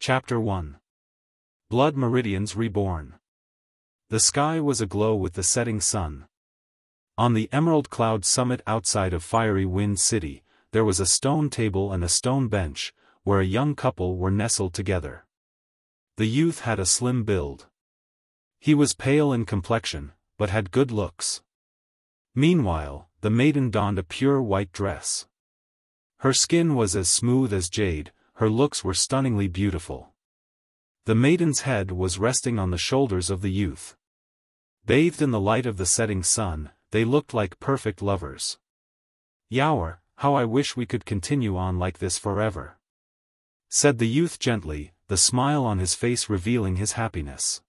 Chapter 1. Blood Meridians Reborn. The sky was aglow with the setting sun. On the emerald cloud summit outside of Fiery Wind City, there was a stone table and a stone bench, where a young couple were nestled together. The youth had a slim build. He was pale in complexion, but had good looks. Meanwhile, the maiden donned a pure white dress. Her skin was as smooth as jade, her looks were stunningly beautiful. The maiden's head was resting on the shoulders of the youth. Bathed in the light of the setting sun, they looked like perfect lovers. "Yaoer, how I wish we could continue on like this forever," said the youth gently, the smile on his face revealing his happiness.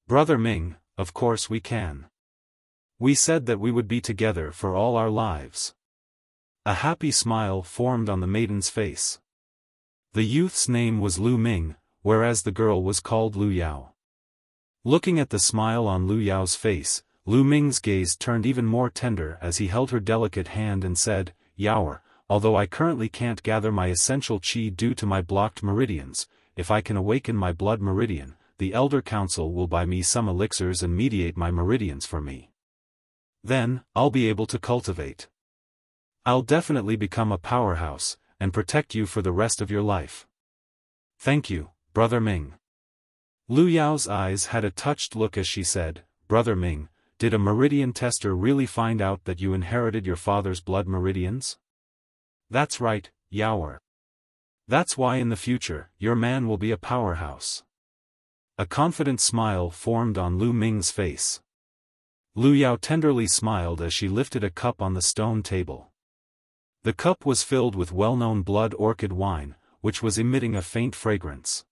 "Brother Ming, of course we can. We said that we would be together for all our lives." A happy smile formed on the maiden's face. The youth's name was Lu Ming, whereas the girl was called Lu Yao. Looking at the smile on Lu Yao's face, Lu Ming's gaze turned even more tender as he held her delicate hand and said, "Yaoer, although I currently can't gather my essential qi due to my blocked meridians, if I can awaken my blood meridian, the Elder Council will buy me some elixirs and mediate my meridians for me. Then, I'll be able to cultivate. I'll definitely become a powerhouse, and protect you for the rest of your life. Thank you, Brother Ming." Lu Yao's eyes had a touched look as she said, "Brother Ming, did a meridian tester really find out that you inherited your father's blood meridians?" "That's right, Yaoer. That's why in the future, your man will be a powerhouse." A confident smile formed on Lu Ming's face. Lu Yao tenderly smiled as she lifted a cup on the stone table. The cup was filled with well-known blood orchid wine, which was emitting a faint fragrance.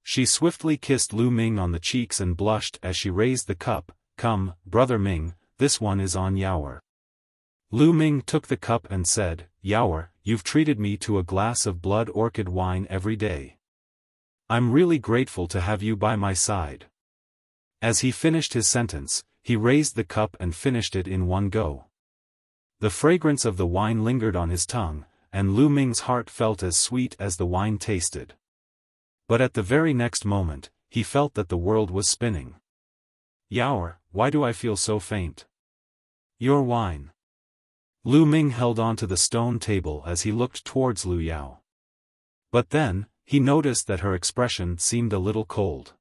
She swiftly kissed Lu Ming on the cheeks and blushed as she raised the cup. "Come, Brother Ming, this one is on Yaoer." Lu Ming took the cup and said, "Yaoer, you've treated me to a glass of blood orchid wine every day. I'm really grateful to have you by my side." As he finished his sentence, he raised the cup and finished it in one go. The fragrance of the wine lingered on his tongue, and Lu Ming's heart felt as sweet as the wine tasted. But at the very next moment, he felt that the world was spinning. "Yaoer, why do I feel so faint?" "Your wine." Lu Ming held on to the stone table as he looked towards Lu Yao. But then, he noticed that her expression seemed a little cold.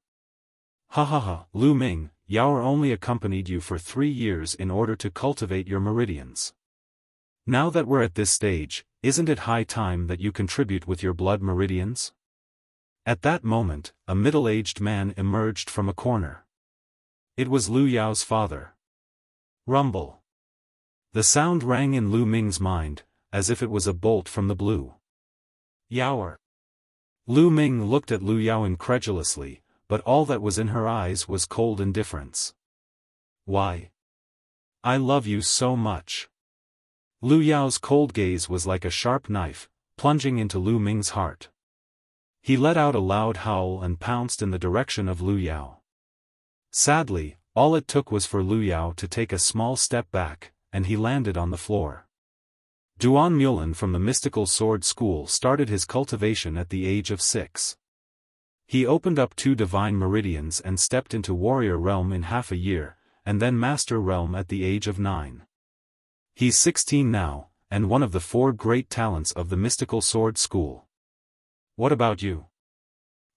"Ha ha ha, Lu Ming, Yaoer only accompanied you for 3 years in order to cultivate your meridians. Now that we're at this stage, isn't it high time that you contribute with your blood meridians?" At that moment, a middle-aged man emerged from a corner. It was Lu Yao's father. Rumble. The sound rang in Lu Ming's mind, as if it was a bolt from the blue. "Yaoer." Lu Ming looked at Lu Yao incredulously, but all that was in her eyes was cold indifference. "Why? I love you so much." Lu Yao's cold gaze was like a sharp knife, plunging into Lu Ming's heart. He let out a loud howl and pounced in the direction of Lu Yao. Sadly, all it took was for Lu Yao to take a small step back, and he landed on the floor. Duan Mulan from the Mystical Sword School started his cultivation at the age of 6. He opened up 2 divine meridians and stepped into Warrior Realm in half a year, and then Master Realm at the age of 9. He's 16 now, and one of the 4 great talents of the Mystical Sword School. What about you?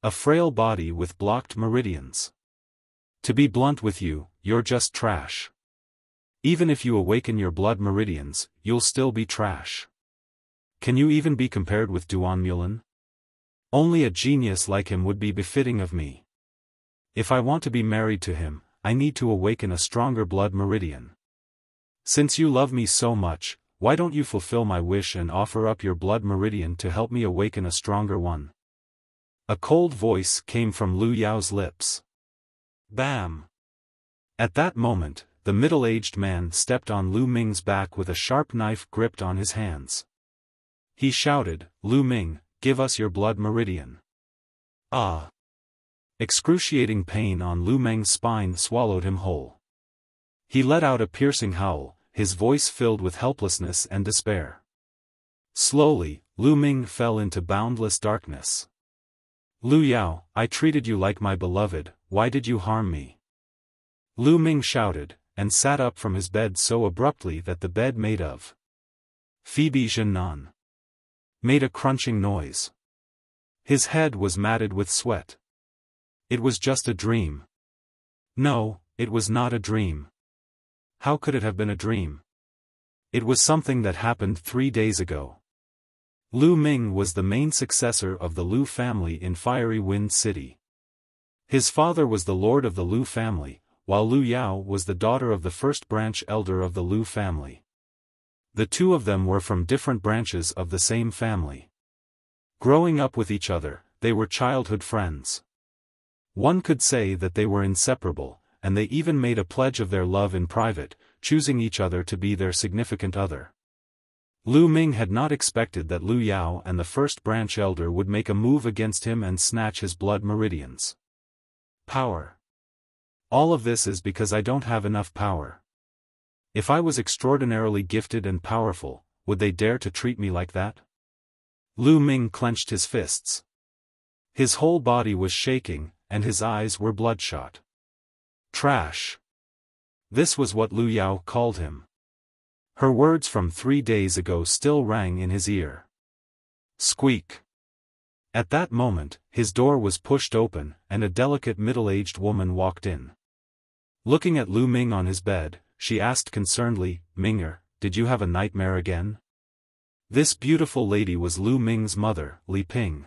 A frail body with blocked meridians. To be blunt with you, you're just trash. Even if you awaken your blood meridians, you'll still be trash. Can you even be compared with Duan Mulan? Only a genius like him would be befitting of me. If I want to be married to him, I need to awaken a stronger blood meridian. Since you love me so much, why don't you fulfill my wish and offer up your blood meridian to help me awaken a stronger one?" A cold voice came from Lu Yao's lips. Bam! At that moment, the middle-aged man stepped on Lu Ming's back with a sharp knife gripped on his hands. He shouted, "Lu Ming, give us your blood meridian." Ah! Excruciating pain on Lu Ming's spine swallowed him whole. He let out a piercing howl, his voice filled with helplessness and despair. Slowly, Lu Ming fell into boundless darkness. Lu Yao, I treated you like my beloved, why did you harm me? Lu Ming shouted, and sat up from his bed so abruptly that the bed made of Phoebe Zhenan made a crunching noise. His head was matted with sweat. It was just a dream. No, it was not a dream. How could it have been a dream? It was something that happened 3 days ago. Lu Ming was the main successor of the Lu family in Fiery Wind City. His father was the lord of the Lu family, while Lu Yao was the daughter of the first branch elder of the Lu family. The two of them were from different branches of the same family. Growing up with each other, they were childhood friends. One could say that they were inseparable, and they even made a pledge of their love in private, choosing each other to be their significant other. Lu Ming had not expected that Lu Yao and the first branch elder would make a move against him and snatch his blood meridians. Power. All of this is because I don't have enough power. If I was extraordinarily gifted and powerful, would they dare to treat me like that? Lu Ming clenched his fists. His whole body was shaking, and his eyes were bloodshot. Trash. This was what Lu Yao called him. Her words from 3 days ago still rang in his ear. Squeak. At that moment, his door was pushed open, and a delicate middle-aged woman walked in. Looking at Lu Ming on his bed, she asked concernedly, Minger, did you have a nightmare again? This beautiful lady was Lu Ming's mother, Li Ping.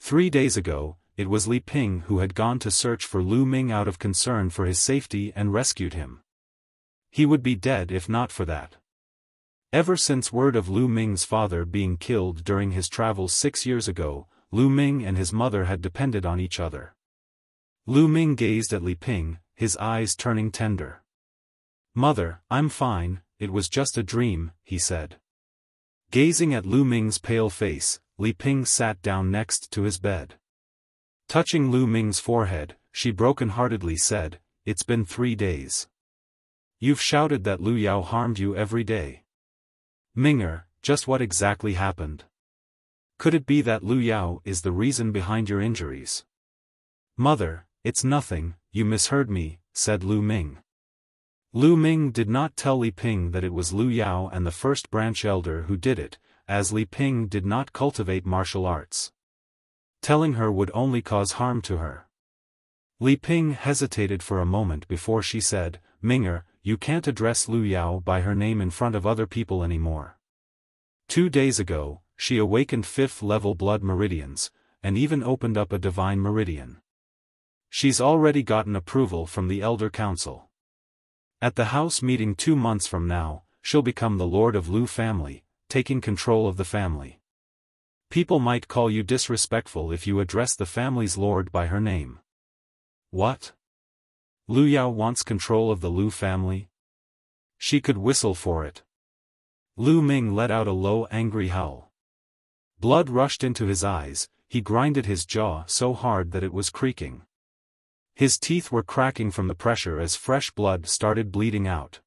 3 days ago, it was Li Ping who had gone to search for Lu Ming out of concern for his safety and rescued him. He would be dead if not for that. Ever since word of Lu Ming's father being killed during his travels 6 years ago, Lu Ming and his mother had depended on each other. Lu Ming gazed at Li Ping, his eyes turning tender. Mother, I'm fine, it was just a dream, he said. Gazing at Lu Ming's pale face, Li Ping sat down next to his bed. Touching Lu Ming's forehead, she broken-heartedly said, It's been 3 days. You've shouted that Lu Yao harmed you every day. Minger, just what exactly happened? Could it be that Lu Yao is the reason behind your injuries? Mother, it's nothing, you misheard me, said Lu Ming. Lu Ming did not tell Li Ping that it was Lu Yao and the first branch elder who did it, as Li Ping did not cultivate martial arts. Telling her would only cause harm to her. Li Ping hesitated for a moment before she said, Minger, you can't address Lu Yao by her name in front of other people anymore. 2 days ago, she awakened 5th-level blood meridians, and even opened up a divine meridian. She's already gotten approval from the Elder Council. At the house meeting 2 months from now, she'll become the Lord of Lu family, taking control of the family. People might call you disrespectful if you address the family's lord by her name. What? Lu Yao wants control of the Lu family? She could whistle for it. Lu Ming let out a low angry howl. Blood rushed into his eyes, he grinded his jaw so hard that it was creaking. His teeth were cracking from the pressure as fresh blood started bleeding out.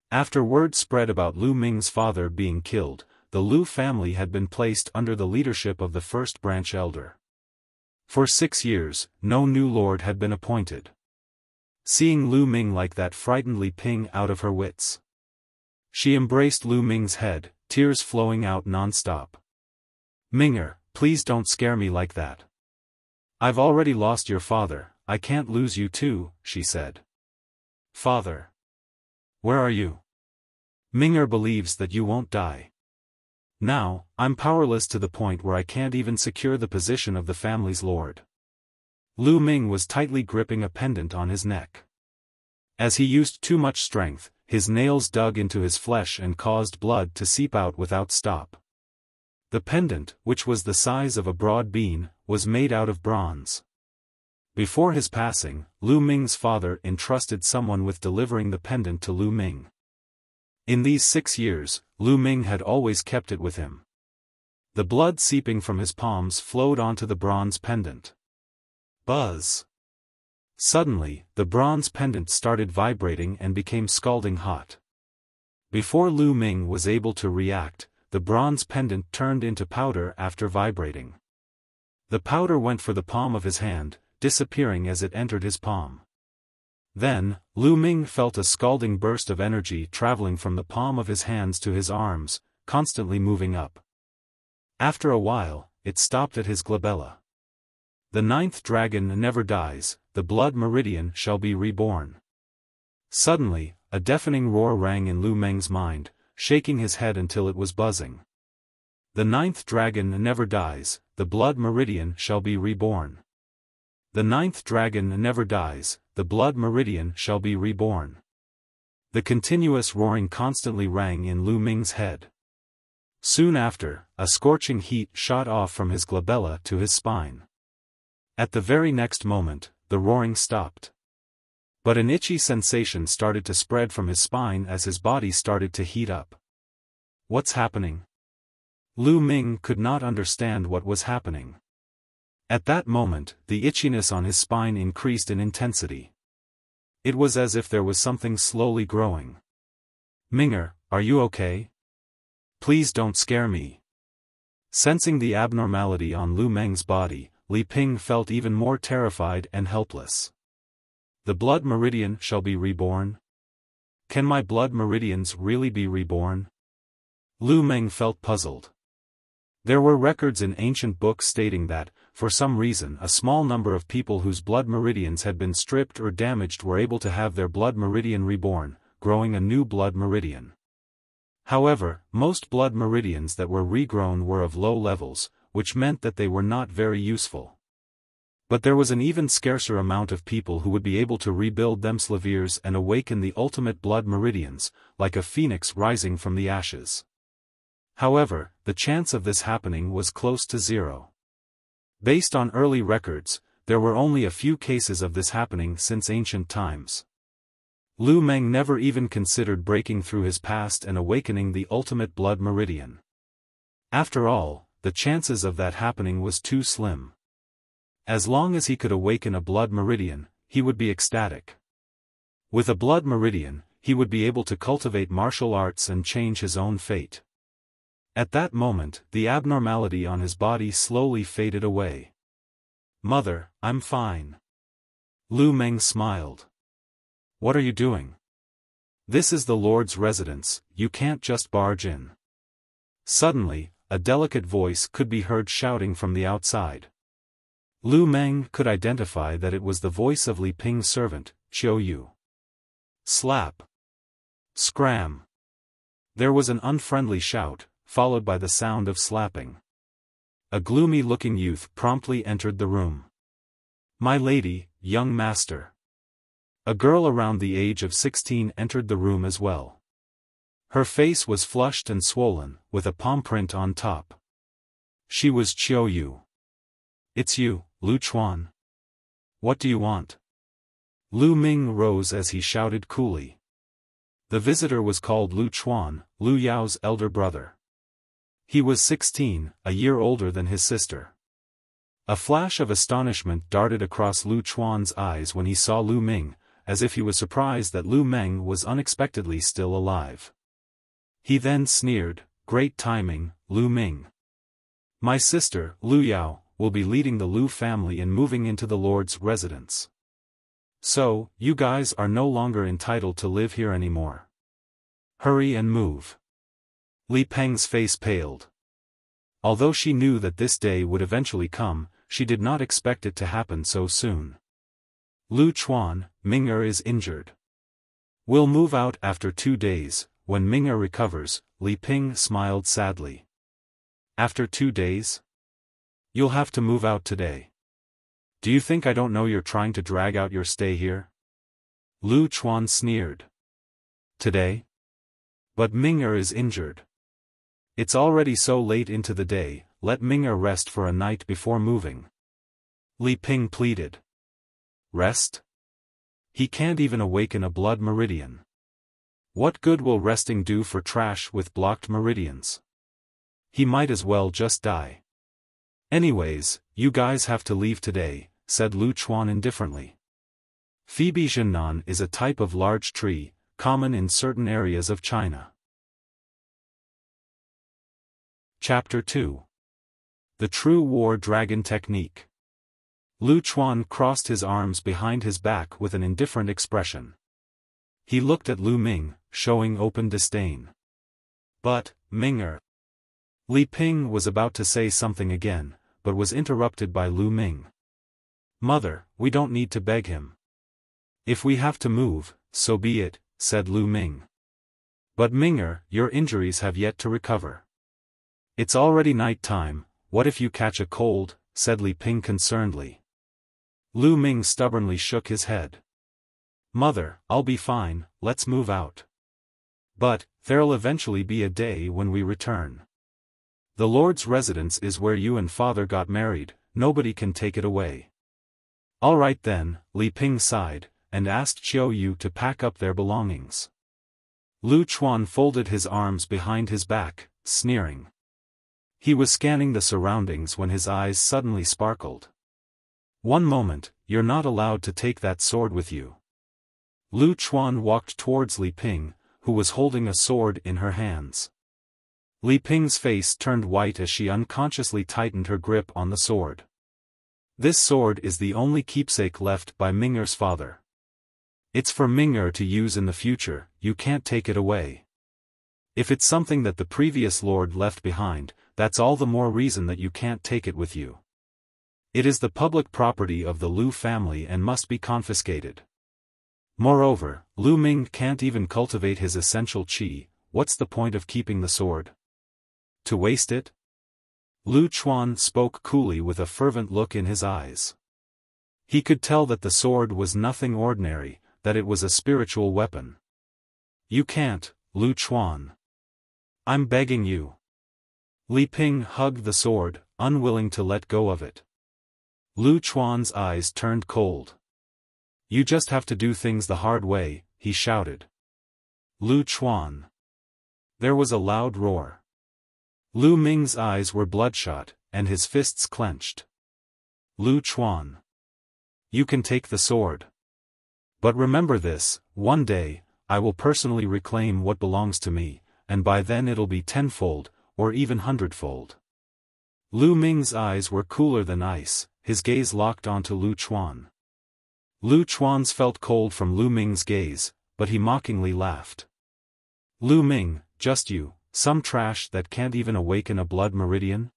After word spread about Lu Ming's father being killed, the Lu family had been placed under the leadership of the first branch elder. For 6 years, no new lord had been appointed. Seeing Lu Ming like that frightened Li Ping out of her wits. She embraced Lu Ming's head, tears flowing out non-stop. Minger, please don't scare me like that. I've already lost your father, I can't lose you too, she said. Father. Where are you? Minger believes that you won't die. Now, I'm powerless to the point where I can't even secure the position of the family's lord. Lu Ming was tightly gripping a pendant on his neck. As he used too much strength, his nails dug into his flesh and caused blood to seep out without stop. The pendant, which was the size of a broad bean, was made out of bronze. Before his passing, Lu Ming's father entrusted someone with delivering the pendant to Lu Ming. In these 6 years, Lu Ming had always kept it with him. The blood seeping from his palms flowed onto the bronze pendant. Buzz! Suddenly, the bronze pendant started vibrating and became scalding hot. Before Lu Ming was able to react, the bronze pendant turned into powder after vibrating. The powder went for the palm of his hand, disappearing as it entered his palm. Then, Lu Ming felt a scalding burst of energy traveling from the palm of his hands to his arms, constantly moving up. After a while, it stopped at his glabella. The 9th dragon never dies, the blood meridian shall be reborn. Suddenly, a deafening roar rang in Lu Meng's mind, shaking his head until it was buzzing. The 9th dragon never dies, the blood meridian shall be reborn. The 9th dragon never dies, the blood meridian shall be reborn. The continuous roaring constantly rang in Lu Ming's head. Soon after, a scorching heat shot off from his glabella to his spine. At the very next moment, the roaring stopped. But an itchy sensation started to spread from his spine as his body started to heat up. What's happening? Lu Ming could not understand what was happening. At that moment, the itchiness on his spine increased in intensity. It was as if there was something slowly growing. Minger, are you okay? Please don't scare me. Sensing the abnormality on Lu Meng's body, Li Ping felt even more terrified and helpless. The blood meridian shall be reborn? Can my blood meridians really be reborn? Lu Meng felt puzzled. There were records in ancient books stating that, for some reason, a small number of people whose blood meridians had been stripped or damaged were able to have their blood meridian reborn, growing a new blood meridian. However, most blood meridians that were regrown were of low levels, which meant that they were not very useful. But there was an even scarcer amount of people who would be able to rebuild themselves and awaken the ultimate blood meridians, like a phoenix rising from the ashes. However, the chance of this happening was close to zero. Based on early records, there were only a few cases of this happening since ancient times. Lu Meng never even considered breaking through his past and awakening the ultimate blood meridian. After all, the chances of that happening was too slim. As long as he could awaken a blood meridian, he would be ecstatic. With a blood meridian, he would be able to cultivate martial arts and change his own fate. At that moment, the abnormality on his body slowly faded away. "Mother, I'm fine." Lu Meng smiled. "What are you doing? This is the Lord's residence, you can't just barge in." Suddenly, a delicate voice could be heard shouting from the outside. Lu Meng could identify that it was the voice of Li Ping's servant, Qiu Yu. Slap! Scram! There was an unfriendly shout, followed by the sound of slapping. A gloomy-looking youth promptly entered the room. "My lady, young master." A girl around the age of 16 entered the room as well. Her face was flushed and swollen, with a palm print on top. She was Qiu Yu. "It's you, Lu Chuan. What do you want?" Lu Ming rose as he shouted coolly. The visitor was called Lu Chuan, Lu Yao's elder brother. He was 16, a year older than his sister. A flash of astonishment darted across Lu Chuan's eyes when he saw Lu Ming, as if he was surprised that Lu Meng was unexpectedly still alive. He then sneered, "Great timing, Lu Ming. My sister, Lu Yao, will be leading the Lu family in moving into the Lord's residence. So, you guys are no longer entitled to live here anymore. Hurry and move." Li Peng's face paled. Although she knew that this day would eventually come, she did not expect it to happen so soon. "Lu Chuan, Ming'er is injured. We'll move out after 2 days, when Ming'er recovers," Li Ping smiled sadly. "After 2 days? You'll have to move out today. Do you think I don't know you're trying to drag out your stay here?" Lu Chuan sneered. "Today? But Ming'er is injured. It's already so late into the day, let Ming'er rest for a night before moving." Li Ping pleaded. "Rest? He can't even awaken a blood meridian. What good will resting do for trash with blocked meridians? He might as well just die." "Anyways, you guys have to leave today," said Lu Chuan indifferently. Phoebe Zhennan is a type of large tree, common in certain areas of China. Chapter 2. The true war dragon technique. Lu Chuan crossed his arms behind his back with an indifferent expression. He looked at Lu Ming, showing open disdain. But, Ming-er. Li Ping was about to say something again, but was interrupted by Lu Ming. Mother, we don't need to beg him. If we have to move, so be it, said Lu Ming. But Ming-er, your injuries have yet to recover. It's already night time, what if you catch a cold, said Li Ping concernedly. Lu Ming stubbornly shook his head. Mother, I'll be fine, let's move out. But, there'll eventually be a day when we return. The Lord's residence is where you and Father got married, nobody can take it away. All right then, Li Ping sighed, and asked Qiu Yu to pack up their belongings. Lu Chuan folded his arms behind his back, sneering. He was scanning the surroundings when his eyes suddenly sparkled. One moment, you're not allowed to take that sword with you. Lu Chuan walked towards Li Ping, who was holding a sword in her hands. Li Ping's face turned white as she unconsciously tightened her grip on the sword. This sword is the only keepsake left by Ming-er's father. It's for Ming-er to use in the future, you can't take it away. If it's something that the previous lord left behind, that's all the more reason that you can't take it with you. It is the public property of the Lu family and must be confiscated. Moreover, Lu Ming can't even cultivate his essential qi, what's the point of keeping the sword? To waste it? Lu Chuan spoke coolly with a fervent look in his eyes. He could tell that the sword was nothing ordinary, that it was a spiritual weapon. You can't, Lu Chuan. I'm begging you. Li Ping hugged the sword, unwilling to let go of it. Lu Chuan's eyes turned cold. You just have to do things the hard way, he shouted. Lu Chuan. There was a loud roar. Lu Ming's eyes were bloodshot, and his fists clenched. Lu Chuan. You can take the sword. But remember this, one day, I will personally reclaim what belongs to me, and by then it'll be tenfold, or even hundredfold. Lu Ming's eyes were cooler than ice, his gaze locked onto Lu Chuan. Lu Chuan's felt cold from Lu Ming's gaze, but he mockingly laughed. Lu Ming, just you, some trash that can't even awaken a blood meridian?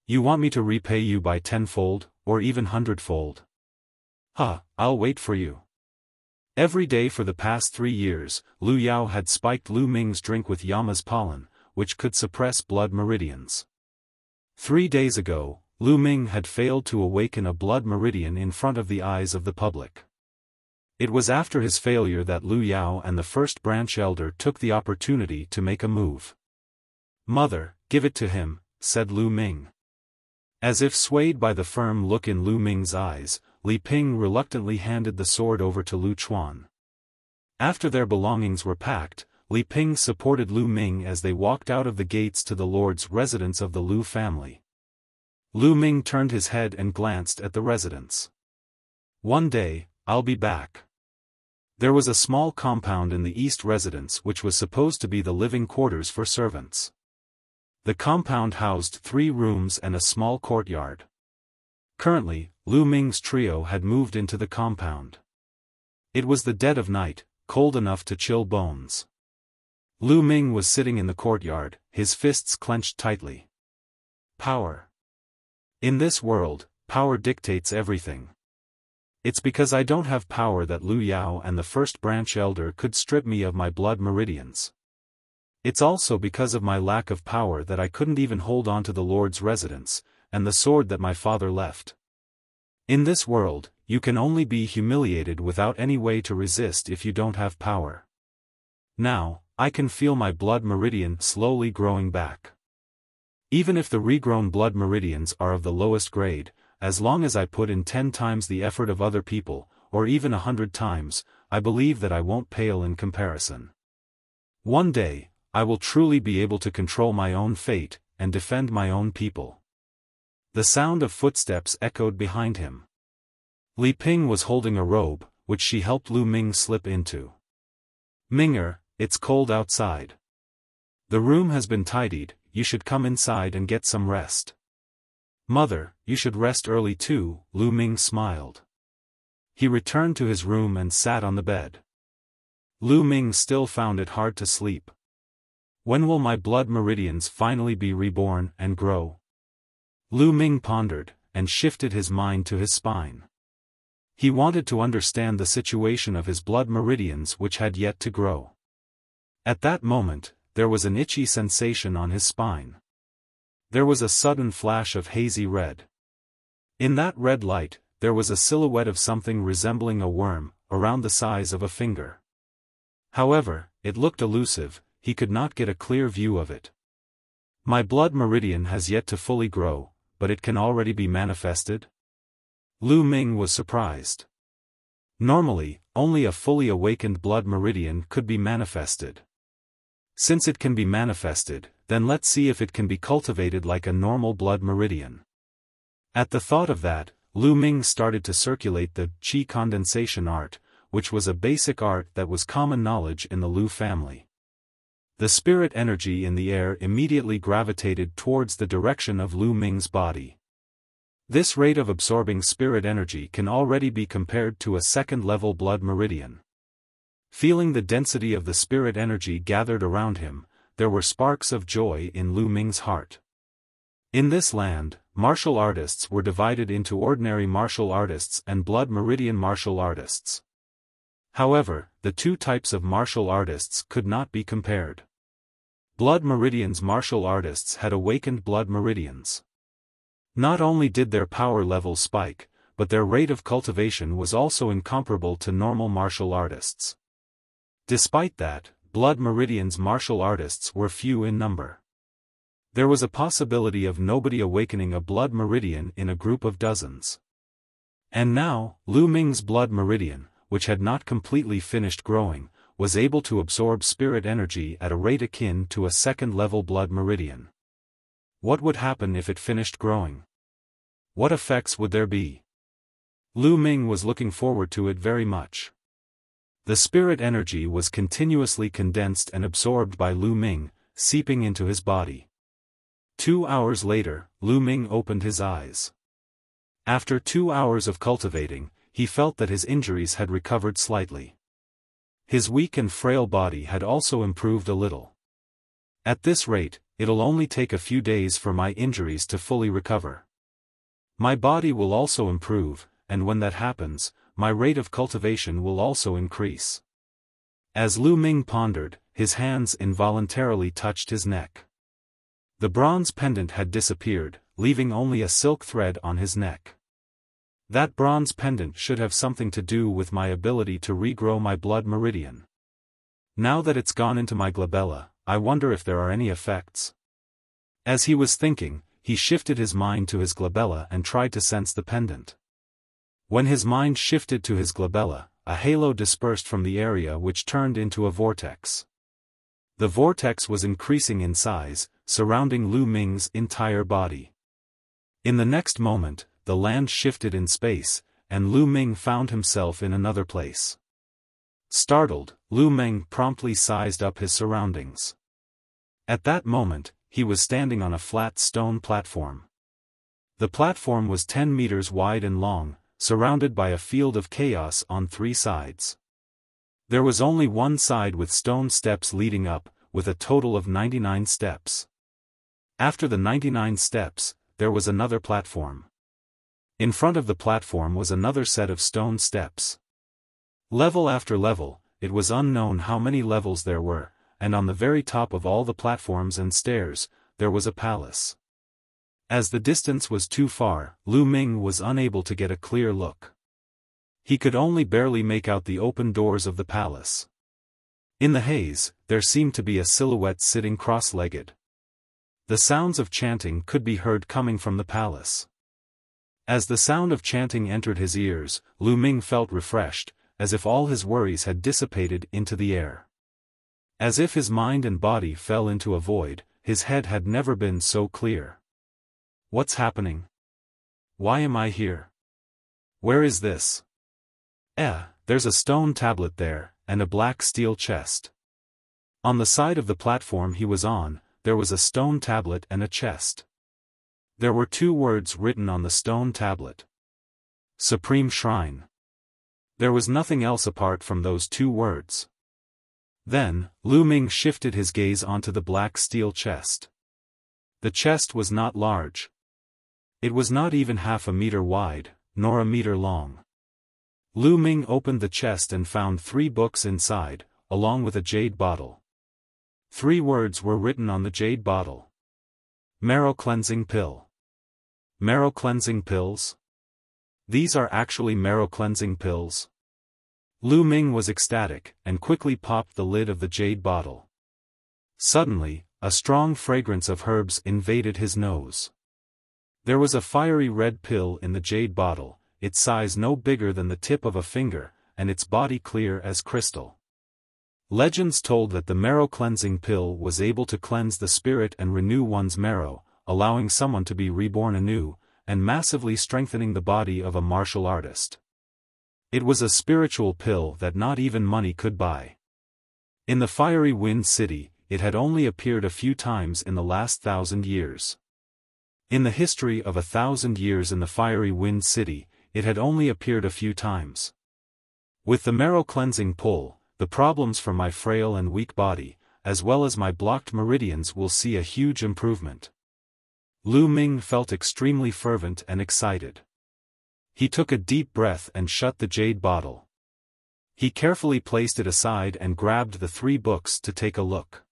You want me to repay you by tenfold, or even hundredfold? I'll wait for you. Every day for the past 3 years, Lu Yao had spiked Lu Ming's drink with Yama's pollen, which could suppress blood meridians. 3 days ago, Lu Ming had failed to awaken a blood meridian in front of the eyes of the public. It was after his failure that Lu Yao and the first branch elder took the opportunity to make a move. Mother, give it to him, said Lu Ming. As if swayed by the firm look in Lu Ming's eyes, Li Ping reluctantly handed the sword over to Lu Chuan. After their belongings were packed, Li Ping supported Lu Ming as they walked out of the gates to the lord's residence of the Lu family. Lu Ming turned his head and glanced at the residence. One day, I'll be back. There was a small compound in the east residence which was supposed to be the living quarters for servants. The compound housed 3 rooms and a small courtyard. Currently, Lu Ming's trio had moved into the compound. It was the dead of night, cold enough to chill bones. Lu Ming was sitting in the courtyard, his fists clenched tightly. Power. In this world, power dictates everything. It's because I don't have power that Lu Yao and the first branch elder could strip me of my blood meridians. It's also because of my lack of power that I couldn't even hold on to the Lord's residence, and the sword that my father left. In this world, you can only be humiliated without any way to resist if you don't have power. Now, I can feel my blood meridian slowly growing back. Even if the regrown blood meridians are of the lowest grade, as long as I put in 10 times the effort of other people, or even 100 times, I believe that I won't pale in comparison. One day, I will truly be able to control my own fate, and defend my own people. The sound of footsteps echoed behind him. Li Ping was holding a robe, which she helped Lu Ming slip into. Ming-er, it's cold outside. The room has been tidied, you should come inside and get some rest. "Mother, you should rest early too," Lu Ming smiled. He returned to his room and sat on the bed. Lu Ming still found it hard to sleep. When will my blood meridians finally be reborn and grow? Lu Ming pondered, and shifted his mind to his spine. He wanted to understand the situation of his blood meridians which had yet to grow. At that moment, there was an itchy sensation on his spine. There was a sudden flash of hazy red. In that red light, there was a silhouette of something resembling a worm, around the size of a finger. However, it looked elusive, he could not get a clear view of it. My blood meridian has yet to fully grow, but it can already be manifested? Lu Ming was surprised. Normally, only a fully awakened blood meridian could be manifested. Since it can be manifested, then let's see if it can be cultivated like a normal blood meridian. At the thought of that, Lu Ming started to circulate the qi condensation art, which was a basic art that was common knowledge in the Lu family. The spirit energy in the air immediately gravitated towards the direction of Lu Ming's body. This rate of absorbing spirit energy can already be compared to a second-level blood meridian. Feeling the density of the spirit energy gathered around him, there were sparks of joy in Lu Ming's heart. In this land, martial artists were divided into ordinary martial artists and blood meridian martial artists. However, the two types of martial artists could not be compared. Blood meridians martial artists had awakened blood meridians. Not only did their power level spike, but their rate of cultivation was also incomparable to normal martial artists. Despite that, blood meridians martial artists were few in number. There was a possibility of nobody awakening a blood meridian in a group of dozens. And now, Lu Ming's blood meridian, which had not completely finished growing, was able to absorb spirit energy at a rate akin to a second-level blood meridian. What would happen if it finished growing? What effects would there be? Lu Ming was looking forward to it very much. The spirit energy was continuously condensed and absorbed by Lu Ming, seeping into his body. 2 hours later, Lu Ming opened his eyes. After 2 hours of cultivating, he felt that his injuries had recovered slightly. His weak and frail body had also improved a little. At this rate, it'll only take a few days for my injuries to fully recover. My body will also improve, and when that happens, my rate of cultivation will also increase. As Lu Ming pondered, his hands involuntarily touched his neck. The bronze pendant had disappeared, leaving only a silk thread on his neck. That bronze pendant should have something to do with my ability to regrow my blood meridian. Now that it's gone into my glabella, I wonder if there are any effects. As he was thinking, he shifted his mind to his glabella and tried to sense the pendant. When his mind shifted to his glabella, a halo dispersed from the area which turned into a vortex. The vortex was increasing in size, surrounding Lu Ming's entire body. In the next moment, the land shifted in space, and Lu Ming found himself in another place. Startled, Lu Ming promptly sized up his surroundings. At that moment, he was standing on a flat stone platform. The platform was 10 meters wide and long, surrounded by a field of chaos on 3 sides. There was only one side with stone steps leading up, with a total of 99 steps. After the 99 steps, there was another platform. In front of the platform was another set of stone steps. Level after level, it was unknown how many levels there were, and on the very top of all the platforms and stairs, there was a palace. As the distance was too far, Lu Ming was unable to get a clear look. He could only barely make out the open doors of the palace. In the haze, there seemed to be a silhouette sitting cross-legged. The sounds of chanting could be heard coming from the palace. As the sound of chanting entered his ears, Lu Ming felt refreshed, as if all his worries had dissipated into the air. As if his mind and body fell into a void, his head had never been so clear. What's happening? Why am I here? Where is this? There's a stone tablet there, and a black steel chest. On the side of the platform he was on, there was a stone tablet and a chest. There were 2 words written on the stone tablet. Supreme Shrine. There was nothing else apart from those 2 words. Then, Lu Ming shifted his gaze onto the black steel chest. The chest was not large. It was not even half a meter wide, nor a meter long. Lu Ming opened the chest and found 3 books inside, along with a jade bottle. 3 words were written on the jade bottle. Marrow cleansing pill. Marrow cleansing pills? These are actually marrow cleansing pills? Lu Ming was ecstatic, and quickly popped the lid of the jade bottle. Suddenly, a strong fragrance of herbs invaded his nose. There was a fiery red pill in the jade bottle, its size no bigger than the tip of a finger, and its body clear as crystal. Legends told that the marrow cleansing pill was able to cleanse the spirit and renew one's marrow, allowing someone to be reborn anew, and massively strengthening the body of a martial artist. It was a spiritual pill that not even money could buy. In the fiery wind city, it had only appeared a few times in the last 1,000 years. In the history of 1,000 years in the fiery wind city, it had only appeared a few times. With the marrow cleansing pull, the problems for my frail and weak body, as well as my blocked meridians, will see a huge improvement. Lu Ming felt extremely fervent and excited. He took a deep breath and shut the jade bottle. He carefully placed it aside and grabbed the 3 books to take a look.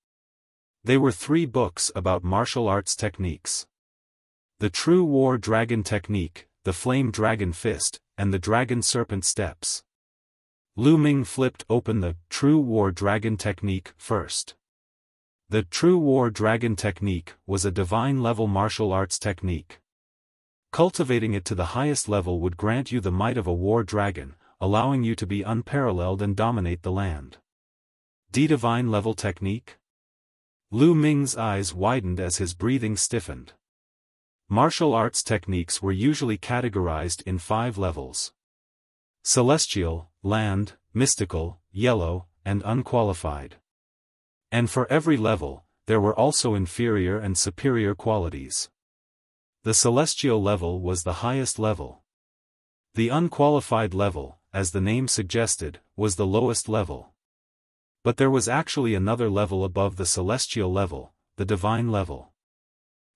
They were 3 books about martial arts techniques. The True War Dragon Technique, the Flame Dragon Fist, and the Dragon Serpent Steps. Lu Ming flipped open the True War Dragon Technique first. The True War Dragon Technique was a divine-level martial arts technique. Cultivating it to the highest level would grant you the might of a war dragon, allowing you to be unparalleled and dominate the land. Divine level technique? Lu Ming's eyes widened as his breathing stiffened. Martial arts techniques were usually categorized in 5 levels: celestial, land, mystical, yellow, and unqualified. And for every level, there were also inferior and superior qualities. The celestial level was the highest level. The unqualified level, as the name suggested, was the lowest level. But there was actually another level above the celestial level, the divine level.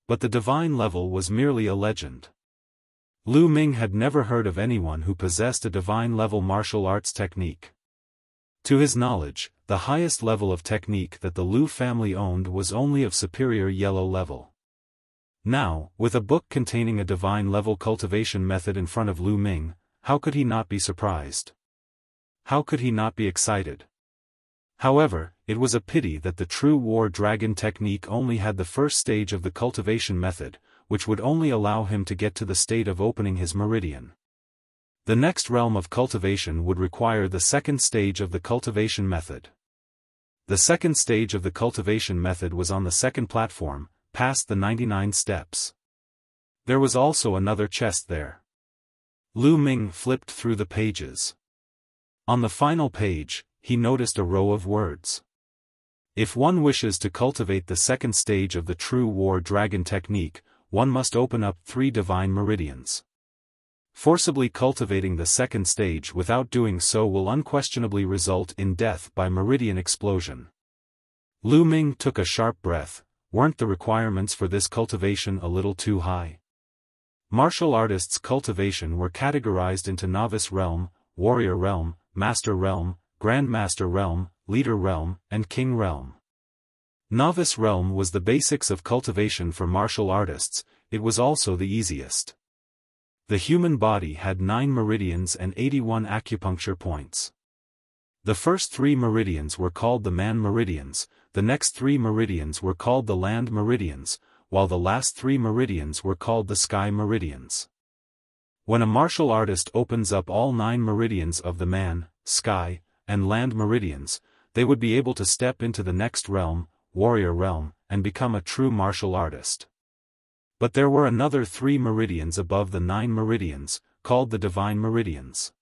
But the divine level was merely a legend. Lu Ming had never heard of anyone who possessed a divine-level martial arts technique. To his knowledge, the highest level of technique that the Lu family owned was only of superior yellow level. Now, with a book containing a divine-level cultivation method in front of Lu Ming, how could he not be surprised? How could he not be excited? However, it was a pity that the True War Dragon Technique only had the first stage of the cultivation method, which would only allow him to get to the state of opening his meridian. The next realm of cultivation would require the second stage of the cultivation method. The second stage of the cultivation method was on the second platform, past the 99 steps. There was also another chest there. Lu Ming flipped through the pages. On the final page, he noticed a row of words. If one wishes to cultivate the second stage of the True War Dragon Technique, one must open up 3 divine meridians. Forcibly cultivating the second stage without doing so will unquestionably result in death by meridian explosion. Lu Ming took a sharp breath. Weren't the requirements for this cultivation a little too high? Martial artists' cultivation were categorized into Novice Realm, Warrior Realm, Master Realm, Grandmaster Realm, Leader Realm, and King Realm. Novice Realm was the basics of cultivation for martial artists. It was also the easiest. The human body had 9 meridians and 81 acupuncture points. The first 3 meridians were called the Man Meridians, the next 3 meridians were called the Land Meridians, while the last 3 meridians were called the Sky Meridians. When a martial artist opens up all 9 meridians of the Man, Sky, and Land Meridians, they would be able to step into the next realm, Warrior Realm, and become a true martial artist. But there were another 3 meridians above the 9 meridians, called the Divine Meridians.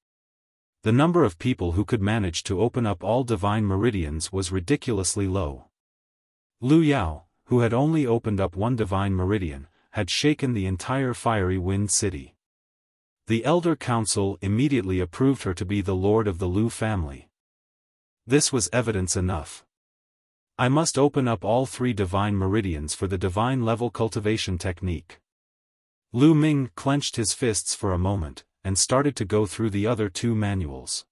The number of people who could manage to open up all divine meridians was ridiculously low. Lu Yao, who had only opened up 1 divine meridian, had shaken the entire fiery wind city. The elder council immediately approved her to be the lord of the Lu family. This was evidence enough. I must open up all 3 divine meridians for the divine level cultivation technique. Lu Ming clenched his fists for a moment, and started to go through the other 2 manuals.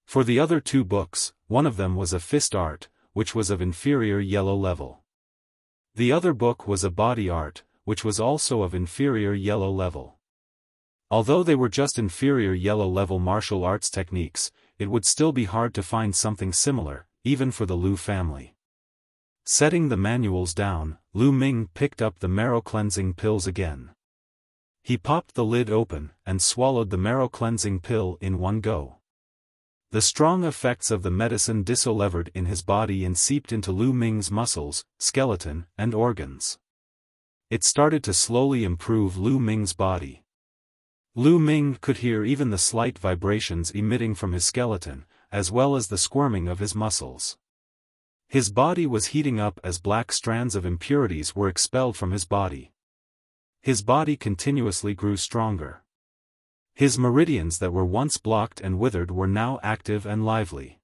For the other 2 books, one of them was a fist art, which was of inferior yellow level. The other book was a body art, which was also of inferior yellow level. Although they were just inferior yellow level martial arts techniques, it would still be hard to find something similar, even for the Lu family. Setting the manuals down, Lu Ming picked up the marrow cleansing pills again. He popped the lid open, and swallowed the marrow cleansing pill in one go. The strong effects of the medicine dissolved in his body and seeped into Lu Ming's muscles, skeleton, and organs. It started to slowly improve Lu Ming's body. Lu Ming could hear even the slight vibrations emitting from his skeleton, as well as the squirming of his muscles. His body was heating up as black strands of impurities were expelled from his body. His body continuously grew stronger. His meridians that were once blocked and withered were now active and lively.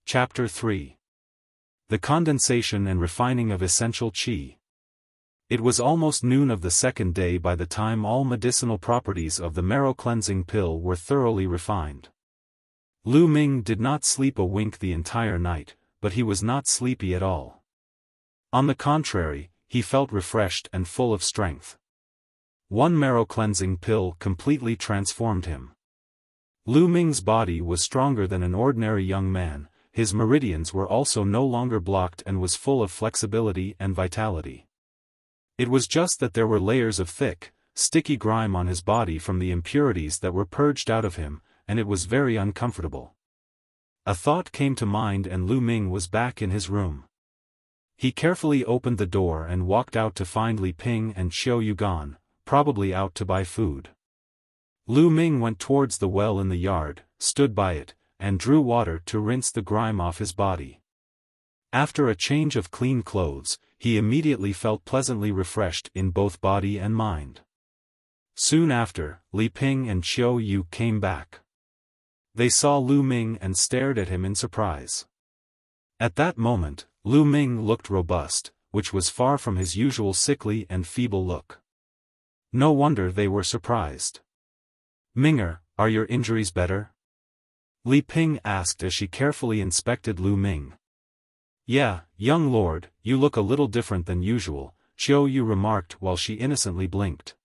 Chapter 3. The condensation and refining of essential qi. It was almost noon of the 2nd day by the time all medicinal properties of the marrow cleansing pill were thoroughly refined. Lu Ming did not sleep a wink the entire night, but he was not sleepy at all. On the contrary, he felt refreshed and full of strength. One marrow cleansing pill completely transformed him. Lu Ming's body was stronger than an ordinary young man, his meridians were also no longer blocked and was full of flexibility and vitality. It was just that there were layers of thick, sticky grime on his body from the impurities that were purged out of him, and it was very uncomfortable. A thought came to mind and Lu Ming was back in his room. He carefully opened the door and walked out to find Li Ping and Xiao Yu gone, probably out to buy food. Lu Ming went towards the well in the yard, stood by it, and drew water to rinse the grime off his body. After a change of clean clothes, he immediately felt pleasantly refreshed in both body and mind. Soon after, Li Ping and Xiao Yu came back. They saw Lu Ming and stared at him in surprise. At that moment, Lu Ming looked robust, which was far from his usual sickly and feeble look. No wonder they were surprised. "Minger, are your injuries better?" Li Ping asked as she carefully inspected Lu Ming. "Yeah, young lord, you look a little different than usual," Xiao Yu remarked while she innocently blinked.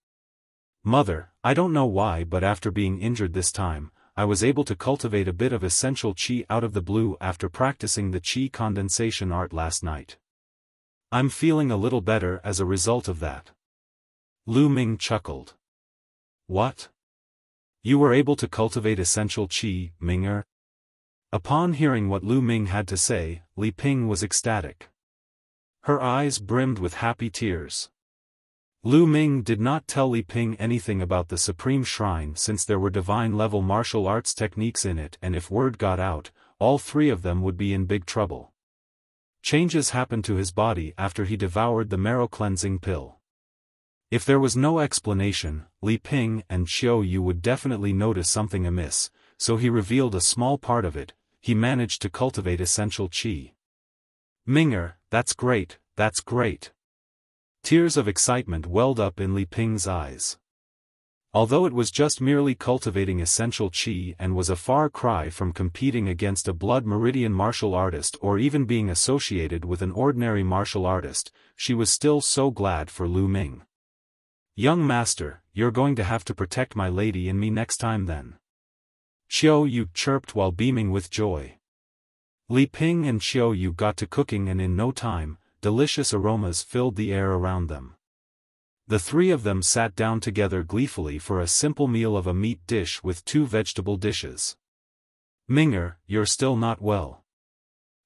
"Mother, I don't know why but after being injured this time, I was able to cultivate a bit of essential qi out of the blue after practicing the qi condensation art last night. I'm feeling a little better as a result of that." Lu Ming chuckled. "What? You were able to cultivate essential qi, Minger?" Upon hearing what Lu Ming had to say, Li Ping was ecstatic. Her eyes brimmed with happy tears. Lu Ming did not tell Li Ping anything about the Supreme Shrine since there were divine-level martial arts techniques in it, and if word got out, all 3 of them would be in big trouble. Changes happened to his body after he devoured the marrow cleansing pill. If there was no explanation, Li Ping and Xiao Yu would definitely notice something amiss, so he revealed a small part of it: he managed to cultivate essential qi. "Minger, that's great, that's great." Tears of excitement welled up in Li Ping's eyes. Although it was just merely cultivating essential qi and was a far cry from competing against a blood meridian martial artist or even being associated with an ordinary martial artist, she was still so glad for Lu Ming. "Young master, you're going to have to protect my lady and me next time then," Xiao Yu chirped while beaming with joy. Li Ping and Xiao Yu got to cooking and in no time, delicious aromas filled the air around them. The 3 of them sat down together gleefully for a simple meal of a meat dish with 2 vegetable dishes. "Minger, you're still not well.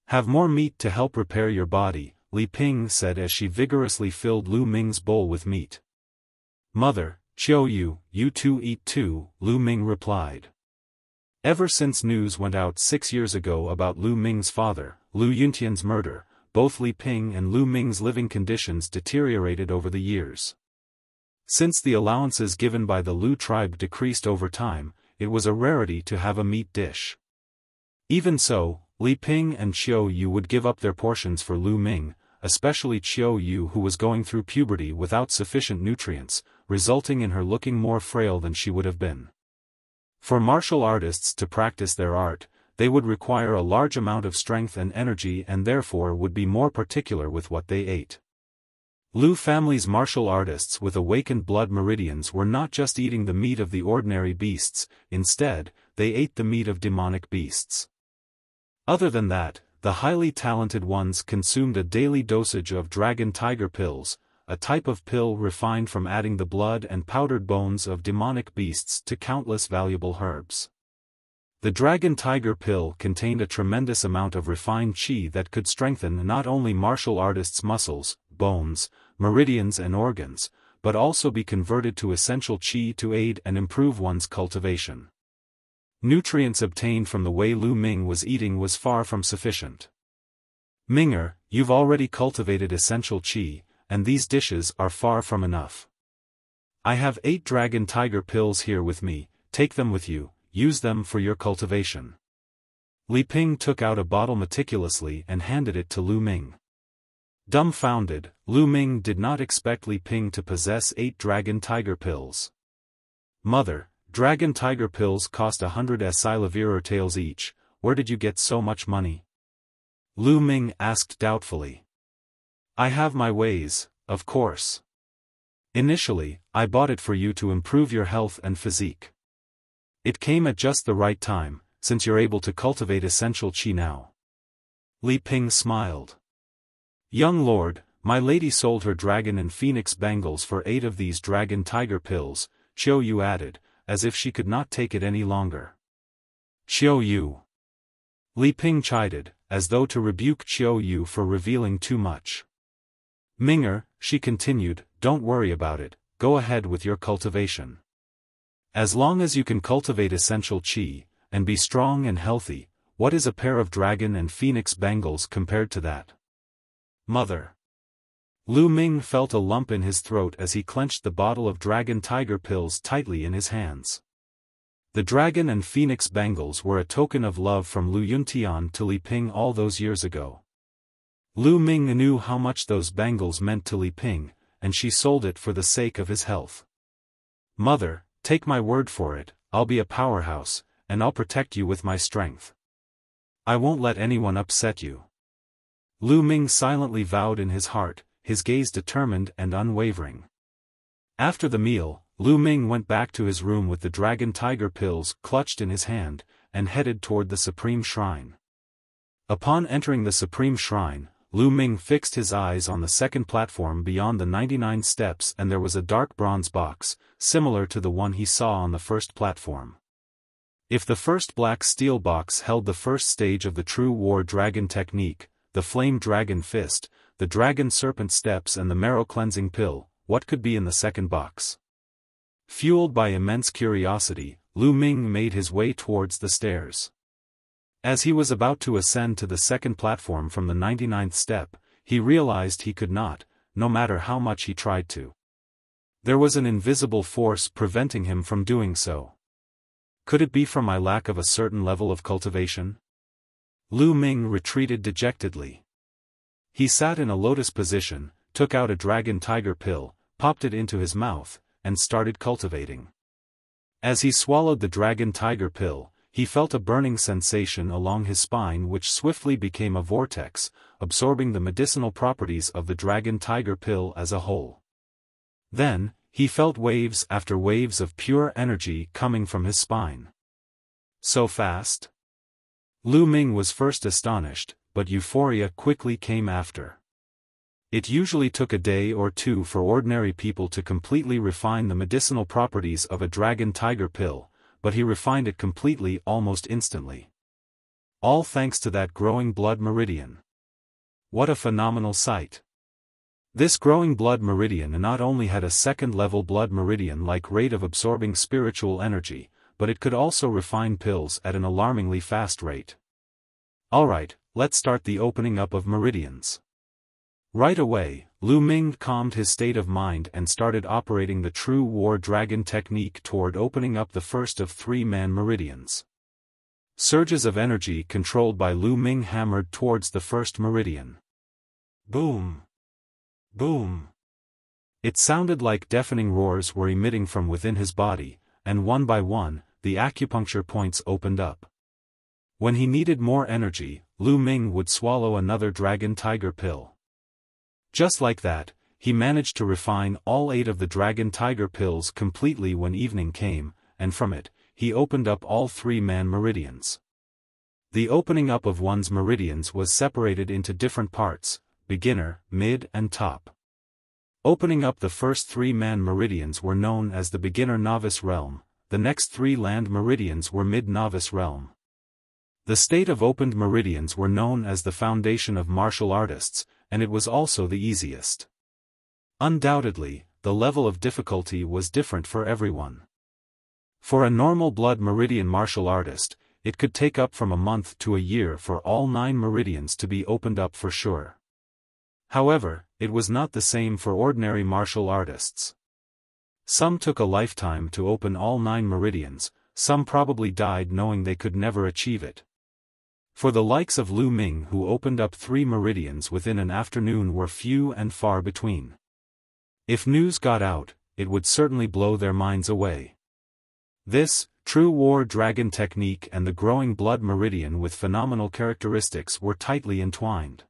Have more meat to help repair your body," Li Ping said as she vigorously filled Lu Ming's bowl with meat. "Mother, Xiao Yu, you 2 eat too," Lu Ming replied. Ever since news went out 6 years ago about Lu Ming's father, Lu Yuntian's murder, both Li Ping and Lu Ming's living conditions deteriorated over the years. Since the allowances given by the Lu tribe decreased over time, it was a rarity to have a meat dish. Even so, Li Ping and Qiu Yu would give up their portions for Lu Ming, especially Qiu Yu, who was going through puberty without sufficient nutrients, resulting in her looking more frail than she would have been. For martial artists to practice their art, they would require a large amount of strength and energy and therefore would be more particular with what they ate. Lu family's martial artists with awakened blood meridians were not just eating the meat of the ordinary beasts, instead, they ate the meat of demonic beasts. Other than that, the highly talented ones consumed a daily dosage of dragon tiger pills, a type of pill refined from adding the blood and powdered bones of demonic beasts to countless valuable herbs. The dragon tiger pill contained a tremendous amount of refined qi that could strengthen not only martial artists' muscles, bones, meridians and organs, but also be converted to essential qi to aid and improve one's cultivation. Nutrients obtained from the way Lu Ming was eating was far from sufficient. Minger, you've already cultivated essential qi, and these dishes are far from enough. I have 8 dragon tiger pills here with me, take them with you, use them for your cultivation. Li Ping took out a bottle meticulously and handed it to Lu Ming. Dumbfounded, Lu Ming did not expect Li Ping to possess 8 dragon tiger pills. Mother, dragon tiger pills cost 100 silivir taels each, where did you get so much money? Lu Ming asked doubtfully. I have my ways, of course. Initially, I bought it for you to improve your health and physique. It came at just the right time, since you're able to cultivate essential qi now. Li Ping smiled. Young lord, my lady sold her dragon and phoenix bangles for 8 of these dragon tiger pills, Qiu Yu added, as if she could not take it any longer. Qiu Yu. Li Ping chided, as though to rebuke Qiu Yu for revealing too much. Minger, she continued, don't worry about it, go ahead with your cultivation. As long as you can cultivate essential qi, and be strong and healthy, what is a pair of dragon and phoenix bangles compared to that? Mother. Lu Ming felt a lump in his throat as he clenched the bottle of dragon tiger pills tightly in his hands. The dragon and phoenix bangles were a token of love from Lu Yuntian to Li Ping all those years ago. Lu Ming knew how much those bangles meant to Li Ping, and she sold it for the sake of his health. Mother, take my word for it, I'll be a powerhouse, and I'll protect you with my strength. I won't let anyone upset you. Lu Ming silently vowed in his heart, his gaze determined and unwavering. After the meal, Lu Ming went back to his room with the dragon tiger pills clutched in his hand, and headed toward the Supreme Shrine. Upon entering the Supreme Shrine, Lu Ming fixed his eyes on the second platform beyond the 99 steps, and there was a dark bronze box, similar to the one he saw on the first platform. If the first black steel box held the first stage of the true war dragon technique, the flame dragon fist, the dragon serpent steps and the marrow cleansing pill, what could be in the second box? Fueled by immense curiosity, Lu Ming made his way towards the stairs. As he was about to ascend to the second platform from the 99th step, he realized he could not, no matter how much he tried to. There was an invisible force preventing him from doing so. Could it be from my lack of a certain level of cultivation? Lu Ming retreated dejectedly. He sat in a lotus position, took out a dragon tiger pill, popped it into his mouth, and started cultivating. As he swallowed the dragon tiger pill, he felt a burning sensation along his spine which swiftly became a vortex, absorbing the medicinal properties of the dragon tiger pill as a whole. Then, he felt waves after waves of pure energy coming from his spine. So fast? Lu Ming was first astonished, but euphoria quickly came after. It usually took a day or two for ordinary people to completely refine the medicinal properties of a dragon tiger pill, but he refined it completely almost instantly. All thanks to that growing blood meridian. What a phenomenal sight! This growing blood meridian not only had a second-level blood meridian-like rate of absorbing spiritual energy, but it could also refine pills at an alarmingly fast rate. Alright, let's start the opening up of meridians. Right away, Lu Ming calmed his state of mind and started operating the True War Dragon technique toward opening up the first of 3-man meridians. Surges of energy controlled by Lu Ming hammered towards the first meridian. Boom! Boom! It sounded like deafening roars were emitting from within his body, and one by one, the acupuncture points opened up. When he needed more energy, Lu Ming would swallow another dragon tiger pill. Just like that, he managed to refine all 8 of the dragon tiger pills completely when evening came, and from it, he opened up all 3-man meridians. The opening up of one's meridians was separated into different parts: beginner, mid and top. Opening up the first 3-man meridians were known as the beginner-novice realm, the next 3 land meridians were mid-novice realm. The state of opened meridians were known as the foundation of martial artists, and it was also the easiest. Undoubtedly, the level of difficulty was different for everyone. For a normal blood meridian martial artist, it could take up from a month to a year for all 9 meridians to be opened up for sure. However, it was not the same for ordinary martial artists. Some took a lifetime to open all 9 meridians, some probably died knowing they could never achieve it. For the likes of Lu Ming, who opened up 3 meridians within an afternoon, were few and far between. If news got out, it would certainly blow their minds away. This, True War Dragon technique and the growing blood meridian with phenomenal characteristics were tightly entwined.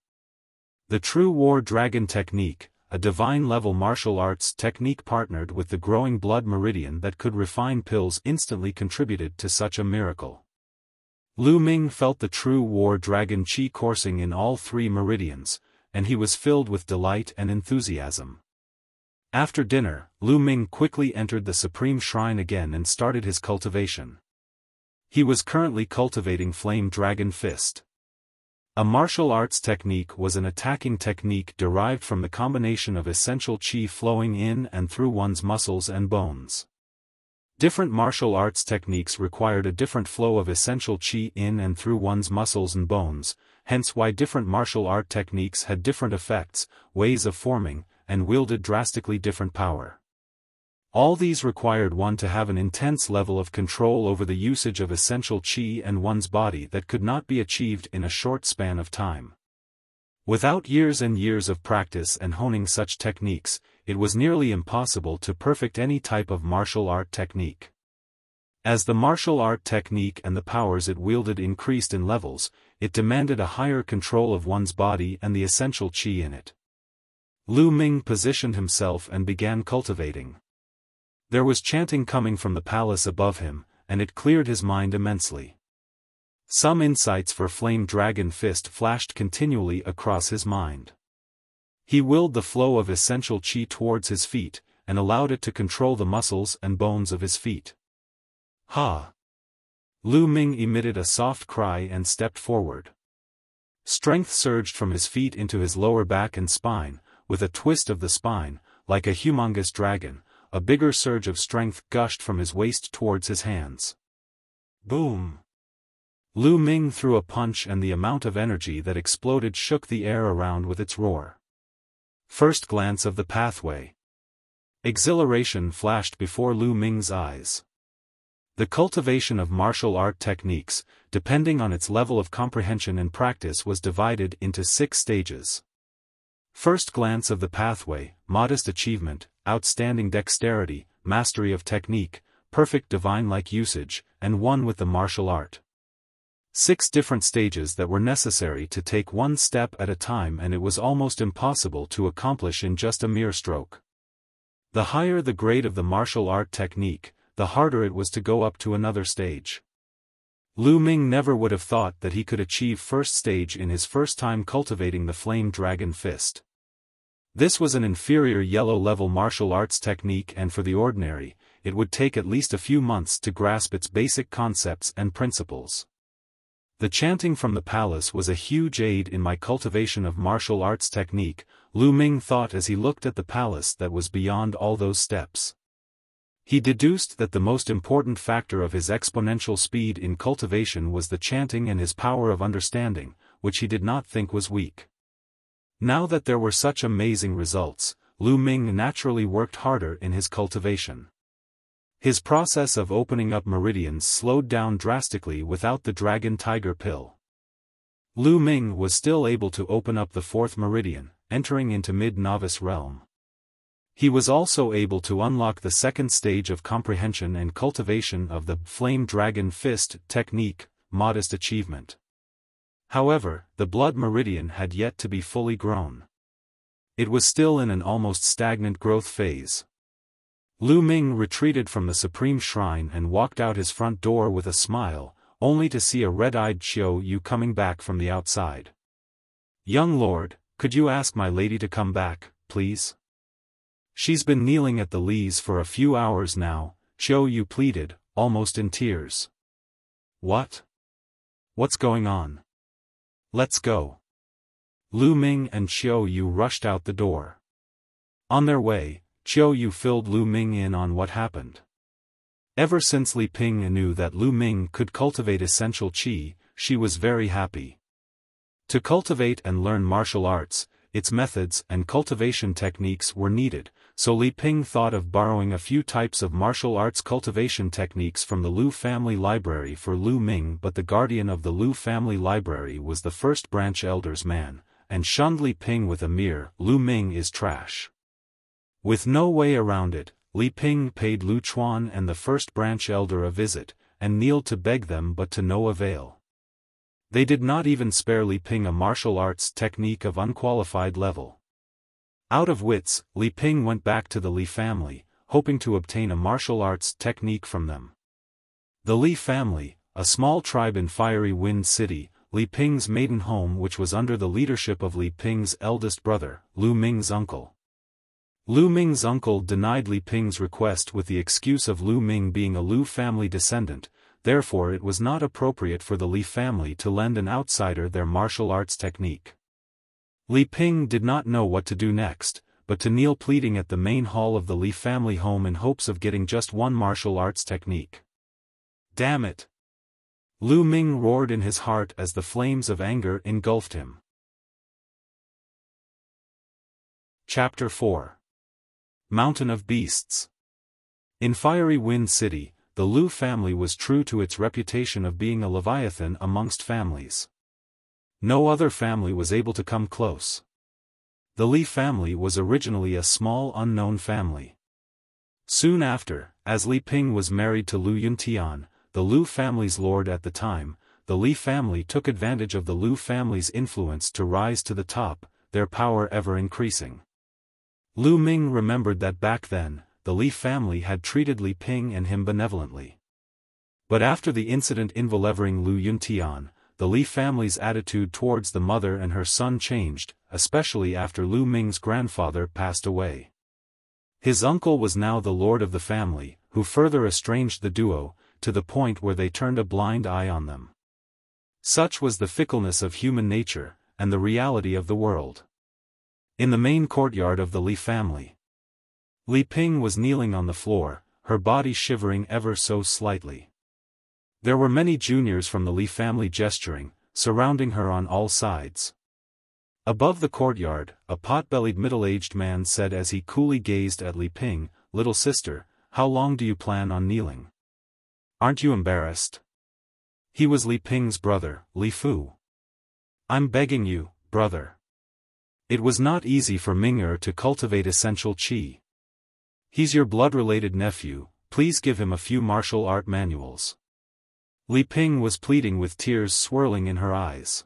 The True War Dragon technique, a divine-level martial arts technique partnered with the growing blood meridian that could refine pills, instantly contributed to such a miracle. Lu Ming felt the True War Dragon chi coursing in all 3 meridians, and he was filled with delight and enthusiasm. After dinner, Lu Ming quickly entered the Supreme Shrine again and started his cultivation. He was currently cultivating Flame Dragon Fist. A martial arts technique was an attacking technique derived from the combination of essential chi flowing in and through one's muscles and bones. Different martial arts techniques required a different flow of essential chi in and through one's muscles and bones, hence why different martial art techniques had different effects, ways of forming, and wielded drastically different power. All these required one to have an intense level of control over the usage of essential chi and one's body that could not be achieved in a short span of time. Without years and years of practice and honing such techniques, it was nearly impossible to perfect any type of martial art technique. As the martial art technique and the powers it wielded increased in levels, it demanded a higher control of one's body and the essential chi in it. Lu Ming positioned himself and began cultivating. There was chanting coming from the palace above him, and it cleared his mind immensely. Some insights for Flame Dragon Fist flashed continually across his mind. He willed the flow of essential chi towards his feet, and allowed it to control the muscles and bones of his feet. Ha! Lu Ming emitted a soft cry and stepped forward. Strength surged from his feet into his lower back and spine, with a twist of the spine, like a humongous dragon. A bigger surge of strength gushed from his waist towards his hands. Boom! Lu Ming threw a punch, and the amount of energy that exploded shook the air around with its roar. First glance of the pathway. Exhilaration flashed before Lu Ming's eyes. The cultivation of martial art techniques, depending on its level of comprehension and practice, was divided into 6 stages. First glance of the pathway: modest achievement, outstanding dexterity, mastery of technique, perfect divine-like usage, and one with the martial art. 6 different stages that were necessary to take one step at a time, and it was almost impossible to accomplish in just a mere stroke. The higher the grade of the martial art technique, the harder it was to go up to another stage. Lu Ming never would have thought that he could achieve first stage in his first time cultivating the Flame Dragon Fist. This was an inferior yellow-level martial arts technique, and for the ordinary, it would take at least a few months to grasp its basic concepts and principles. The chanting from the palace was a huge aid in my cultivation of martial arts technique, Lu Ming thought as he looked at the palace that was beyond all those steps. He deduced that the most important factor of his exponential speed in cultivation was the chanting and his power of understanding, which he did not think was weak. Now that there were such amazing results, Lu Ming naturally worked harder in his cultivation. His process of opening up meridians slowed down drastically without the dragon tiger pill. Lu Ming was still able to open up the fourth meridian, entering into mid-novice realm. He was also able to unlock the second stage of comprehension and cultivation of the Flame Dragon Fist technique, modest achievement. However, the blood meridian had yet to be fully grown. It was still in an almost stagnant growth phase. Lu Ming retreated from the Supreme Shrine and walked out his front door with a smile, only to see a red-eyed Xiao Yu coming back from the outside. "Young lord, could you ask my lady to come back, please? She's been kneeling at the lees for a few hours now," Xiao Yu pleaded, almost in tears. "What? What's going on? Let's go." Lu Ming and Xiao Yu rushed out the door. On their way, Xiao Yu filled Lu Ming in on what happened. Ever since Li Ping knew that Lu Ming could cultivate essential qi, she was very happy. To cultivate and learn martial arts, its methods and cultivation techniques were needed, so Li Ping thought of borrowing a few types of martial arts cultivation techniques from the Lu family library for Lu Ming, but the guardian of the Lu family library was the first branch elder's man, and shunned Li Ping with a mere "Lu Ming is trash." With no way around it, Li Ping paid Lu Chuan and the first branch elder a visit, and kneeled to beg them, but to no avail. They did not even spare Li Ping a martial arts technique of unqualified level. Out of wits, Li Ping went back to the Li family, hoping to obtain a martial arts technique from them. The Li family, a small tribe in Fiery Wind City, Li Ping's maiden home, which was under the leadership of Li Ping's eldest brother, Lu Ming's uncle. Lu Ming's uncle denied Li Ping's request with the excuse of Lu Ming being a Lu family descendant, therefore it was not appropriate for the Li family to lend an outsider their martial arts technique. Li Ping did not know what to do next, but to kneel pleading at the main hall of the Li family home in hopes of getting just one martial arts technique. "Damn it!" Lu Ming roared in his heart as the flames of anger engulfed him. Chapter 4. Mountain of Beasts. In Fiery Wind City, the Lu family was true to its reputation of being a leviathan amongst families. No other family was able to come close. The Li family was originally a small unknown family. Soon after, as Li Ping was married to Lu Yuntian, the Lu family's lord at the time, the Li family took advantage of the Lu family's influence to rise to the top, their power ever increasing. Lu Ming remembered that back then, the Li family had treated Li Ping and him benevolently. But after the incident involving Lu Yuntian, the Li family's attitude towards the mother and her son changed, especially after Lu Ming's grandfather passed away. His uncle was now the lord of the family, who further estranged the duo, to the point where they turned a blind eye on them. Such was the fickleness of human nature, and the reality of the world. In the main courtyard of the Li family, Li Ping was kneeling on the floor, her body shivering ever so slightly. There were many juniors from the Li family gesturing, surrounding her on all sides. Above the courtyard, a pot-bellied middle-aged man said as he coolly gazed at Li Ping, "Little sister, how long do you plan on kneeling? Aren't you embarrassed?" He was Li Ping's brother, Li Fu. "I'm begging you, brother." It was not easy for Ming'er to cultivate essential qi. "He's your blood-related nephew, please give him a few martial art manuals." Li Ping was pleading with tears swirling in her eyes.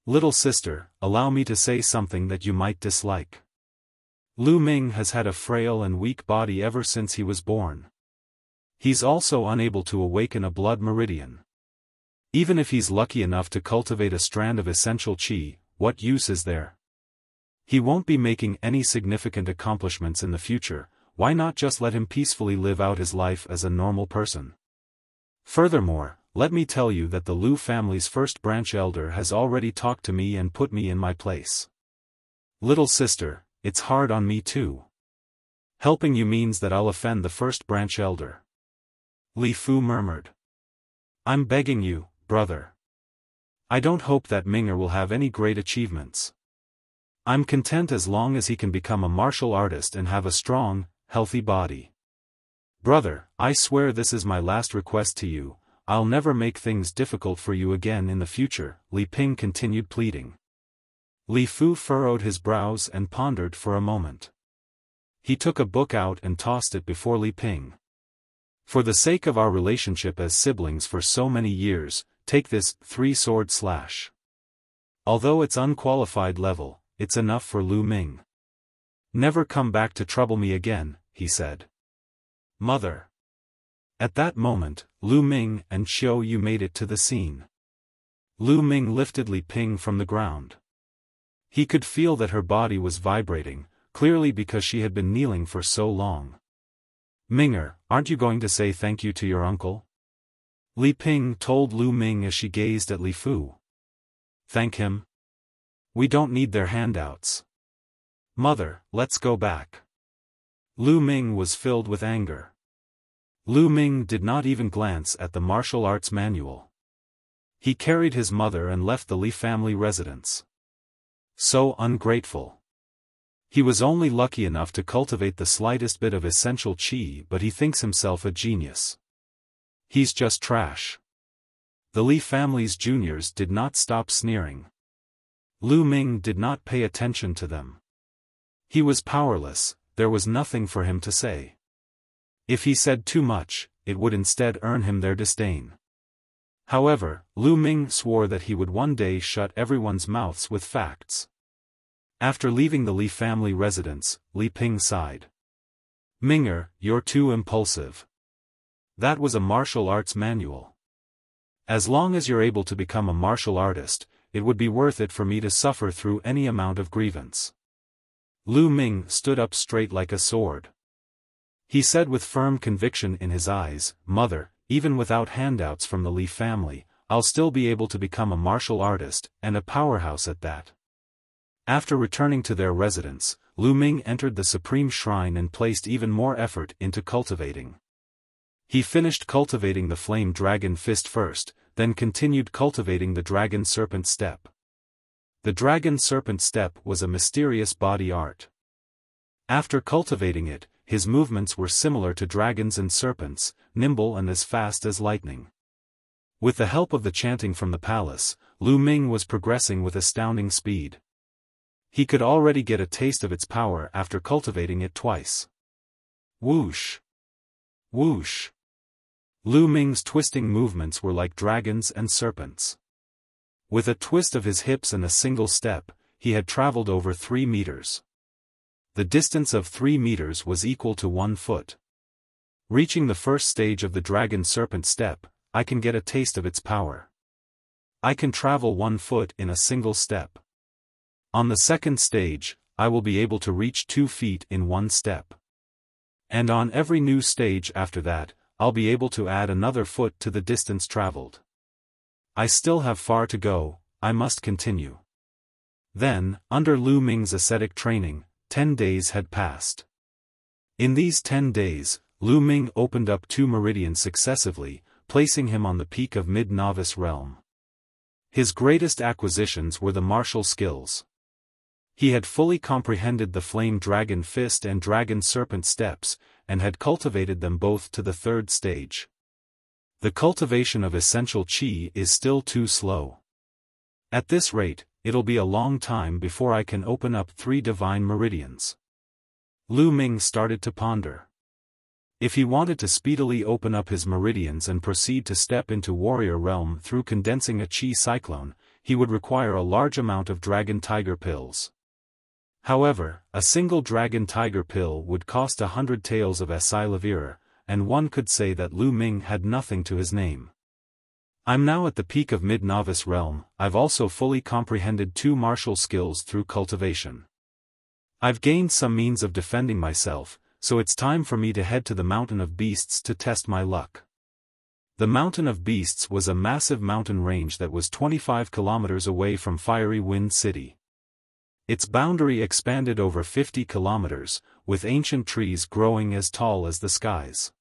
"Little sister, allow me to say something that you might dislike. Lu Ming has had a frail and weak body ever since he was born. He's also unable to awaken a blood meridian. Even if he's lucky enough to cultivate a strand of essential qi, what use is there? He won't be making any significant accomplishments in the future, why not just let him peacefully live out his life as a normal person? Furthermore, let me tell you that the Lu family's first branch elder has already talked to me and put me in my place. Little sister, it's hard on me too. Helping you means that I'll offend the first branch elder." Li Fu murmured. "I'm begging you, brother. I don't hope that Ming'er will have any great achievements. I'm content as long as he can become a martial artist and have a strong, healthy body. Brother, I swear this is my last request to you, I'll never make things difficult for you again in the future, Li Ping continued pleading. Li Fu furrowed his brows and pondered for a moment. He took a book out and tossed it before Li Ping. For the sake of our relationship as siblings for so many years, take this 3-sword slash. Although it's unqualified level, it's enough for Lu Ming. Never come back to trouble me again, he said. Mother. At that moment, Lu Ming and Xiao Yu made it to the scene. Lu Ming lifted Li Ping from the ground. He could feel that her body was vibrating, clearly because she had been kneeling for so long. Minger, aren't you going to say thank you to your uncle? Li Ping told Lu Ming as she gazed at Li Fu. Thank him? We don't need their handouts. Mother, let's go back. Lu Ming was filled with anger. Lu Ming did not even glance at the martial arts manual. He carried his mother and left the Li family residence. So ungrateful. He was only lucky enough to cultivate the slightest bit of essential qi, but he thinks himself a genius. He's just trash. The Li family's juniors did not stop sneering. Lu Ming did not pay attention to them. He was powerless, there was nothing for him to say. If he said too much, it would instead earn him their disdain. However, Lu Ming swore that he would one day shut everyone's mouths with facts. After leaving the Li family residence, Li Ping sighed. Minger, you're too impulsive. That was a martial arts manual. As long as you're able to become a martial artist, it would be worth it for me to suffer through any amount of grievance. Lu Ming stood up straight like a sword. He said with firm conviction in his eyes, Mother, even without handouts from the Li family, I'll still be able to become a martial artist, and a powerhouse at that. After returning to their residence, Lu Ming entered the Supreme Shrine and placed even more effort into cultivating. He finished cultivating the Flame Dragon Fist first, then continued cultivating the Dragon Serpent Step. The Dragon Serpent Step was a mysterious body art. After cultivating it, his movements were similar to dragons and serpents, nimble and as fast as lightning. With the help of the chanting from the palace, Lu Ming was progressing with astounding speed. He could already get a taste of its power after cultivating it twice. Whoosh! Whoosh! Lu Ming's twisting movements were like dragons and serpents. With a twist of his hips and a single step, he had traveled over 3 meters. The distance of 3 meters was equal to 1 foot. Reaching the first stage of the Dragon Serpent Step, I can get a taste of its power. I can travel 1 foot in a single step. On the second stage, I will be able to reach 2 feet in 1 step. And on every new stage after that, I'll be able to add another foot to the distance traveled. I still have far to go, I must continue. Then, under Lu Ming's ascetic training, 10 days had passed. In these 10 days, Lu Ming opened up 2 meridians successively, placing him on the peak of mid-novice realm. His greatest acquisitions were the martial skills. He had fully comprehended the Flame Dragon Fist and Dragon Serpent Steps, and had cultivated them both to the 3rd stage. The cultivation of essential qi is still too slow. At this rate, it'll be a long time before I can open up 3 divine meridians. Lu Ming started to ponder. If he wanted to speedily open up his meridians and proceed to step into warrior realm through condensing a qi cyclone, he would require a large amount of dragon tiger pills. However, a single dragon tiger pill would cost 100 taels of Asilavira, and one could say that Lu Ming had nothing to his name. I'm now at the peak of mid-novice realm, I've also fully comprehended 2 martial skills through cultivation. I've gained some means of defending myself, so it's time for me to head to the Mountain of Beasts to test my luck. The Mountain of Beasts was a massive mountain range that was 25 kilometers away from Fiery Wind City. Its boundary expanded over 50 kilometers, with ancient trees growing as tall as the skies.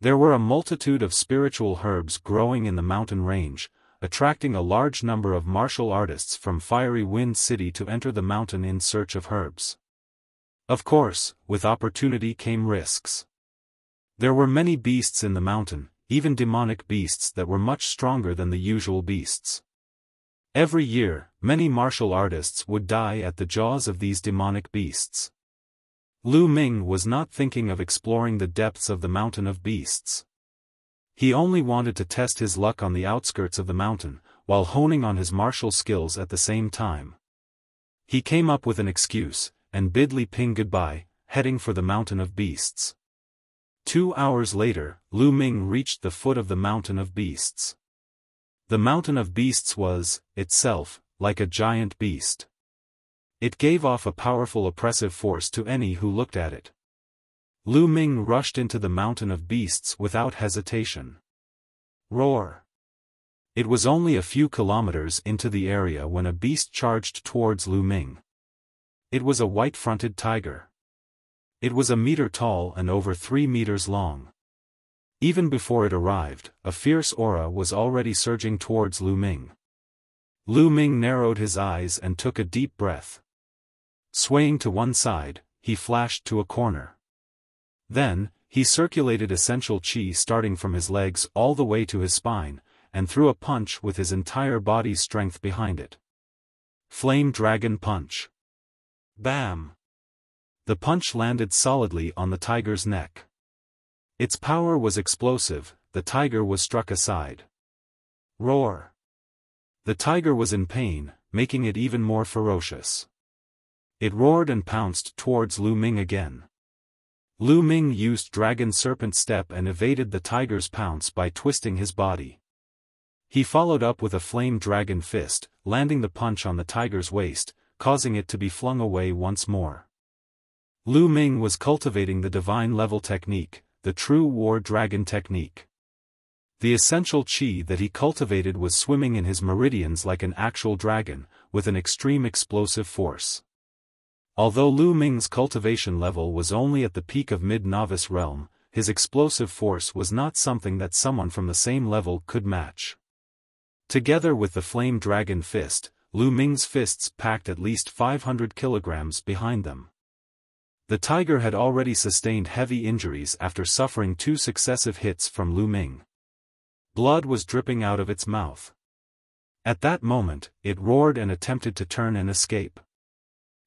There were a multitude of spiritual herbs growing in the mountain range, attracting a large number of martial artists from Fiery Wind City to enter the mountain in search of herbs. Of course, with opportunity came risks. There were many beasts in the mountain, even demonic beasts that were much stronger than the usual beasts. Every year, many martial artists would die at the jaws of these demonic beasts. Lu Ming was not thinking of exploring the depths of the mountain of beasts. He only wanted to test his luck on the outskirts of the mountain, while honing on his martial skills at the same time. He came up with an excuse, and bid Li Ping goodbye, heading for the mountain of beasts. 2 hours later, Lu Ming reached the foot of the mountain of beasts. The mountain of beasts was, itself, like a giant beast. It gave off a powerful oppressive force to any who looked at it. Lu Ming rushed into the mountain of beasts without hesitation. Roar! It was only a few kilometers into the area when a beast charged towards Lu Ming. It was a white-fronted tiger. It was a meter tall and over 3 meters long. Even before it arrived, a fierce aura was already surging towards Lu Ming. Lu Ming narrowed his eyes and took a deep breath. Swaying to one side, he flashed to a corner. Then, he circulated essential qi starting from his legs all the way to his spine, and threw a punch with his entire body's strength behind it. Flame Dragon Punch. Bam! The punch landed solidly on the tiger's neck. Its power was explosive, the tiger was struck aside. Roar! The tiger was in pain, making it even more ferocious. It roared and pounced towards Lu Ming again. Lu Ming used Dragon Serpent Step and evaded the tiger's pounce by twisting his body. He followed up with a Flame Dragon Fist, landing the punch on the tiger's waist, causing it to be flung away once more. Lu Ming was cultivating the divine level technique, the true war dragon technique. The essential qi that he cultivated was swimming in his meridians like an actual dragon, with an extreme explosive force. Although Lu Ming's cultivation level was only at the peak of mid-novice realm, his explosive force was not something that someone from the same level could match. Together with the Flame Dragon Fist, Lu Ming's fists packed at least 500 kilograms behind them. The tiger had already sustained heavy injuries after suffering 2 successive hits from Lu Ming. Blood was dripping out of its mouth. At that moment, it roared and attempted to turn and escape.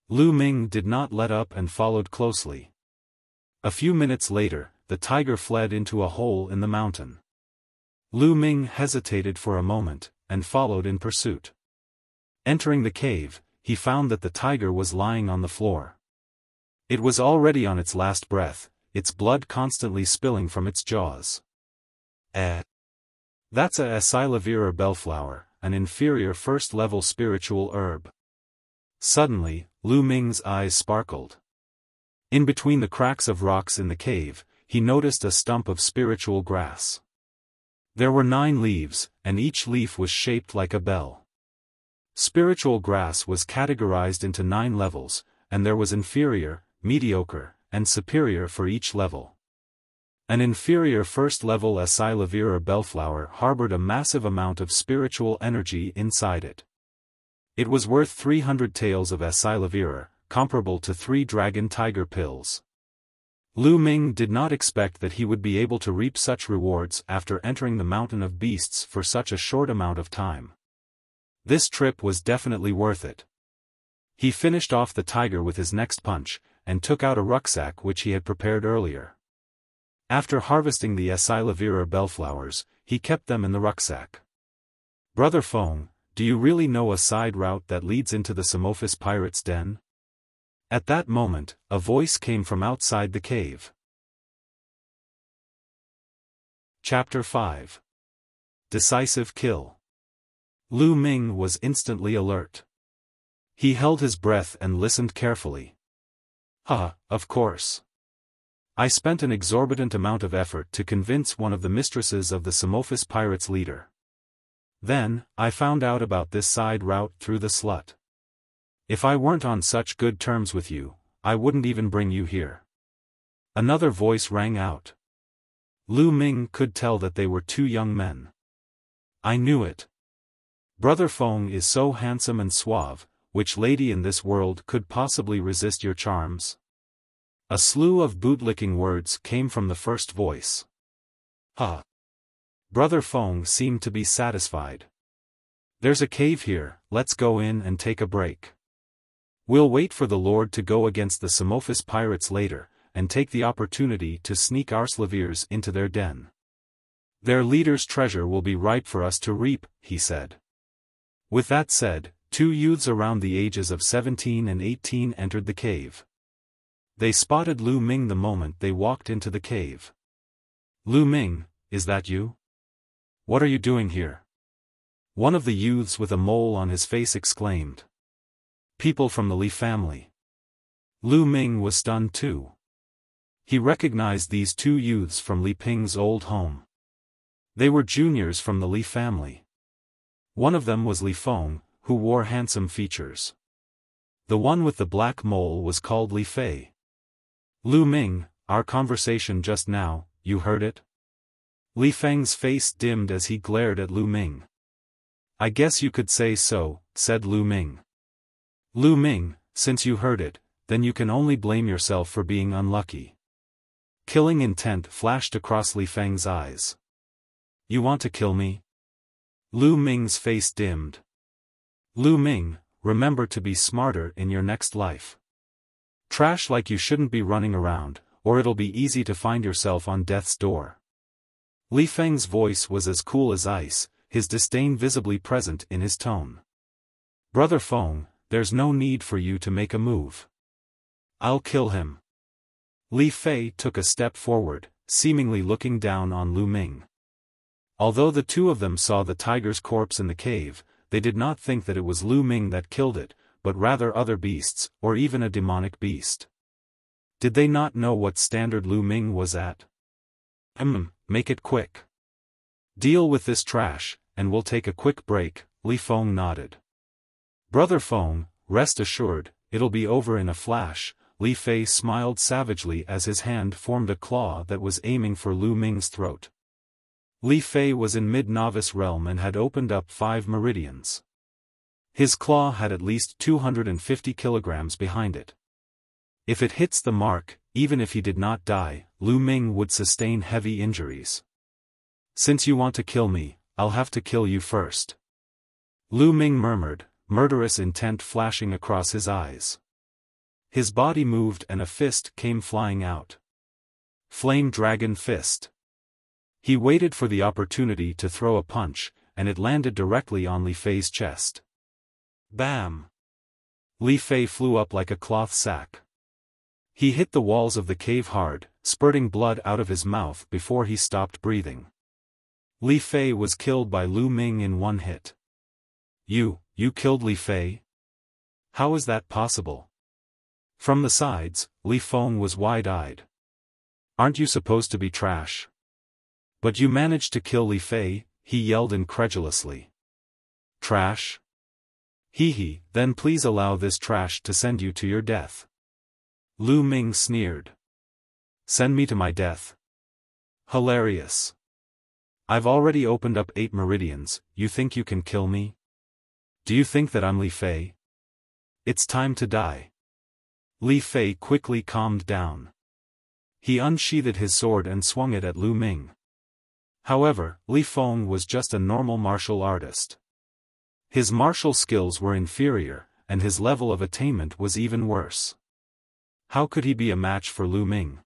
Lu Ming did not let up and followed closely. A few minutes later, the tiger fled into a hole in the mountain. Lu Ming hesitated for a moment, and followed in pursuit. Entering the cave, he found that the tiger was lying on the floor. It was already on its last breath, its blood constantly spilling from its jaws. That's a Asilavira bellflower, an inferior first-level spiritual herb. Suddenly, Lu Ming's eyes sparkled. In between the cracks of rocks in the cave, he noticed a stump of spiritual grass. There were 9 leaves, and each leaf was shaped like a bell. Spiritual grass was categorized into 9 levels, and there was inferior, mediocre, and superior for each level. An inferior first-level Asilavira bellflower harbored a massive amount of spiritual energy inside it. It was worth 300 taels of Asilavira, comparable to 3 dragon tiger pills. Lu Ming did not expect that he would be able to reap such rewards after entering the mountain of beasts for such a short amount of time. This trip was definitely worth it. He finished off the tiger with his next punch, and took out a rucksack which he had prepared earlier. After harvesting the Asilavira bellflowers, he kept them in the rucksack. Brother Feng, do you really know a side route that leads into the Samophis pirates' den? At that moment, a voice came from outside the cave. Chapter 5. Decisive Kill. Lu Ming was instantly alert. He held his breath and listened carefully. Of course. I spent an exorbitant amount of effort to convince one of the mistresses of the Samophis pirates' leader. Then, I found out about this side route through the slut. If I weren't on such good terms with you, I wouldn't even bring you here. Another voice rang out. Lu Ming could tell that they were 2 young men. I knew it. Brother Feng is so handsome and suave, which lady in this world could possibly resist your charms? A slew of bootlicking words came from the first voice. Ha! Brother Feng seemed to be satisfied. There's a cave here, let's go in and take a break. We'll wait for the Lord to go against the Samophis pirates later, and take the opportunity to sneak our slaviers into their den. Their leader's treasure will be ripe for us to reap, he said. With that said, 2 youths around the ages of 17 and 18 entered the cave. They spotted Lu Ming the moment they walked into the cave. Lu Ming, is that you? What are you doing here? One of the youths with a mole on his face exclaimed. People from the Li family. Lu Ming was stunned too. He recognized these 2 youths from Li Ping's old home. They were juniors from the Li family. One of them was Li Feng, who wore handsome features. The one with the black mole was called Li Fei. Lu Ming, our conversation just now, you heard it? Li Feng's face dimmed as he glared at Lu Ming. I guess you could say so, said Lu Ming. Lu Ming, since you heard it, then you can only blame yourself for being unlucky. Killing intent flashed across Li Feng's eyes. You want to kill me? Lu Ming's face dimmed. Lu Ming, remember to be smarter in your next life. Trash like you shouldn't be running around, or it'll be easy to find yourself on death's door. Li Feng's voice was as cool as ice, his disdain visibly present in his tone. Brother Feng, there's no need for you to make a move. I'll kill him. Li Fei took a step forward, seemingly looking down on Lu Ming. Although the 2 of them saw the tiger's corpse in the cave, they did not think that it was Lu Ming that killed it, but rather other beasts, or even a demonic beast. Did they not know what standard Lu Ming was at? Make it quick. Deal with this trash, and we'll take a quick break, Li Feng nodded. Brother Feng, rest assured, it'll be over in a flash, Li Fei smiled savagely as his hand formed a claw that was aiming for Lu Ming's throat. Li Fei was in mid-novice realm and had opened up 5 meridians. His claw had at least 250 kilograms behind it. If it hits the mark, even if he did not die, Lu Ming would sustain heavy injuries. Since you want to kill me, I'll have to kill you first. Lu Ming murmured, murderous intent flashing across his eyes. His body moved and a fist came flying out. Flame Dragon Fist. He waited for the opportunity to throw a punch, and it landed directly on Li Fei's chest. Bam! Li Fei flew up like a cloth sack. He hit the walls of the cave hard, spurting blood out of his mouth before he stopped breathing. Li Fei was killed by Lu Ming in 1 hit. You killed Li Fei? How is that possible? From the sides, Li Feng was wide-eyed. Aren't you supposed to be trash? But you managed to kill Li Fei, he yelled incredulously. Trash? Hee, then please allow this trash to send you to your death. Lu Ming sneered. Send me to my death? Hilarious. I've already opened up 8 meridians, you think you can kill me? Do you think that I'm Li Fei? It's time to die. Li Fei quickly calmed down. He unsheathed his sword and swung it at Lu Ming. However, Li Feng was just a normal martial artist. His martial skills were inferior, and his level of attainment was even worse. How could he be a match for Lu Ming?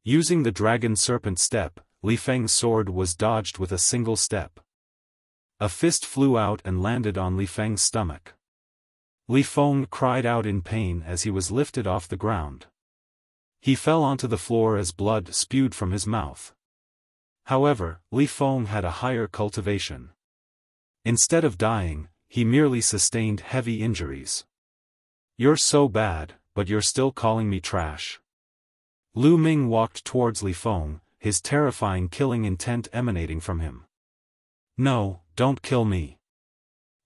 Using the dragon serpent step, Li Feng's sword was dodged with a single step. A fist flew out and landed on Li Feng's stomach. Li Feng cried out in pain as he was lifted off the ground. He fell onto the floor as blood spewed from his mouth. However, Li Feng had a higher cultivation. Instead of dying, he merely sustained heavy injuries. You're so bad, but you're still calling me trash. Lu Ming walked towards Li Feng, his terrifying killing intent emanating from him. No, don't kill me.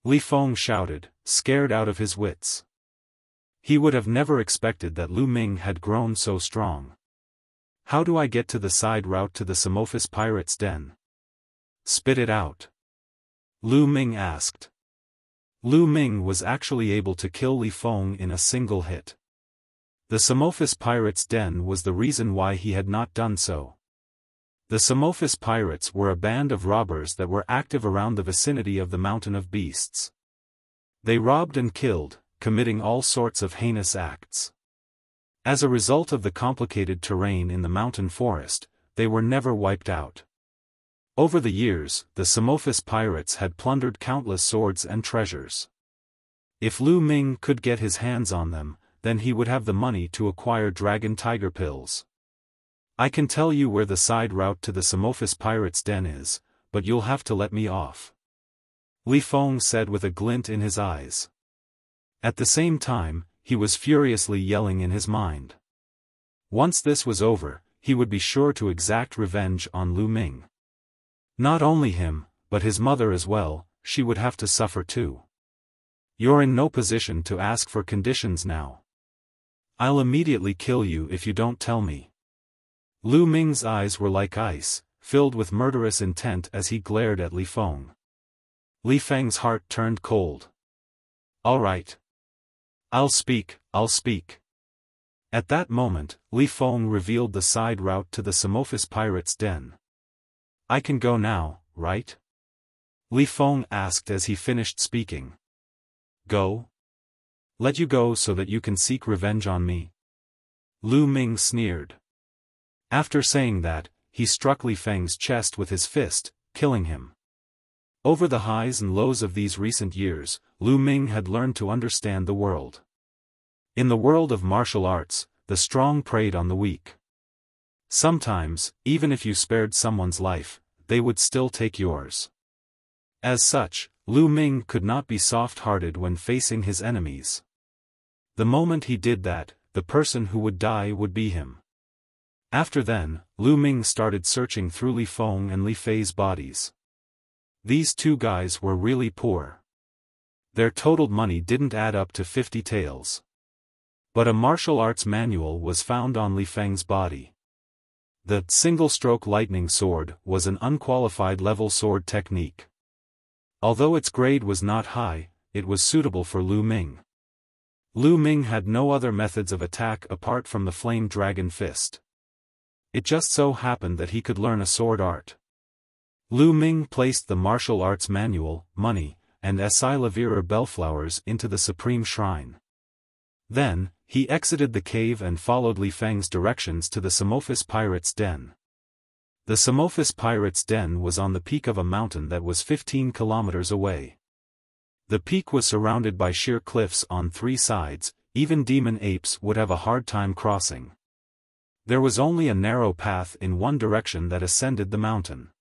Li Feng shouted, scared out of his wits. He would have never expected that Lu Ming had grown so strong. How do I get to the side route to the Samophis pirates' den? Spit it out. Lu Ming asked. Lu Ming was actually able to kill Li Feng in a single hit. The Samophis pirates' den was the reason why he had not done so. The Samophis pirates were a band of robbers that were active around the vicinity of the Mountain of Beasts. They robbed and killed, committing all sorts of heinous acts. As a result of the complicated terrain in the mountain forest, they were never wiped out. Over the years, the Samophis pirates had plundered countless swords and treasures. If Lu Ming could get his hands on them, then he would have the money to acquire dragon tiger pills. I can tell you where the side route to the Samophis pirates' den is, but you'll have to let me off. Li Feng said with a glint in his eyes. At the same time, he was furiously yelling in his mind. Once this was over, he would be sure to exact revenge on Lu Ming. Not only him, but his mother as well, she would have to suffer too. You're in no position to ask for conditions now. I'll immediately kill you if you don't tell me. Lu Ming's eyes were like ice, filled with murderous intent as he glared at Li Feng. Li Feng's heart turned cold. All right. I'll speak. At that moment, Li Feng revealed the side route to the Samophis pirates' den. I can go now, right? Li Feng asked as he finished speaking. Go? Let you go so that you can seek revenge on me? Lu Ming sneered. After saying that, he struck Li Feng's chest with his fist, killing him. Over the highs and lows of these recent years, Lu Ming had learned to understand the world. In the world of martial arts, the strong preyed on the weak. Sometimes, even if you spared someone's life, they would still take yours. As such, Lu Ming could not be soft-hearted when facing his enemies. The moment he did that, the person who would die would be him. After then, Lu Ming started searching through Li Feng and Li Fei's bodies. These two guys were really poor. Their totaled money didn't add up to 50 taels. But a martial arts manual was found on Li Feng's body. The single-stroke lightning sword was an unqualified level sword technique. Although its grade was not high, it was suitable for Lu Ming. Lu Ming had no other methods of attack apart from the flame dragon fist. It just so happened that he could learn a sword art. Lu Ming placed the martial arts manual, money, and Lavira bellflowers into the supreme shrine. Then, he exited the cave and followed Li Feng's directions to the Samophis pirates' den. The Samophis pirates' den was on the peak of a mountain that was 15 kilometers away. The peak was surrounded by sheer cliffs on three sides, even demon apes would have a hard time crossing. There was only a narrow path in one direction that ascended the mountain.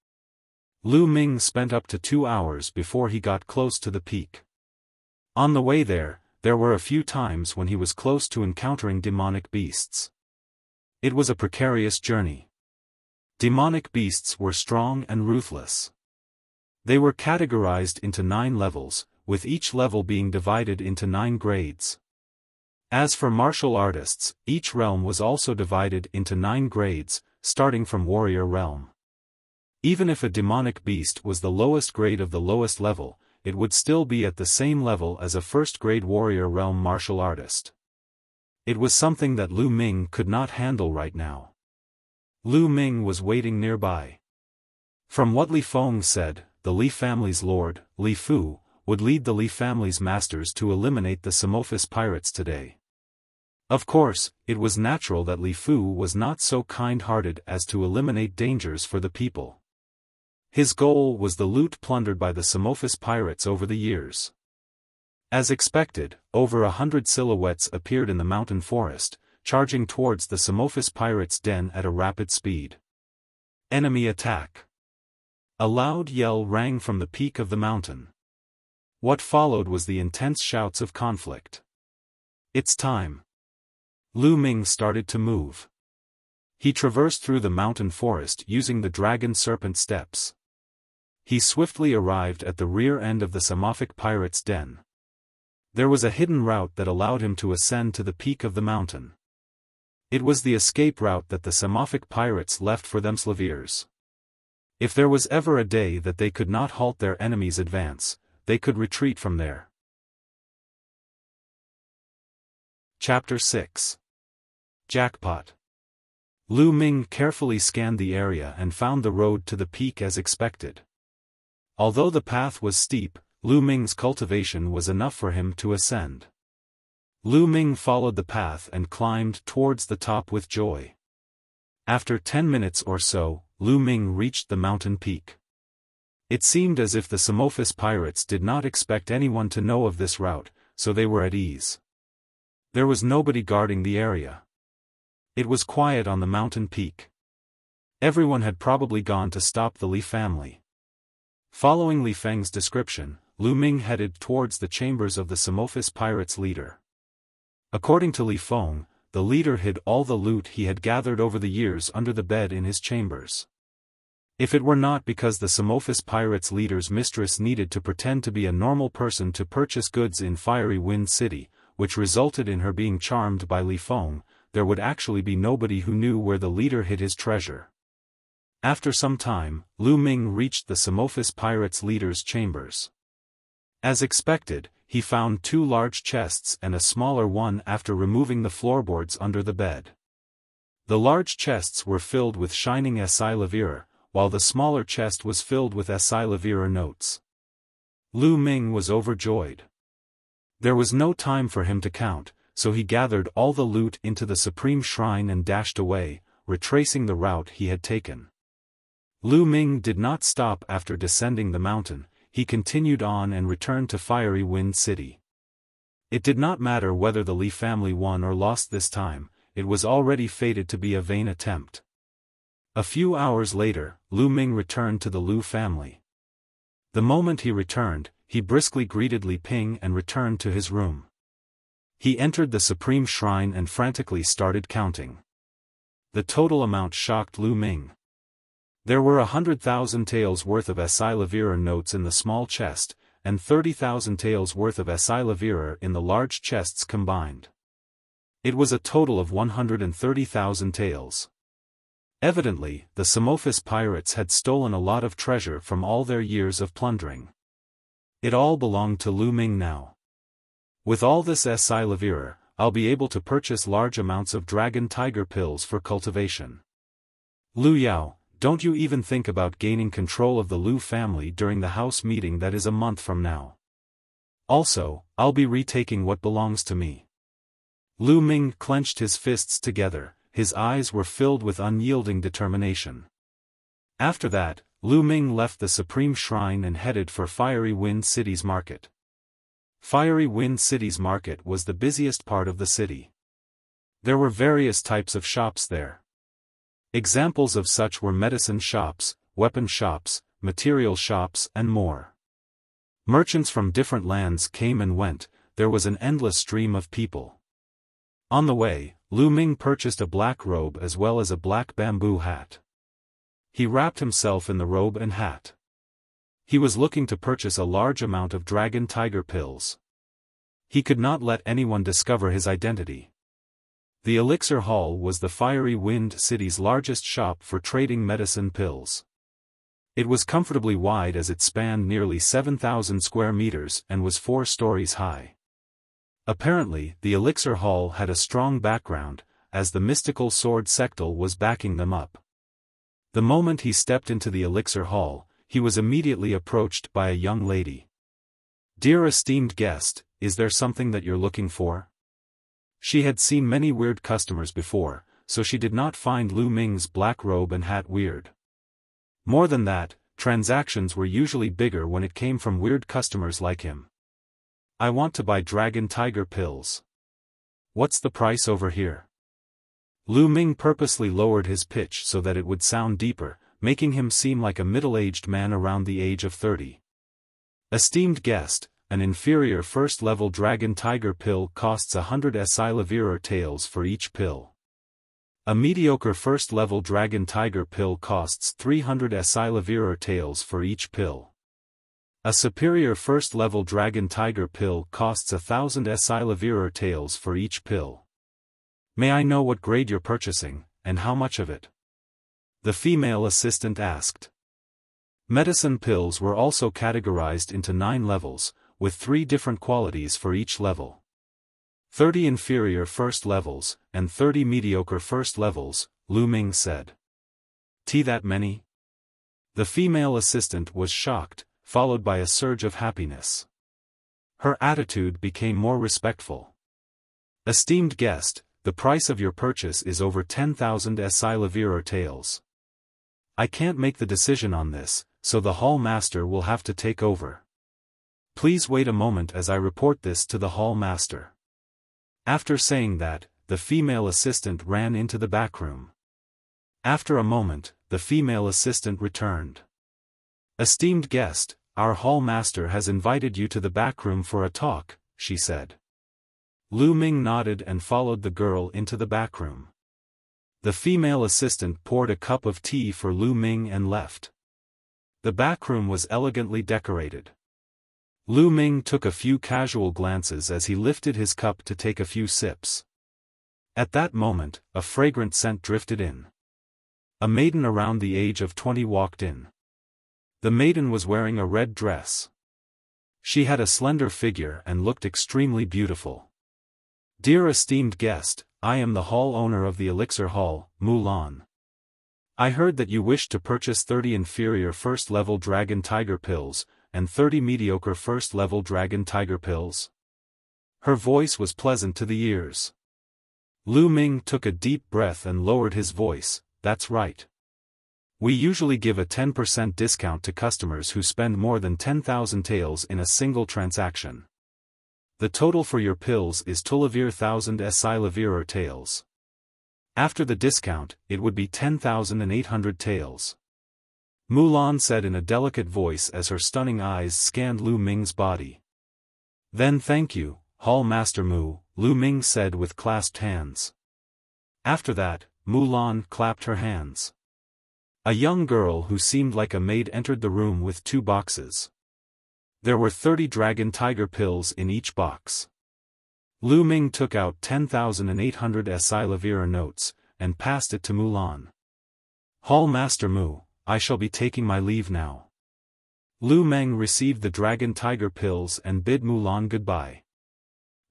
Lu Ming spent up to 2 hours before he got close to the peak. On the way there were a few times when he was close to encountering demonic beasts. It was a precarious journey. Demonic beasts were strong and ruthless. They were categorized into 9 levels, with each level being divided into 9 grades. As for martial artists, each realm was also divided into 9 grades, starting from warrior realm. Even if a demonic beast was the lowest grade of the lowest level, it would still be at the same level as a first-grade warrior realm martial artist. It was something that Lu Ming could not handle right now. Lu Ming was waiting nearby. From what Li Feng said, the Li family's lord, Li Fu, would lead the Li family's masters to eliminate the Samophis pirates today. Of course, it was natural that Li Fu was not so kind-hearted as to eliminate dangers for the people. His goal was the loot plundered by the Samophis pirates over the years. As expected, over 100 silhouettes appeared in the mountain forest, charging towards the Samophis pirates' den at a rapid speed. Enemy attack! A loud yell rang from the peak of the mountain. What followed was the intense shouts of conflict. It's time. Lu Ming started to move. He traversed through the mountain forest using the dragon serpent steps. He swiftly arrived at the rear end of the Samophis pirates' den. There was a hidden route that allowed him to ascend to the peak of the mountain. It was the escape route that the Samophis pirates left for themselves. If there was ever a day that they could not halt their enemy's advance, they could retreat from there. Chapter 6. Jackpot. Lu Ming carefully scanned the area and found the road to the peak as expected. Although the path was steep, Lu Ming's cultivation was enough for him to ascend. Lu Ming followed the path and climbed towards the top with joy. After 10 minutes or so, Lu Ming reached the mountain peak. It seemed as if the Samophis pirates did not expect anyone to know of this route, so they were at ease. There was nobody guarding the area. It was quiet on the mountain peak. Everyone had probably gone to stop the Li family. Following Li Feng's description, Lu Ming headed towards the chambers of the Samophis pirates' leader. According to Li Feng, the leader hid all the loot he had gathered over the years under the bed in his chambers. If it were not because the Samophis pirates' leader's mistress needed to pretend to be a normal person to purchase goods in Fiery Wind City, which resulted in her being charmed by Li Feng, there would actually be nobody who knew where the leader hid his treasure. After some time, Lu Ming reached the Samophis pirates' leader's chambers. As expected, he found 2 large chests and a smaller one after removing the floorboards under the bed. The large chests were filled with shining Essai Levira, while the smaller chest was filled with Essai Levira notes. Lu Ming was overjoyed. There was no time for him to count, so he gathered all the loot into the Supreme Shrine and dashed away, retracing the route he had taken. Lu Ming did not stop after descending the mountain, he continued on and returned to Fiery Wind City. It did not matter whether the Li family won or lost this time, it was already fated to be a vain attempt. A few hours later, Lu Ming returned to the Lu family. The moment he returned, he briskly greeted Li Ping and returned to his room. He entered the Supreme Shrine and frantically started counting. The total amount shocked Lu Ming. There were 100,000 taels worth of Essai Levira notes in the small chest, and 30,000 taels worth of Essai Levira in the large chests combined. It was a total of 130,000 taels. Evidently, the Samophis pirates had stolen a lot of treasure from all their years of plundering. It all belonged to Lu Ming now. With all this Essai Levira, I'll be able to purchase large amounts of dragon tiger pills for cultivation. Lu Yao, don't you even think about gaining control of the Lu family during the house meeting that is a month from now. Also, I'll be retaking what belongs to me. Lu Ming clenched his fists together, his eyes were filled with unyielding determination. After that, Lu Ming left the Supreme Shrine and headed for Fiery Wind City's market. Fiery Wind City's market was the busiest part of the city. There were various types of shops there. Examples of such were medicine shops, weapon shops, material shops and more. Merchants from different lands came and went, there was an endless stream of people. On the way, Lu Ming purchased a black robe as well as a black bamboo hat. He wrapped himself in the robe and hat. He was looking to purchase a large amount of dragon tiger pills. He could not let anyone discover his identity. The Elixir Hall was the Fiery Wind City's largest shop for trading medicine pills. It was comfortably wide as it spanned nearly 7,000 square meters and was 4 stories high. Apparently, the Elixir Hall had a strong background, as the mystical sword sectal was backing them up. The moment he stepped into the Elixir Hall, he was immediately approached by a young lady. "Dear esteemed guest, is there something that you're looking for?" She had seen many weird customers before, so she did not find Lu Ming's black robe and hat weird. More than that, transactions were usually bigger when it came from weird customers like him. "I want to buy dragon tiger pills. What's the price over here?" Lu Ming purposely lowered his pitch so that it would sound deeper, making him seem like a middle-aged man around the age of 30. "Esteemed guest, an inferior first-level dragon tiger pill costs 100 Essai Levira taels for each pill. A mediocre first-level dragon tiger pill costs 300 Essai Levira taels for each pill. A superior first-level dragon tiger pill costs 1,000 Essai Levira taels for each pill. May I know what grade you're purchasing, and how much of it?" the female assistant asked. Medicine pills were also categorized into 9 levels, with 3 different qualities for each level. 30 inferior first levels, and 30 mediocre first levels, Lu Ming said. That many? The female assistant was shocked, followed by a surge of happiness. Her attitude became more respectful. Esteemed guest, the price of your purchase is over 10,000 Silivir taels. I can't make the decision on this, so the hall master will have to take over. Please wait a moment as I report this to the hall master. After saying that, the female assistant ran into the back room. After a moment, the female assistant returned. Esteemed guest, our hall master has invited you to the back room for a talk, she said. Lu Ming nodded and followed the girl into the back room. The female assistant poured a cup of tea for Lu Ming and left. The back room was elegantly decorated. Lu Ming took a few casual glances as he lifted his cup to take a few sips. At that moment, a fragrant scent drifted in. A maiden around the age of 20 walked in. The maiden was wearing a red dress. She had a slender figure and looked extremely beautiful. Dear esteemed guest, I am the hall owner of the Elixir Hall, Mulan. I heard that you wished to purchase 30 inferior first-level dragon tiger pills, and 30 mediocre first-level dragon tiger pills. Her voice was pleasant to the ears. Lu Ming took a deep breath and lowered his voice. That's right. We usually give a 10% discount to customers who spend more than 10,000 taels in a single transaction. The total for your pills is 12,000 Silivir taels. After the discount, it would be 10,800 taels. Mulan said in a delicate voice as her stunning eyes scanned Lu Ming's body. Then thank you, Hall Master Mu, Lu Ming said with clasped hands. After that, Mulan clapped her hands. A young girl who seemed like a maid entered the room with 2 boxes. There were 30 dragon tiger pills in each box. Lu Ming took out 10,800 Silivir notes, and passed it to Mulan. Hall Master Mu, I shall be taking my leave now. Lu Meng received the dragon tiger pills and bid Mulan goodbye.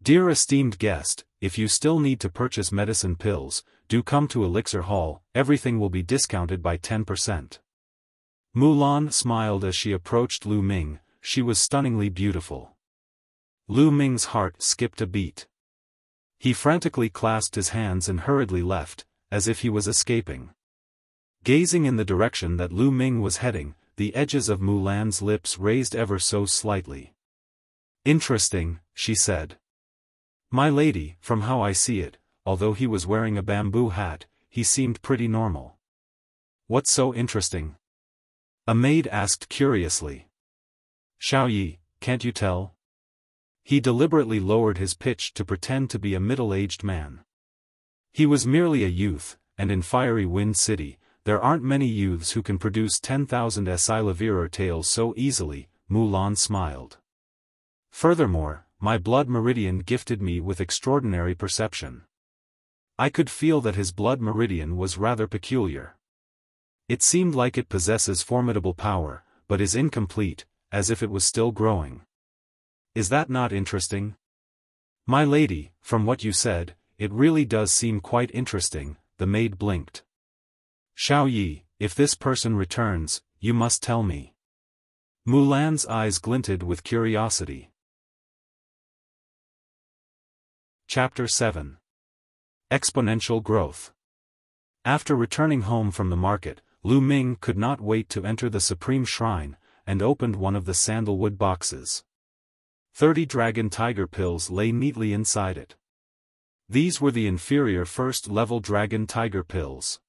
Dear esteemed guest, if you still need to purchase medicine pills, do come to Elixir Hall, everything will be discounted by 10%. Mulan smiled as she approached Lu Ming, she was stunningly beautiful. Lu Ming's heart skipped a beat. He frantically clasped his hands and hurriedly left, as if he was escaping. Gazing in the direction that Lu Ming was heading, the edges of Mulan's lips raised ever so slightly. Interesting, she said. My lady, from how I see it, although he was wearing a bamboo hat, he seemed pretty normal. What's so interesting? A maid asked curiously. Xiao Yi, can't you tell? He deliberately lowered his pitch to pretend to be a middle-aged man. He was merely a youth, and in Fiery Wind City, there aren't many youths who can produce 10,000 Silivir taels so easily, Mulan smiled. Furthermore, my blood meridian gifted me with extraordinary perception. I could feel that his blood meridian was rather peculiar. It seemed like it possesses formidable power, but is incomplete, as if it was still growing. Is that not interesting? My lady, from what you said, it really does seem quite interesting, the maid blinked. Xiao Yi, if this person returns, you must tell me. Mulan's eyes glinted with curiosity. Chapter 7. Exponential Growth. After returning home from the market, Lu Ming could not wait to enter the Supreme Shrine, and opened one of the sandalwood boxes. 30 dragon tiger pills lay neatly inside it. These were the inferior first-level dragon tiger pills.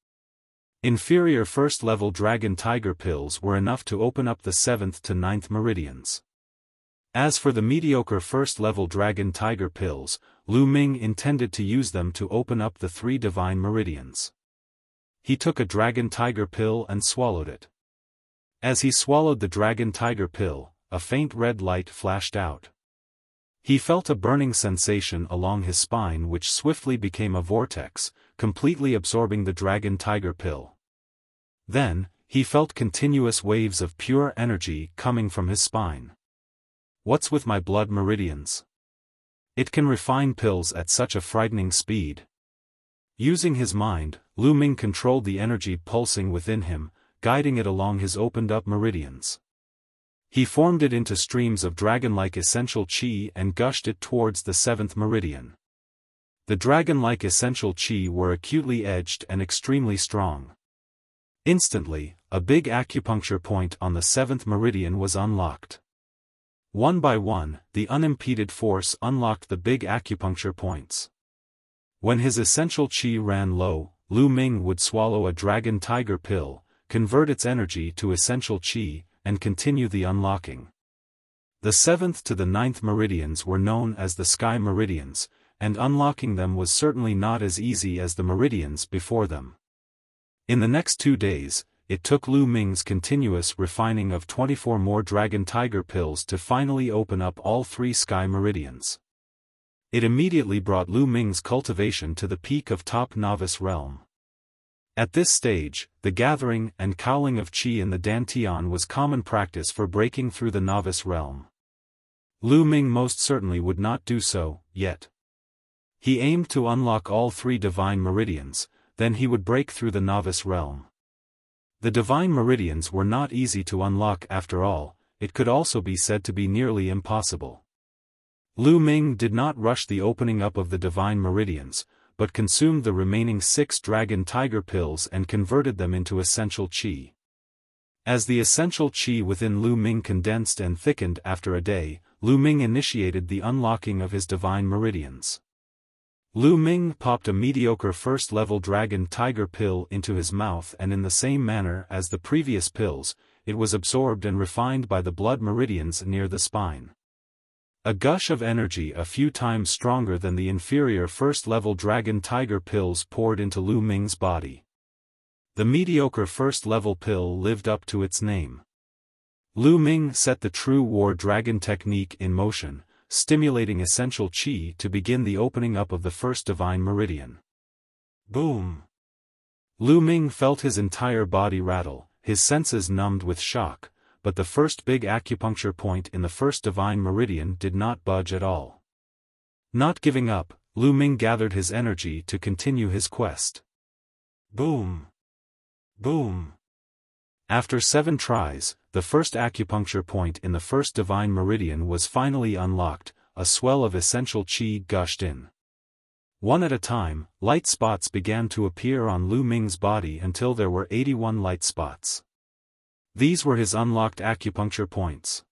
Inferior first-level dragon tiger pills were enough to open up the 7th to 9th meridians. As for the mediocre first-level dragon tiger pills, Lu Ming intended to use them to open up the 3 divine meridians. He took a dragon tiger pill and swallowed it. As he swallowed the dragon tiger pill, a faint red light flashed out. He felt a burning sensation along his spine which swiftly became a vortex, completely absorbing the dragon tiger pill. Then, he felt continuous waves of pure energy coming from his spine. What's with my blood meridians? It can refine pills at such a frightening speed. Using his mind, Lu Ming controlled the energy pulsing within him, guiding it along his opened-up meridians. He formed it into streams of dragon-like essential qi and gushed it towards the 7th meridian. The dragon-like essential qi were acutely edged and extremely strong. Instantly, a big acupuncture point on the 7th meridian was unlocked. One by one, the unimpeded force unlocked the big acupuncture points. When his essential qi ran low, Lu Ming would swallow a dragon tiger pill, convert its energy to essential qi, and continue the unlocking. The 7th to the 9th meridians were known as the sky meridians, and unlocking them was certainly not as easy as the meridians before them. In the next 2 days, it took Lu Ming's continuous refining of 24 more dragon tiger pills to finally open up all 3 sky meridians. It immediately brought Lu Ming's cultivation to the peak of top novice realm. At this stage, the gathering and cowling of qi in the dantian was common practice for breaking through the novice realm. Lu Ming most certainly would not do so, yet. He aimed to unlock all 3 divine meridians, then he would break through the novice realm. The divine meridians were not easy to unlock after all, it could also be said to be nearly impossible. Lu Ming did not rush the opening up of the divine meridians, but consumed the remaining 6 dragon tiger pills and converted them into essential qi. As the essential qi within Lu Ming condensed and thickened after a day, Lu Ming initiated the unlocking of his divine meridians. Lu Ming popped a mediocre first-level dragon tiger pill into his mouth, and in the same manner as the previous pills, it was absorbed and refined by the blood meridians near the spine. A gush of energy a few times stronger than the inferior first-level dragon tiger pills poured into Lu Ming's body. The mediocre first-level pill lived up to its name. Lu Ming set the true war dragon technique in motion, stimulating essential qi to begin the opening up of the first divine meridian. Boom! Lu Ming felt his entire body rattle, his senses numbed with shock, but the first big acupuncture point in the first divine meridian did not budge at all. Not giving up, Lu Ming gathered his energy to continue his quest. Boom! Boom! After 7 tries, the first acupuncture point in the first divine meridian was finally unlocked, a swell of essential qi gushed in. One at a time, light spots began to appear on Lu Ming's body until there were 81 light spots. These were his unlocked acupuncture points.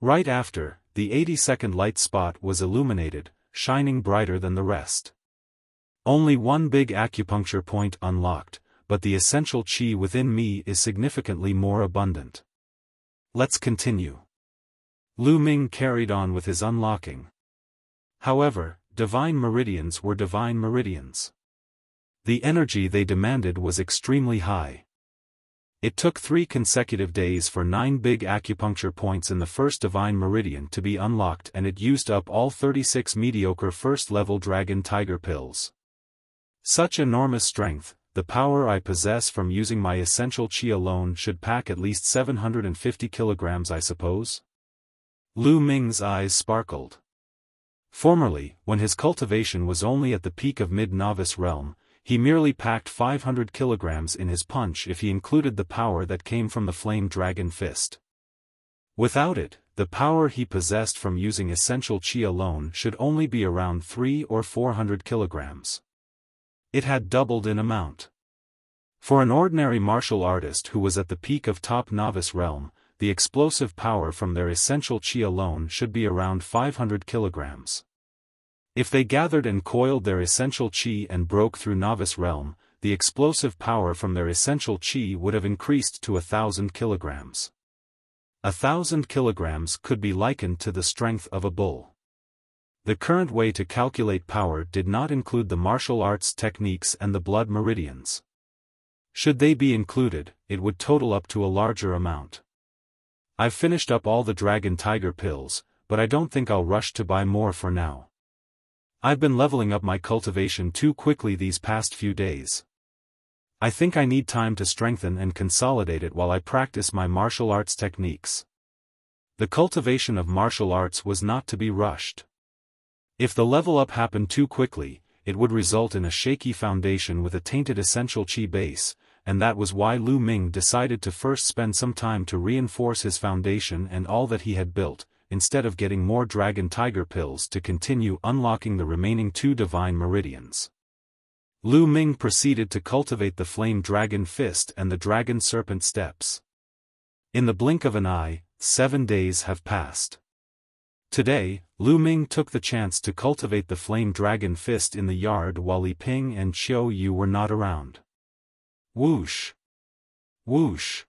Right after, the 82nd light spot was illuminated, shining brighter than the rest. Only one big acupuncture point unlocked, but the essential qi within me is significantly more abundant. Let's continue. Lu Ming carried on with his unlocking. However, divine meridians were divine meridians. The energy they demanded was extremely high. It took 3 consecutive days for 9 big acupuncture points in the first divine meridian to be unlocked, and it used up all 36 mediocre first-level dragon tiger pills. Such enormous strength, the power I possess from using my essential qi alone should pack at least 750 kilograms, I suppose? Lu Ming's eyes sparkled. Formerly, when his cultivation was only at the peak of mid-novice realm, he merely packed 500 kilograms in his punch if he included the power that came from the flame dragon fist. Without it, the power he possessed from using essential qi alone should only be around 300 or 400 kilograms. It had doubled in amount. For an ordinary martial artist who was at the peak of top novice realm, the explosive power from their essential qi alone should be around 500 kilograms. If they gathered and coiled their essential qi and broke through novice realm, the explosive power from their essential qi would have increased to 1,000 kilograms. 1,000 kilograms could be likened to the strength of a bull. The current way to calculate power did not include the martial arts techniques and the blood meridians. Should they be included, it would total up to a larger amount. I've finished up all the dragon tiger pills, but I don't think I'll rush to buy more for now. I've been leveling up my cultivation too quickly these past few days. I think I need time to strengthen and consolidate it while I practice my martial arts techniques. The cultivation of martial arts was not to be rushed. If the level up happened too quickly, it would result in a shaky foundation with a tainted essential qi base, and that was why Lu Ming decided to first spend some time to reinforce his foundation and all that he had built, instead of getting more dragon tiger pills to continue unlocking the remaining 2 divine meridians. Lu Ming proceeded to cultivate the flame dragon fist and the dragon serpent steps. In the blink of an eye, 7 days have passed. Today, Lu Ming took the chance to cultivate the flame dragon fist in the yard while Li Ping and Qiu Yu were not around. Whoosh! Whoosh!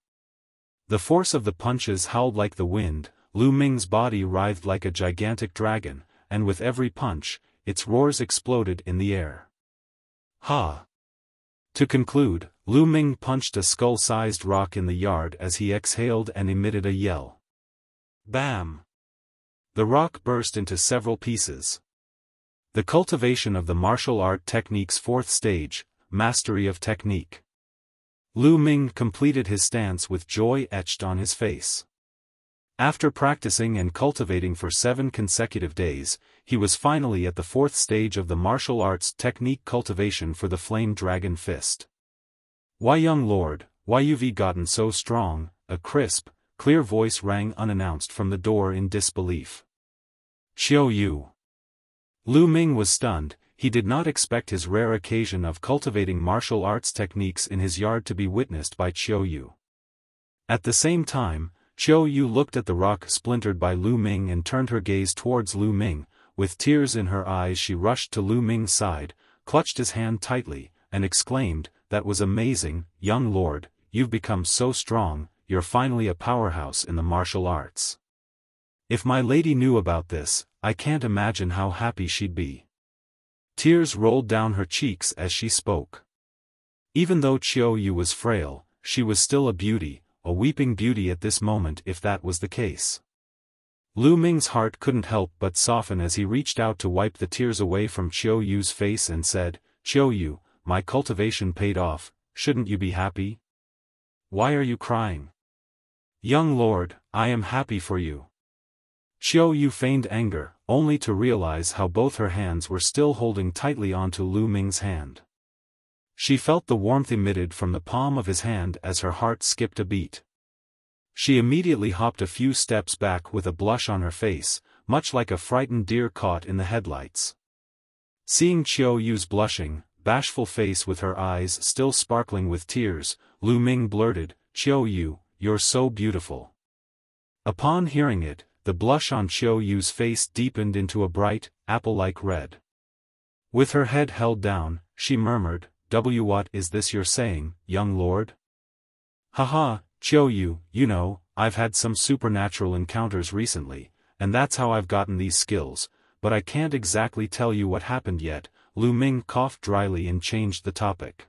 The force of the punches howled like the wind. Lu Ming's body writhed like a gigantic dragon, and with every punch, its roars exploded in the air. Ha! To conclude, Lu Ming punched a skull-sized rock in the yard as he exhaled and emitted a yell. Bam! The rock burst into several pieces. The cultivation of the martial art technique's 4th stage, mastery of technique. Lu Ming completed his stance with joy etched on his face. After practicing and cultivating for 7 consecutive days, he was finally at the 4th stage of the martial arts technique cultivation for the flame dragon fist. Why, young lord, why you've gotten so strong? A crisp, clear voice rang unannounced from the door in disbelief. Qiu Yu. Lu Ming was stunned. He did not expect his rare occasion of cultivating martial arts techniques in his yard to be witnessed by Qiu Yu. At the same time, Qiu Yu looked at the rock splintered by Lu Ming and turned her gaze towards Lu Ming. With tears in her eyes she rushed to Lu Ming's side, clutched his hand tightly, and exclaimed, "That was amazing, young lord, you've become so strong, you're finally a powerhouse in the martial arts. If my lady knew about this, I can't imagine how happy she'd be." Tears rolled down her cheeks as she spoke. Even though Qiu Yu was frail, she was still a beauty, a weeping beauty at this moment if that was the case. Lu Ming's heart couldn't help but soften as he reached out to wipe the tears away from Qiu Yu's face and said, "Qiu Yu, my cultivation paid off, shouldn't you be happy? Why are you crying?" "Young lord, I am happy for you." Qiu Yu feigned anger, only to realize how both her hands were still holding tightly onto Lu Ming's hand. She felt the warmth emitted from the palm of his hand as her heart skipped a beat. She immediately hopped a few steps back with a blush on her face, much like a frightened deer caught in the headlights. Seeing Qiu Yu's blushing, bashful face with her eyes still sparkling with tears, Lu Ming blurted, "Qiu Yu, you're so beautiful." Upon hearing it, the blush on Qiu Yu's face deepened into a bright, apple-like red. With her head held down, she murmured, "What is this you're saying, young lord?" "Haha, Qiu Yu, you know, I've had some supernatural encounters recently, and that's how I've gotten these skills, but I can't exactly tell you what happened yet." Lu Ming coughed dryly and changed the topic.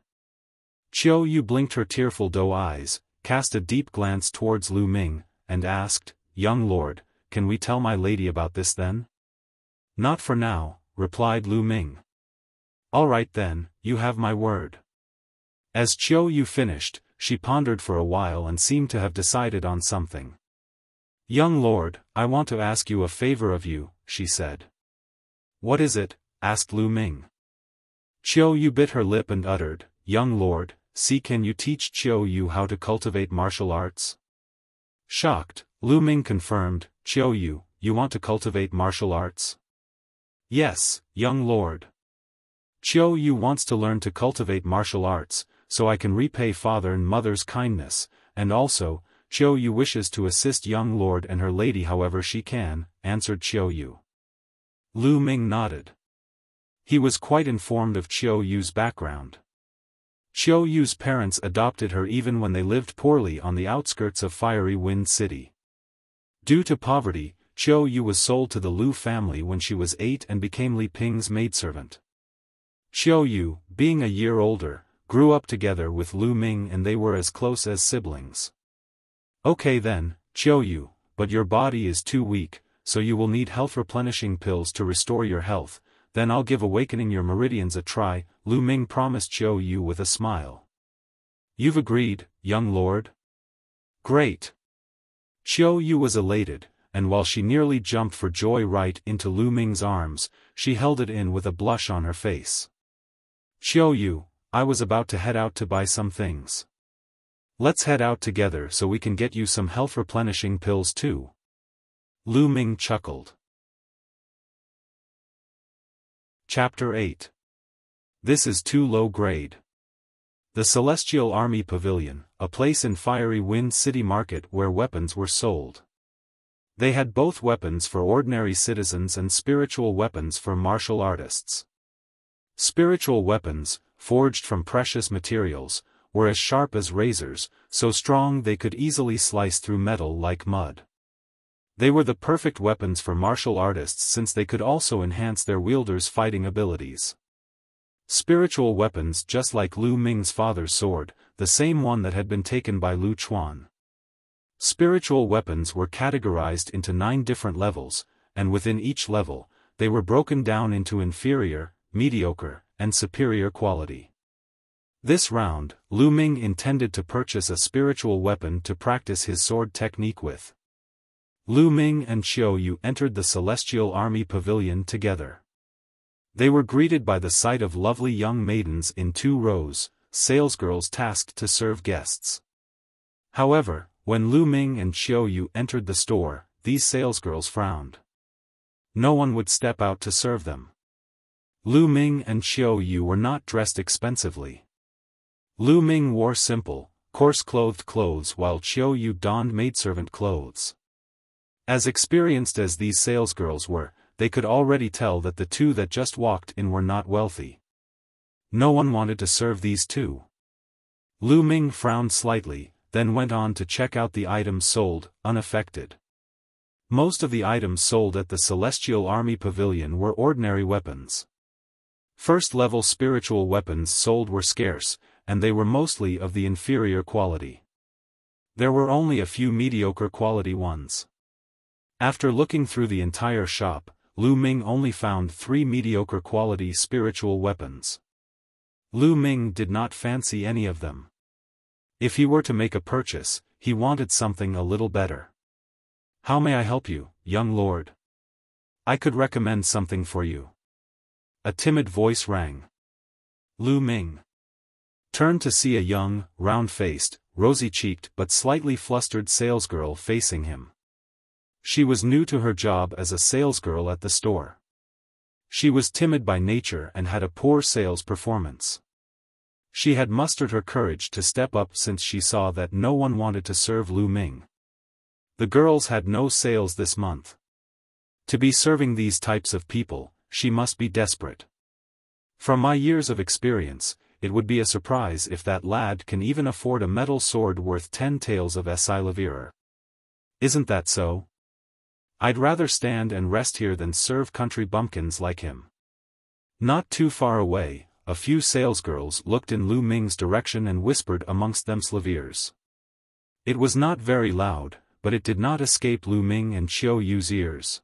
Qiu Yu blinked her tearful doe eyes, cast a deep glance towards Lu Ming, and asked, "Young lord, can we tell my lady about this then?" "Not for now," replied Lu Ming. "All right then, you have my word." As Qiu Yu finished, she pondered for a while and seemed to have decided on something. "Young lord, I want to ask you a favor of you," she said. "What is it?" asked Lu Ming. Qiu Yu bit her lip and uttered, "Young lord, see, can you teach Qiu Yu how to cultivate martial arts?" Shocked, Lu Ming confirmed, "Qiu Yu, you want to cultivate martial arts?" "Yes, young lord. Qiu Yu wants to learn to cultivate martial arts, so I can repay father and mother's kindness, and also, Qiu Yu wishes to assist young lord and her lady however she can," answered Qiu Yu. Lu Ming nodded. He was quite informed of Qiu Yu's background. Qiu Yu's parents adopted her even when they lived poorly on the outskirts of Fiery Wind City. Due to poverty, Qiu Yu was sold to the Lu family when she was 8 and became Li Ping's maidservant. Qiu Yu, being a year older, grew up together with Lu Ming and they were as close as siblings. "Okay then, Qiu Yu, but your body is too weak, so you will need health replenishing pills to restore your health, then I'll give awakening your meridians a try," Lu Ming promised Qiu Yu with a smile. "You've agreed, young lord?" "Great." Qiu Yu was elated, and while she nearly jumped for joy right into Lu Ming's arms, she held it in with a blush on her face. "Xiao, I was about to head out to buy some things. Let's head out together so we can get you some health-replenishing pills too." Lu Ming chuckled. Chapter 8. This is too low grade. The Celestial Army Pavilion, a place in Fiery Wind City Market where weapons were sold. They had both weapons for ordinary citizens and spiritual weapons for martial artists. Spiritual weapons, forged from precious materials, were as sharp as razors, so strong they could easily slice through metal like mud. They were the perfect weapons for martial artists since they could also enhance their wielders' fighting abilities. Spiritual weapons just like Lu Ming's father's sword, the same one that had been taken by Lu Chuan. Spiritual weapons were categorized into 9 different levels, and within each level, they were broken down into inferior, mediocre, and superior quality. This round, Lu Ming intended to purchase a spiritual weapon to practice his sword technique with. Lu Ming and Xiao entered the Celestial Army Pavilion together. They were greeted by the sight of lovely young maidens in 2 rows, salesgirls tasked to serve guests. However, when Lu Ming and Xiao entered the store, these salesgirls frowned. No one would step out to serve them. Lu Ming and Xiao were not dressed expensively. Lu Ming wore simple, coarse-clothed clothes while Xiao donned maidservant clothes. As experienced as these salesgirls were, they could already tell that the 2 that just walked in were not wealthy. No one wanted to serve these 2. Lu Ming frowned slightly, then went on to check out the items sold, unaffected. Most of the items sold at the Celestial Army Pavilion were ordinary weapons. First-level spiritual weapons sold were scarce, and they were mostly of the inferior quality. There were only a few mediocre quality ones. After looking through the entire shop, Lu Ming only found 3 mediocre quality spiritual weapons. Lu Ming did not fancy any of them. If he were to make a purchase, he wanted something a little better. "How may I help you, young lord? I could recommend something for you." A timid voice rang. Lu Ming turned to see a young, round-faced, rosy-cheeked but slightly flustered salesgirl facing him. She was new to her job as a salesgirl at the store. She was timid by nature and had a poor sales performance. She had mustered her courage to step up since she saw that no one wanted to serve Lu Ming. The girls had no sales this month. To be serving these types of people, she must be desperate. From my years of experience, it would be a surprise if that lad can even afford a metal sword worth 10 taels of Esilavirer. Isn't that so? I'd rather stand and rest here than serve country bumpkins like him. Not too far away, a few salesgirls looked in Lu Ming's direction and whispered amongst them slaviers. It was not very loud, but it did not escape Lu Ming and Xiao Yu's ears.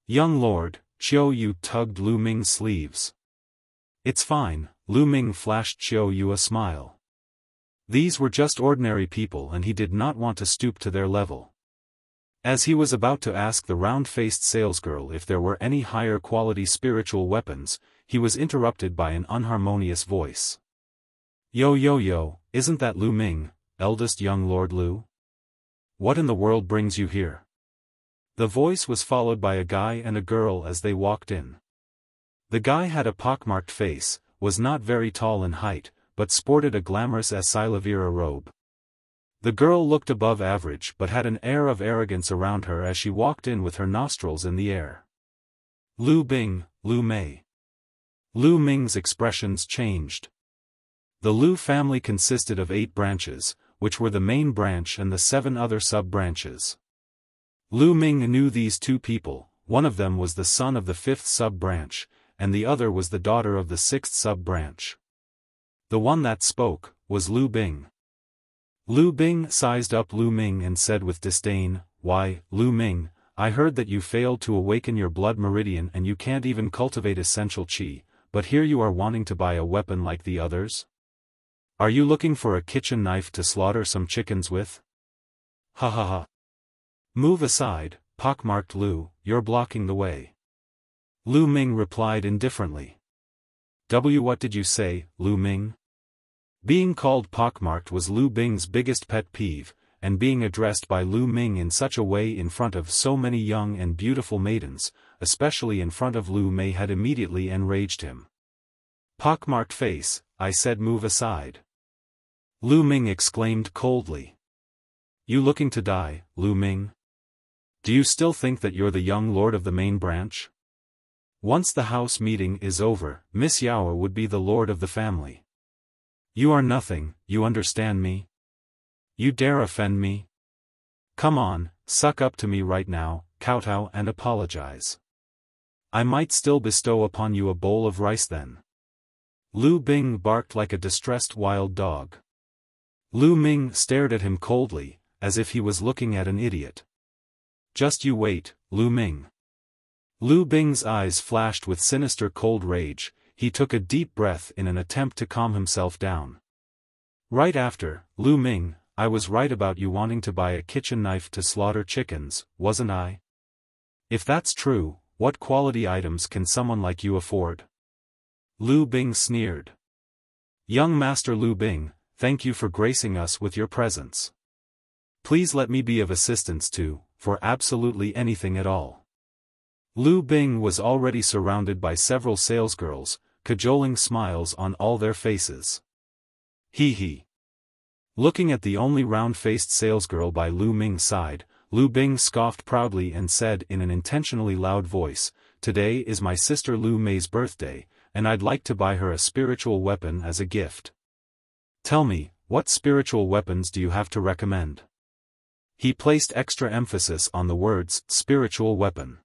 "Young lord," Xiao Yu tugged Lu Ming's sleeves. "It's fine," Lu Ming flashed Xiao Yu a smile. These were just ordinary people and he did not want to stoop to their level. As he was about to ask the round-faced salesgirl if there were any higher-quality spiritual weapons, he was interrupted by an unharmonious voice. Yo, isn't that Lu Ming, eldest young Lord Lu? What in the world brings you here?" The voice was followed by a guy and a girl as they walked in. The guy had a pockmarked face, was not very tall in height, but sported a glamorous Esilavira robe. The girl looked above average but had an air of arrogance around her as she walked in with her nostrils in the air. Lu Bing, Lu Mei. Lu Ming's expressions changed. The Lu family consisted of 8 branches, which were the main branch and the 7 other sub-branches. Lu Ming knew these 2 people, one of them was the son of the 5th sub-branch, and the other was the daughter of the 6th sub-branch. The one that spoke was Lu Bing. Lu Bing sized up Lu Ming and said with disdain, "Why, Lu Ming, I heard that you failed to awaken your blood meridian and you can't even cultivate essential qi, but here you are wanting to buy a weapon like the others? Are you looking for a kitchen knife to slaughter some chickens with? Ha ha ha. Move aside, pockmarked Lu, you're blocking the way. Lu Ming replied indifferently. What did you say, Lu Ming? Being called pockmarked was Lu Bing's biggest pet peeve, and being addressed by Lu Ming in such a way in front of so many young and beautiful maidens, especially in front of Lu Mei, had immediately enraged him. Pockmarked face, I said, move aside. Lu Ming exclaimed coldly. You looking to die, Lu Ming? Do you still think that you're the young lord of the main branch? Once the house meeting is over, Miss Yao would be the lord of the family. You are nothing, you understand me? You dare offend me? Come on, suck up to me right now, kowtow and apologize. I might still bestow upon you a bowl of rice then. Lu Bing barked like a distressed wild dog. Lu Ming stared at him coldly, as if he was looking at an idiot. Just you wait, Lu Ming. Lu Bing's eyes flashed with sinister cold rage. He took a deep breath in an attempt to calm himself down. Right after, Lu Ming, I was right about you wanting to buy a kitchen knife to slaughter chickens, wasn't I? If that's true, what quality items can someone like you afford? Lu Bing sneered. Young Master Lu Bing, thank you for gracing us with your presence. Please let me be of assistance to, for absolutely anything at all. Lu Bing was already surrounded by several salesgirls, cajoling smiles on all their faces. Hee hee. Looking at the only round-faced salesgirl by Lu Ming's side, Lu Bing scoffed proudly and said in an intentionally loud voice, Today is my sister Lu Mei's birthday, and I'd like to buy her a spiritual weapon as a gift. Tell me, what spiritual weapons do you have to recommend? He placed extra emphasis on the words, spiritual weapon.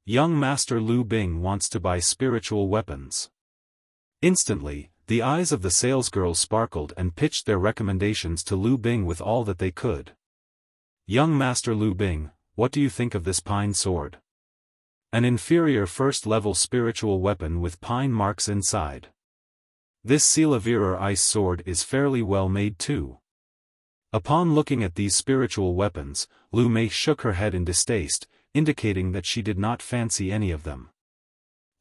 Young Master Lu Bing wants to buy spiritual weapons. Instantly, the eyes of the salesgirls sparkled and pitched their recommendations to Lu Bing with all that they could. Young Master Lu Bing, what do you think of this pine sword? An inferior first-level spiritual weapon with pine marks inside. This Silavirer ice sword is fairly well made too. Upon looking at these spiritual weapons, Lu Mei shook her head in distaste, indicating that she did not fancy any of them.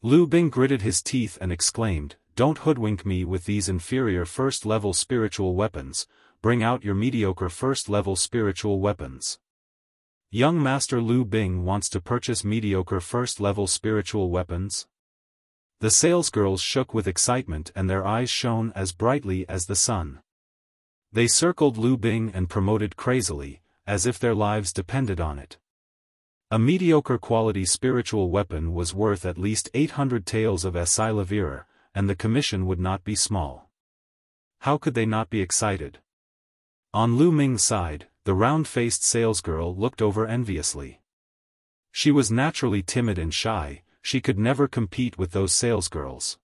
Lu Bing gritted his teeth and exclaimed, Don't hoodwink me with these inferior first-level spiritual weapons, bring out your mediocre first-level spiritual weapons. Young Master Lu Bing wants to purchase mediocre first-level spiritual weapons? The salesgirls shook with excitement and their eyes shone as brightly as the sun. They circled Lu Bing and promoted crazily, as if their lives depended on it. A mediocre quality spiritual weapon was worth at least 800 taels of Silavirer, and the commission would not be small. How could they not be excited? On Lu Ming's side, the round-faced salesgirl looked over enviously. She was naturally timid and shy, she could never compete with those salesgirls.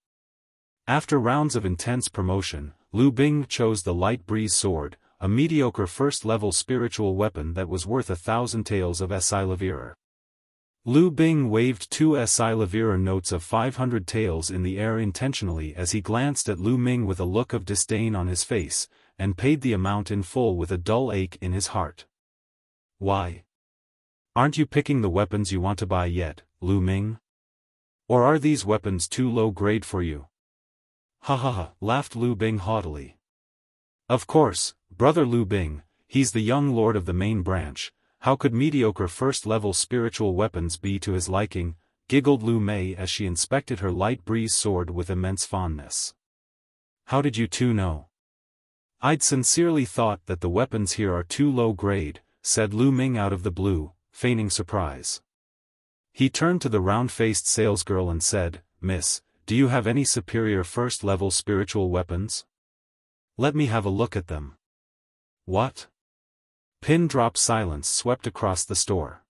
After rounds of intense promotion, Lu Bing chose the light breeze sword, a mediocre first-level spiritual weapon that was worth 1,000 taels of Silavirer. Lu Bing waved 2 Silavirer notes of 500 taels in the air intentionally as he glanced at Lu Ming with a look of disdain on his face, and paid the amount in full with a dull ache in his heart. Why? Aren't you picking the weapons you want to buy yet, Lu Ming? Or are these weapons too low grade for you? Ha ha ha, laughed Lu Bing haughtily. Of course, brother Lu Bing, he's the young lord of the main branch, how could mediocre first-level spiritual weapons be to his liking, giggled Lu Mei as she inspected her light breeze sword with immense fondness. How did you two know? I'd sincerely thought that the weapons here are too low grade, said Lu Ming out of the blue, feigning surprise. He turned to the round-faced salesgirl and said, Miss, do you have any superior first-level spiritual weapons? Let me have a look at them. What? Pin-drop silence swept across the store.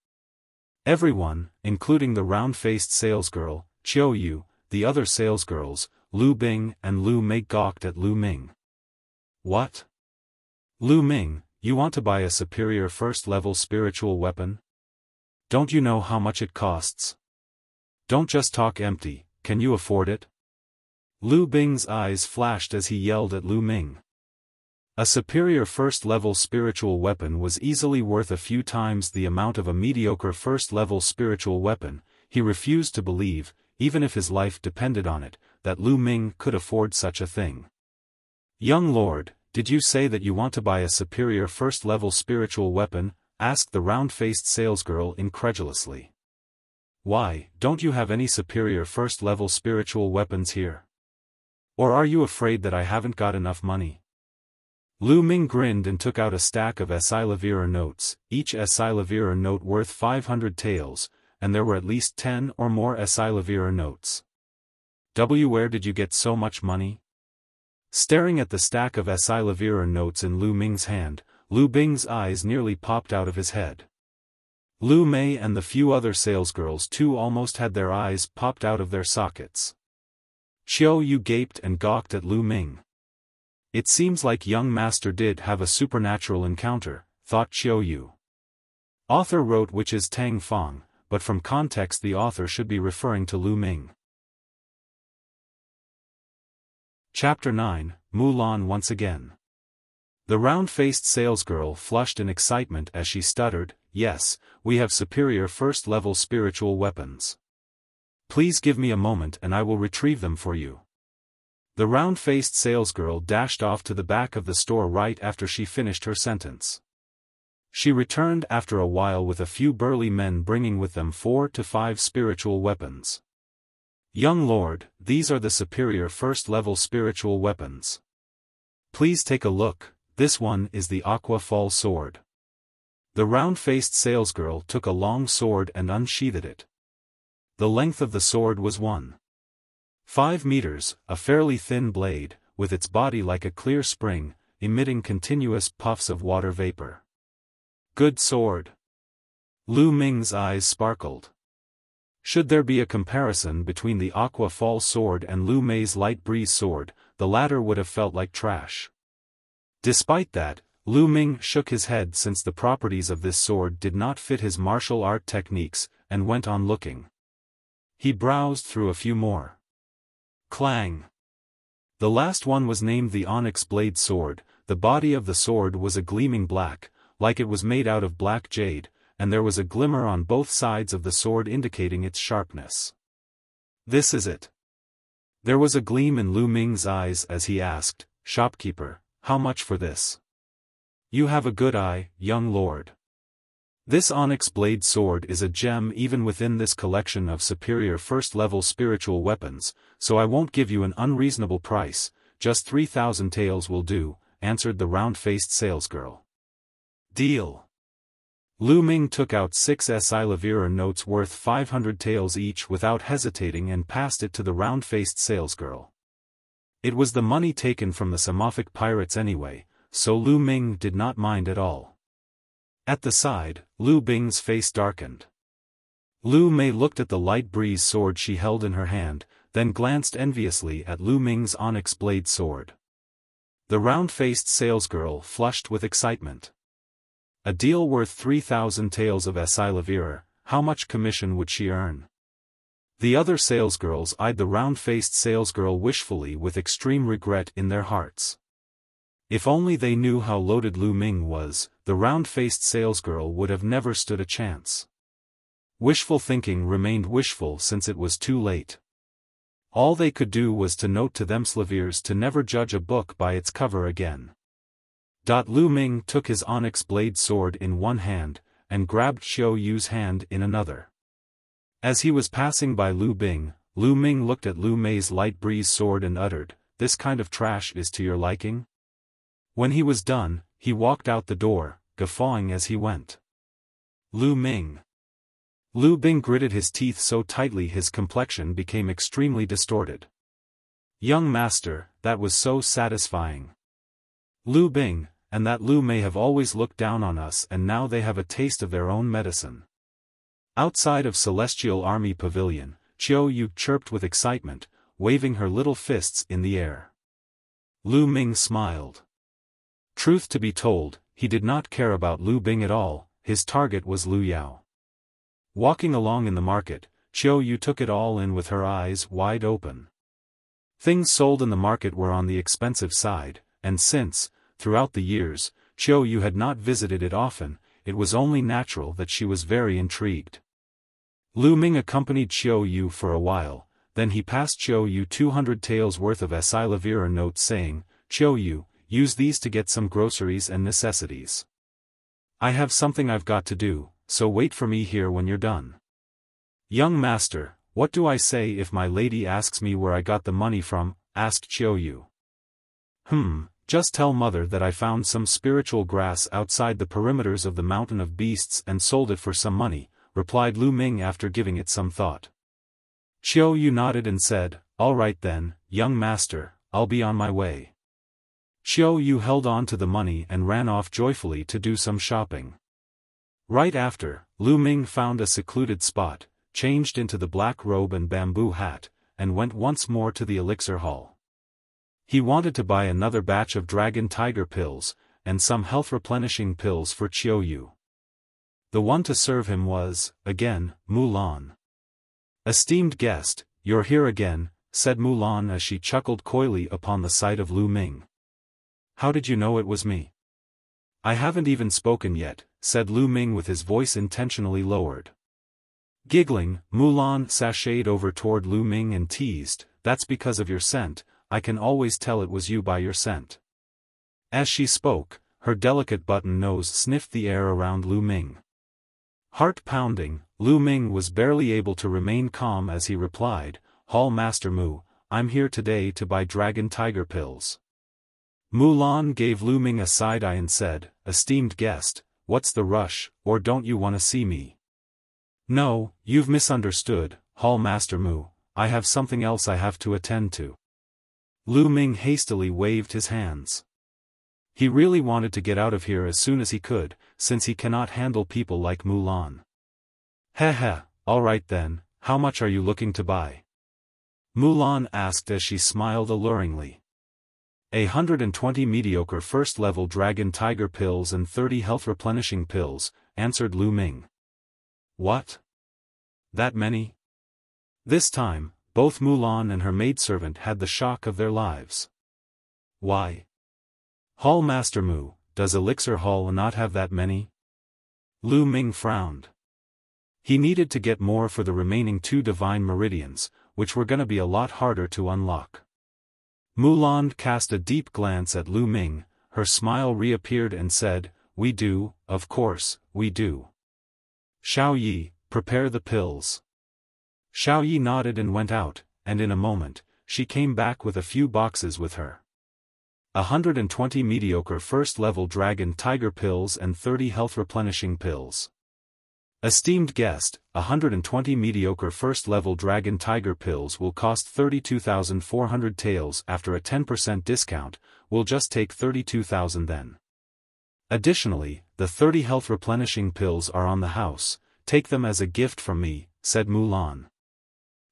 Everyone, including the round-faced salesgirl, Chiu Yu, the other salesgirls, Lu Bing and Lu Mei gawked at Lu Ming. What? Lu Ming, you want to buy a superior first-level spiritual weapon? Don't you know how much it costs? Don't just talk empty, can you afford it? Lu Bing's eyes flashed as he yelled at Lu Ming. A superior first-level spiritual weapon was easily worth a few times the amount of a mediocre first-level spiritual weapon. He refused to believe, even if his life depended on it, that Lu Ming could afford such a thing. "Young lord, did you say that you want to buy a superior first-level spiritual weapon?" asked the round-faced salesgirl incredulously. "Why, don't you have any superior first-level spiritual weapons here? Or are you afraid that I haven't got enough money?" Lu Ming grinned and took out a stack of Silavira notes, each Silavira note worth 500 taels, and there were at least 10 or more Silavira notes. Where did you get so much money?" Staring at the stack of Silavira notes in Lu Ming's hand, Lu Bing's eyes nearly popped out of his head. Lu Mei and the few other salesgirls too almost had their eyes popped out of their sockets. Xiao Yu gaped and gawked at Lu Ming. It seems like young master did have a supernatural encounter, thought Xiao Yu. Author wrote which is Tang Fong, but from context the author should be referring to Lu Ming. Chapter 9, Mulan once again. The round-faced salesgirl flushed in excitement as she stuttered, "Yes, we have superior first-level spiritual weapons. Please give me a moment and I will retrieve them for you." The round-faced salesgirl dashed off to the back of the store right after she finished her sentence. She returned after a while with a few burly men bringing with them 4 to 5 spiritual weapons. "Young lord, these are the superior first-level spiritual weapons. Please take a look, this one is the Aqua Fall sword." The round-faced salesgirl took a long sword and unsheathed it. The length of the sword was 1.5 meters, a fairly thin blade, with its body like a clear spring, emitting continuous puffs of water vapor. "Good sword." Lu Ming's eyes sparkled. Should there be a comparison between the Aqua Fall sword and Lu Mei's Light Breeze sword, the latter would have felt like trash. Despite that, Lu Ming shook his head since the properties of this sword did not fit his martial art techniques, and went on looking. He browsed through a few more. Clang! The last one was named the Onyx Blade Sword. The body of the sword was a gleaming black, like it was made out of black jade, and there was a glimmer on both sides of the sword indicating its sharpness. "This is it." There was a gleam in Lu Ming's eyes as he asked, "Shopkeeper, how much for this?" "You have a good eye, young lord. This onyx blade sword is a gem even within this collection of superior first-level spiritual weapons, so I won't give you an unreasonable price, just 3,000 taels will do," answered the round-faced salesgirl. "Deal." Lu Ming took out 6 Silavira notes worth 500 taels each without hesitating and passed it to the round-faced salesgirl. It was the money taken from the Samophic pirates anyway, so Lu Ming did not mind at all. At the side, Lu Bing's face darkened. Lu Mei looked at the light breeze sword she held in her hand, then glanced enviously at Lu Ming's onyx blade sword. The round-faced salesgirl flushed with excitement. A deal worth 3,000 taels of Silavira, how much commission would she earn? The other salesgirls eyed the round-faced salesgirl wishfully with extreme regret in their hearts. If only they knew how loaded Lu Ming was, the round-faced salesgirl would have never stood a chance. Wishful thinking remained wishful since it was too late. All they could do was to note to themselves to never judge a book by its cover again. Lu Ming took his onyx blade sword in one hand, and grabbed Xiao Yu's hand in another. As he was passing by Lu Bing, Lu Ming looked at Lu Mei's light breeze sword and uttered, "This kind of trash is to your liking?" When he was done, he walked out the door, guffawing as he went. Lu Ming. Lu Bing gritted his teeth so tightly his complexion became extremely distorted. "Young master, that was so satisfying. Lu Bing, and that Lu Mei have always looked down on us and now they have a taste of their own medicine." Outside of Celestial Army Pavilion, Xiao Yu chirped with excitement, waving her little fists in the air. Lu Ming smiled. Truth to be told, he did not care about Lu Bing at all, his target was Lu Yao. Walking along in the market, Xiao Yu took it all in with her eyes wide open. Things sold in the market were on the expensive side, and since, throughout the years, Qiu Yu had not visited it often. It was only natural that she was very intrigued. Lu Ming accompanied Qiu Yu for a while, then he passed Qiu Yu 200 taels worth of Silavira notes saying, "Qiu Yu, use these to get some groceries and necessities. I have something I've got to do, so wait for me here when you're done." "Young master, what do I say if my lady asks me where I got the money from?" asked Qiu Yu. Just tell mother that I found some spiritual grass outside the perimeters of the mountain of beasts and sold it for some money," replied Lu Ming after giving it some thought. Qiu Yu nodded and said, "All right then, young master, I'll be on my way." Qiu Yu held on to the money and ran off joyfully to do some shopping. Right after, Lu Ming found a secluded spot, changed into the black robe and bamboo hat, and went once more to the elixir hall. He wanted to buy another batch of dragon tiger pills, and some health-replenishing pills for Qiu Yu. The one to serve him was, again, Mulan. "Esteemed guest, you're here again," said Mulan as she chuckled coyly upon the sight of Lu Ming. "How did you know it was me?" "I haven't even spoken yet," said Lu Ming with his voice intentionally lowered. Giggling, Mulan sashayed over toward Lu Ming and teased, "That's because of your scent, I can always tell it was you by your scent." As she spoke, her delicate button nose sniffed the air around Lu Ming. Heart pounding, Lu Ming was barely able to remain calm as he replied, "Hall Master Mu, I'm here today to buy dragon tiger pills." Mulan gave Lu Ming a side eye and said, "Esteemed guest, what's the rush, or don't you want to see me?" "No, you've misunderstood, Hall Master Mu, I have something else I have to attend to." Lu Ming hastily waved his hands. He really wanted to get out of here as soon as he could, since he cannot handle people like Mulan. Heh, alright then, how much are you looking to buy?" Mulan asked as she smiled alluringly. 120 mediocre first-level dragon tiger pills and 30 health-replenishing pills, answered Lu Ming. "What? That many?" This time, both Mulan and her maidservant had the shock of their lives. "Why? Hall Master Mu, does Elixir Hall not have that many?" Lu Ming frowned. He needed to get more for the remaining 2 divine meridians, which were gonna be a lot harder to unlock. Mulan cast a deep glance at Lu Ming, her smile reappeared and said, "We do, of course, we do. Xiao Yi, prepare the pills." Xiao Yi nodded and went out, and in a moment, she came back with a few boxes with her. 120 mediocre first-level dragon tiger pills and 30 health-replenishing pills. "Esteemed guest, 120 mediocre first-level dragon tiger pills will cost 32,400 taels after a 10% discount, we'll just take 32,000 then. Additionally, the 30 health-replenishing pills are on the house, take them as a gift from me," said Mulan.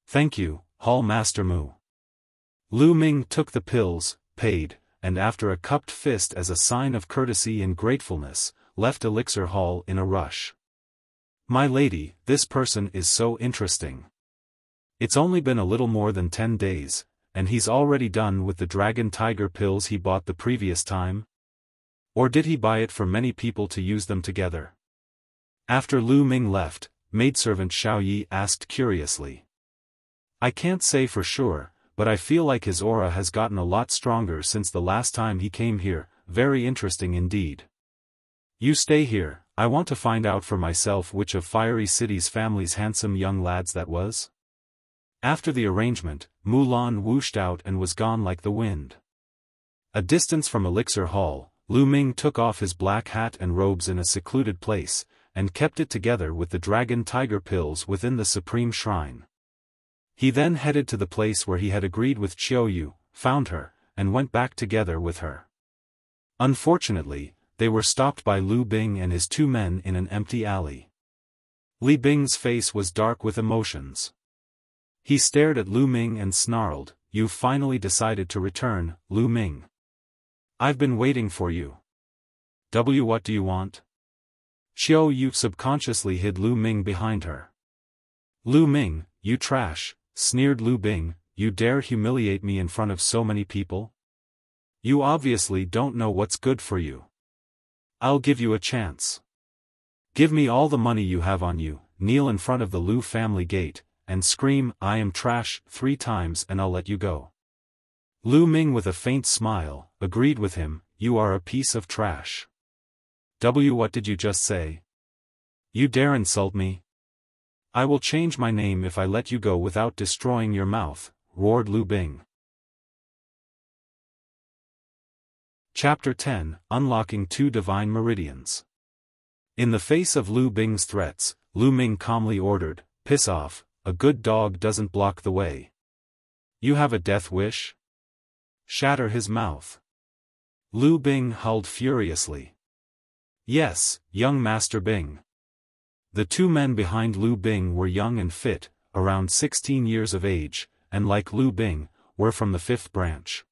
"Thank you, Hall Master Mu." Lu Ming took the pills, paid, and after a cupped fist as a sign of courtesy and gratefulness, left Elixir Hall in a rush. "My lady, this person is so interesting. It's only been a little more than 10 days, and he's already done with the dragon tiger pills he bought the previous time? Or did he buy it for many people to use them together?" After Lu Ming left, maidservant Xiao Yi asked curiously. "I can't say for sure, but I feel like his aura has gotten a lot stronger since the last time he came here, very interesting indeed. You stay here, I want to find out for myself which of Fiery City's family's handsome young lads that was." After the arrangement, Mulan whooshed out and was gone like the wind. A distance from Elixir Hall, Lu Ming took off his black hat and robes in a secluded place, and kept it together with the dragon tiger pills within the supreme shrine. He then headed to the place where he had agreed with Qiu Yu, found her, and went back together with her. Unfortunately, they were stopped by Lu Bing and his 2 men in an empty alley. Li Bing's face was dark with emotions. He stared at Lu Ming and snarled, "You finally decided to return, Lu Ming. I've been waiting for you. What do you want?" Qiu Yu subconsciously hid Lu Ming behind her. "Lu Ming, you trash," sneered Lu Bing, "you dare humiliate me in front of so many people? You obviously don't know what's good for you. I'll give you a chance. Give me all the money you have on you, kneel in front of the Lu family gate, and scream, "I am trash," 3 times and I'll let you go. Lu Ming with a faint smile, agreed with him, "You are a piece of trash." What did you just say? You dare insult me? I will change my name if I let you go without destroying your mouth, roared Lu Bing. Chapter 10, Unlocking 2 Divine Meridians. In the face of Lu Bing's threats, Lu Ming calmly ordered, "Piss off, a good dog doesn't block the way. You have a death wish? Shatter his mouth." Lu Bing howled furiously. "Yes, young Master Bing." The 2 men behind Lu Bing were young and fit, around 16 years of age, and like Lu Bing, were from the 5th branch.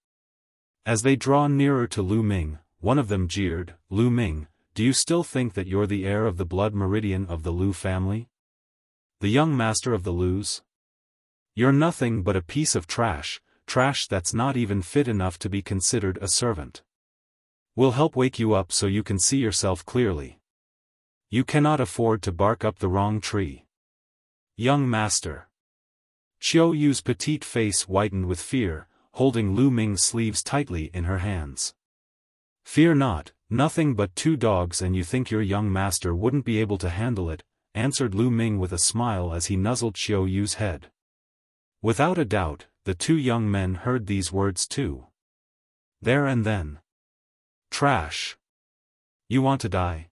As they draw nearer to Lu Ming, one of them jeered, "Lu Ming, do you still think that you're the heir of the blood meridian of the Lu family? The young master of the Lus? You're nothing but a piece of trash that's not even fit enough to be considered a servant. We'll help wake you up so you can see yourself clearly. You cannot afford to bark up the wrong tree." Young master. Qiao Yu's petite face whitened with fear, holding Lu Ming's sleeves tightly in her hands. "Fear not, nothing but 2 dogs and you think your young master wouldn't be able to handle it," answered Lu Ming with a smile as he nuzzled Qiao Yu's head. Without a doubt, the 2 young men heard these words too. There and then. "Trash! You want to die?"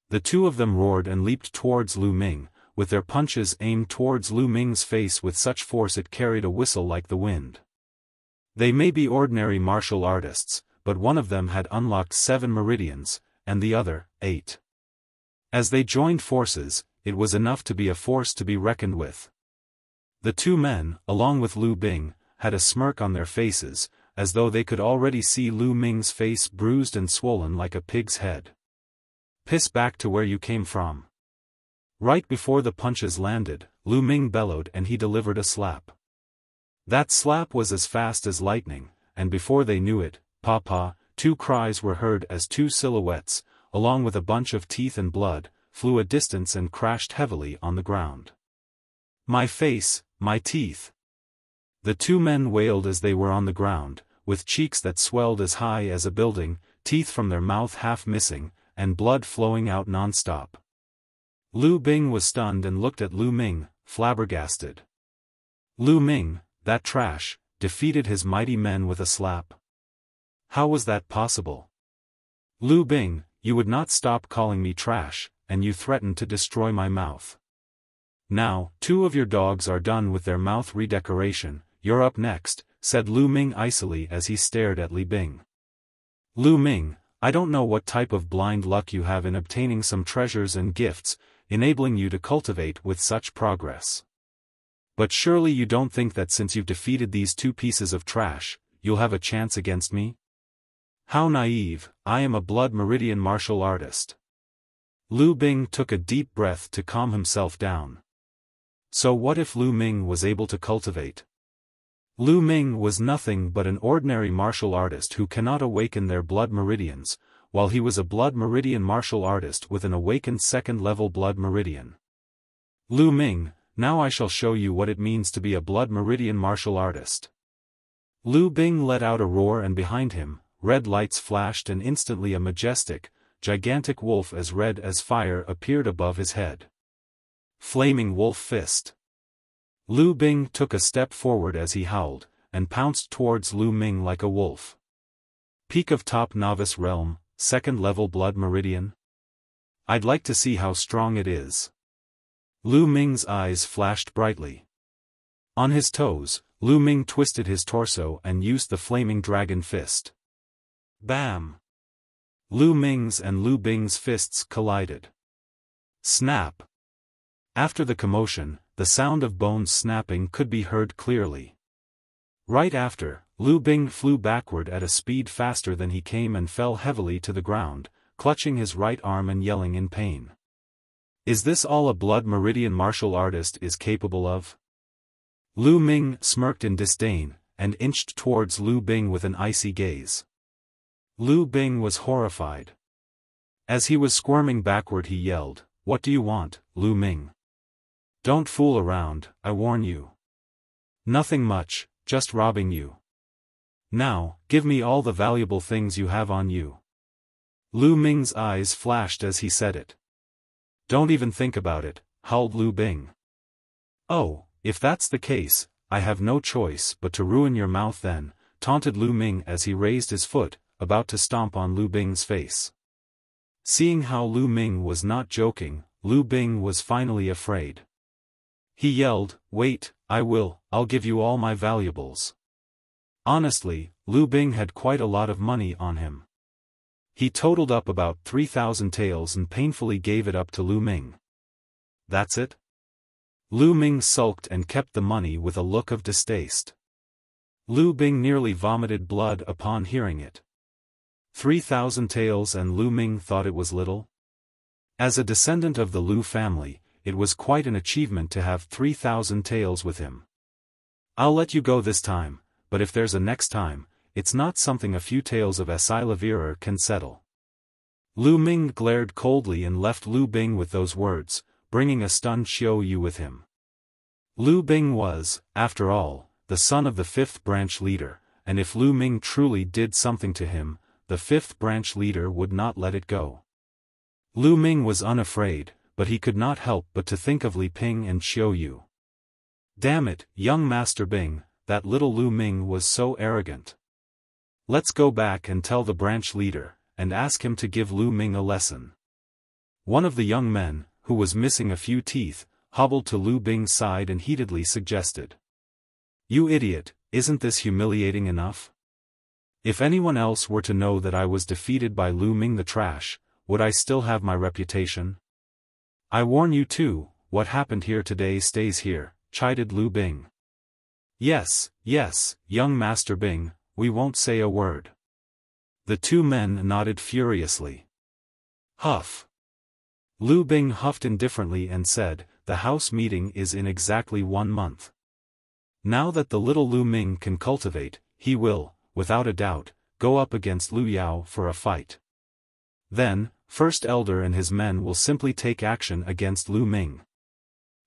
The 2 of them roared and leaped towards Lu Ming, with their punches aimed towards Lu Ming's face with such force it carried a whistle like the wind. They may be ordinary martial artists, but one of them had unlocked 7 meridians, and the other, 8. As they joined forces, it was enough to be a force to be reckoned with. The 2 men, along with Lu Bing, had a smirk on their faces, as though they could already see Lu Ming's face bruised and swollen like a pig's head. "Piss back to where you came from." Right before the punches landed, Lu Ming bellowed and he delivered a slap. That slap was as fast as lightning, and before they knew it, "Pa-pa," 2 cries were heard as 2 silhouettes, along with a bunch of teeth and blood, flew a distance and crashed heavily on the ground. "My face, my teeth!" The 2 men wailed as they were on the ground, with cheeks that swelled as high as a building, teeth from their mouth half missing, and blood flowing out non-stop. Lu Bing was stunned and looked at Lu Ming, flabbergasted. Lu Ming, that trash, defeated his mighty men with a slap. How was that possible? "Lu Bing, you would not stop calling me trash, and you threatened to destroy my mouth. Now, 2 of your dogs are done with their mouth redecoration, you're up next," said Lu Ming icily as he stared at Li Bing. "Lu Ming, I don't know what type of blind luck you have in obtaining some treasures and gifts, enabling you to cultivate with such progress. But surely you don't think that since you've defeated these 2 pieces of trash, you'll have a chance against me? How naive, I am a blood meridian martial artist." Lu Bing took a deep breath to calm himself down. So what if Lu Ming was able to cultivate? Lu Ming was nothing but an ordinary martial artist who cannot awaken their blood meridians, while he was a blood meridian martial artist with an awakened 2nd-level blood meridian. "Lu Ming, now I shall show you what it means to be a blood meridian martial artist." Lu Bing let out a roar and behind him, red lights flashed and instantly a majestic, gigantic wolf as red as fire appeared above his head. Flaming Wolf Fist. Lu Bing took a step forward as he howled, and pounced towards Lu Ming like a wolf. Peak of Top Novice Realm, 2nd-level blood meridian. I'd like to see how strong it is. Lu Ming's eyes flashed brightly. On his toes, Lu Ming twisted his torso and used the flaming dragon fist. Bam! Lu Ming's and Lu Bing's fists collided. Snap! After the commotion, the sound of bones snapping could be heard clearly. Right after, Lu Bing flew backward at a speed faster than he came and fell heavily to the ground, clutching his right arm and yelling in pain. Is this all a blood meridian martial artist is capable of? Lu Ming smirked in disdain, and inched towards Lu Bing with an icy gaze. Lu Bing was horrified. As he was squirming backward he yelled, "What do you want, Lu Ming? Don't fool around, I warn you. Nothing much, just robbing you. Now, give me all the valuable things you have on you." Lu Ming's eyes flashed as he said it. "Don't even think about it," howled Lu Bing. "Oh, if that's the case, I have no choice but to ruin your mouth then," taunted Lu Ming as he raised his foot, about to stomp on Lu Bing's face. Seeing how Lu Ming was not joking, Lu Bing was finally afraid. He yelled, "Wait, I'll give you all my valuables." Honestly, Lu Bing had quite a lot of money on him. He totaled up about 3,000 taels and painfully gave it up to Lu Ming. "That's it?" Lu Ming sulked and kept the money with a look of distaste. Lu Bing nearly vomited blood upon hearing it. 3,000 taels, and Lu Ming thought it was little? As a descendant of the Lu family, it was quite an achievement to have 3,000 taels with him. "I'll let you go this time, but if there's a next time, it's not something a few taels of Asilavirer can settle." Lu Ming glared coldly and left Lu Bing with those words, bringing a stunned Xiao Yu with him. Lu Bing was, after all, the son of the 5th branch leader, and if Lu Ming truly did something to him, the 5th branch leader would not let it go. Lu Ming was unafraid, but he could not help but to think of Li Ping and Xiao Yu. Damn it, young Master Bing, that little Lu Ming was so arrogant. Let's go back and tell the branch leader, and ask him to give Lu Ming a lesson. One of the young men, who was missing a few teeth, hobbled to Lu Bing's side and heatedly suggested. "You idiot, isn't this humiliating enough? If anyone else were to know that I was defeated by Lu Ming the trash, would I still have my reputation? I warn you too, what happened here today stays here," chided Lu Bing. Yes, young Master Bing, we won't say a word." The two men nodded furiously. Huff. Lu Bing huffed indifferently and said, "The house meeting is in exactly 1 month. Now that the little Lu Ming can cultivate, he will, without a doubt, go up against Lu Yao for a fight. Then, First Elder and his men will simply take action against Lu Ming.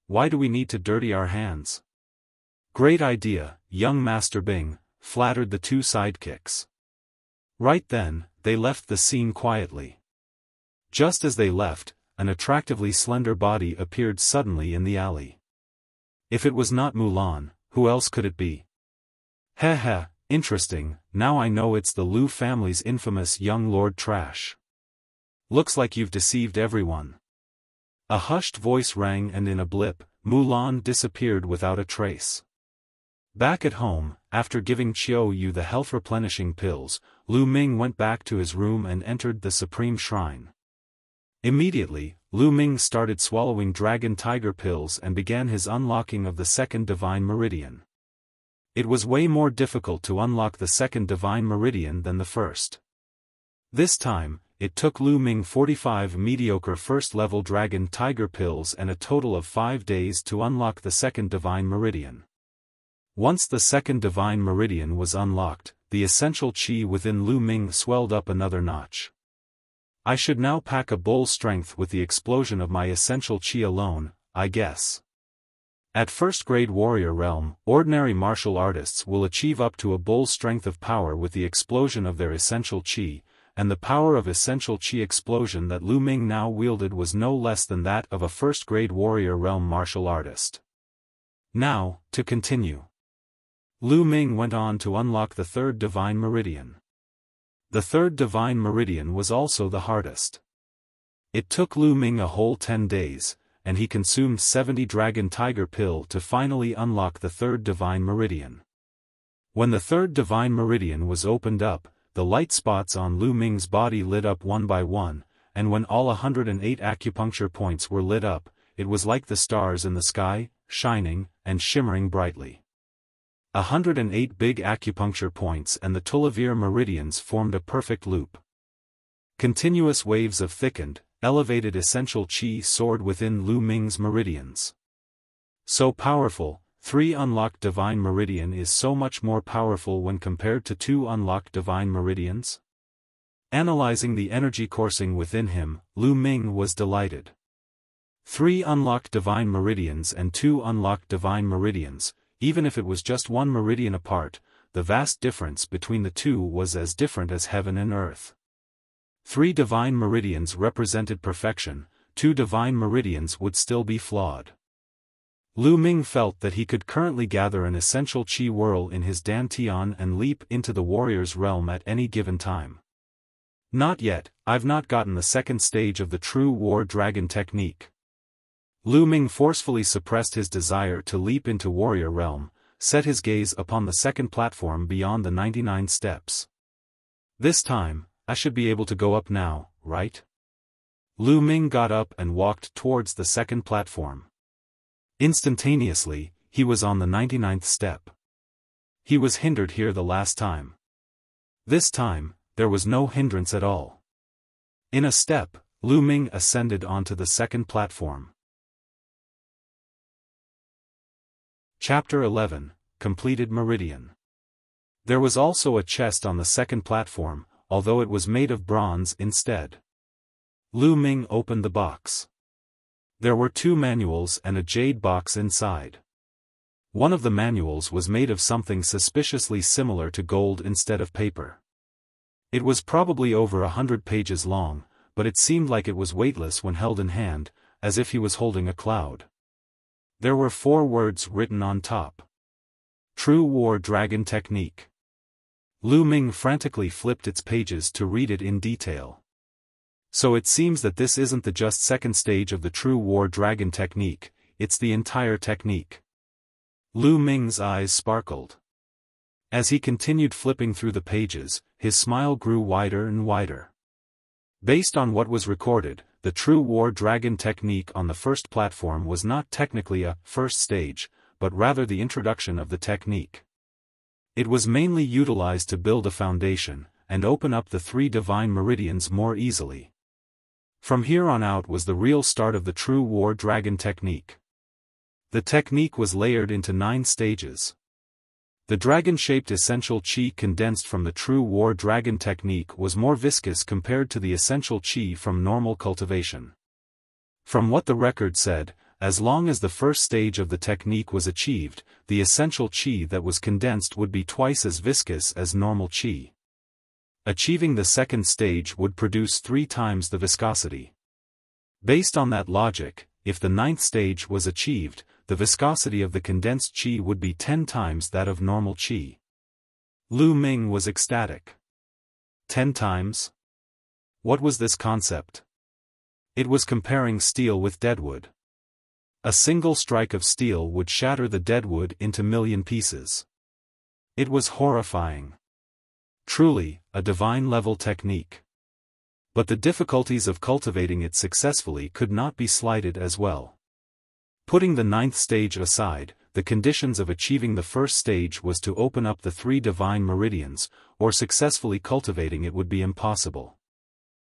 Why do we need to dirty our hands?" "Great idea, young Master Bing," flattered the two sidekicks. Right then, they left the scene quietly. Just as they left, an attractively slender body appeared suddenly in the alley. If it was not Mulan, who else could it be? Heh, interesting, now I know it's the Lu family's infamous young Lord Trash. Looks like you've deceived everyone. A hushed voice rang and in a blip, Mulan disappeared without a trace. Back at home, after giving Xiao Yu the health-replenishing pills, Lu Ming went back to his room and entered the Supreme Shrine. Immediately, Lu Ming started swallowing dragon tiger pills and began his unlocking of the second divine meridian. It was way more difficult to unlock the second divine meridian than the first. This time, it took Lu Ming 45 mediocre first-level dragon tiger pills and a total of 5 days to unlock the second divine meridian. Once the second divine meridian was unlocked, the essential qi within Lu Ming swelled up another notch. I should now pack a bull's strength with the explosion of my essential qi alone, I guess. At first-grade warrior realm, ordinary martial artists will achieve up to a bull's strength of power with the explosion of their essential qi, and the power of essential qi explosion that Lu Ming now wielded was no less than that of a first-grade warrior realm martial artist. Now, to continue. Lu Ming went on to unlock the third divine meridian. The third divine meridian was also the hardest. It took Lu Ming a whole 10 days, and he consumed 70 dragon tiger pill to finally unlock the third divine meridian. When the third divine meridian was opened up, the light spots on Lu Ming's body lit up one by one, and when all 108 acupuncture points were lit up, it was like the stars in the sky, shining and shimmering brightly. 108 big acupuncture points and the Tulavir meridians formed a perfect loop. Continuous waves of thickened, elevated essential qi soared within Lu Ming's meridians. So powerful, 3 unlocked divine meridian is so much more powerful when compared to 2 unlocked divine meridians? Analyzing the energy coursing within him, Lu Ming was delighted. 3 unlocked divine meridians and 2 unlocked divine meridians, even if it was just 1 meridian apart, the vast difference between the two was as different as heaven and earth. 3 divine meridians represented perfection, 2 divine meridians would still be flawed. Lu Ming felt that he could currently gather an essential chi whirl in his dantian and leap into the warrior's realm at any given time. Not yet, I've not gotten the second stage of the true war dragon technique. Lu Ming forcefully suppressed his desire to leap into warrior realm, set his gaze upon the second platform beyond the 99 steps. This time, I should be able to go up now, right? Lu Ming got up and walked towards the second platform. Instantaneously, he was on the 99th step. He was hindered here the last time. This time, there was no hindrance at all. In a step, Lu Ming ascended onto the second platform. Chapter 11, Completed Meridian. There was also a chest on the second platform, although it was made of bronze instead. Lu Ming opened the box. There were 2 manuals and a jade box inside. One of the manuals was made of something suspiciously similar to gold instead of paper. It was probably over 100 pages long, but it seemed like it was weightless when held in hand, as if he was holding a cloud. There were 4 words written on top. True War Dragon Technique. Lu Ming frantically flipped its pages to read it in detail. So it seems that this isn't the just second stage of the True War Dragon Technique, it's the entire technique. Lu Ming's eyes sparkled. As he continued flipping through the pages, his smile grew wider and wider. Based on what was recorded, the True War Dragon Technique on the first platform was not technically a first stage, but rather the introduction of the technique. It was mainly utilized to build a foundation, and open up the 3 divine meridians more easily. From here on out was the real start of the True War Dragon Technique. The technique was layered into 9 stages. The dragon-shaped essential chi condensed from the True War Dragon Technique was more viscous compared to the essential chi from normal cultivation. From what the record said, as long as the first stage of the technique was achieved, the essential chi that was condensed would be twice as viscous as normal chi. Achieving the second stage would produce 3 times the viscosity. Based on that logic, if the 9th stage was achieved, the viscosity of the condensed chi would be 10 times that of normal chi. Lu Ming was ecstatic. 10 times? What was this concept? It was comparing steel with deadwood. A single strike of steel would shatter the deadwood into million pieces. It was horrifying. Truly, a divine-level technique. But the difficulties of cultivating it successfully could not be slighted as well. Putting the 9th stage aside, the conditions of achieving the first stage was to open up the 3 divine meridians, or successfully cultivating it would be impossible.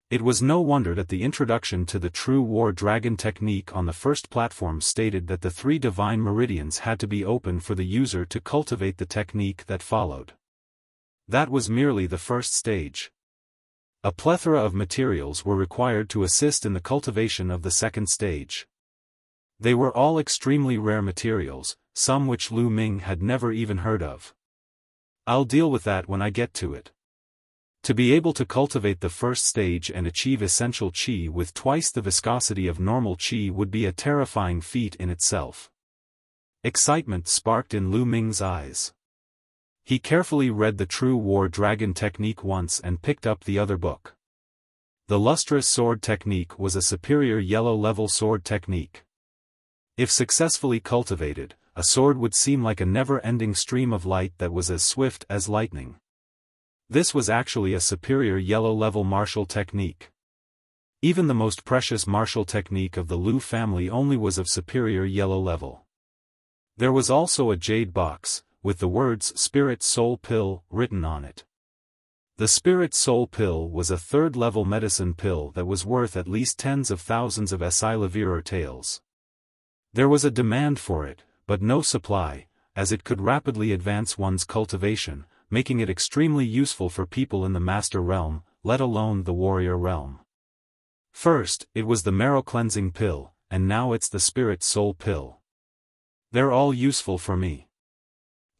It was no wonder that the introduction to the True War Dragon Technique on the first platform stated that the 3 divine meridians had to be open for the user to cultivate the technique that followed. That was merely the first stage. A plethora of materials were required to assist in the cultivation of the second stage. They were all extremely rare materials, some which Lu Ming had never even heard of. I'll deal with that when I get to it. To be able to cultivate the first stage and achieve essential chi with twice the viscosity of normal chi would be a terrifying feat in itself. Excitement sparked in Lu Ming's eyes. He carefully read the True War Dragon Technique once and picked up the other book. The Lustrous Sword Technique was a superior yellow-level sword technique. If successfully cultivated, a sword would seem like a never-ending stream of light that was as swift as lightning. This was actually a superior yellow-level martial technique. Even the most precious martial technique of the Lu family only was of superior yellow level. There was also a jade box, with the words Spirit Soul Pill written on it. The Spirit Soul Pill was a 3rd-level medicine pill that was worth at least tens of thousands of Asilevirer taels. There was a demand for it, but no supply, as it could rapidly advance one's cultivation, making it extremely useful for people in the Master Realm, let alone the warrior realm. First, it was the marrow cleansing pill, and now it's the spirit soul pill. They're all useful for me.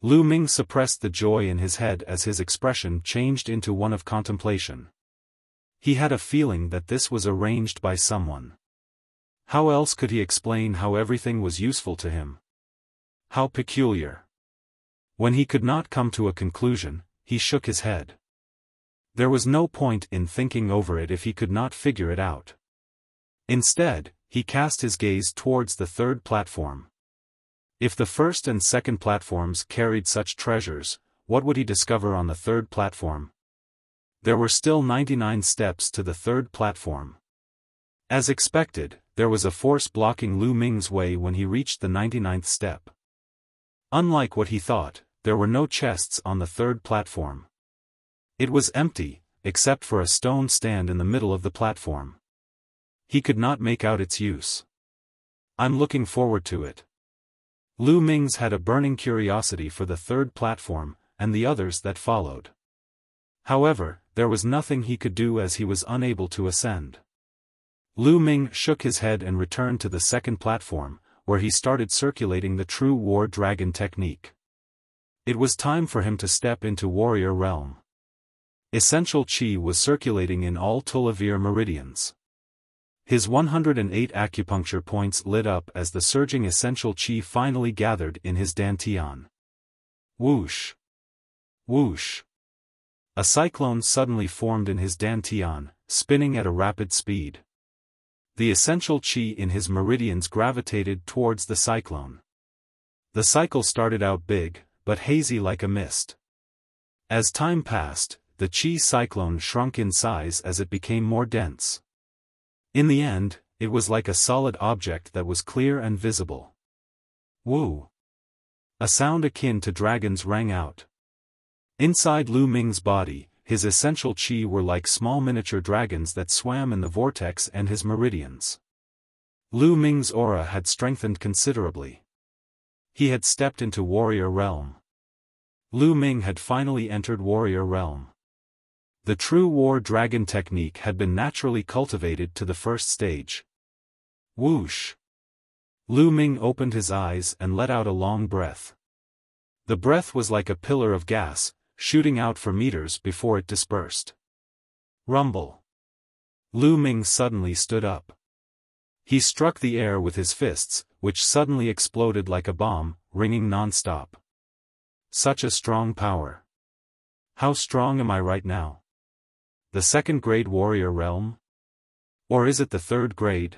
Lu Ming suppressed the joy in his head as his expression changed into one of contemplation. He had a feeling that this was arranged by someone. How else could he explain how everything was useful to him? How peculiar. When he could not come to a conclusion, he shook his head. There was no point in thinking over it if he could not figure it out. Instead, he cast his gaze towards the third platform. If the first and second platforms carried such treasures, what would he discover on the third platform? There were still 99 steps to the third platform. As expected, there was a force blocking Lu Ming's way when he reached the 99th step. Unlike what he thought, there were no chests on the third platform. It was empty, except for a stone stand in the middle of the platform. He could not make out its use. I'm looking forward to it. Lu Ming's had a burning curiosity for the third platform, and the others that followed. However, there was nothing he could do as he was unable to ascend. Lu Ming shook his head and returned to the second platform, where he started circulating the true war dragon technique. It was time for him to step into warrior realm. Essential qi was circulating in all Tulavir meridians. His 108 acupuncture points lit up as the surging essential qi finally gathered in his dantian. Whoosh! Whoosh! A cyclone suddenly formed in his dantian, spinning at a rapid speed. The essential qi in his meridians gravitated towards the cyclone. The cycle started out big, but hazy like a mist. As time passed, the qi cyclone shrunk in size as it became more dense. In the end, it was like a solid object that was clear and visible. Woo! A sound akin to dragons rang out. Inside Lu Ming's body, his essential qi were like small miniature dragons that swam in the vortex and his meridians. Lu Ming's aura had strengthened considerably. He had stepped into warrior realm. Lu Ming had finally entered warrior realm. The true war dragon technique had been naturally cultivated to the first stage. Whoosh! Lu Ming opened his eyes and let out a long breath. The breath was like a pillar of gas, shooting out for meters before it dispersed. Rumble! Lu Ming suddenly stood up. He struck the air with his fists, which suddenly exploded like a bomb, ringing non-stop. Such a strong power. How strong am I right now? The second grade warrior realm? Or is it the third grade?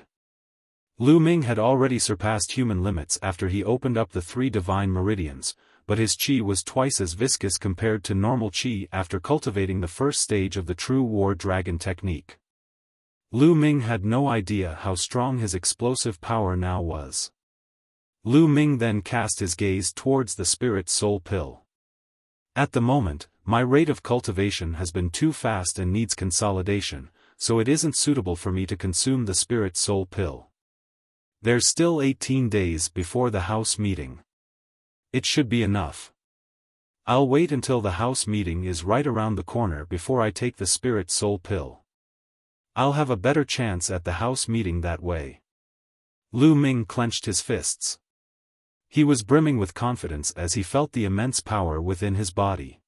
Lu Ming had already surpassed human limits after he opened up the 3 divine meridians, but his qi was twice as viscous compared to normal qi after cultivating the first stage of the true war dragon technique. Lu Ming had no idea how strong his explosive power now was. Lu Ming then cast his gaze towards the spirit soul pill. At the moment, my rate of cultivation has been too fast and needs consolidation, so it isn't suitable for me to consume the spirit soul pill. There's still 18 days before the house meeting. It should be enough. I'll wait until the house meeting is right around the corner before I take the spirit soul pill. I'll have a better chance at the house meeting that way. Lu Ming clenched his fists. He was brimming with confidence as he felt the immense power within his body.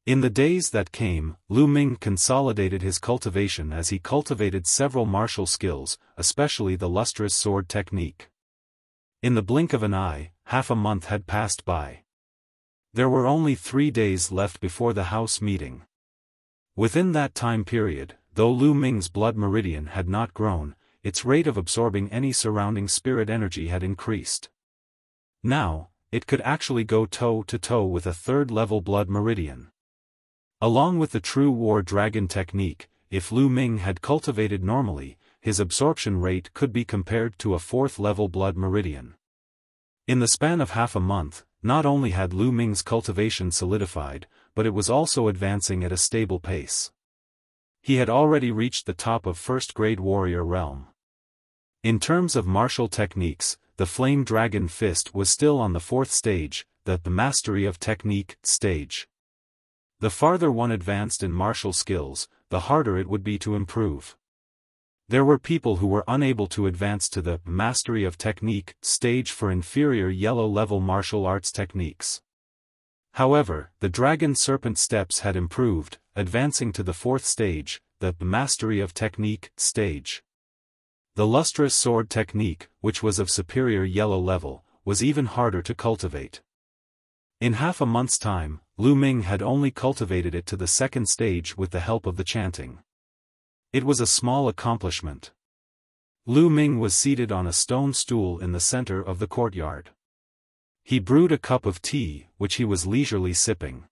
In the days that came, Lu Ming consolidated his cultivation as he cultivated several martial skills, especially the lustrous sword technique. In the blink of an eye, half a month had passed by. There were only 3 days left before the house meeting. Within that time period, though Lu Ming's blood meridian had not grown, its rate of absorbing any surrounding spirit energy had increased. Now, it could actually go toe-to-toe with a third-level blood meridian. Along with the true war dragon technique, if Lu Ming had cultivated normally, his absorption rate could be compared to a 4th-level blood meridian. In the span of half a month, not only had Lu Ming's cultivation solidified, but it was also advancing at a stable pace. He had already reached the top of first-grade warrior realm. In terms of martial techniques, the Flame Dragon Fist was still on the 4th stage, the Mastery of Technique stage. The farther one advanced in martial skills, the harder it would be to improve. There were people who were unable to advance to the mastery of technique stage for inferior yellow-level martial arts techniques. However, the dragon serpent steps had improved, advancing to the 4th stage, the mastery of technique stage. The lustrous sword technique, which was of superior yellow level, was even harder to cultivate. In half a month's time, Lu Ming had only cultivated it to the 2nd stage with the help of the chanting. It was a small accomplishment. Lu Ming was seated on a stone stool in the center of the courtyard. He brewed a cup of tea, which he was leisurely sipping.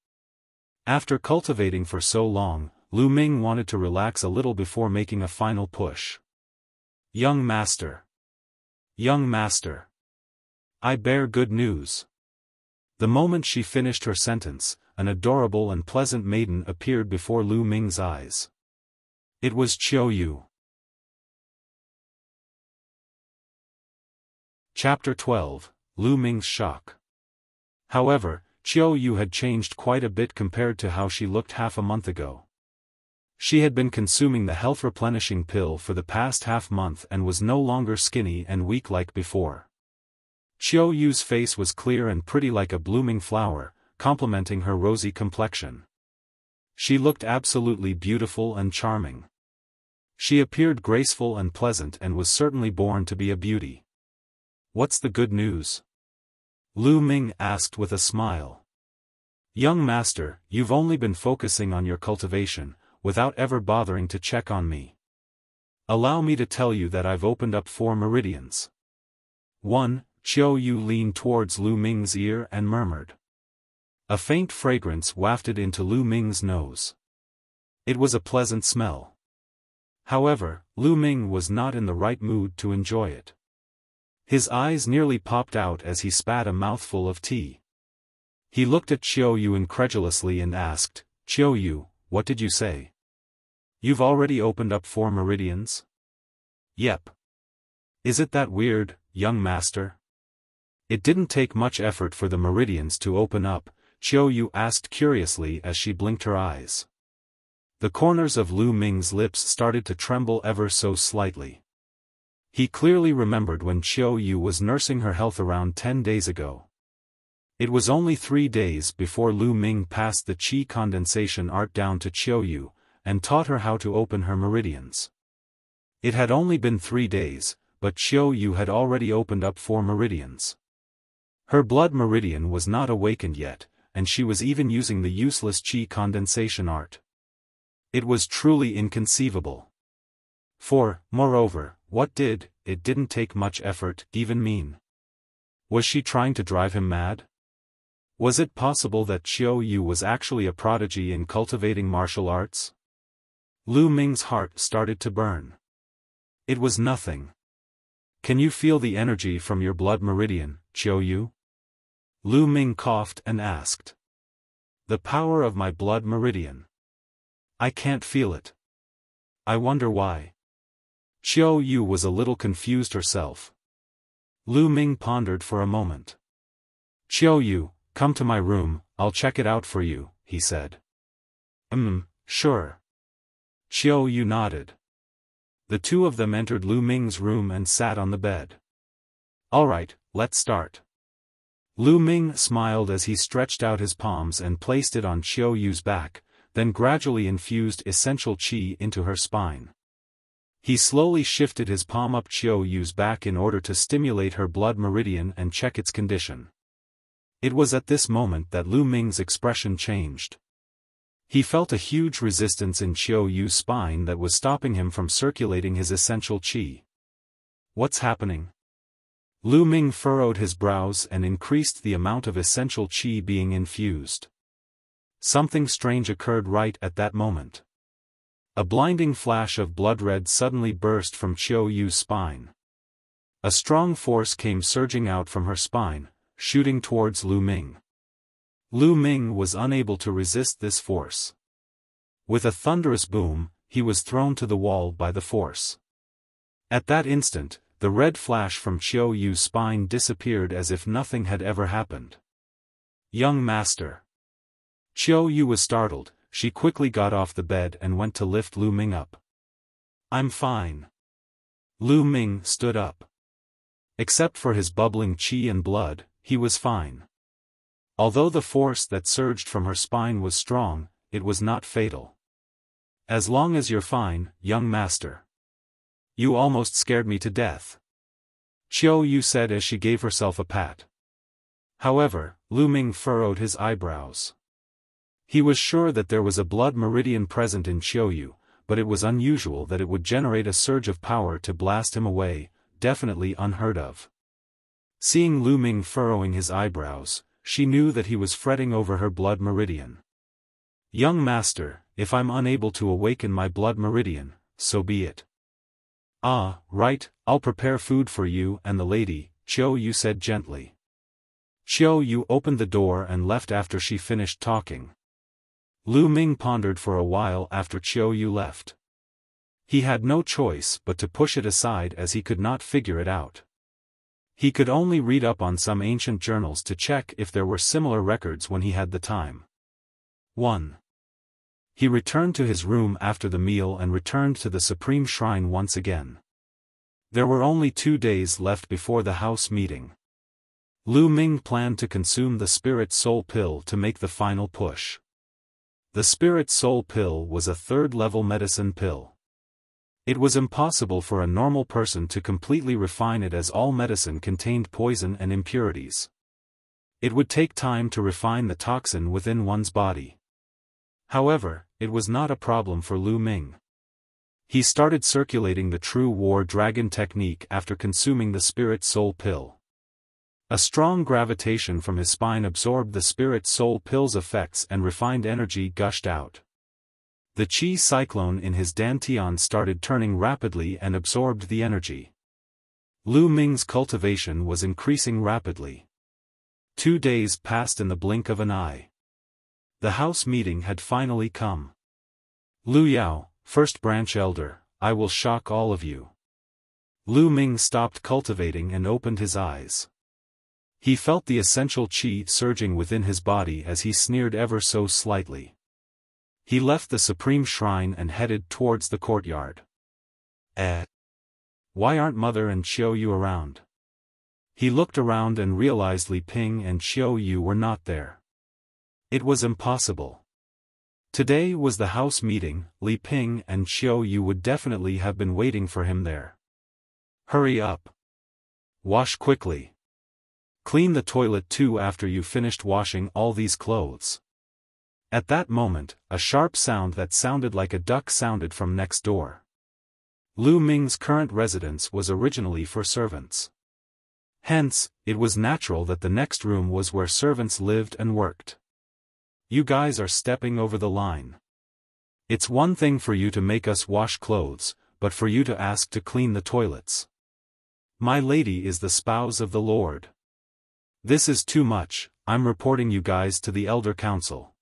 After cultivating for so long, Lu Ming wanted to relax a little before making a final push. Young master. Young master. I bear good news. The moment she finished her sentence, an adorable and pleasant maiden appeared before Lu Ming's eyes. It was Qiu Yu. Chapter 12, Lu Ming's Shock. However, Qiu Yu had changed quite a bit compared to how she looked half a month ago. She had been consuming the health-replenishing pill for the past half-month and was no longer skinny and weak like before. Qiu Yu's face was clear and pretty like a blooming flower, complementing her rosy complexion. She looked absolutely beautiful and charming. She appeared graceful and pleasant and was certainly born to be a beauty. What's the good news? Lu Ming asked with a smile. Young master, you've only been focusing on your cultivation, without ever bothering to check on me. Allow me to tell you that I've opened up 4 meridians. 1. Qiu Yu leaned towards Lu Ming's ear and murmured. A faint fragrance wafted into Lu Ming's nose. It was a pleasant smell. However, Lu Ming was not in the right mood to enjoy it. His eyes nearly popped out as he spat a mouthful of tea. He looked at Qiu Yu incredulously and asked, Qiu Yu, what did you say? You've already opened up 4 meridians? Yep. Is it that weird, young master? It didn't take much effort for the meridians to open up, Qiu Yu asked curiously as she blinked her eyes. The corners of Lu Ming's lips started to tremble ever so slightly. He clearly remembered when Qiu Yu was nursing her health around 10 days ago. It was only 3 days before Lu Ming passed the qi condensation art down to Qiu Yu, and taught her how to open her meridians. It had only been 3 days, but Qiu Yu had already opened up 4 meridians. Her blood meridian was not awakened yet, and she was even using the useless qi condensation art. It was truly inconceivable. Moreover, what it didn't take much effort, even mean? Was she trying to drive him mad? Was it possible that Qiu Yu was actually a prodigy in cultivating martial arts? Lu Ming's heart started to burn. It was nothing. Can you feel the energy from your blood meridian, Qiu Yu? Lu Ming coughed and asked. The power of my blood meridian. I can't feel it. I wonder why. Qiu Yu was a little confused herself. Lu Ming pondered for a moment. Qiu Yu, come to my room, I'll check it out for you, he said. Sure. Qiu Yu nodded. The two of them entered Lu Ming's room and sat on the bed. Alright, let's start. Lu Ming smiled as he stretched out his palms and placed it on Qiu Yu's back, then gradually infused essential qi into her spine. He slowly shifted his palm up Qiu Yu's back in order to stimulate her blood meridian and check its condition. It was at this moment that Lu Ming's expression changed. He felt a huge resistance in Qiu Yu's spine that was stopping him from circulating his essential qi. What's happening? Lu Ming furrowed his brows and increased the amount of essential qi being infused. Something strange occurred right at that moment. A blinding flash of blood red suddenly burst from Qiu Yu's spine. A strong force came surging out from her spine, shooting towards Lu Ming. Lu Ming was unable to resist this force. With a thunderous boom, he was thrown to the wall by the force. At that instant, the red flash from Qiu Yu's spine disappeared as if nothing had ever happened. Young master. Qiu Yu was startled, she quickly got off the bed and went to lift Lu Ming up. "I'm fine." Lu Ming stood up. Except for his bubbling qi and blood, he was fine. Although the force that surged from her spine was strong, it was not fatal. "As long as you're fine, young master." "You almost scared me to death," Qiu Yu said as she gave herself a pat. However, Lu Ming furrowed his eyebrows. He was sure that there was a blood meridian present in Qiu Yu, but it was unusual that it would generate a surge of power to blast him away, definitely unheard of. Seeing Lu Ming furrowing his eyebrows, she knew that he was fretting over her blood meridian. "Young master, if I'm unable to awaken my blood meridian, so be it." "Ah, right, I'll prepare food for you and the lady," Qiu Yu said gently. Qiu Yu opened the door and left after she finished talking. Lu Ming pondered for a while after Qiu Yu left. He had no choice but to push it aside as he could not figure it out. He could only read up on some ancient journals to check if there were similar records when he had the time. 1. He returned to his room after the meal and returned to the Supreme Shrine once again. There were only 2 days left before the house meeting. Lu Ming planned to consume the Spirit Soul Pill to make the final push. The Spirit Soul Pill was a 3rd-level medicine pill. It was impossible for a normal person to completely refine it as all medicine contained poison and impurities. It would take time to refine the toxin within one's body. However, it was not a problem for Lu Ming. He started circulating the True War Dragon technique after consuming the Spirit Soul Pill. A strong gravitation from his spine absorbed the Spirit Soul Pill's effects and refined energy gushed out. The Qi cyclone in his dantian started turning rapidly and absorbed the energy. Lu Ming's cultivation was increasing rapidly. 2 days passed in the blink of an eye. The house meeting had finally come. "Lu Yao, first branch elder, I will shock all of you." Lu Ming stopped cultivating and opened his eyes. He felt the essential qi surging within his body as he sneered ever so slightly. He left the Supreme Shrine and headed towards the courtyard. Why aren't Mother and Qiu Yu around? He looked around and realized Li Ping and Qiu Yu were not there. It was impossible. Today was the house meeting, Li Ping and Qiu Yu would definitely have been waiting for him there. "Hurry up. Wash quickly. Clean the toilet too after you finished washing all these clothes." At that moment, a sharp sound that sounded like a duck sounded from next door. Lu Ming's current residence was originally for servants. Hence, it was natural that the next room was where servants lived and worked. "You guys are stepping over the line. It's one thing for you to make us wash clothes, but for you to ask to clean the toilets. My lady is the spouse of the Lord. This is too much, I'm reporting you guys to the Elder Council."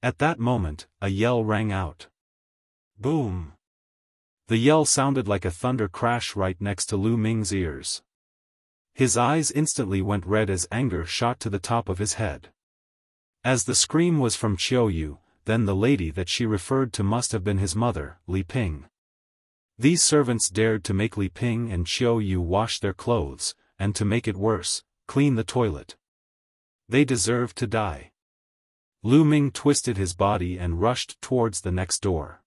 At that moment, a yell rang out. Boom! The yell sounded like a thunder crash right next to Lu Ming's ears. His eyes instantly went red as anger shot to the top of his head. As the scream was from Qiu Yu, then the lady that she referred to must have been his mother, Li Ping. These servants dared to make Li Ping and Qiu Yu wash their clothes, and to make it worse, clean the toilet. They deserved to die. Lu Ming twisted his body and rushed towards the next door.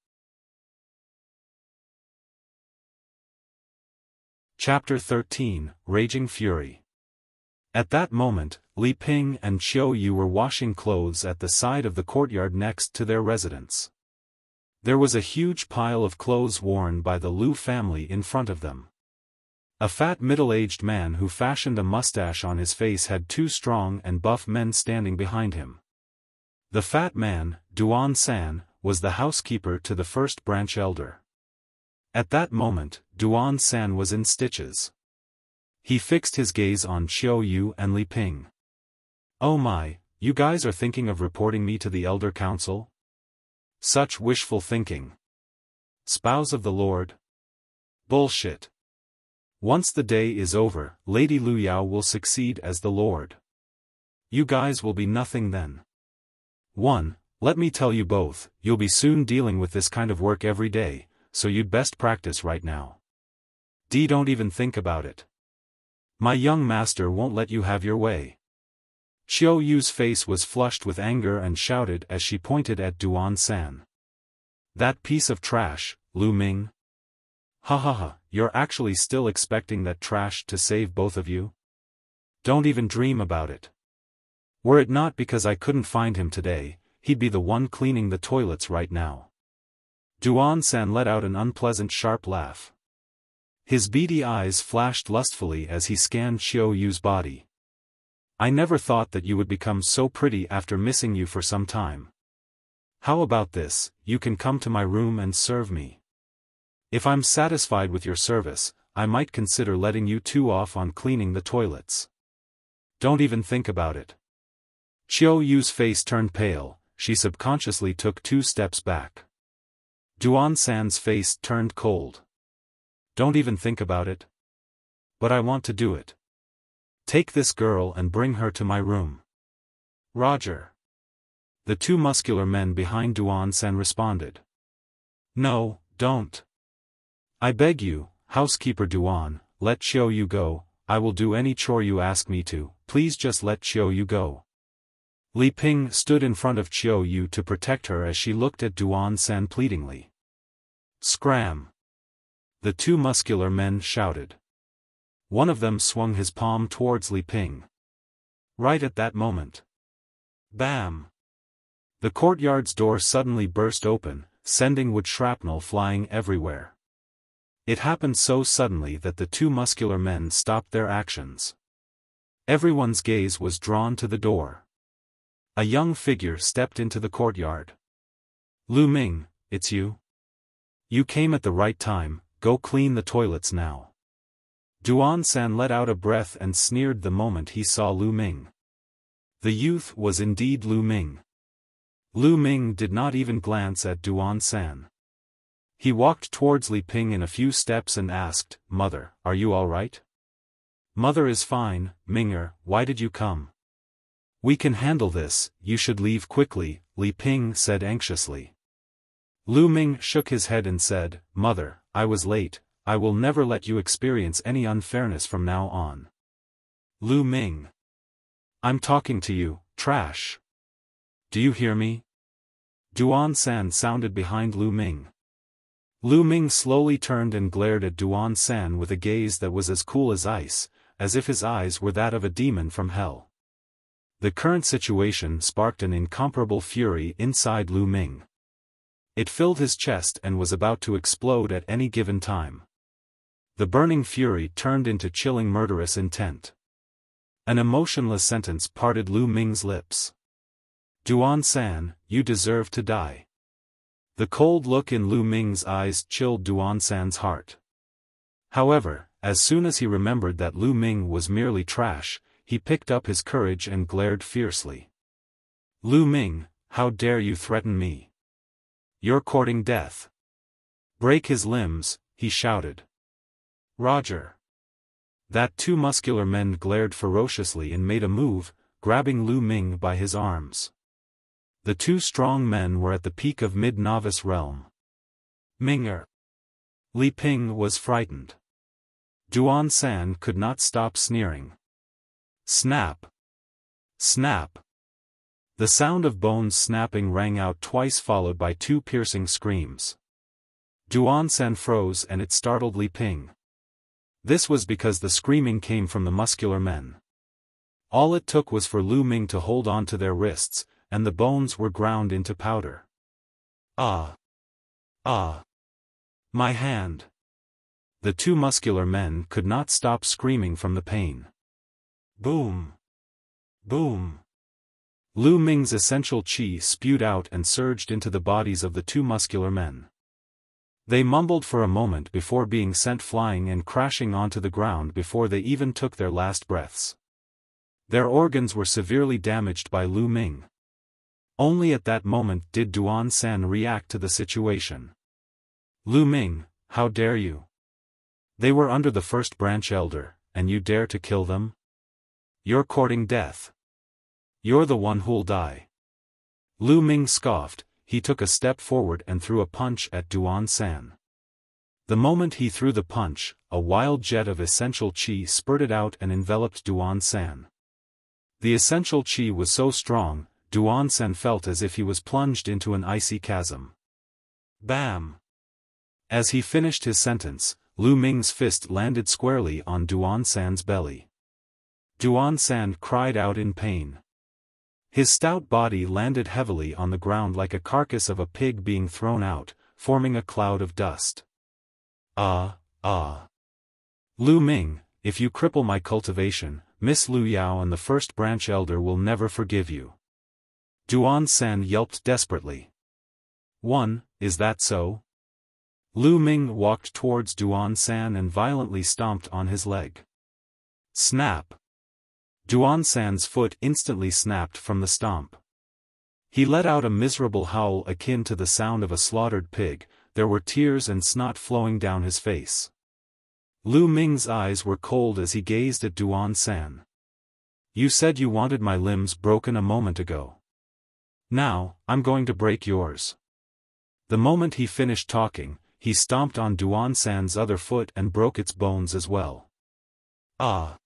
Chapter 13, Raging Fury. At that moment, Li Ping and Qiu Yu were washing clothes at the side of the courtyard next to their residence. There was a huge pile of clothes worn by the Lu family in front of them. A fat middle-aged man who fashioned a mustache on his face had 2 strong and buff men standing behind him. The fat man, Duan San, was the housekeeper to the first branch elder. At that moment, Duan San was in stitches. He fixed his gaze on Qiu Yu and Li Ping. "Oh my, you guys are thinking of reporting me to the Elder Council? Such wishful thinking. Spouse of the Lord? Bullshit. Once the day is over, Lady Lu Yao will succeed as the Lord. You guys will be nothing then." 1. Let me tell you both, you'll be soon dealing with this kind of work every day, so you'd best practice right now. Don't even think about it. My young master won't let you have your way. Xiao Yu's face was flushed with anger and shouted as she pointed at Duan-san. That piece of trash, Lu Ming. Ha ha ha, you're actually still expecting that trash to save both of you? Don't even dream about it. Were it not because I couldn't find him today, he'd be the one cleaning the toilets right now. Duan-san let out an unpleasant sharp laugh. His beady eyes flashed lustfully as he scanned Xiao Yu's body. I never thought that you would become so pretty after missing you for some time. How about this, you can come to my room and serve me. If I'm satisfied with your service, I might consider letting you two off on cleaning the toilets. Don't even think about it. Xiao Yu's face turned pale, she subconsciously took 2 steps back. Duan-san's face turned cold. Don't even think about it. But I want to do it. Take this girl and bring her to my room. Roger. The 2 muscular men behind Duan-san responded. No, don't. I beg you, housekeeper Duan, let Xiao Yu go. I will do any chore you ask me to, please just let Xiao Yu go. Li Ping stood in front of Xiao Yu to protect her as she looked at Duan-san pleadingly. Scram! The 2 muscular men shouted. One of them swung his palm towards Li Ping. Right at that moment. Bam! The courtyard's door suddenly burst open, sending wood shrapnel flying everywhere. It happened so suddenly that the 2 muscular men stopped their actions. Everyone's gaze was drawn to the door. A young figure stepped into the courtyard. Lu Ming, it's you? You came at the right time, go clean the toilets now. Duan-san let out a breath and sneered the moment he saw Lu Ming. The youth was indeed Lu Ming. Lu Ming did not even glance at Duan-san. He walked towards Li Ping in a few steps and asked, Mother, are you all right? Mother is fine, Minger, why did you come? We can handle this, you should leave quickly, Li Ping said anxiously. Lu Ming shook his head and said, Mother, I was late, I will never let you experience any unfairness from now on. Lu Ming. I'm talking to you, trash. Do you hear me? Duan-san sounded behind Lu Ming. Lu Ming slowly turned and glared at Duan-san with a gaze that was as cool as ice, as if his eyes were that of a demon from hell. The current situation sparked an incomparable fury inside Lu Ming. It filled his chest and was about to explode at any given time. The burning fury turned into chilling murderous intent. An emotionless sentence parted Lu Ming's lips. Duan-san, you deserve to die. The cold look in Lu Ming's eyes chilled Duan-san's heart. However, as soon as he remembered that Lu Ming was merely trash, he picked up his courage and glared fiercely. Lu Ming, how dare you threaten me? You're courting death. Break his limbs, he shouted. Roger. That 2 muscular men glared ferociously and made a move, grabbing Lu Ming by his arms. The 2 strong men were at the peak of mid-novice realm. Minger. Li Ping was frightened. Duan-san could not stop sneering. Snap. Snap. The sound of bones snapping rang out twice, followed by 2 piercing screams. Duan-san froze and it startled Li Ping. This was because the screaming came from the muscular men. All it took was for Lu Ming to hold on to their wrists, and the bones were ground into powder. Ah! Ah! My hand! The 2 muscular men could not stop screaming from the pain. Boom! Boom! Lu Ming's essential qi spewed out and surged into the bodies of the 2 muscular men. They mumbled for a moment before being sent flying and crashing onto the ground before they even took their last breaths. Their organs were severely damaged by Lu Ming. Only at that moment did Duan-san react to the situation. Lu Ming, how dare you? They were under the 1st branch elder, and you dare to kill them? You're courting death. You're the one who'll die. Lu Ming scoffed. He took a step forward and threw a punch at Duan San. The moment he threw the punch, a wild jet of essential qi spurted out and enveloped Duan San. The essential qi was so strong, Duan San felt as if he was plunged into an icy chasm. Bam! As he finished his sentence, Lu Ming's fist landed squarely on Duan San's belly. Duan San cried out in pain. His stout body landed heavily on the ground like a carcass of a pig being thrown out, forming a cloud of dust. Ah. Lu Ming, if you cripple my cultivation, Miss Lu Yao and the first branch elder will never forgive you. Duan San yelped desperately. Is that so? Lu Ming walked towards Duan San and violently stomped on his leg. Snap! Duan San's foot instantly snapped from the stomp. He let out a miserable howl akin to the sound of a slaughtered pig. There were tears and snot flowing down his face. Lu Ming's eyes were cold as he gazed at Duan San. You said you wanted my limbs broken a moment ago. Now, I'm going to break yours. The moment he finished talking, he stomped on Duan San's other foot and broke its bones as well. Ah!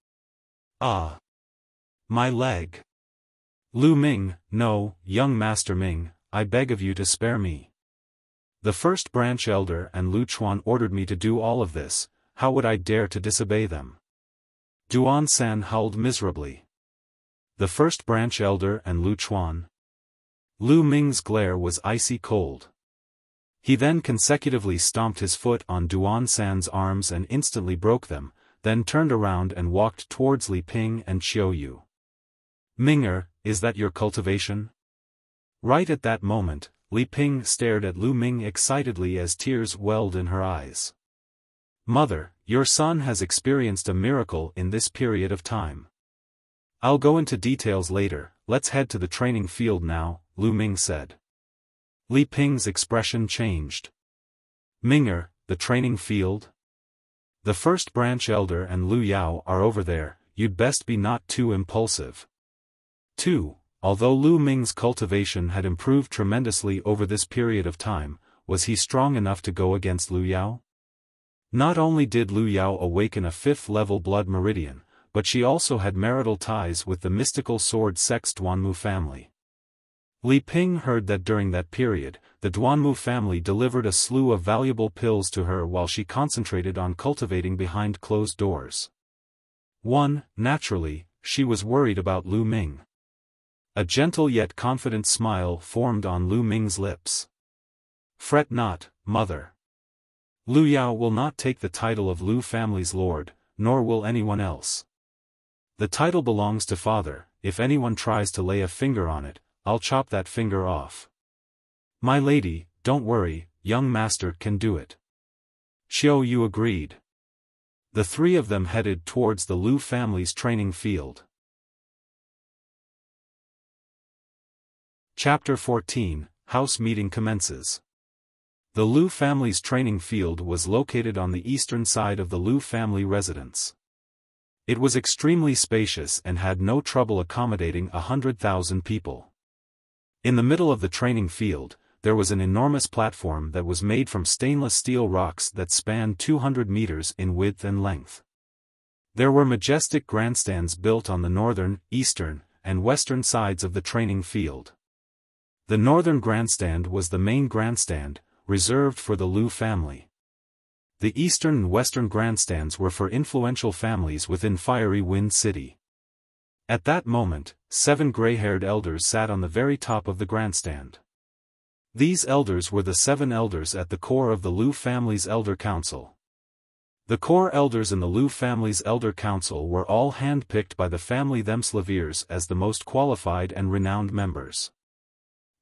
My leg! Lu Ming, no, young Master Ming, I beg of you to spare me. The first branch elder and Lu Chuan ordered me to do all of this, how would I dare to disobey them? Duan San howled miserably. The first branch elder and Lu Chuan. Lu Ming's glare was icy cold. He then consecutively stomped his foot on Duan San's arms and instantly broke them, then turned around and walked towards Li Ping and Xiao Yu. Minger, is that your cultivation? Right at that moment, Li Ping stared at Lu Ming excitedly as tears welled in her eyes. Mother, your son has experienced a miracle in this period of time. I'll go into details later, let's head to the training field now, Lu Ming said. Li Ping's expression changed. Minger, the training field? The first branch elder and Lu Yao are over there, you'd best be not too impulsive. 2. Although Lu Ming's cultivation had improved tremendously over this period of time, was he strong enough to go against Lu Yao? Not only did Lu Yao awaken a 5th-level blood meridian, but she also had marital ties with the mystical sword sex Duanmu family. Li Ping heard that during that period, the Duanmu family delivered a slew of valuable pills to her while she concentrated on cultivating behind closed doors. Naturally, she was worried about Lu Ming. A gentle yet confident smile formed on Lu Ming's lips. Fret not, mother. Lu Yao will not take the title of Lu family's lord, nor will anyone else. The title belongs to father. If anyone tries to lay a finger on it, I'll chop that finger off. My lady, don't worry, young master can do it. Xiao Yu agreed. The three of them headed towards the Lu family's training field. Chapter 14, House Meeting Commences. The Lu family's training field was located on the eastern side of the Lu family residence. It was extremely spacious and had no trouble accommodating 100,000 people. In the middle of the training field, there was an enormous platform that was made from stainless steel rocks that spanned 200 meters in width and length. There were majestic grandstands built on the northern, eastern, and western sides of the training field. The northern grandstand was the main grandstand, reserved for the Lu family. The eastern and western grandstands were for influential families within Fiery Wind City. At that moment, 7 gray-haired elders sat on the very top of the grandstand. These elders were the 7 elders at the core of the Lu family's Elder Council. The core elders in the Lu family's Elder Council were all handpicked by the family themselves as the most qualified and renowned members.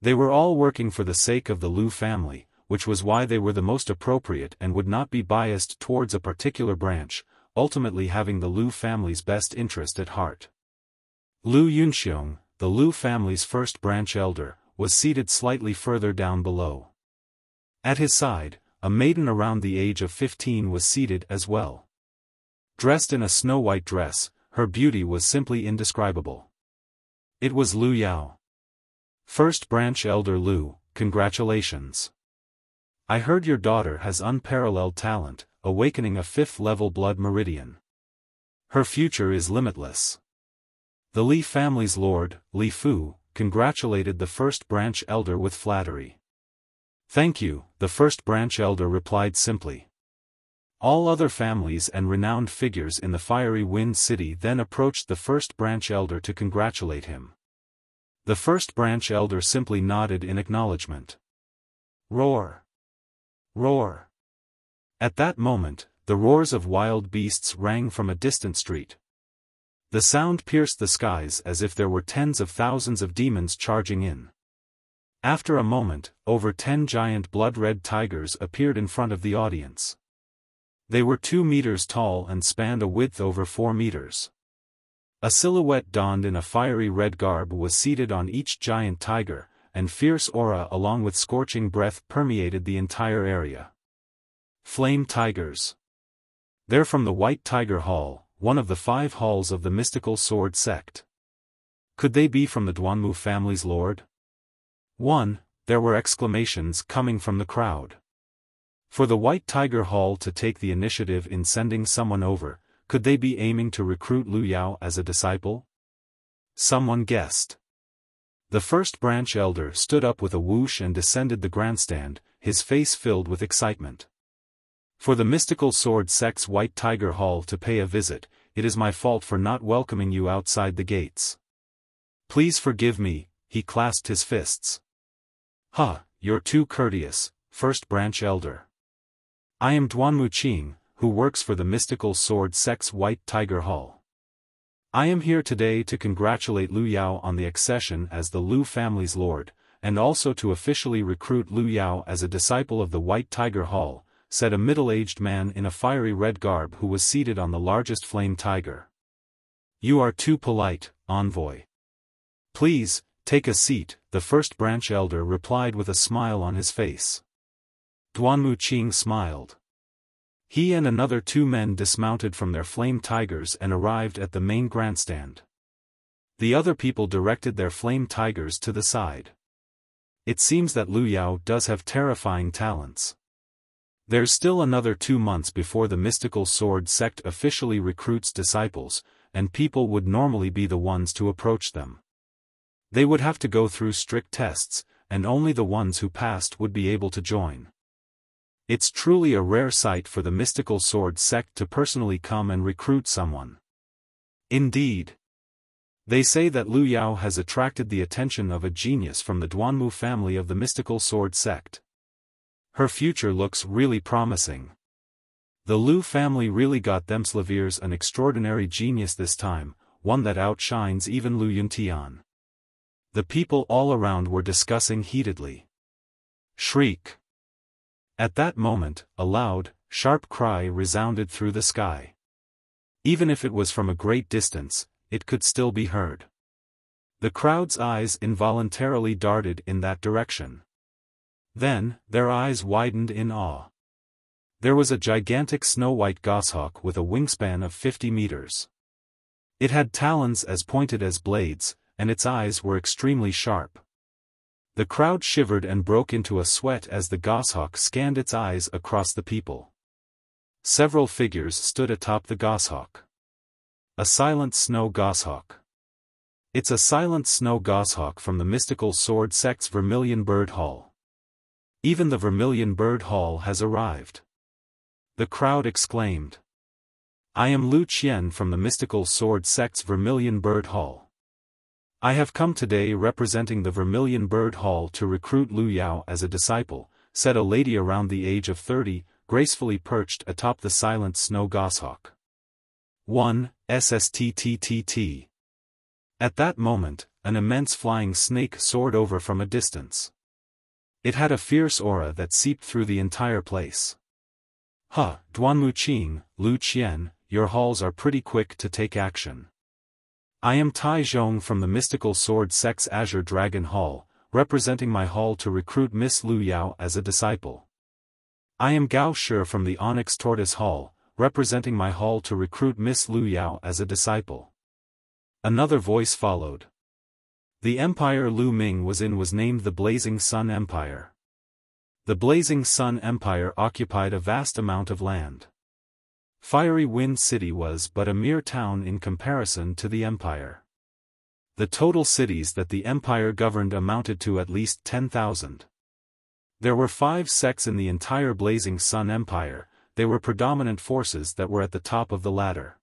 They were all working for the sake of the Lu family, which was why they were the most appropriate and would not be biased towards a particular branch, ultimately having the Lu family's best interest at heart. Lu Yunxiong, the Lu family's first branch elder, was seated slightly further down below. At his side, a maiden around the age of 15 was seated as well. Dressed in a snow-white dress, her beauty was simply indescribable. It was Lu Yao. First Branch Elder Lu, congratulations. I heard your daughter has unparalleled talent, awakening a 5th-level blood meridian. Her future is limitless. The Li family's lord, Li Fu, congratulated the First Branch Elder with flattery. Thank you, the First Branch Elder replied simply. All other families and renowned figures in the fiery wind city then approached the First Branch Elder to congratulate him. The First Branch Elder simply nodded in acknowledgement. Roar! Roar! At that moment, the roars of wild beasts rang from a distant street. The sound pierced the skies as if there were tens of thousands of demons charging in. After a moment, over 10 giant blood-red tigers appeared in front of the audience. They were 2 meters tall and spanned a width over 4 meters. A silhouette donned in a fiery red garb was seated on each giant tiger, and fierce aura along with scorching breath permeated the entire area. Flame Tigers. They're from the White Tiger Hall, one of the 5 halls of the mystical sword sect. Could they be from the Duanmu family's lord? There were exclamations coming from the crowd. For the White Tiger Hall to take the initiative in sending someone over, could they be aiming to recruit Lu Yao as a disciple? Someone guessed. The First Branch Elder stood up with a whoosh and descended the grandstand, his face filled with excitement. For the mystical sword sect's White Tiger Hall to pay a visit, it is my fault for not welcoming you outside the gates. Please forgive me, he clasped his fists. You're too courteous, First Branch Elder. I am Duanmu Qing, who works for the mystical sword sect's White Tiger Hall. I am here today to congratulate Lu Yao on the accession as the Lu family's lord, and also to officially recruit Lu Yao as a disciple of the White Tiger Hall, said a middle-aged man in a fiery red garb who was seated on the largest flame tiger. You are too polite, envoy. Please, take a seat, the First Branch Elder replied with a smile on his face. Duanmu Qing smiled. He and another 2 men dismounted from their flame tigers and arrived at the main grandstand. The other people directed their flame tigers to the side. It seems that Lu Yao does have terrifying talents. There's still another 2 months before the mystical sword sect officially recruits disciples, and people would normally be the ones to approach them. They would have to go through strict tests, and only the ones who passed would be able to join. It's truly a rare sight for the mystical sword sect to personally come and recruit someone. Indeed. They say that Lu Yao has attracted the attention of a genius from the Duanmu family of the mystical sword sect. Her future looks really promising. The Lu family really got themselves an extraordinary genius this time, one that outshines even Lu Yuntian. The people all around were discussing heatedly. Shriek. At that moment, a loud, sharp cry resounded through the sky. Even if it was from a great distance, it could still be heard. The crowd's eyes involuntarily darted in that direction. Then, their eyes widened in awe. There was a gigantic snow-white goshawk with a wingspan of 50 meters. It had talons as pointed as blades, and its eyes were extremely sharp. The crowd shivered and broke into a sweat as the goshawk scanned its eyes across the people. Several figures stood atop the goshawk. A silent snow goshawk. It's a silent snow goshawk from the mystical sword sect's Vermilion Bird Hall. Even the Vermilion Bird Hall has arrived. The crowd exclaimed. I am Lu Qian from the mystical sword sect's Vermilion Bird Hall. I have come today representing the Vermilion Bird Hall to recruit Lu Yao as a disciple, said a lady around the age of 30, gracefully perched atop the silent snow goshawk. 1. SSTTTT. At that moment, an immense flying snake soared over from a distance. It had a fierce aura that seeped through the entire place. Duanmu Qing, Lu Qian, your halls are pretty quick to take action. I am Tai Zhong from the mystical sword sect's Azure Dragon Hall, representing my hall to recruit Miss Lu Yao as a disciple. I am Gao Shi from the Onyx Tortoise Hall, representing my hall to recruit Miss Lu Yao as a disciple. Another voice followed. The empire Lu Ming was in was named the Blazing Sun Empire. The Blazing Sun Empire occupied a vast amount of land. Fiery Wind City was but a mere town in comparison to the empire. The total cities that the empire governed amounted to at least 10,000. There were 5 sects in the entire Blazing Sun Empire. They were predominant forces that were at the top of the ladder.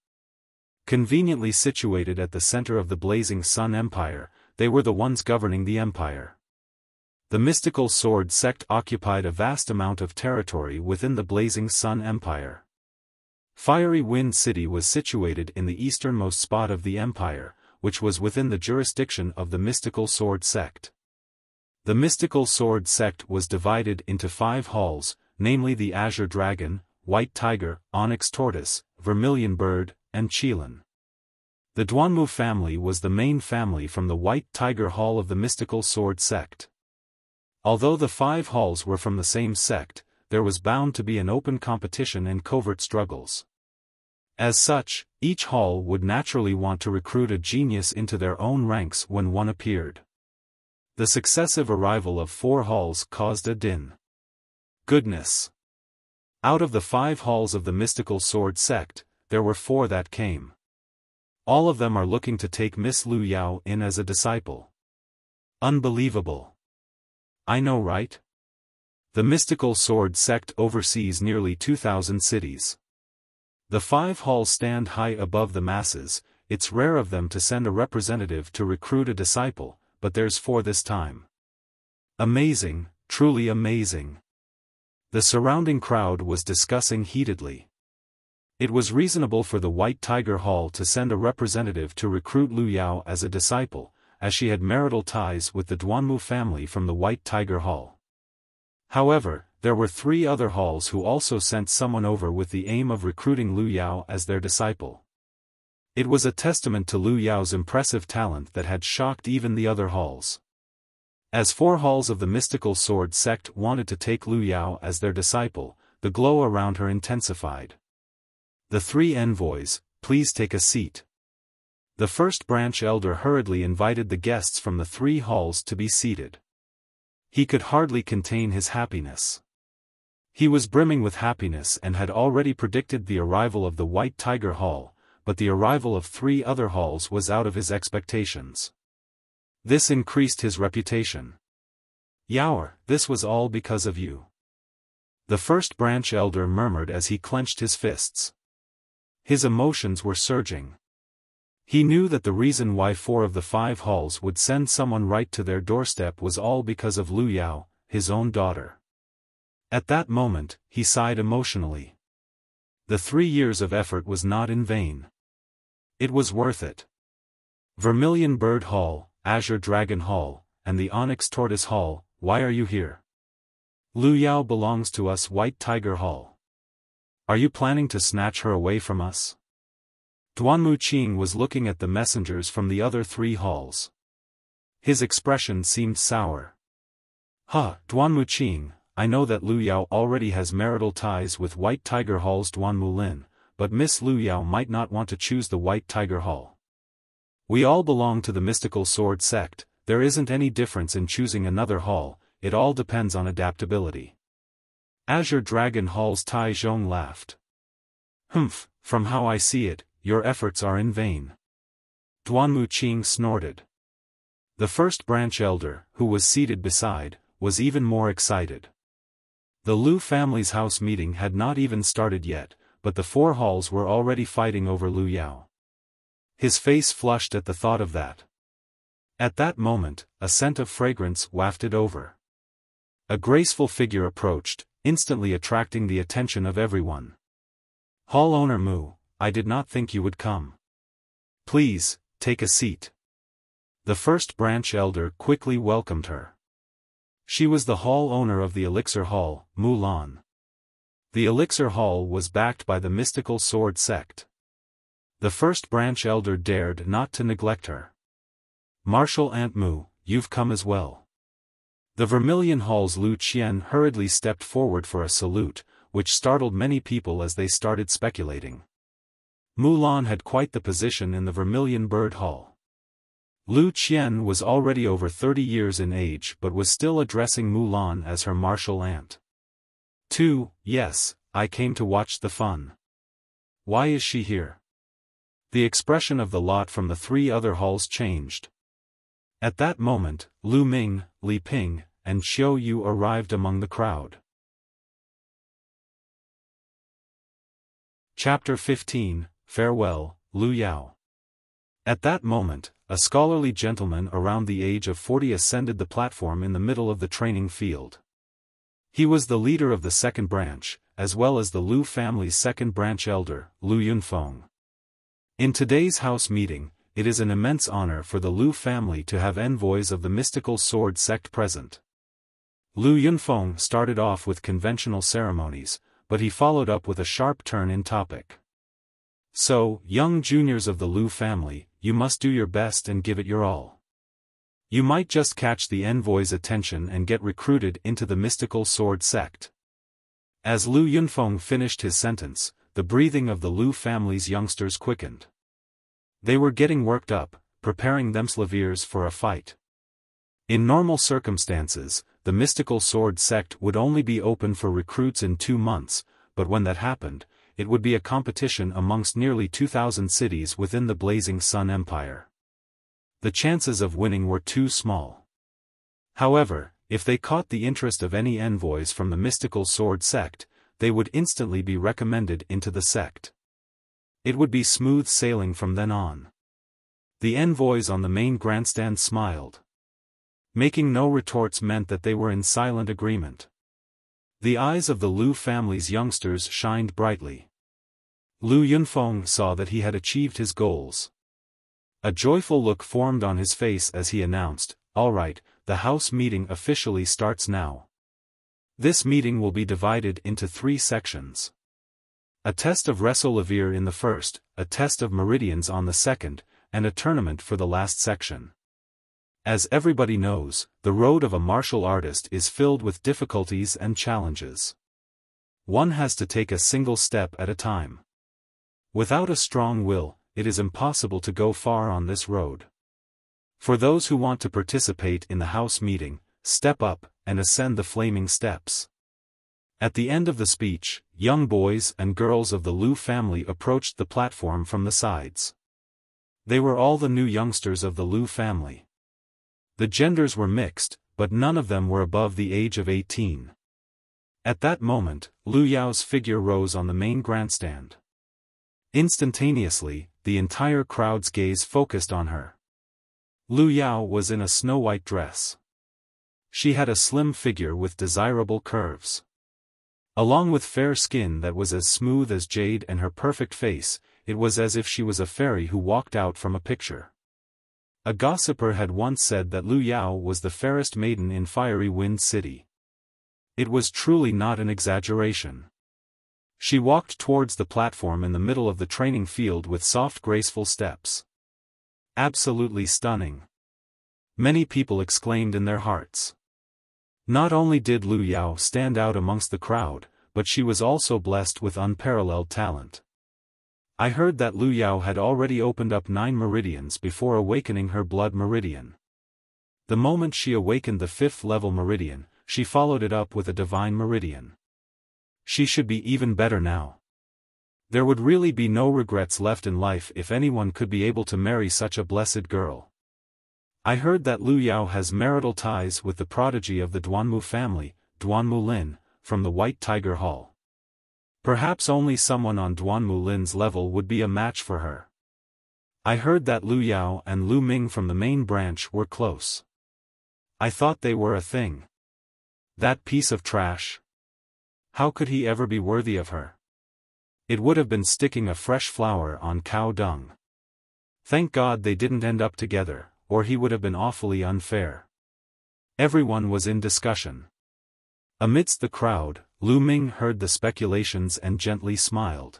Conveniently situated at the center of the Blazing Sun Empire, they were the ones governing the empire. The Mystical Sword sect occupied a vast amount of territory within the Blazing Sun Empire. Fiery Wind City was situated in the easternmost spot of the empire, which was within the jurisdiction of the Mystical Sword sect. The Mystical Sword sect was divided into 5 halls, namely the Azure Dragon, White Tiger, Onyx Tortoise, Vermilion Bird, and Qilin. The Duanmu family was the main family from the White Tiger Hall of the Mystical Sword sect. Although the 5 halls were from the same sect, there was bound to be an open competition and covert struggles. As such, each hall would naturally want to recruit a genius into their own ranks when one appeared. The successive arrival of 4 halls caused a din. Goodness! Out of the 5 halls of the Mystical Sword sect, there were 4 that came. All of them are looking to take Miss Lu Yao in as a disciple. Unbelievable. I know, right? The Mystical Sword sect oversees nearly 2,000 cities. The 5 halls stand high above the masses. It's rare of them to send a representative to recruit a disciple, but there's 4 this time. Amazing, truly amazing. The surrounding crowd was discussing heatedly. It was reasonable for the White Tiger Hall to send a representative to recruit Lu Yao as a disciple, as she had marital ties with the Duanmu family from the White Tiger Hall. However, there were 3 other halls who also sent someone over with the aim of recruiting Lu Yao as their disciple. It was a testament to Lu Yao's impressive talent that had shocked even the other halls. As 4 halls of the Mystical Sword sect wanted to take Lu Yao as their disciple, the glow around her intensified. The 3 envoys, please take a seat. The first branch elder hurriedly invited the guests from the 3 halls to be seated. He could hardly contain his happiness. He was brimming with happiness and had already predicted the arrival of the White Tiger Hall, but the arrival of 3 other halls was out of his expectations. This increased his reputation. Yao, this was all because of you. The first branch elder murmured as he clenched his fists. His emotions were surging. He knew that the reason why 4 of the 5 halls would send someone right to their doorstep was all because of Lu Yao, his own daughter. At that moment, he sighed emotionally. The 3 years of effort was not in vain. It was worth it. Vermilion Bird Hall, Azure Dragon Hall, and the Onyx Tortoise Hall, why are you here? Lu Yao belongs to us, White Tiger Hall. Are you planning to snatch her away from us? Duanmu Qing was looking at the messengers from the other 3 halls. His expression seemed sour. Duanmu Qing, I know that Lu Yao already has marital ties with White Tiger Hall's Duanmu Lin, but Miss Lu Yao might not want to choose the White Tiger Hall. We all belong to the Mystical Sword sect. There isn't any difference in choosing another hall, it all depends on adaptability. Azure Dragon Hall's Tai Zhong laughed. From how I see it, your efforts are in vain. Duanmu Qing snorted. The first branch elder, who was seated beside, was even more excited. The Lu family's house meeting had not even started yet, but the 4 halls were already fighting over Lu Yao. His face flushed at the thought of that. At that moment, a scent of fragrance wafted over. A graceful figure approached, instantly attracting the attention of everyone. Hall owner Mu, I did not think you would come. Please, take a seat. The first branch elder quickly welcomed her. She was the hall owner of the Elixir Hall, Mu Lan. The Elixir Hall was backed by the Mystical Sword sect. The first branch elder dared not to neglect her. Marshal Aunt Mu, you've come as well. The Vermilion Hall's Lu Qian hurriedly stepped forward for a salute, which startled many people as they started speculating. Mulan had quite the position in the Vermilion Bird Hall. Lu Qian was already over 30 years in age but was still addressing Mulan as her martial aunt. Yes, I came to watch the fun. Why is she here? The expression of the lot from the three other halls changed. At that moment, Lu Ming, Li Ping, and Xiao Yu arrived among the crowd. Chapter 15, Farewell, Lu Yao. At that moment, a scholarly gentleman around the age of 40 ascended the platform in the middle of the training field. He was the leader of the second branch, as well as the Lu family's second branch elder, Lu Yunfeng. In today's house meeting, it is an immense honor for the Lu family to have envoys of the mystical sword sect present. Lu Yunfeng started off with conventional ceremonies, but he followed up with a sharp turn in topic. So, young juniors of the Lu family, you must do your best and give it your all. You might just catch the envoy's attention and get recruited into the mystical sword sect. As Lu Yunfeng finished his sentence, the breathing of the Lu family's youngsters quickened. They were getting worked up, preparing themselves for a fight. In normal circumstances, the mystical sword sect would only be open for recruits in 2 months, but when that happened, it would be a competition amongst nearly 2,000 cities within the Blazing Sun Empire. The chances of winning were too small. However, if they caught the interest of any envoys from the mystical sword sect, they would instantly be recommended into the sect. It would be smooth sailing from then on. The envoys on the main grandstand smiled. Making no retorts meant that they were in silent agreement. The eyes of the Lu family's youngsters shined brightly. Lu Yunfeng saw that he had achieved his goals. A joyful look formed on his face as he announced, "All right, the house meeting officially starts now. This meeting will be divided into 3 sections. A test of Resolevere in the first, a test of meridians on the second, and a tournament for the last section. As everybody knows, the road of a martial artist is filled with difficulties and challenges. One has to take a single step at a time. Without a strong will, it is impossible to go far on this road. For those who want to participate in the house meeting, step up and ascend the flaming steps." At the end of the speech, young boys and girls of the Lu family approached the platform from the sides. They were all the new youngsters of the Lu family. The genders were mixed, but none of them were above the age of 18. At that moment, Lu Yao's figure rose on the main grandstand. Instantaneously, the entire crowd's gaze focused on her. Lu Yao was in a snow-white dress. She had a slim figure with desirable curves. Along with fair skin that was as smooth as jade and her perfect face, it was as if she was a fairy who walked out from a picture. A gossiper had once said that Lu Yao was the fairest maiden in Fiery Wind City. It was truly not an exaggeration. She walked towards the platform in the middle of the training field with soft graceful steps. Absolutely stunning. Many people exclaimed in their hearts. Not only did Lu Yao stand out amongst the crowd, but she was also blessed with unparalleled talent. I heard that Lu Yao had already opened up 9 meridians before awakening her blood meridian. The moment she awakened the 5th level meridian, she followed it up with a divine meridian. She should be even better now. There would really be no regrets left in life if anyone could be able to marry such a blessed girl. I heard that Lu Yao has marital ties with the prodigy of the Duanmu family, Duanmu Lin, from the White Tiger Hall. Perhaps only someone on Duanmu Lin's level would be a match for her. I heard that Lu Yao and Lu Ming from the main branch were close. I thought they were a thing. That piece of trash. How could he ever be worthy of her? It would have been sticking a fresh flower on cow dung. Thank God they didn't end up together, or he would have been awfully unfair. Everyone was in discussion. Amidst the crowd, Lu Ming heard the speculations and gently smiled.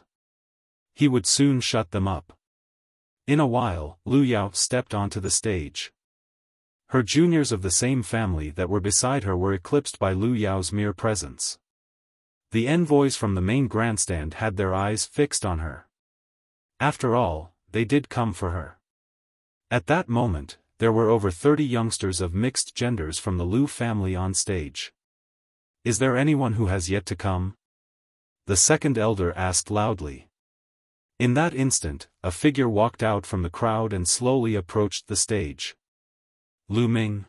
He would soon shut them up. In a while, Lu Yao stepped onto the stage. Her juniors of the same family that were beside her were eclipsed by Lu Yao's mere presence. The envoys from the main grandstand had their eyes fixed on her. After all, they did come for her. At that moment, there were over 30 youngsters of mixed genders from the Lu family on stage. "Is there anyone who has yet to come?" the second elder asked loudly. In that instant, a figure walked out from the crowd and slowly approached the stage. Lu Ming.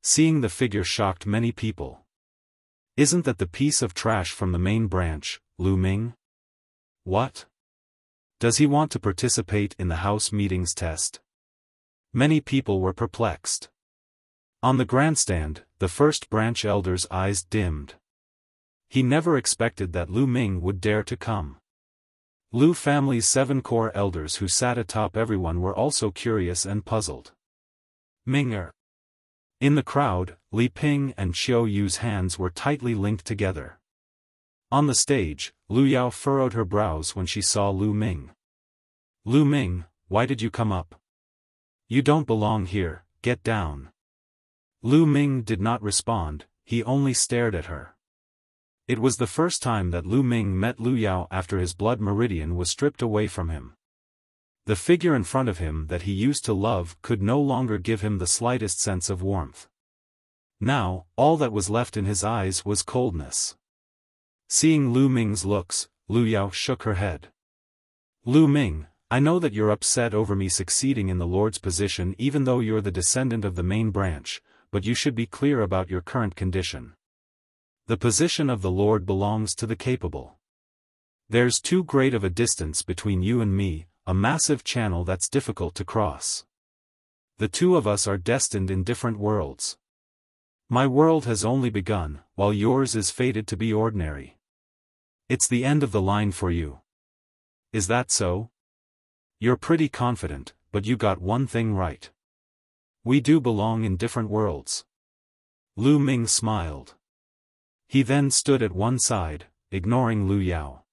Seeing the figure shocked many people. "Isn't that the piece of trash from the main branch, Lu Ming? What? Does he want to participate in the house meetings test?" Many people were perplexed. On the grandstand, the first branch elder's eyes dimmed. He never expected that Lu Ming would dare to come. Lu family's 7 core elders who sat atop everyone were also curious and puzzled. Minger. In the crowd, Li Ping and Xiao Yu's hands were tightly linked together. On the stage, Lu Yao furrowed her brows when she saw Lu Ming. "Lu Ming, why did you come up? You don't belong here, get down." Lu Ming did not respond, he only stared at her. It was the first time that Lu Ming met Lu Yao after his blood meridian was stripped away from him. The figure in front of him that he used to love could no longer give him the slightest sense of warmth. Now, all that was left in his eyes was coldness. Seeing Lu Ming's looks, Lu Yao shook her head. "Lu Ming, I know that you're upset over me succeeding in the Lord's position even though you're the descendant of the main branch, but you should be clear about your current condition. The position of the Lord belongs to the capable. There's too great of a distance between you and me, a massive channel that's difficult to cross. The two of us are destined in different worlds. My world has only begun, while yours is fated to be ordinary. It's the end of the line for you. Is that so? You're pretty confident, but you got one thing right. We do belong in different worlds." Lu Ming smiled. He then stood at one side, ignoring Lu Yao.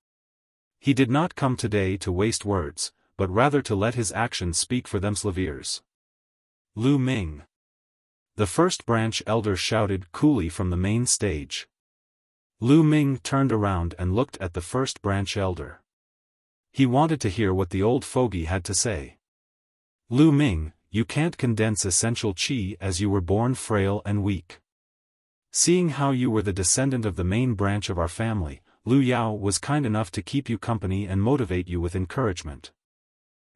He did not come today to waste words, but rather to let his actions speak for themselves. "Lu Ming." The first branch elder shouted coolly from the main stage. Lu Ming turned around and looked at the first branch elder. He wanted to hear what the old fogey had to say. "Lu Ming, you can't condense essential qi as you were born frail and weak. Seeing how you were the descendant of the main branch of our family, Lu Yao was kind enough to keep you company and motivate you with encouragement.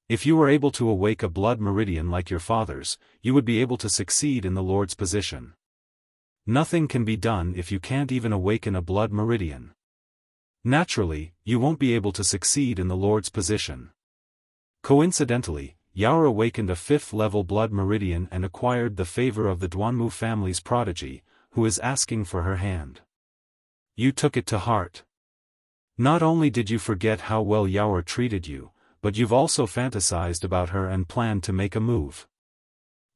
If you were able to awake a blood meridian like your father's, you would be able to succeed in the Lord's position. Nothing can be done if you can't even awaken a blood meridian. Naturally, you won't be able to succeed in the Lord's position." Coincidentally, Yao awakened a 5th-level blood meridian and acquired the favor of the Duanmu family's prodigy, who is asking for her hand. "You took it to heart. Not only did you forget how well Yao treated you, but you've also fantasized about her and planned to make a move.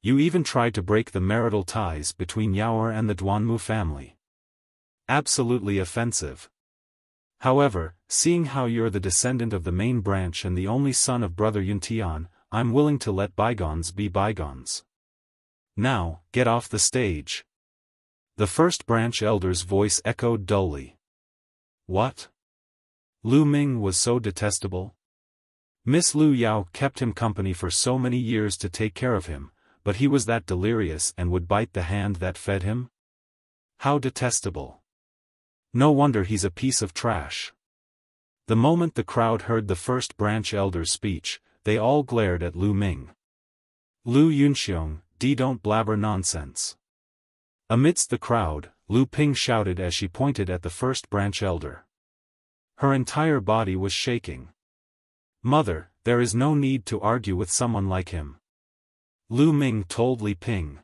You even tried to break the marital ties between Yao and the Duanmu family. Absolutely offensive. However, seeing how you're the descendant of the main branch and the only son of brother Yuntian, I'm willing to let bygones be bygones. Now, get off the stage." The first branch elder's voice echoed dully. "What? Lu Ming was so detestable? Miss Lu Yao kept him company for so many years to take care of him, but he was that delirious and would bite the hand that fed him? How detestable. No wonder he's a piece of trash." The moment the crowd heard the first branch elder's speech, they all glared at Lu Ming. "Lu Yunxiong, don't blabber nonsense." Amidst the crowd, Lu Ping shouted as she pointed at the first branch elder. Her entire body was shaking. "Mother, there is no need to argue with someone like him," Lu Ming told Li Ping.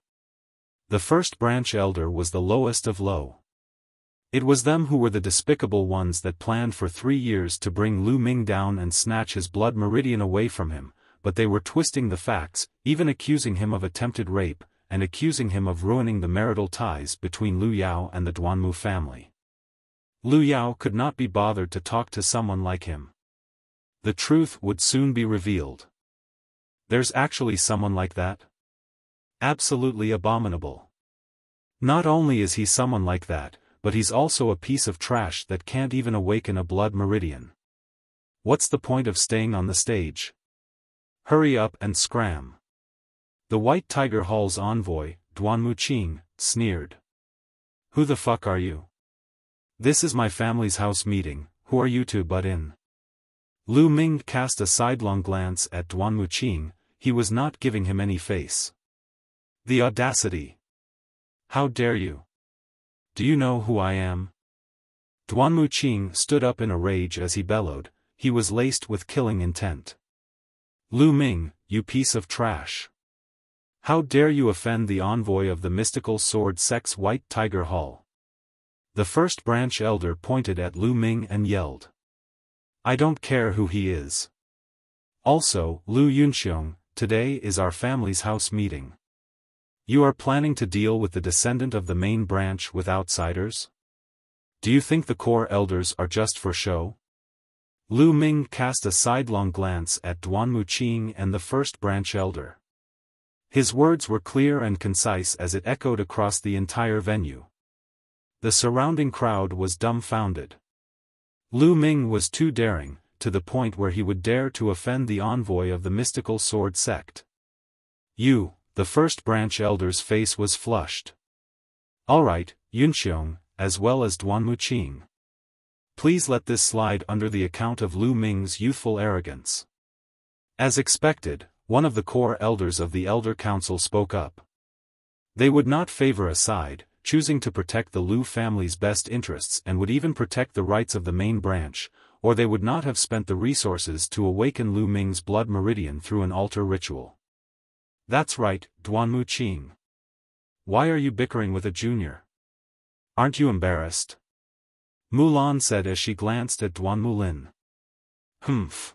The first branch elder was the lowest of low. It was them who were the despicable ones that planned for 3 years to bring Lu Ming down and snatch his blood meridian away from him, but they were twisting the facts, even accusing him of attempted rape, and accusing him of ruining the marital ties between Lu Yao and the Duanmu family. Lu Yao could not be bothered to talk to someone like him. The truth would soon be revealed. There's actually someone like that? Absolutely abominable. Not only is he someone like that, but he's also a piece of trash that can't even awaken a blood meridian. What's the point of staying on the stage? Hurry up and scram. The White Tiger Hall's envoy, Duan Muqing, sneered. "Who the fuck are you? This is my family's house meeting, who are you to butt in?" Lu Ming cast a sidelong glance at Duan Muqing. He was not giving him any face. The audacity! How dare you? Do you know who I am? Duan Muqing stood up in a rage as he bellowed. He was laced with killing intent. "Lu Ming, you piece of trash! How dare you offend the envoy of the mystical sword sect's White Tiger Hall?" The first branch elder pointed at Lu Ming and yelled. "I don't care who he is. Also, Lu Yunxiong, today is our family's house meeting. You are planning to deal with the descendant of the main branch with outsiders? Do you think the core elders are just for show?" Lu Ming cast a sidelong glance at Duan Muqing and the first branch elder. His words were clear and concise as it echoed across the entire venue. The surrounding crowd was dumbfounded. Lu Ming was too daring, to the point where he would dare to offend the envoy of the mystical sword sect. "You," the first branch elder's face was flushed. "All right, Yunxiong, as well as Duan Muqing. Please let this slide under the account of Lu Ming's youthful arrogance." As expected, one of the core elders of the Elder Council spoke up. They would not favor a side, choosing to protect the Lu family's best interests and would even protect the rights of the main branch, or they would not have spent the resources to awaken Lu Ming's blood meridian through an altar ritual. "That's right, Duan Muqing. Why are you bickering with a junior? Aren't you embarrassed?" Mulan said as she glanced at Duan Mulin. "Humph."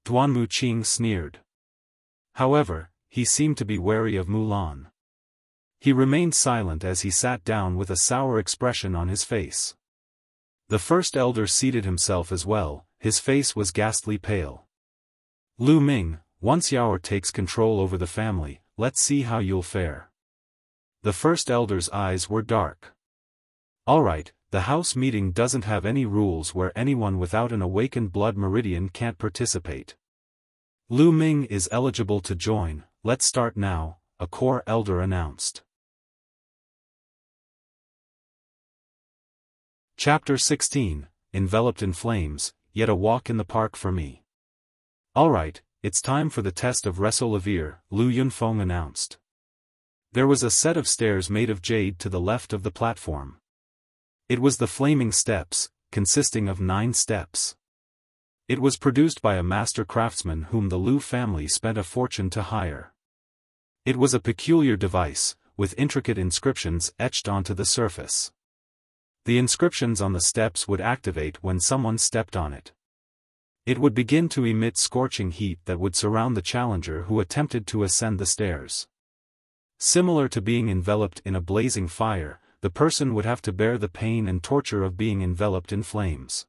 Duan Muqing sneered. However, he seemed to be wary of Mulan. He remained silent as he sat down with a sour expression on his face. The first elder seated himself as well. His face was ghastly pale. "Lu Ming, once Yao takes control over the family, let's see how you'll fare." The first elder's eyes were dark. "All right, the house meeting doesn't have any rules where anyone without an awakened blood meridian can't participate. Lu Ming is eligible to join. Let's start now," a core elder announced. Chapter 16, Enveloped in Flames, Yet a Walk in the Park for Me. "Alright, it's time for the test of Resolevere," Lu Yunfeng announced. There was a set of stairs made of jade to the left of the platform. It was the Flaming Steps, consisting of 9 steps. It was produced by a master craftsman whom the Lu family spent a fortune to hire. It was a peculiar device, with intricate inscriptions etched onto the surface. The inscriptions on the steps would activate when someone stepped on it. It would begin to emit scorching heat that would surround the challenger who attempted to ascend the stairs. Similar to being enveloped in a blazing fire, the person would have to bear the pain and torture of being enveloped in flames.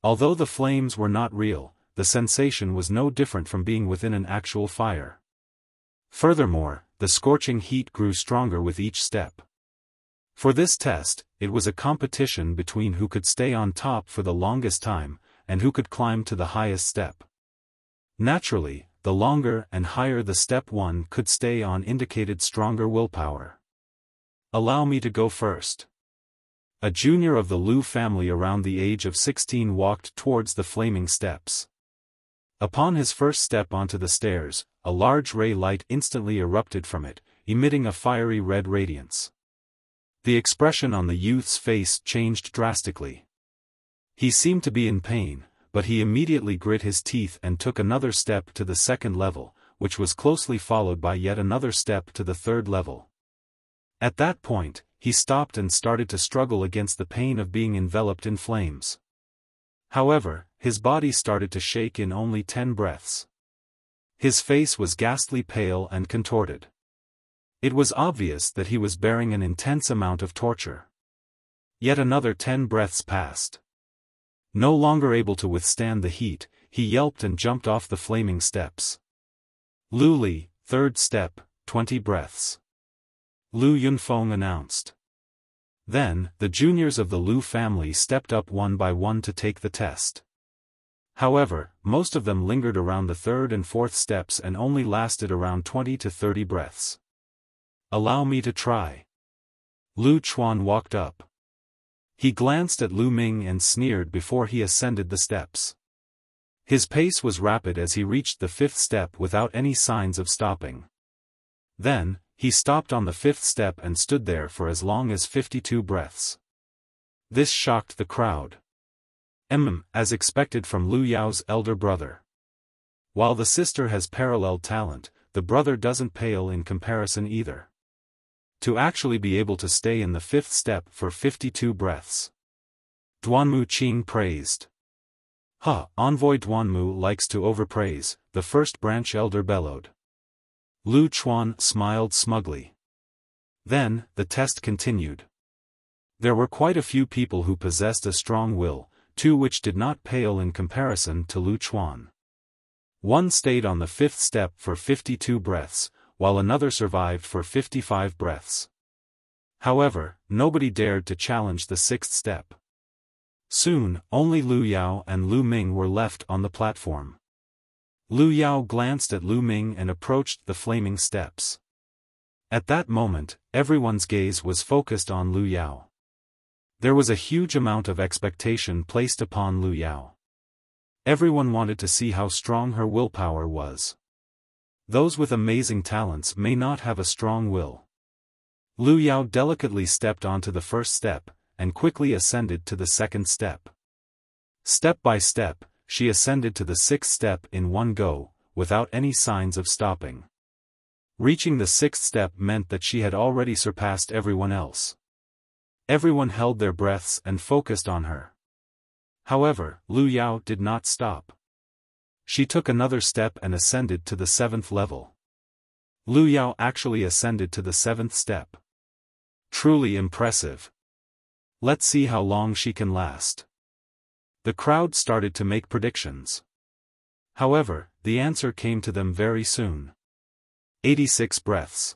Although the flames were not real, the sensation was no different from being within an actual fire. Furthermore, the scorching heat grew stronger with each step. For this test, it was a competition between who could stay on top for the longest time, and who could climb to the highest step. Naturally, the longer and higher the step one could stay on indicated stronger willpower. "Allow me to go first." A junior of the Lu family around the age of 16 walked towards the flaming steps. Upon his first step onto the stairs, a large ray light instantly erupted from it, emitting a fiery red radiance. The expression on the youth's face changed drastically. He seemed to be in pain, but he immediately grit his teeth and took another step to the second level, which was closely followed by yet another step to the third level. At that point, he stopped and started to struggle against the pain of being enveloped in flames. However, his body started to shake in only 10 breaths. His face was ghastly pale and contorted. It was obvious that he was bearing an intense amount of torture. Yet another 10 breaths passed. No longer able to withstand the heat, he yelped and jumped off the flaming steps. "Lu Li, third step, 20 breaths." Lu Yunfeng announced. Then, the juniors of the Lu family stepped up one by one to take the test. However, most of them lingered around the third and fourth steps and only lasted around 20 to 30 breaths. Allow me to try. Lu Chuan walked up. He glanced at Lu Ming and sneered before he ascended the steps. His pace was rapid as he reached the fifth step without any signs of stopping. Then, he stopped on the fifth step and stood there for as long as 52 breaths. This shocked the crowd. As expected from Lu Yao's elder brother. While the sister has parallel talent, the brother doesn't pale in comparison either. To actually be able to stay in the fifth step for 52 breaths. Duanmu Qing praised. Envoy Duanmu likes to overpraise, the first branch elder bellowed. Lu Chuan smiled smugly. Then, the test continued. There were quite a few people who possessed a strong will, two which did not pale in comparison to Lu Chuan. One stayed on the fifth step for 52 breaths, while another survived for 55 breaths. However, nobody dared to challenge the sixth step. Soon, only Lu Yao and Lu Ming were left on the platform. Lu Yao glanced at Lu Ming and approached the flaming steps. At that moment, everyone's gaze was focused on Lu Yao. There was a huge amount of expectation placed upon Lu Yao. Everyone wanted to see how strong her willpower was. Those with amazing talents may not have a strong will. Lu Yao delicately stepped onto the first step, and quickly ascended to the second step. Step by step, she ascended to the sixth step in one go, without any signs of stopping. Reaching the sixth step meant that she had already surpassed everyone else. Everyone held their breaths and focused on her. However, Lu Yao did not stop. She took another step and ascended to the seventh level. Lu Yao actually ascended to the seventh step. Truly impressive. Let's see how long she can last. The crowd started to make predictions. However, the answer came to them very soon. 86 breaths.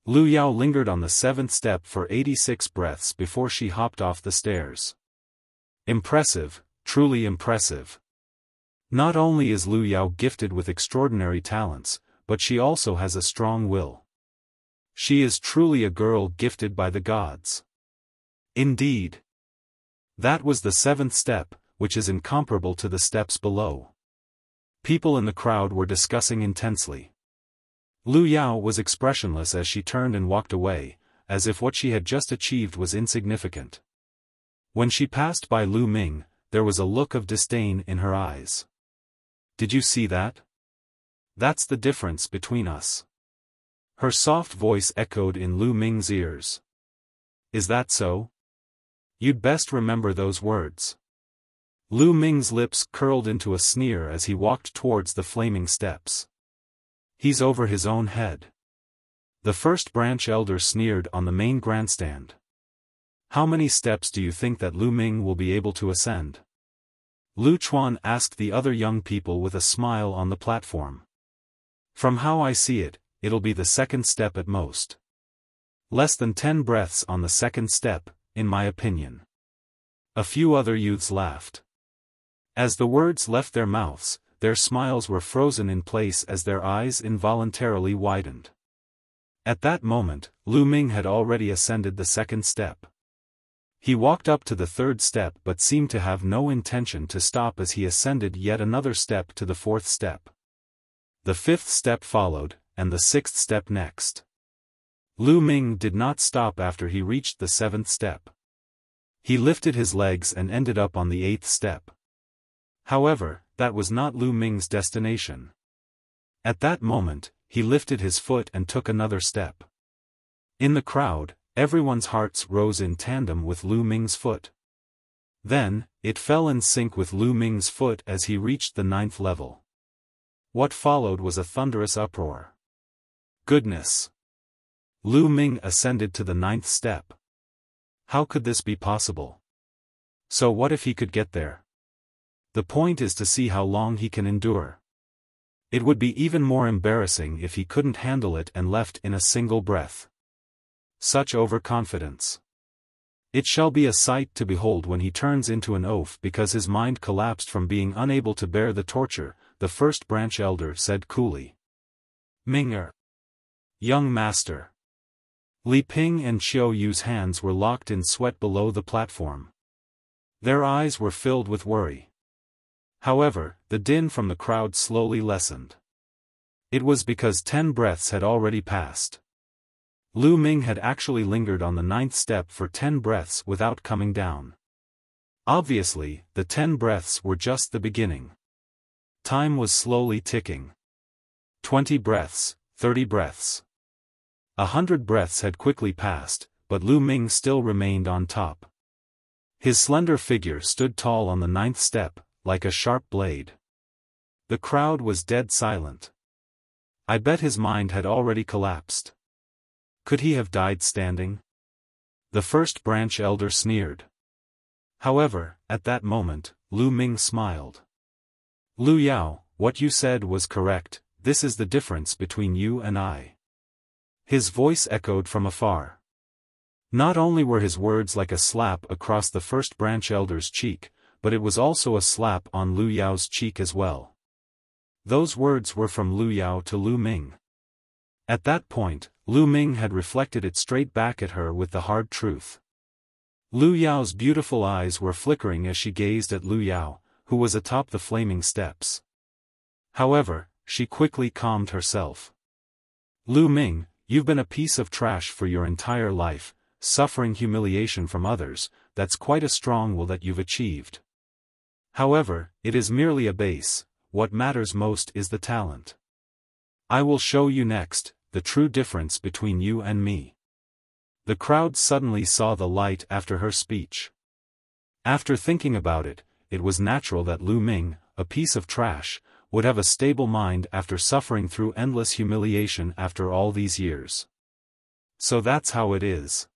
Lu Yao lingered on the seventh step for 86 breaths before she hopped off the stairs. Impressive, truly impressive. Not only is Lu Yao gifted with extraordinary talents, but she also has a strong will. She is truly a girl gifted by the gods. Indeed. That was the seventh step, which is incomparable to the steps below. People in the crowd were discussing intensely. Lu Yao was expressionless as she turned and walked away, as if what she had just achieved was insignificant. When she passed by Lu Ming, there was a look of disdain in her eyes. Did you see that? That's the difference between us. Her soft voice echoed in Lu Ming's ears. Is that so? You'd best remember those words. Lu Ming's lips curled into a sneer as he walked towards the flaming steps. He's over his own head. The first branch elder sneered on the main grandstand. How many steps do you think that Lu Ming will be able to ascend? Lu Chuan asked the other young people with a smile on the platform. From how I see it, it'll be the second step at most. Less than 10 breaths on the second step, in my opinion. A few other youths laughed. As the words left their mouths, their smiles were frozen in place as their eyes involuntarily widened. At that moment, Lu Ming had already ascended the second step. He walked up to the third step but seemed to have no intention to stop as he ascended yet another step to the fourth step. The fifth step followed, and the sixth step next. Lu Ming did not stop after he reached the seventh step. He lifted his legs and ended up on the eighth step. However, that was not Lu Ming's destination. At that moment, he lifted his foot and took another step. In the crowd, everyone's hearts rose in tandem with Lu Ming's foot. Then, it fell in sync with Lu Ming's foot as he reached the ninth level. What followed was a thunderous uproar. Goodness! Lu Ming ascended to the ninth step. How could this be possible? So what if he could get there? The point is to see how long he can endure. It would be even more embarrassing if he couldn't handle it and left in a single breath. Such overconfidence. It shall be a sight to behold when he turns into an oaf because his mind collapsed from being unable to bear the torture, the first branch elder said coolly. Ming'er. Young master. Li Ping and Xiao Yu's hands were locked in sweat below the platform. Their eyes were filled with worry. However, the din from the crowd slowly lessened. It was because 10 breaths had already passed. Lu Ming had actually lingered on the 9th step for 10 breaths without coming down. Obviously, the 10 breaths were just the beginning. Time was slowly ticking. 20 breaths, 30 breaths. 100 breaths had quickly passed, but Lu Ming still remained on top. His slender figure stood tall on the 9th step, like a sharp blade. The crowd was dead silent. I bet his mind had already collapsed. Could he have died standing? The first branch elder sneered. However, at that moment, Lu Ming smiled. Lu Yao, what you said was correct, this is the difference between you and I. His voice echoed from afar. Not only were his words like a slap across the first branch elder's cheek, but it was also a slap on Lu Yao's cheek as well. Those words were from Lu Yao to Lu Ming. At that point, Lu Ming had reflected it straight back at her with the hard truth. Lu Yao's beautiful eyes were flickering as she gazed at Lu Yao, who was atop the flaming steps. However, she quickly calmed herself. Lu Ming, you've been a piece of trash for your entire life, suffering humiliation from others, that's quite a strong will that you've achieved. However, it is merely a base, what matters most is the talent. I will show you next, the true difference between you and me. The crowd suddenly saw the light after her speech. After thinking about it, it was natural that Lu Ming, a piece of trash, would have a stable mind after suffering through endless humiliation after all these years. So that's how it is.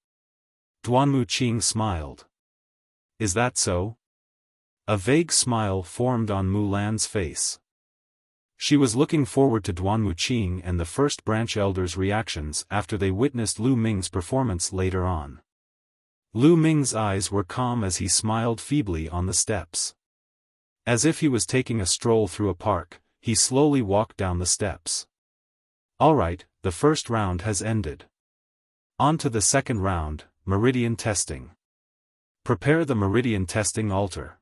Duanmu Qing smiled. Is that so? A vague smile formed on Mulan's face. She was looking forward to Duanmu Qing and the first branch elder's reactions after they witnessed Lu Ming's performance later on. Lu Ming's eyes were calm as he smiled feebly on the steps. As if he was taking a stroll through a park, he slowly walked down the steps. Alright, the first round has ended. On to the second round, Meridian testing. Prepare the Meridian testing altar.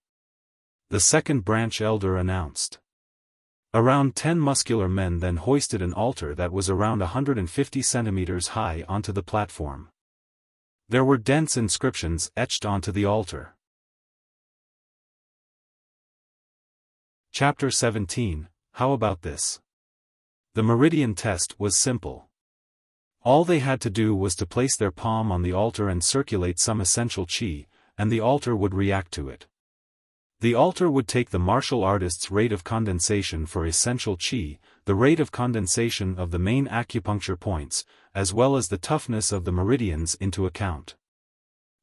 The second branch elder announced. Around 10 muscular men then hoisted an altar that was around 150 centimeters high onto the platform. There were dense inscriptions etched onto the altar. Chapter 17, How about this? The Meridian test was simple. All they had to do was to place their palm on the altar and circulate some essential qi, and the altar would react to it. The altar would take the martial artist's rate of condensation for essential qi, the rate of condensation of the main acupuncture points, as well as the toughness of the meridians into account.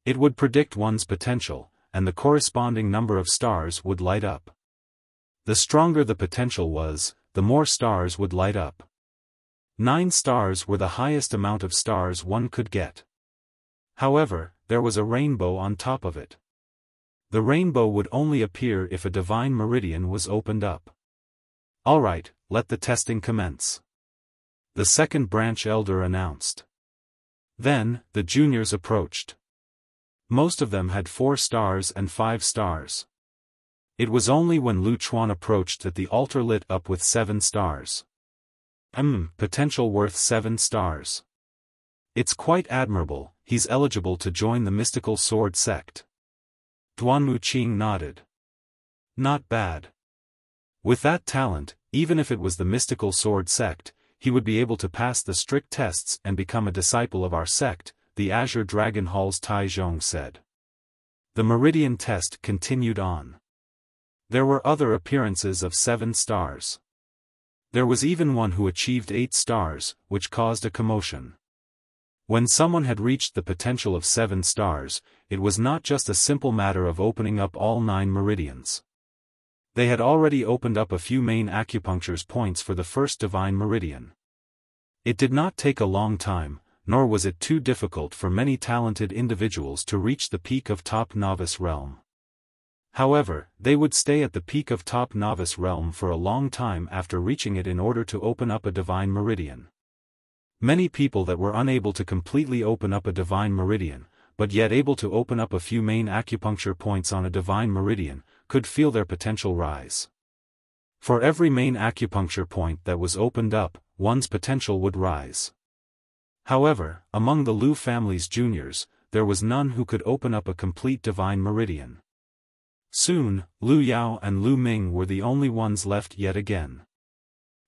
It would predict one's potential, and the corresponding number of stars would light up. The stronger the potential was, the more stars would light up. 9 stars were the highest amount of stars one could get. However, there was a rainbow on top of it. The rainbow would only appear if a divine meridian was opened up. Alright, let the testing commence. The second branch elder announced. Then, the juniors approached. Most of them had 4 stars and 5 stars. It was only when Lu Chuan approached that the altar lit up with 7 stars. Potential worth 7 stars. It's quite admirable, he's eligible to join the mystical sword sect. Duanmu Qing nodded. Not bad. With that talent, even if it was the mystical sword sect, he would be able to pass the strict tests and become a disciple of our sect, the Azure Dragon Hall's Tai Zhong said. The Meridian test continued on. There were other appearances of 7 stars. There was even one who achieved 8 stars, which caused a commotion. When someone had reached the potential of 7 stars, it was not just a simple matter of opening up all 9 meridians. They had already opened up a few main acupuncture's points for the first divine meridian. It did not take a long time, nor was it too difficult for many talented individuals to reach the peak of top novice realm. However, they would stay at the peak of top novice realm for a long time after reaching it in order to open up a divine meridian. Many people that were unable to completely open up a divine meridian, but yet able to open up a few main acupuncture points on a divine meridian, could feel their potential rise. For every main acupuncture point that was opened up, one's potential would rise. However, among the Lu family's juniors, there was none who could open up a complete divine meridian. Soon, Lu Yao and Lu Ming were the only ones left yet again.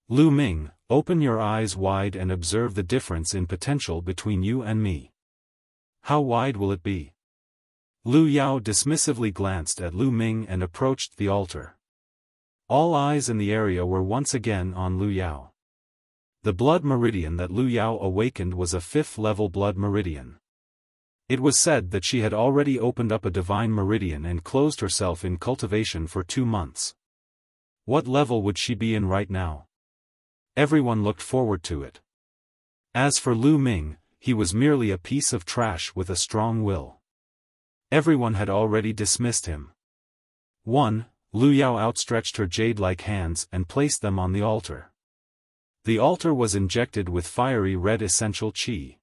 Lu Ming, open your eyes wide and observe the difference in potential between you and me. How wide will it be? Lu Yao dismissively glanced at Lu Ming and approached the altar. All eyes in the area were once again on Lu Yao. The blood meridian that Lu Yao awakened was a 5th level blood meridian. It was said that she had already opened up a divine meridian and closed herself in cultivation for 2 months. What level would she be in right now? Everyone looked forward to it. As for Lu Ming, he was merely a piece of trash with a strong will. Everyone had already dismissed him. 1. Lu Yao outstretched her jade-like hands and placed them on the altar. The altar was injected with fiery red essential qi.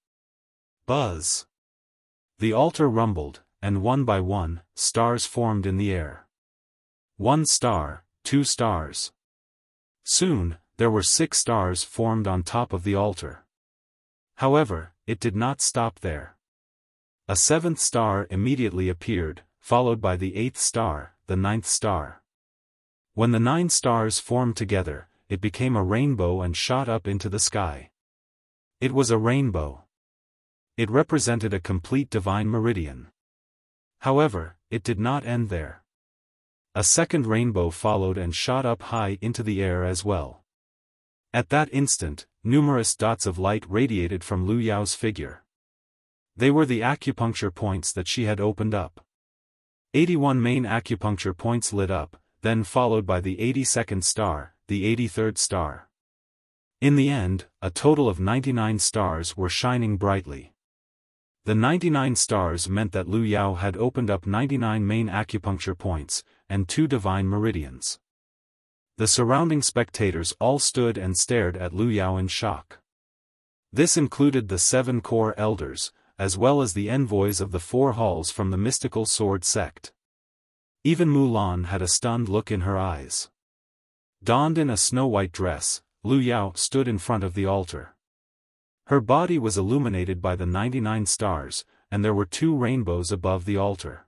Buzz! The altar rumbled, and one by one, stars formed in the air. 1 star, 2 stars. Soon, there were 6 stars formed on top of the altar. However, it did not stop there. A 7th star immediately appeared, followed by the 8th star, the 9th star. When the 9 stars formed together, it became a rainbow and shot up into the sky. It was a rainbow. It represented a complete divine meridian. However, it did not end there. A second rainbow followed and shot up high into the air as well. At that instant, numerous dots of light radiated from Lu Yao's figure. They were the acupuncture points that she had opened up. 81 main acupuncture points lit up, then followed by the 82nd star, the 83rd star. In the end, a total of 99 stars were shining brightly. The 99 stars meant that Lu Yao had opened up 99 main acupuncture points, and 2 divine meridians. The surrounding spectators all stood and stared at Lu Yao in shock. This included the 7 core elders, as well as the envoys of the 4 halls from the mystical sword sect. Even Mulan had a stunned look in her eyes. Donned in a snow-white dress, Lu Yao stood in front of the altar. Her body was illuminated by the 99 stars, and there were 2 rainbows above the altar.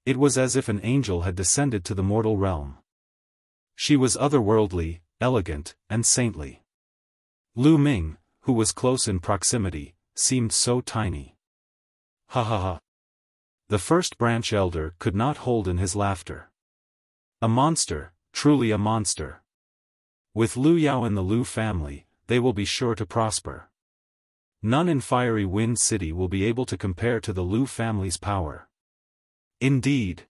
It was as if an angel had descended to the mortal realm. She was otherworldly, elegant, and saintly. Lu Ming, who was close in proximity, seemed so tiny. Ha ha ha. The first branch elder could not hold in his laughter. A monster, truly a monster. With Lu Yao and the Lu family, they will be sure to prosper. None in Fiery Wind City will be able to compare to the Lu family's power. Indeed.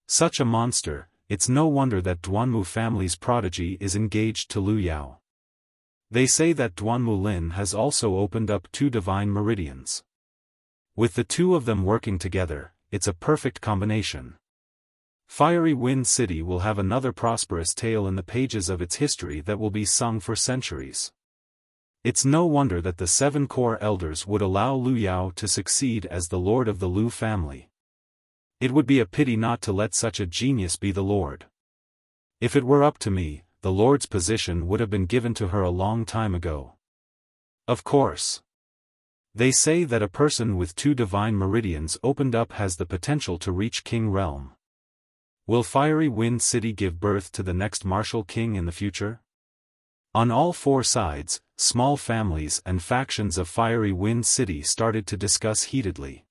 Such a monster, it's no wonder that Duanmu family's prodigy is engaged to Lu Yao. They say that Duanmu Lin has also opened up 2 divine meridians. With the 2 of them working together, it's a perfect combination. Fiery Wind City will have another prosperous tale in the pages of its history that will be sung for centuries. It's no wonder that the 7 core elders would allow Lu Yao to succeed as the lord of the Lu family. It would be a pity not to let such a genius be the lord. If it were up to me, the lord's position would have been given to her a long time ago. Of course. They say that a person with 2 divine meridians opened up has the potential to reach King Realm. Will Fiery Wind City give birth to the next martial king in the future? On all 4 sides, small families and factions of Fiery Wind City started to discuss heatedly.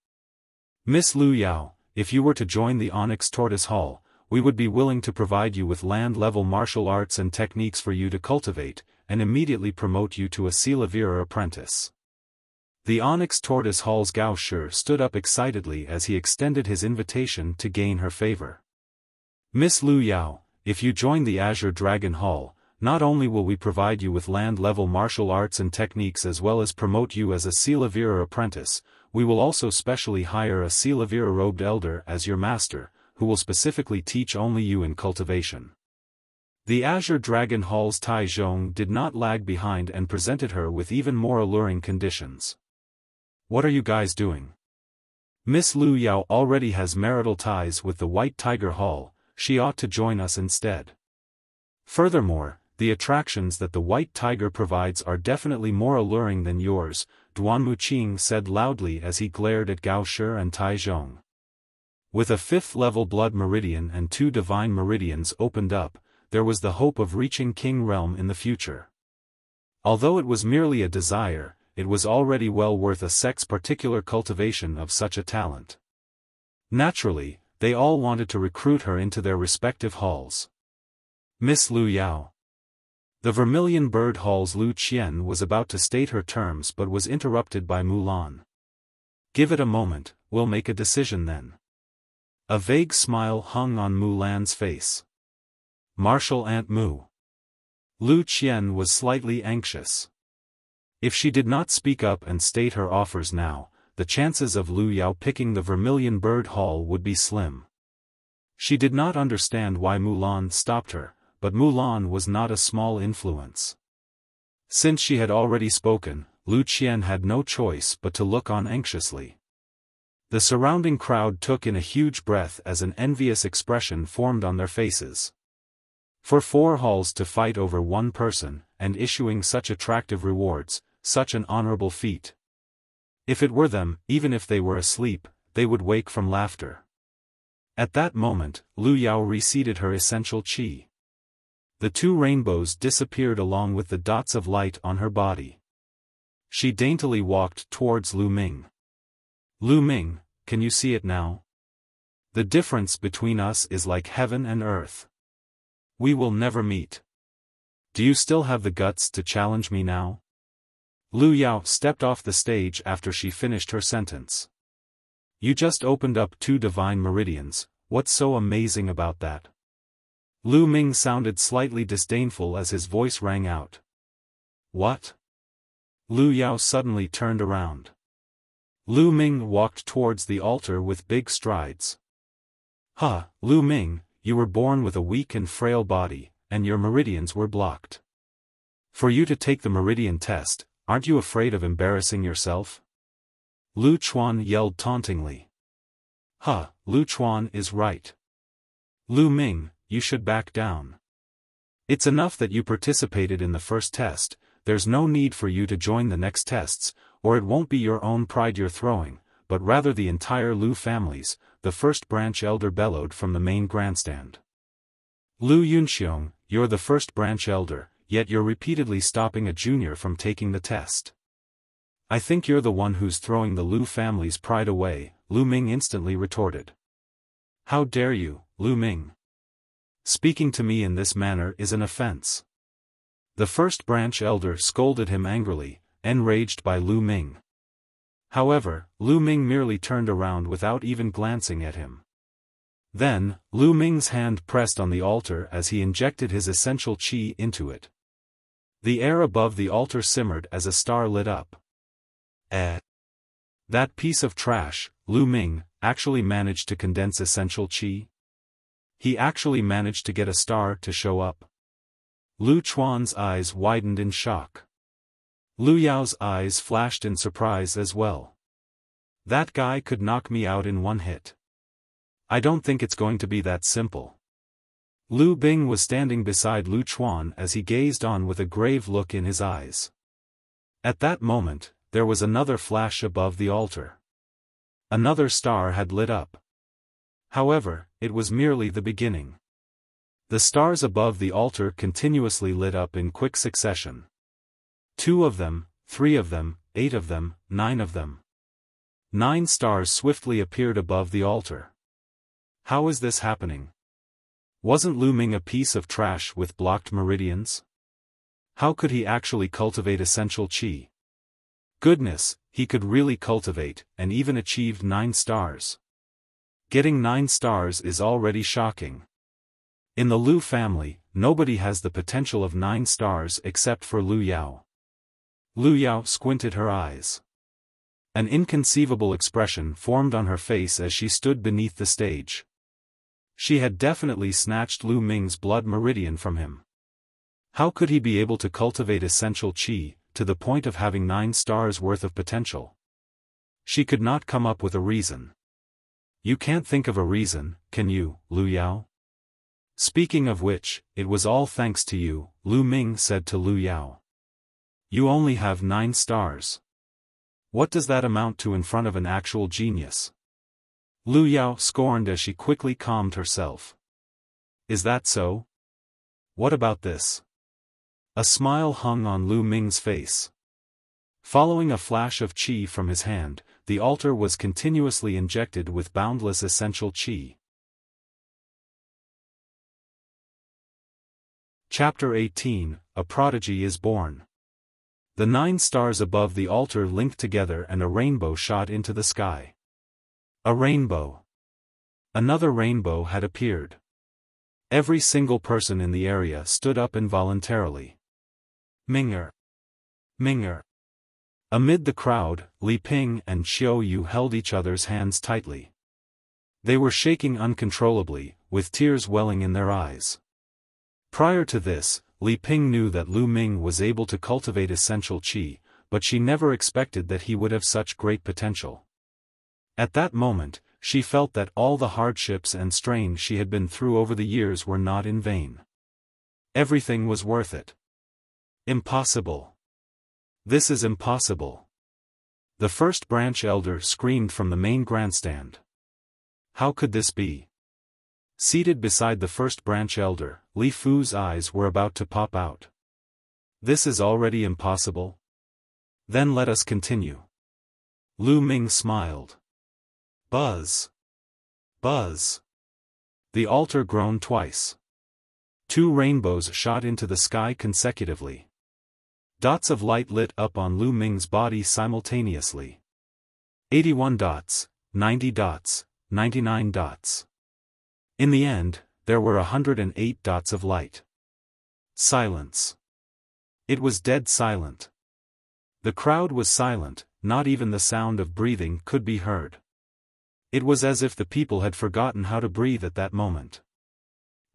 Miss Lu Yao, if you were to join the Onyx Tortoise Hall, we would be willing to provide you with land-level martial arts and techniques for you to cultivate, and immediately promote you to a Silavira apprentice. The Onyx Tortoise Hall's Gao Shi stood up excitedly as he extended his invitation to gain her favor. Miss Lu Yao, if you join the Azure Dragon Hall, not only will we provide you with land-level martial arts and techniques as well as promote you as a Silavira apprentice, we will also specially hire a Silavira robed elder as your master, who will specifically teach only you in cultivation. The Azure Dragon Hall's Tai Zhong did not lag behind and presented her with even more alluring conditions. What are you guys doing? Miss Lu Yao already has marital ties with the White Tiger Hall, she ought to join us instead. Furthermore, the attractions that the White Tiger provides are definitely more alluring than yours, Duan Muqing said loudly as he glared at Gao Shi and Tai Zhong. With a 5th-level blood meridian and 2 divine meridians opened up, there was the hope of reaching King Realm in the future. Although it was merely a desire, it was already well worth a sect's particular cultivation of such a talent. Naturally, they all wanted to recruit her into their respective halls. Miss Lu Yao. The Vermilion Bird Hall's Lu Qian was about to state her terms but was interrupted by Mulan. Give it a moment, we'll make a decision then. A vague smile hung on Mulan's face. Martial Aunt Mu. Lu Qian was slightly anxious. If she did not speak up and state her offers now, the chances of Lu Yao picking the Vermilion Bird Hall would be slim. She did not understand why Mulan stopped her, but Mulan was not a small influence. Since she had already spoken, Lu Qian had no choice but to look on anxiously. The surrounding crowd took in a huge breath as an envious expression formed on their faces. For 4 halls to fight over one person, and issuing such attractive rewards, such an honorable feat. If it were them, even if they were asleep, they would wake from laughter. At that moment, Lu Yao reseeded her essential qi. The 2 rainbows disappeared along with the dots of light on her body. She daintily walked towards Lu Ming. Lu Ming, can you see it now? The difference between us is like heaven and earth. We will never meet. Do you still have the guts to challenge me now? Lu Yao stepped off the stage after she finished her sentence. You just opened up 2 divine meridians, what's so amazing about that? Lu Ming sounded slightly disdainful as his voice rang out. What? Lu Yao suddenly turned around. Lu Ming walked towards the altar with big strides. Lu Ming, you were born with a weak and frail body, and your meridians were blocked. For you to take the meridian test, aren't you afraid of embarrassing yourself? Lu Chuan yelled tauntingly. Lu Chuan is right. Lu Ming, you should back down. It's enough that you participated in the first test, there's no need for you to join the next tests, or it won't be your own pride you're throwing, but rather the entire Lu family's, the first branch elder bellowed from the main grandstand. Lu Yunxiong, you're the first branch elder, yet you're repeatedly stopping a junior from taking the test. I think you're the one who's throwing the Lu family's pride away, Lu Ming instantly retorted. How dare you, Lu Ming? Speaking to me in this manner is an offense. The first branch elder scolded him angrily, enraged by Lu Ming. However, Lu Ming merely turned around without even glancing at him. Then, Lu Ming's hand pressed on the altar as he injected his essential qi into it. The air above the altar simmered as a star lit up. That piece of trash, Lu Ming, actually managed to condense essential qi? He actually managed to get a star to show up. Lu Chuan's eyes widened in shock. Lu Yao's eyes flashed in surprise as well. That guy could knock me out in one hit. I don't think it's going to be that simple. Lu Bing was standing beside Lu Chuan as he gazed on with a grave look in his eyes. At that moment, there was another flash above the altar. Another star had lit up. However, it was merely the beginning. The stars above the altar continuously lit up in quick succession. 2 of them, 3 of them, 8 of them, 9 of them. 9 stars swiftly appeared above the altar. How is this happening? Wasn't Lu Ming a piece of trash with blocked meridians? How could he actually cultivate essential qi? Goodness, he could really cultivate, and even achieved 9 stars. Getting 9 stars is already shocking. In the Lu family, nobody has the potential of 9 stars except for Lu Yao. Lu Yao squinted her eyes. An inconceivable expression formed on her face as she stood beneath the stage. She had definitely snatched Lu Ming's blood meridian from him. How could he be able to cultivate essential qi, to the point of having 9 stars worth of potential? She could not come up with a reason. You can't think of a reason, can you, Lu Yao? Speaking of which, it was all thanks to you, Lu Ming said to Lu Yao. You only have 9 stars. What does that amount to in front of an actual genius? Lu Yao scorned as she quickly calmed herself. Is that so? What about this? A smile hung on Lu Ming's face. Following a flash of qi from his hand, the altar was continuously injected with boundless essential qi. Chapter 18, A Prodigy is Born. The 9 stars above the altar linked together and a rainbow shot into the sky. A rainbow. Another rainbow had appeared. Every single person in the area stood up involuntarily. Minger. Minger. Amid the crowd, Li Ping and Xiao Yu held each other's hands tightly. They were shaking uncontrollably, with tears welling in their eyes. Prior to this, Li Ping knew that Lu Ming was able to cultivate essential qi, but she never expected that he would have such great potential. At that moment, she felt that all the hardships and strain she had been through over the years were not in vain. Everything was worth it. Impossible. This is impossible. The first branch elder screamed from the main grandstand. How could this be? Seated beside the first branch elder, Li Fu's eyes were about to pop out. This is already impossible? Then let us continue. Lu Ming smiled. Buzz. Buzz. The altar groaned twice. 2 rainbows shot into the sky consecutively. Dots of light lit up on Lu Ming's body simultaneously. 81 dots, 90 dots, 99 dots. In the end, there were 108 dots of light. Silence. It was dead silent. The crowd was silent, not even the sound of breathing could be heard. It was as if the people had forgotten how to breathe at that moment.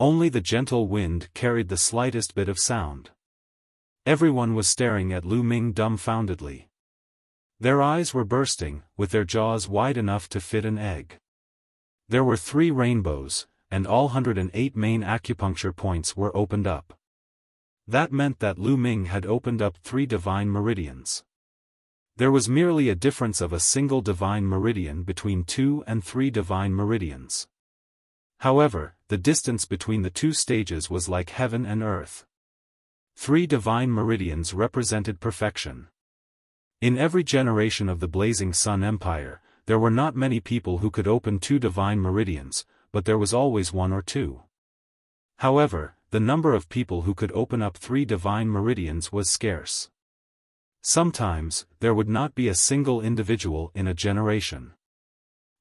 Only the gentle wind carried the slightest bit of sound. Everyone was staring at Lu Ming dumbfoundedly. Their eyes were bursting, with their jaws wide enough to fit an egg. There were 3 rainbows, and all 108 main acupuncture points were opened up. That meant that Lu Ming had opened up 3 divine meridians. There was merely a difference of a single divine meridian between 2 and 3 divine meridians. However, the distance between the 2 stages was like heaven and earth. 3 divine meridians represented perfection. In every generation of the Blazing Sun Empire, there were not many people who could open 2 divine meridians, but there was always 1 or 2. However, the number of people who could open up 3 divine meridians was scarce. Sometimes, there would not be a single individual in a generation.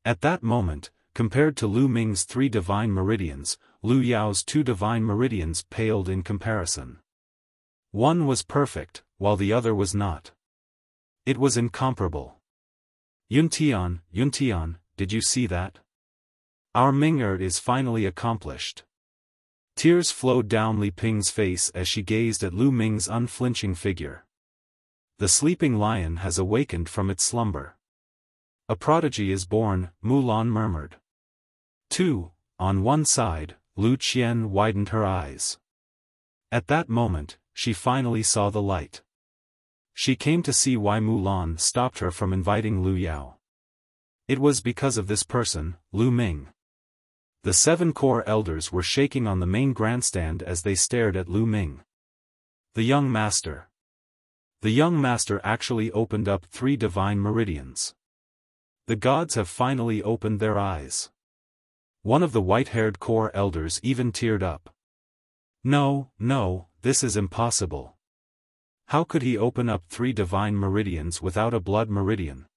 At that moment, compared to Lu Ming's 3 divine meridians, Lu Yao's 2 divine meridians paled in comparison. One was perfect, while the other was not. It was incomparable. Yuntian, did you see that? Our Myriad is finally accomplished. Tears flowed down Li Ping's face as she gazed at Lu Ming's unflinching figure. The sleeping lion has awakened from its slumber. A prodigy is born, Mulan murmured. 2. On one side, Lu Qian widened her eyes. At that moment, she finally saw the light. She came to see why Mulan stopped her from inviting Lu Yao. It was because of this person, Lu Ming. The 7 core elders were shaking on the main grandstand as they stared at Lu Ming. The young master. The young master actually opened up 3 divine meridians. The gods have finally opened their eyes. One of the white-haired core elders even teared up. No, this is impossible. How could he open up 3 divine meridians without a blood meridian?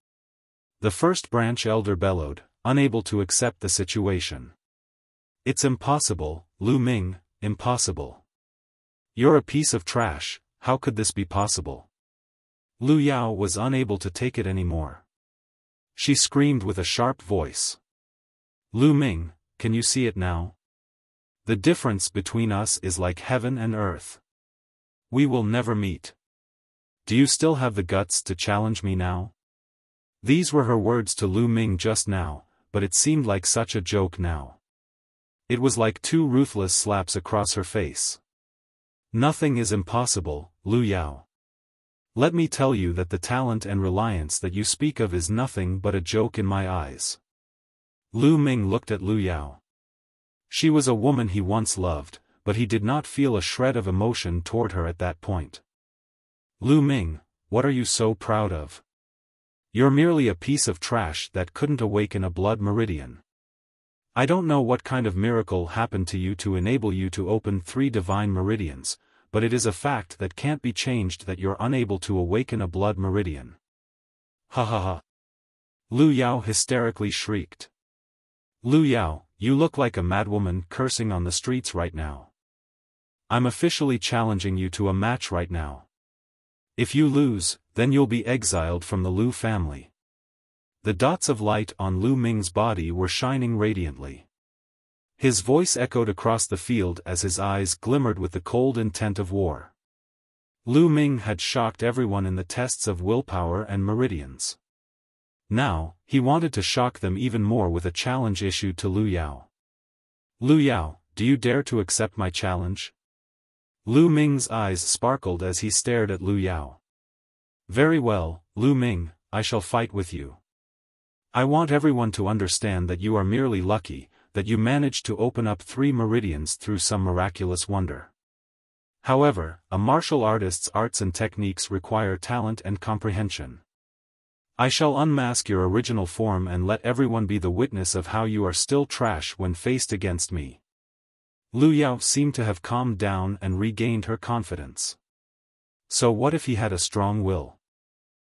The first branch elder bellowed, unable to accept the situation. It's impossible, Lu Ming, impossible. You're a piece of trash, how could this be possible? Lu Yao was unable to take it anymore. She screamed with a sharp voice. Lu Ming, can you see it now? The difference between us is like heaven and earth. We will never meet. Do you still have the guts to challenge me now? These were her words to Lu Ming just now, but it seemed like such a joke now. It was like two ruthless slaps across her face. Nothing is impossible, Lu Yao. Let me tell you that the talent and reliance that you speak of is nothing but a joke in my eyes. Lu Ming looked at Lu Yao. She was a woman he once loved, but he did not feel a shred of emotion toward her at that point. Lu Ming, what are you so proud of? You're merely a piece of trash that couldn't awaken a blood meridian. I don't know what kind of miracle happened to you to enable you to open 3 divine meridians, but it is a fact that can't be changed that you're unable to awaken a blood meridian. Ha ha ha. Lu Yao hysterically shrieked. Lu Yao, you look like a madwoman cursing on the streets right now. I'm officially challenging you to a match right now. If you lose, then you'll be exiled from the Lu family. The dots of light on Lu Ming's body were shining radiantly. His voice echoed across the field as his eyes glimmered with the cold intent of war. Lu Ming had shocked everyone in the tests of willpower and meridians. Now, he wanted to shock them even more with a challenge issued to Lu Yao. Lu Yao, do you dare to accept my challenge? Lu Ming's eyes sparkled as he stared at Lu Yao. Very well, Lu Ming, I shall fight with you. I want everyone to understand that you are merely lucky, that you managed to open up 3 meridians through some miraculous wonder. However, a martial artist's arts and techniques require talent and comprehension. I shall unmask your original form and let everyone be the witness of how you are still trash when faced against me. Lu Yao seemed to have calmed down and regained her confidence. So what if he had a strong will?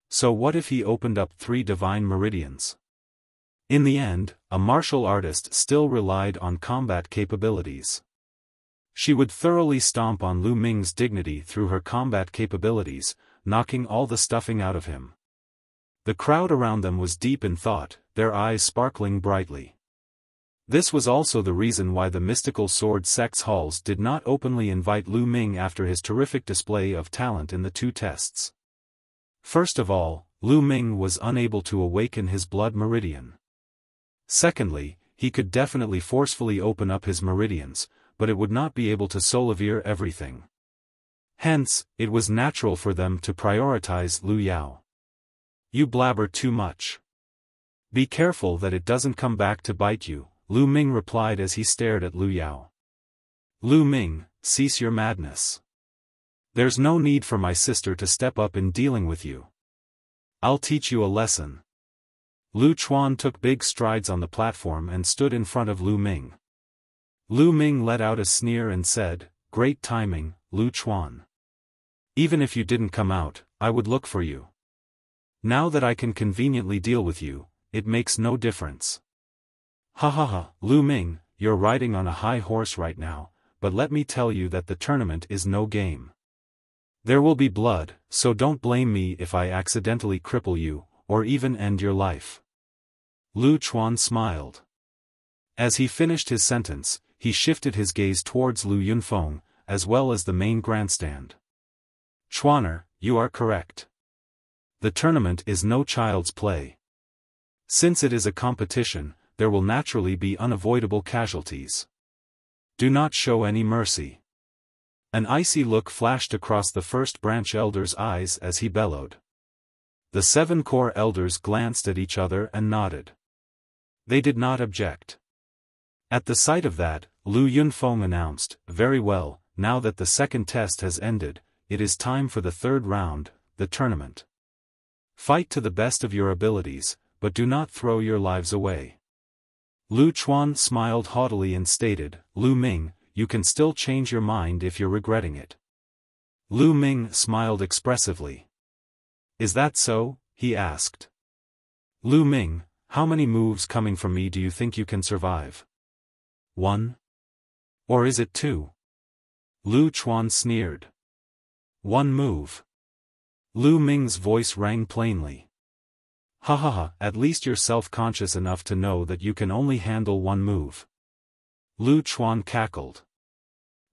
So what if he opened up 3 divine meridians? In the end, a martial artist still relied on combat capabilities. She would thoroughly stomp on Lu Ming's dignity through her combat capabilities, knocking all the stuffing out of him. The crowd around them was deep in thought, their eyes sparkling brightly. This was also the reason why the mystical sword sect's halls did not openly invite Lu Ming after his terrific display of talent in the 2 tests. First of all, Lu Ming was unable to awaken his blood meridian. Secondly, he could definitely forcefully open up his meridians, but it would not be able to solivere everything. Hence, it was natural for them to prioritize Lu Yao. You blabber too much. Be careful that it doesn't come back to bite you, Lu Ming replied as he stared at Lu Yao. Lu Ming, cease your madness. There's no need for my sister to step up in dealing with you. I'll teach you a lesson. Lu Chuan took big strides on the platform and stood in front of Lu Ming. Lu Ming let out a sneer and said, Great timing, Lu Chuan. Even if you didn't come out, I would look for you. Now that I can conveniently deal with you, it makes no difference. Ha ha ha, Lu Ming, you're riding on a high horse right now, but let me tell you that the tournament is no game. There will be blood, so don't blame me if I accidentally cripple you, or even end your life. Lu Chuan smiled. As he finished his sentence, he shifted his gaze towards Lu Yunfeng, as well as the main grandstand. Chuaner, you are correct. The tournament is no child's play. Since it is a competition, there will naturally be unavoidable casualties. Do not show any mercy. An icy look flashed across the first branch elder's eyes as he bellowed. The 7 core elders glanced at each other and nodded. They did not object. At the sight of that, Lu Yunfeng announced, Very well, now that the 2nd test has ended, it is time for the 3rd round, the tournament. Fight to the best of your abilities, but do not throw your lives away. Lu Chuan smiled haughtily and stated, Lu Ming, you can still change your mind if you're regretting it. Lu Ming smiled expressively. Is that so? He asked. Lu Ming, how many moves coming from me do you think you can survive? 1? Or is it 2? Lu Chuan sneered. One move. Lu Ming's voice rang plainly. Ha ha ha, at least you're self-conscious enough to know that you can only handle one move. Lu Chuan cackled.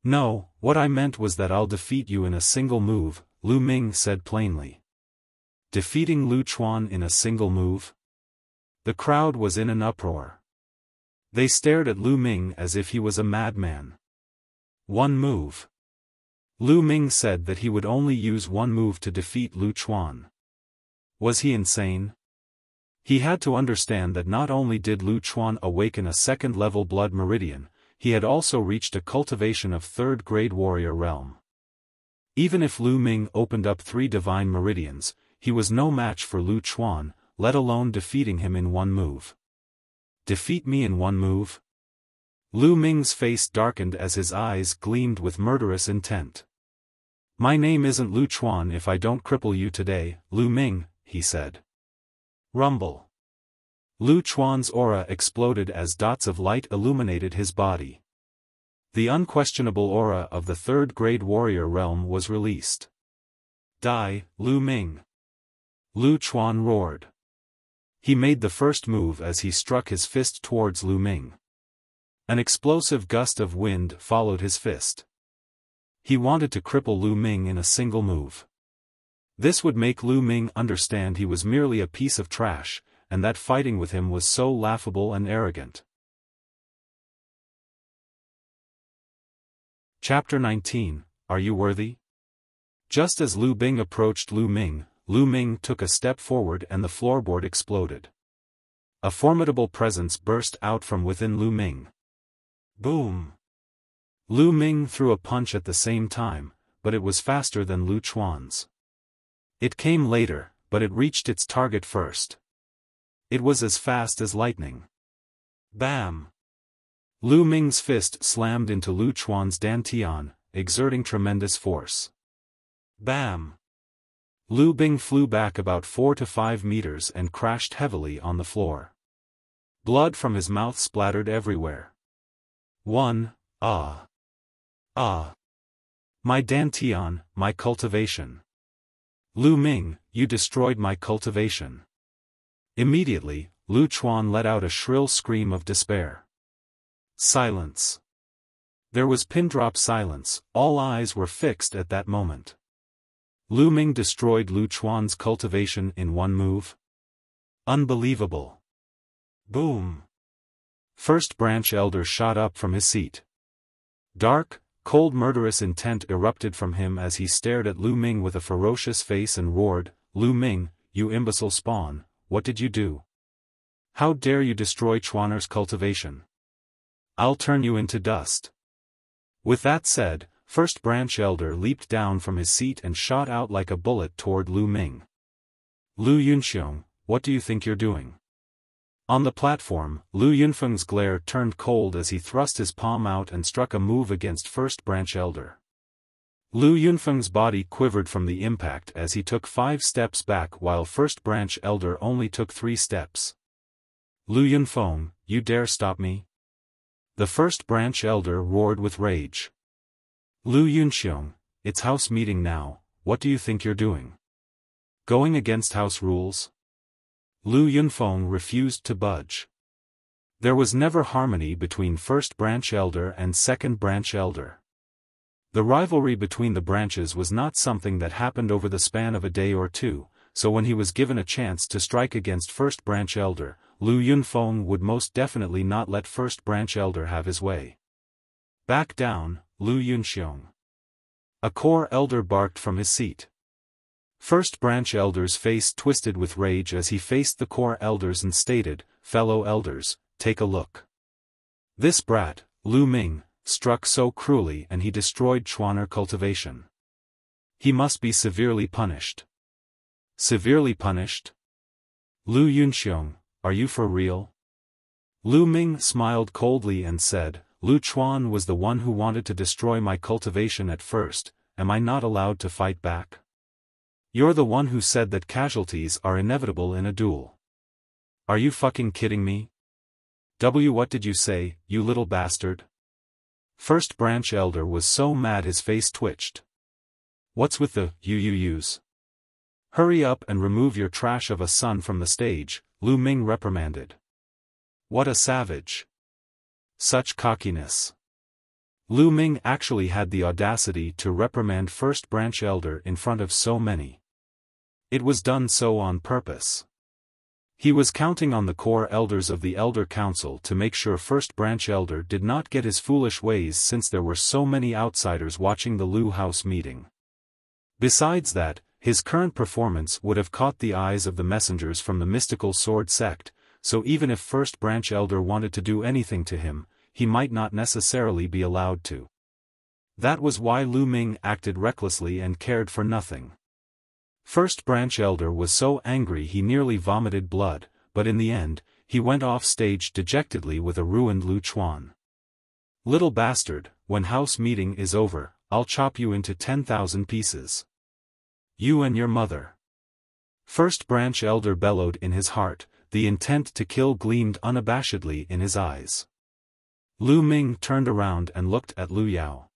No, what I meant was that I'll defeat you in a single move, Lu Ming said plainly. Defeating Lu Chuan in a single move? The crowd was in an uproar. They stared at Lu Ming as if he was a madman. One move. Lu Ming said that he would only use one move to defeat Lu Chuan. Was he insane? He had to understand that not only did Lu Chuan awaken a second-level blood meridian, he had also reached a cultivation of third-grade warrior realm. Even if Lu Ming opened up 3 divine meridians, he was no match for Lu Chuan, let alone defeating him in one move. Defeat me in one move? Lu Ming's face darkened as his eyes gleamed with murderous intent. My name isn't Lu Chuan if I don't cripple you today, Lu Ming, he said. Rumble. Lu Chuan's aura exploded as dots of light illuminated his body. The unquestionable aura of the third-grade warrior realm was released. Die, Lu Ming. Lu Chuan roared. He made the first move as he struck his fist towards Lu Ming. An explosive gust of wind followed his fist. He wanted to cripple Lu Ming in a single move. This would make Lu Ming understand he was merely a piece of trash, and that fighting with him was so laughable and arrogant. Chapter 19, Are You Worthy? Just as Lu Bing approached Lu Ming took a step forward and the floorboard exploded. A formidable presence burst out from within Lu Ming. Boom! Lu Ming threw a punch at the same time, but it was faster than Lu Chuan's. It came later, but it reached its target first. It was as fast as lightning. Bam! Lu Ming's fist slammed into Lu Chuan's dantian, exerting tremendous force. Bam! Lu Bing flew back about 4 to 5 meters and crashed heavily on the floor. Blood from his mouth splattered everywhere. Ah! My dantian, my cultivation. Lu Ming, you destroyed my cultivation. Immediately, Lu Chuan let out a shrill scream of despair. Silence. There was pin-drop silence, all eyes were fixed at that moment. Lu Ming destroyed Lu Chuan's cultivation in one move? Unbelievable. Boom. First branch elder shot up from his seat. Dark, cold murderous intent erupted from him as he stared at Lu Ming with a ferocious face and roared, Lu Ming, you imbecile spawn, what did you do? How dare you destroy Chuaner's cultivation? I'll turn you into dust. With that said, First Branch Elder leaped down from his seat and shot out like a bullet toward Lu Ming. Lu Yunxiong, what do you think you're doing? On the platform, Lu Yunfeng's glare turned cold as he thrust his palm out and struck a move against First Branch Elder. Lu Yunfeng's body quivered from the impact as he took 5 steps back while First Branch Elder only took 3 steps. Lu Yunfeng, you dare stop me? The First Branch Elder roared with rage. Lu Yunxiong, it's house meeting now, what do you think you're doing? Going against house rules? Lu Yunfeng refused to budge. There was never harmony between First Branch Elder and Second Branch Elder. The rivalry between the branches was not something that happened over the span of a day or two, so when he was given a chance to strike against First Branch Elder, Lu Yunfeng would most definitely not let First Branch Elder have his way. Back down, Lu Yunxiong. A core elder barked from his seat. First Branch Elder's face twisted with rage as he faced the core elders and stated, fellow elders, take a look. This brat, Lu Ming, struck so cruelly and he destroyed Chuaner cultivation. He must be severely punished. Severely punished? Lu Yunxiong, are you for real? Lu Ming smiled coldly and said, Lu Chuan was the one who wanted to destroy my cultivation at first, am I not allowed to fight back? You're the one who said that casualties are inevitable in a duel. Are you fucking kidding me? What did you say, you little bastard? First branch elder was so mad his face twitched. What's with the use? Hurry up and remove your trash of a son from the stage, Lu Ming reprimanded. What a savage. Such cockiness. Lu Ming actually had the audacity to reprimand first branch elder in front of so many. It was done so on purpose. He was counting on the core elders of the Elder Council to make sure first branch elder did not get his foolish ways since there were so many outsiders watching the Lu House meeting. Besides that, his current performance would have caught the eyes of the messengers from the mystical sword sect, so even if first branch elder wanted to do anything to him, he might not necessarily be allowed to. That was why Lu Ming acted recklessly and cared for nothing. First branch elder was so angry he nearly vomited blood, but in the end, he went off stage dejectedly with a ruined Lu Chuan. Little bastard, when house meeting is over, I'll chop you into 10,000 pieces. You and your mother. First branch elder bellowed in his heart, the intent to kill gleamed unabashedly in his eyes. Lu Ming turned around and looked at Lu Yao.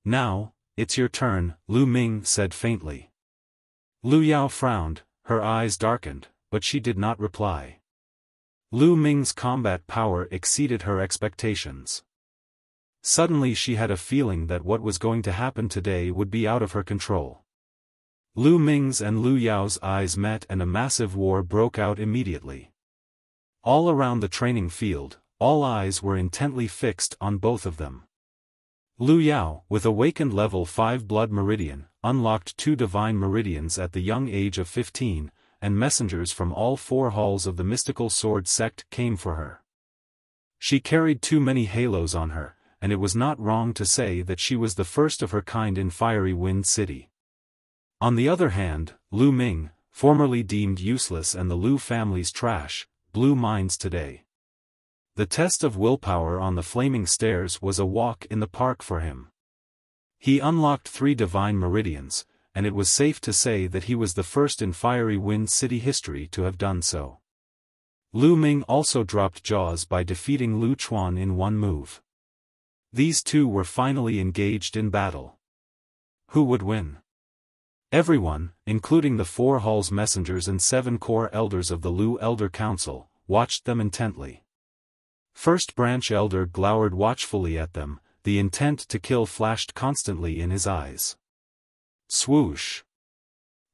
Now, it's your turn, Lu Ming said faintly. Lu Yao frowned, her eyes darkened, but she did not reply. Lu Ming's combat power exceeded her expectations. Suddenly she had a feeling that what was going to happen today would be out of her control. Lu Ming's and Lu Yao's eyes met and a massive war broke out immediately. All around the training field, all eyes were intently fixed on both of them. Lu Yao, with awakened level 5 blood meridian, unlocked 2 divine meridians at the young age of 15, and messengers from all 4 halls of the mystical sword sect came for her. She carried too many halos on her, and it was not wrong to say that she was the first of her kind in Fiery Wind City. On the other hand, Lu Ming, formerly deemed useless and the Lu family's trash, blew minds today. The test of willpower on the flaming stairs was a walk in the park for him. He unlocked 3 divine meridians, and it was safe to say that he was the first in Fiery Wind City history to have done so. Lu Ming also dropped jaws by defeating Lu Chuan in one move. These two were finally engaged in battle. Who would win? Everyone, including the 4 halls messengers and 7 core elders of the Lu Elder Council, watched them intently. First branch elder glowered watchfully at them, the intent to kill flashed constantly in his eyes. Swoosh!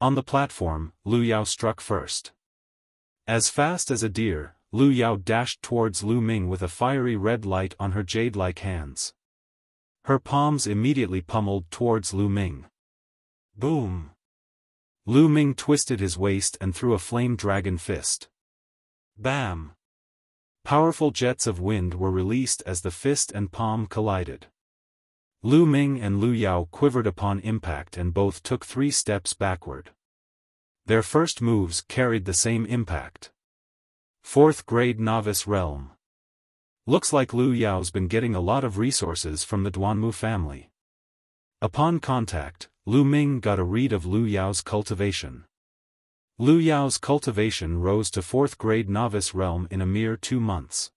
On the platform, Lu Yao struck first. As fast as a deer, Lu Yao dashed towards Lu Ming with a fiery red light on her jade-like hands. Her palms immediately pummeled towards Lu Ming. Boom! Lu Ming twisted his waist and threw a flame dragon fist. Bam! Powerful jets of wind were released as the fist and palm collided. Lu Ming and Lu Yao quivered upon impact and both took 3 steps backward. Their first moves carried the same impact. 4th grade novice realm. Looks like Lu Yao's been getting a lot of resources from the Duanmu family. Upon contact, Lu Ming got a read of Lu Yao's cultivation. Lu Yao's cultivation rose to 4th grade novice realm in a mere 2 months.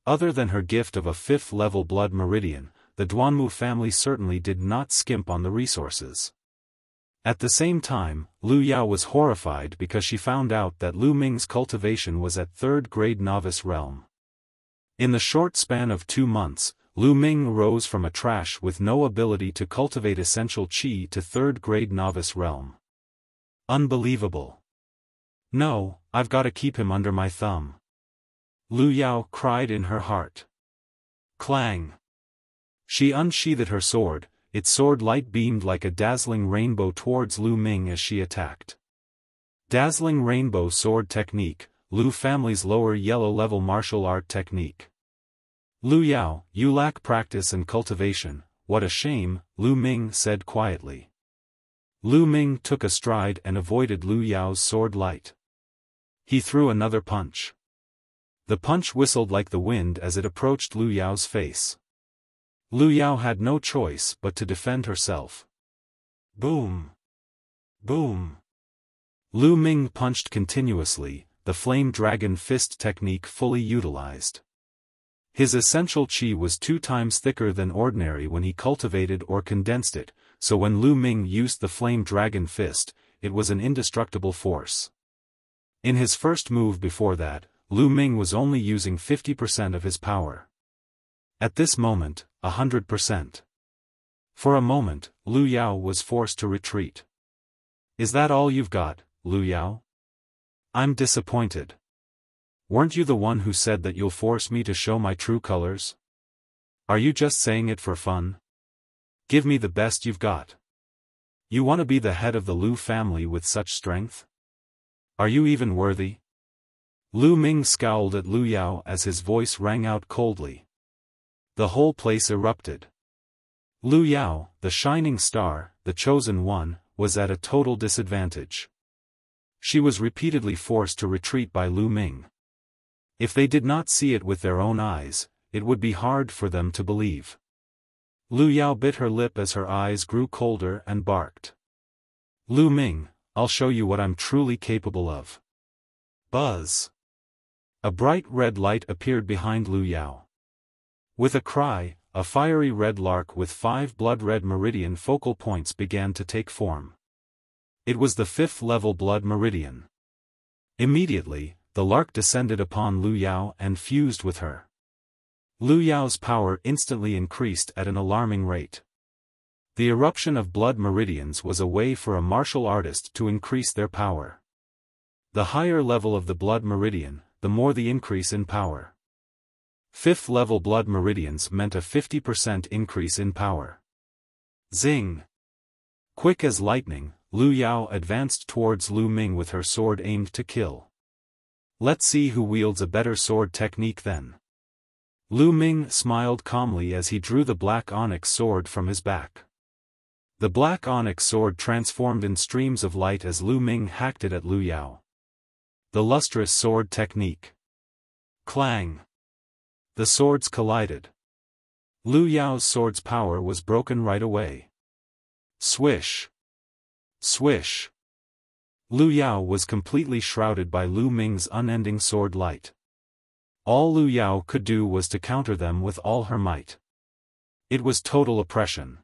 Other than her gift of a 5th level blood meridian, the Duanmu family certainly did not skimp on the resources. At the same time, Lu Yao was horrified because she found out that Lu Ming's cultivation was at 3rd grade novice realm. In the short span of 2 months, Lu Ming rose from a trash with no ability to cultivate essential qi to 3rd grade novice realm. Unbelievable. No, I've got to keep him under my thumb. Lu Yao cried in her heart. Clang. She unsheathed her sword, its sword light beamed like a dazzling rainbow towards Lu Ming as she attacked. Dazzling rainbow sword technique, Lu family's lower yellow level martial art technique. Lu Yao, you lack practice and cultivation, what a shame, Lu Ming said quietly. Lu Ming took a stride and avoided Lu Yao's sword light. He threw another punch. The punch whistled like the wind as it approached Lu Yao's face. Lu Yao had no choice but to defend herself. Boom! Boom! Lu Ming punched continuously, the flame dragon fist technique fully utilized. His essential qi was 2 times thicker than ordinary when he cultivated or condensed it, so when Lu Ming used the flame dragon fist, it was an indestructible force. In his first move before that, Lu Ming was only using 50% of his power. At this moment, 100%. For a moment, Lu Yao was forced to retreat. Is that all you've got, Lu Yao? I'm disappointed. Weren't you the one who said that you'll force me to show my true colors? Are you just saying it for fun? Give me the best you've got. You want to be the head of the Lu family with such strength? Are you even worthy? Lu Ming scowled at Lu Yao as his voice rang out coldly. The whole place erupted. Lu Yao, the shining star, the chosen one, was at a total disadvantage. She was repeatedly forced to retreat by Lu Ming. If they did not see it with their own eyes, it would be hard for them to believe. Lu Yao bit her lip as her eyes grew colder and barked. Lu Ming, I'll show you what I'm truly capable of. Buzz. A bright red light appeared behind Lu Yao. With a cry, a fiery red lark with 5 blood-red meridian focal points began to take form. It was the 5th level blood meridian. Immediately, the lark descended upon Lu Yao and fused with her. Lu Yao's power instantly increased at an alarming rate. The eruption of blood meridians was a way for a martial artist to increase their power. The higher level of the blood meridian, the more the increase in power. 5th level blood meridians meant a 50% increase in power. Zing! Quick as lightning, Lu Yao advanced towards Lu Ming with her sword aimed to kill. Let's see who wields a better sword technique then. Lu Ming smiled calmly as he drew the black onyx sword from his back. The black onyx sword transformed in streams of light as Lu Ming hacked it at Lu Yao. The lustrous sword technique. Clang! The swords collided. Lu Yao's sword's power was broken right away. Swish! Swish! Lu Yao was completely shrouded by Lu Ming's unending sword light. All Lu Yao could do was to counter them with all her might. It was total oppression.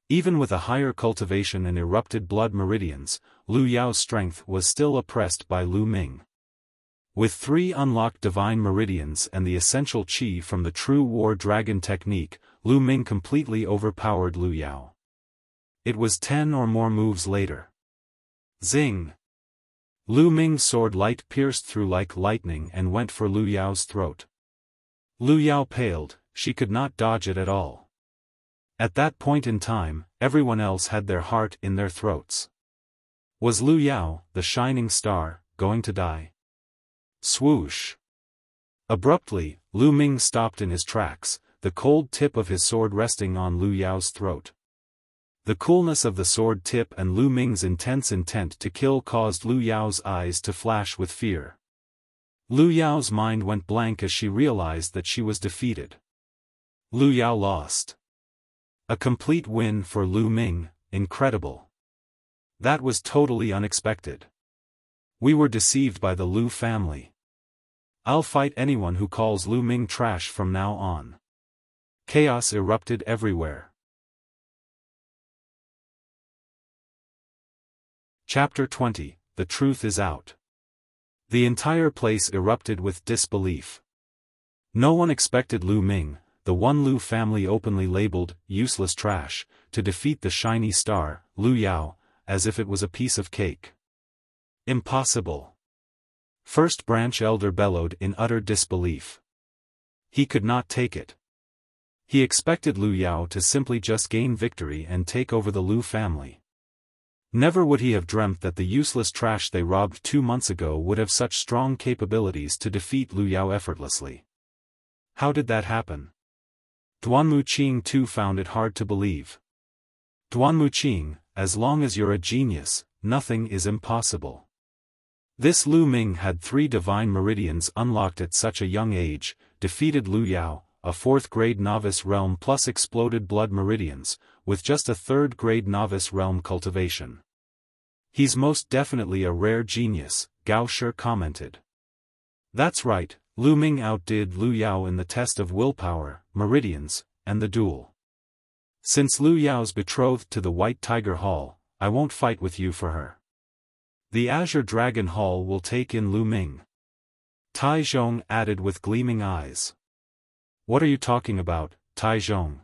Even with a higher cultivation and erupted blood meridians, Lu Yao's strength was still oppressed by Lu Ming. With 3 unlocked divine meridians and the essential qi from the true war dragon technique, Lu Ming completely overpowered Lu Yao. It was 10 or more moves later. Zing! Lu Ming's sword light pierced through like lightning and went for Lu Yao's throat. Lu Yao paled, she could not dodge it at all. At that point in time, everyone else had their heart in their throats. Was Lu Yao, the shining star, going to die? Swoosh! Abruptly, Lu Ming stopped in his tracks, the cold tip of his sword resting on Lu Yao's throat. The coolness of the sword tip and Lu Ming's intense intent to kill caused Lu Yao's eyes to flash with fear. Lu Yao's mind went blank as she realized that she was defeated. Lu Yao lost. A complete win for Lu Ming, incredible. That was totally unexpected. We were deceived by the Lu family. I'll fight anyone who calls Lu Ming trash from now on. Chaos erupted everywhere. Chapter 20, The Truth is Out. The entire place erupted with disbelief. No one expected Lu Ming, the one Lu family openly labeled, useless trash, to defeat the shiny star, Lu Yao, as if it was a piece of cake. Impossible. First Branch Elder bellowed in utter disbelief. He could not take it. He expected Lu Yao to simply just gain victory and take over the Lu family. Never would he have dreamt that the useless trash they robbed 2 months ago would have such strong capabilities to defeat Lu Yao effortlessly. How did that happen? Duanmu Qing too found it hard to believe. Duanmu Qing, as long as you're a genius, nothing is impossible. This Lu Ming had 3 divine meridians unlocked at such a young age, defeated Lu Yao, a 4th grade novice realm plus exploded blood meridians, with just a 3rd grade novice realm cultivation. He's most definitely a rare genius, Gao Shi commented. That's right, Lu Ming outdid Lu Yao in the test of willpower, meridians, and the duel. Since Lu Yao's betrothed to the White Tiger Hall, I won't fight with you for her. The Azure Dragon Hall will take in Lu Ming. Tai Zhong added with gleaming eyes. What are you talking about, Tai Zhong?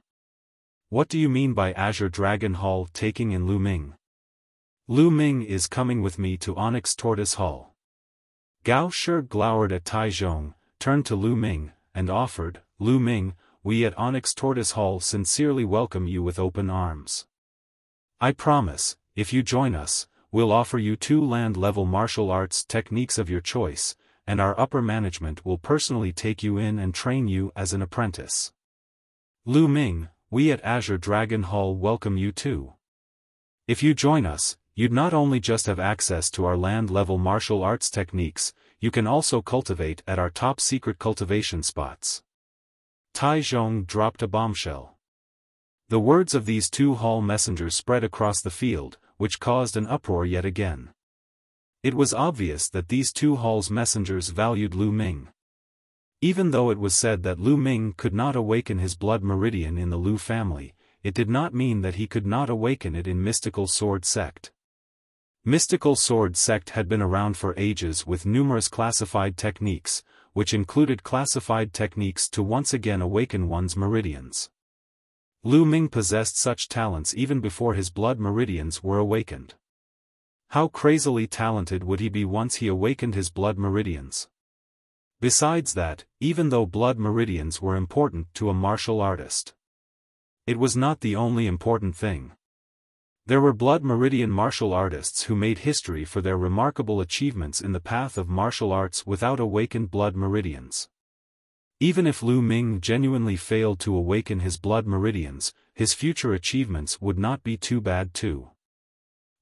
What do you mean by Azure Dragon Hall taking in Lu Ming? Lu Ming is coming with me to Onyx Tortoise Hall. Gao Shi glowered at Tai Zhong, turned to Lu Ming, and offered, Lu Ming, we at Onyx Tortoise Hall sincerely welcome you with open arms. I promise, if you join us, we'll offer you 2 land-level martial arts techniques of your choice, and our upper management will personally take you in and train you as an apprentice. Lu Ming, we at Azure Dragon Hall welcome you too. If you join us, you'd not only just have access to our land-level martial arts techniques, you can also cultivate at our top-secret cultivation spots. Tai Zhong dropped a bombshell. The words of these 2 hall messengers spread across the field, which caused an uproar yet again. It was obvious that these 2 halls messengers valued Lu Ming. Even though it was said that Lu Ming could not awaken his blood meridian in the Lu family, it did not mean that he could not awaken it in Mystical Sword Sect. Mystical Sword Sect had been around for ages with numerous classified techniques, which included classified techniques to once again awaken one's meridians. Lu Ming possessed such talents even before his blood meridians were awakened. How crazily talented would he be once he awakened his blood meridians? Besides that, even though blood meridians were important to a martial artist, it was not the only important thing. There were blood meridian martial artists who made history for their remarkable achievements in the path of martial arts without awakened blood meridians. Even if Lu Ming genuinely failed to awaken his blood meridians, his future achievements would not be too bad too.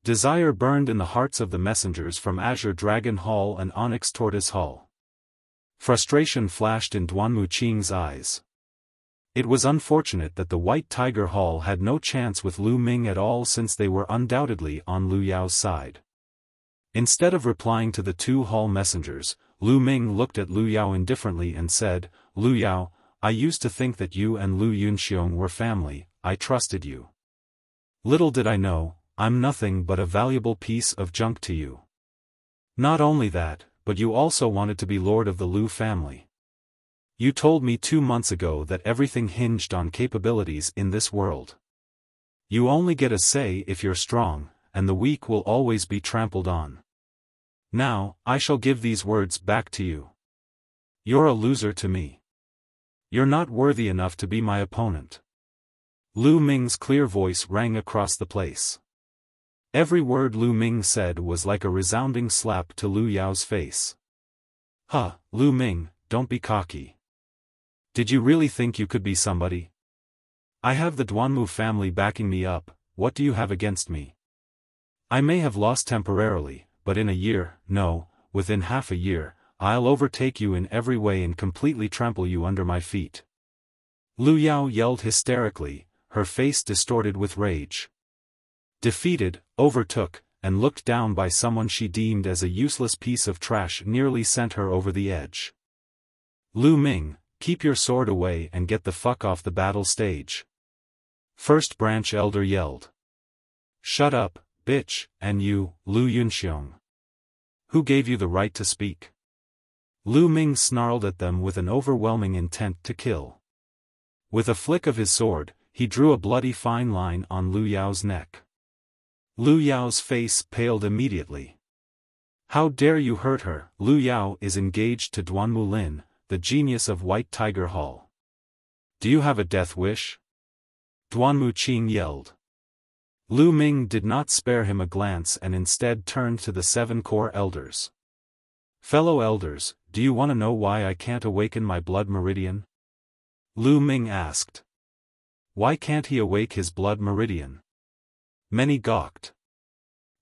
Desire burned in the hearts of the messengers from Azure Dragon Hall and Onyx Tortoise Hall. Frustration flashed in Duanmu Qing's eyes. It was unfortunate that the White Tiger Hall had no chance with Lu Ming at all since they were undoubtedly on Lu Yao's side. Instead of replying to the 2 hall messengers, Lu Ming looked at Lu Yao indifferently and said, Lu Yao, I used to think that you and Lu Yunxiong were family, I trusted you. Little did I know, I'm nothing but a valuable piece of junk to you. Not only that, but you also wanted to be lord of the Lu family. You told me 2 months ago that everything hinged on capabilities in this world. You only get a say if you're strong, and the weak will always be trampled on. Now, I shall give these words back to you. You're a loser to me. You're not worthy enough to be my opponent. Lu Ming's clear voice rang across the place. Every word Lu Ming said was like a resounding slap to Lu Yao's face. Huh, Lu Ming, don't be cocky. Did you really think you could be somebody? I have the Duanmu family backing me up, what do you have against me? I may have lost temporarily, but in a year, no, within half a year, I'll overtake you in every way and completely trample you under my feet. Lu Yao yelled hysterically, her face distorted with rage. Defeated, overtook, and looked down by someone she deemed as a useless piece of trash nearly sent her over the edge. Lu Ming, keep your sword away and get the fuck off the battle stage. First Branch Elder yelled. Shut up, bitch, and you, Lu Yunxiong. Who gave you the right to speak? Lu Ming snarled at them with an overwhelming intent to kill. With a flick of his sword, he drew a bloody fine line on Lu Yao's neck. Lu Yao's face paled immediately. How dare you hurt her? Lu Yao is engaged to Duanmu Lin, the genius of White Tiger Hall. Do you have a death wish? Duanmu Qing yelled. Lu Ming did not spare him a glance and instead turned to the 7 core elders. Fellow elders, do you want to know why I can't awaken my blood meridian? Lu Ming asked. Why can't he awake his blood meridian? Many gawked.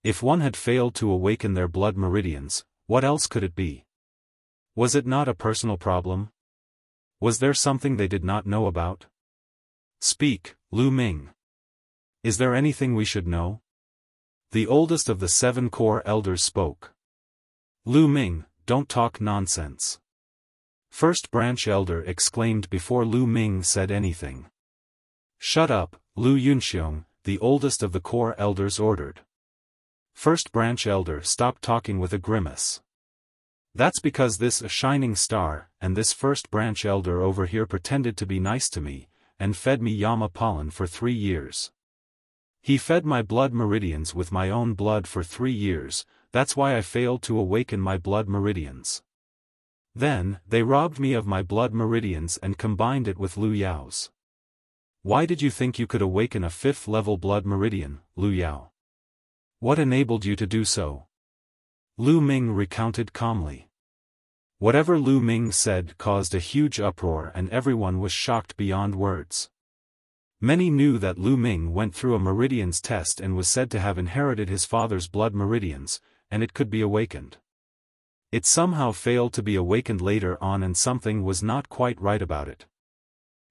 If one had failed to awaken their blood meridians, what else could it be? Was it not a personal problem? Was there something they did not know about? Speak, Lu Ming. Is there anything we should know? The oldest of the 7 core elders spoke. Lu Ming, don't talk nonsense. First branch elder exclaimed before Lu Ming said anything. "Shut up, Lu Yunxiong," the oldest of the core elders ordered. First branch elder stopped talking with a grimace. "That's because this a shining star, and this first branch elder over here pretended to be nice to me, and fed me Yama pollen for 3 years. He fed my blood meridians with my own blood for 3 years, that's why I failed to awaken my blood meridians. Then, they robbed me of my blood meridians and combined it with Lu Yao's. Why did you think you could awaken a 5th level blood meridian, Lu Yao? What enabled you to do so?" Lu Ming recounted calmly. Whatever Lu Ming said caused a huge uproar and everyone was shocked beyond words. Many knew that Lu Ming went through a meridians test and was said to have inherited his father's blood meridians, and it could be awakened. It somehow failed to be awakened later on and something was not quite right about it.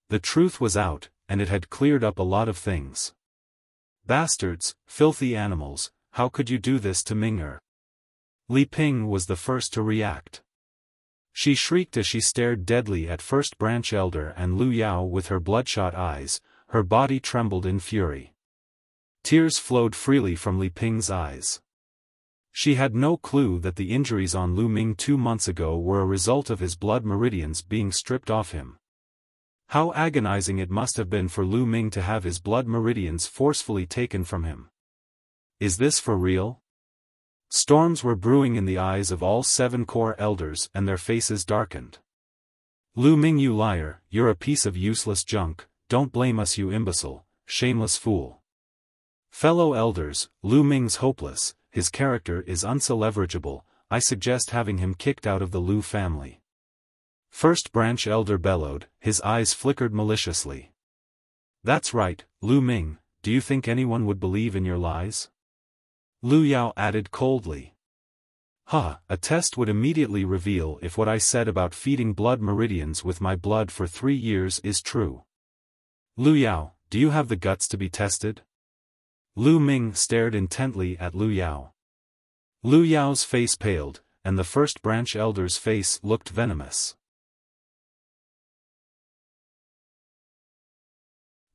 The truth was out, and it had cleared up a lot of things. "Bastards, filthy animals, how could you do this to Ming-er?" Li Ping was the first to react. She shrieked as she stared deadly at First Branch Elder and Lu Yao with her bloodshot eyes, her body trembled in fury. Tears flowed freely from Li Ping's eyes. She had no clue that the injuries on Lu Ming 2 months ago were a result of his blood meridians being stripped off him. How agonizing it must have been for Lu Ming to have his blood meridians forcefully taken from him. Is this for real? Storms were brewing in the eyes of all 7 core elders and their faces darkened. "Lu Ming, you liar, you're a piece of useless junk, don't blame us, you imbecile, shameless fool. Fellow elders, Lu Ming's hopeless, his character is unsalvageable, I suggest having him kicked out of the Lu family." First Branch Elder bellowed, his eyes flickered maliciously. "That's right, Lu Ming, do you think anyone would believe in your lies?" Lu Yao added coldly. A test would immediately reveal if what I said about feeding blood meridians with my blood for 3 years is true. Lu Yao, do you have the guts to be tested?" Lu Ming stared intently at Lu Yao. Lu Yao's face paled, and the First Branch Elder's face looked venomous.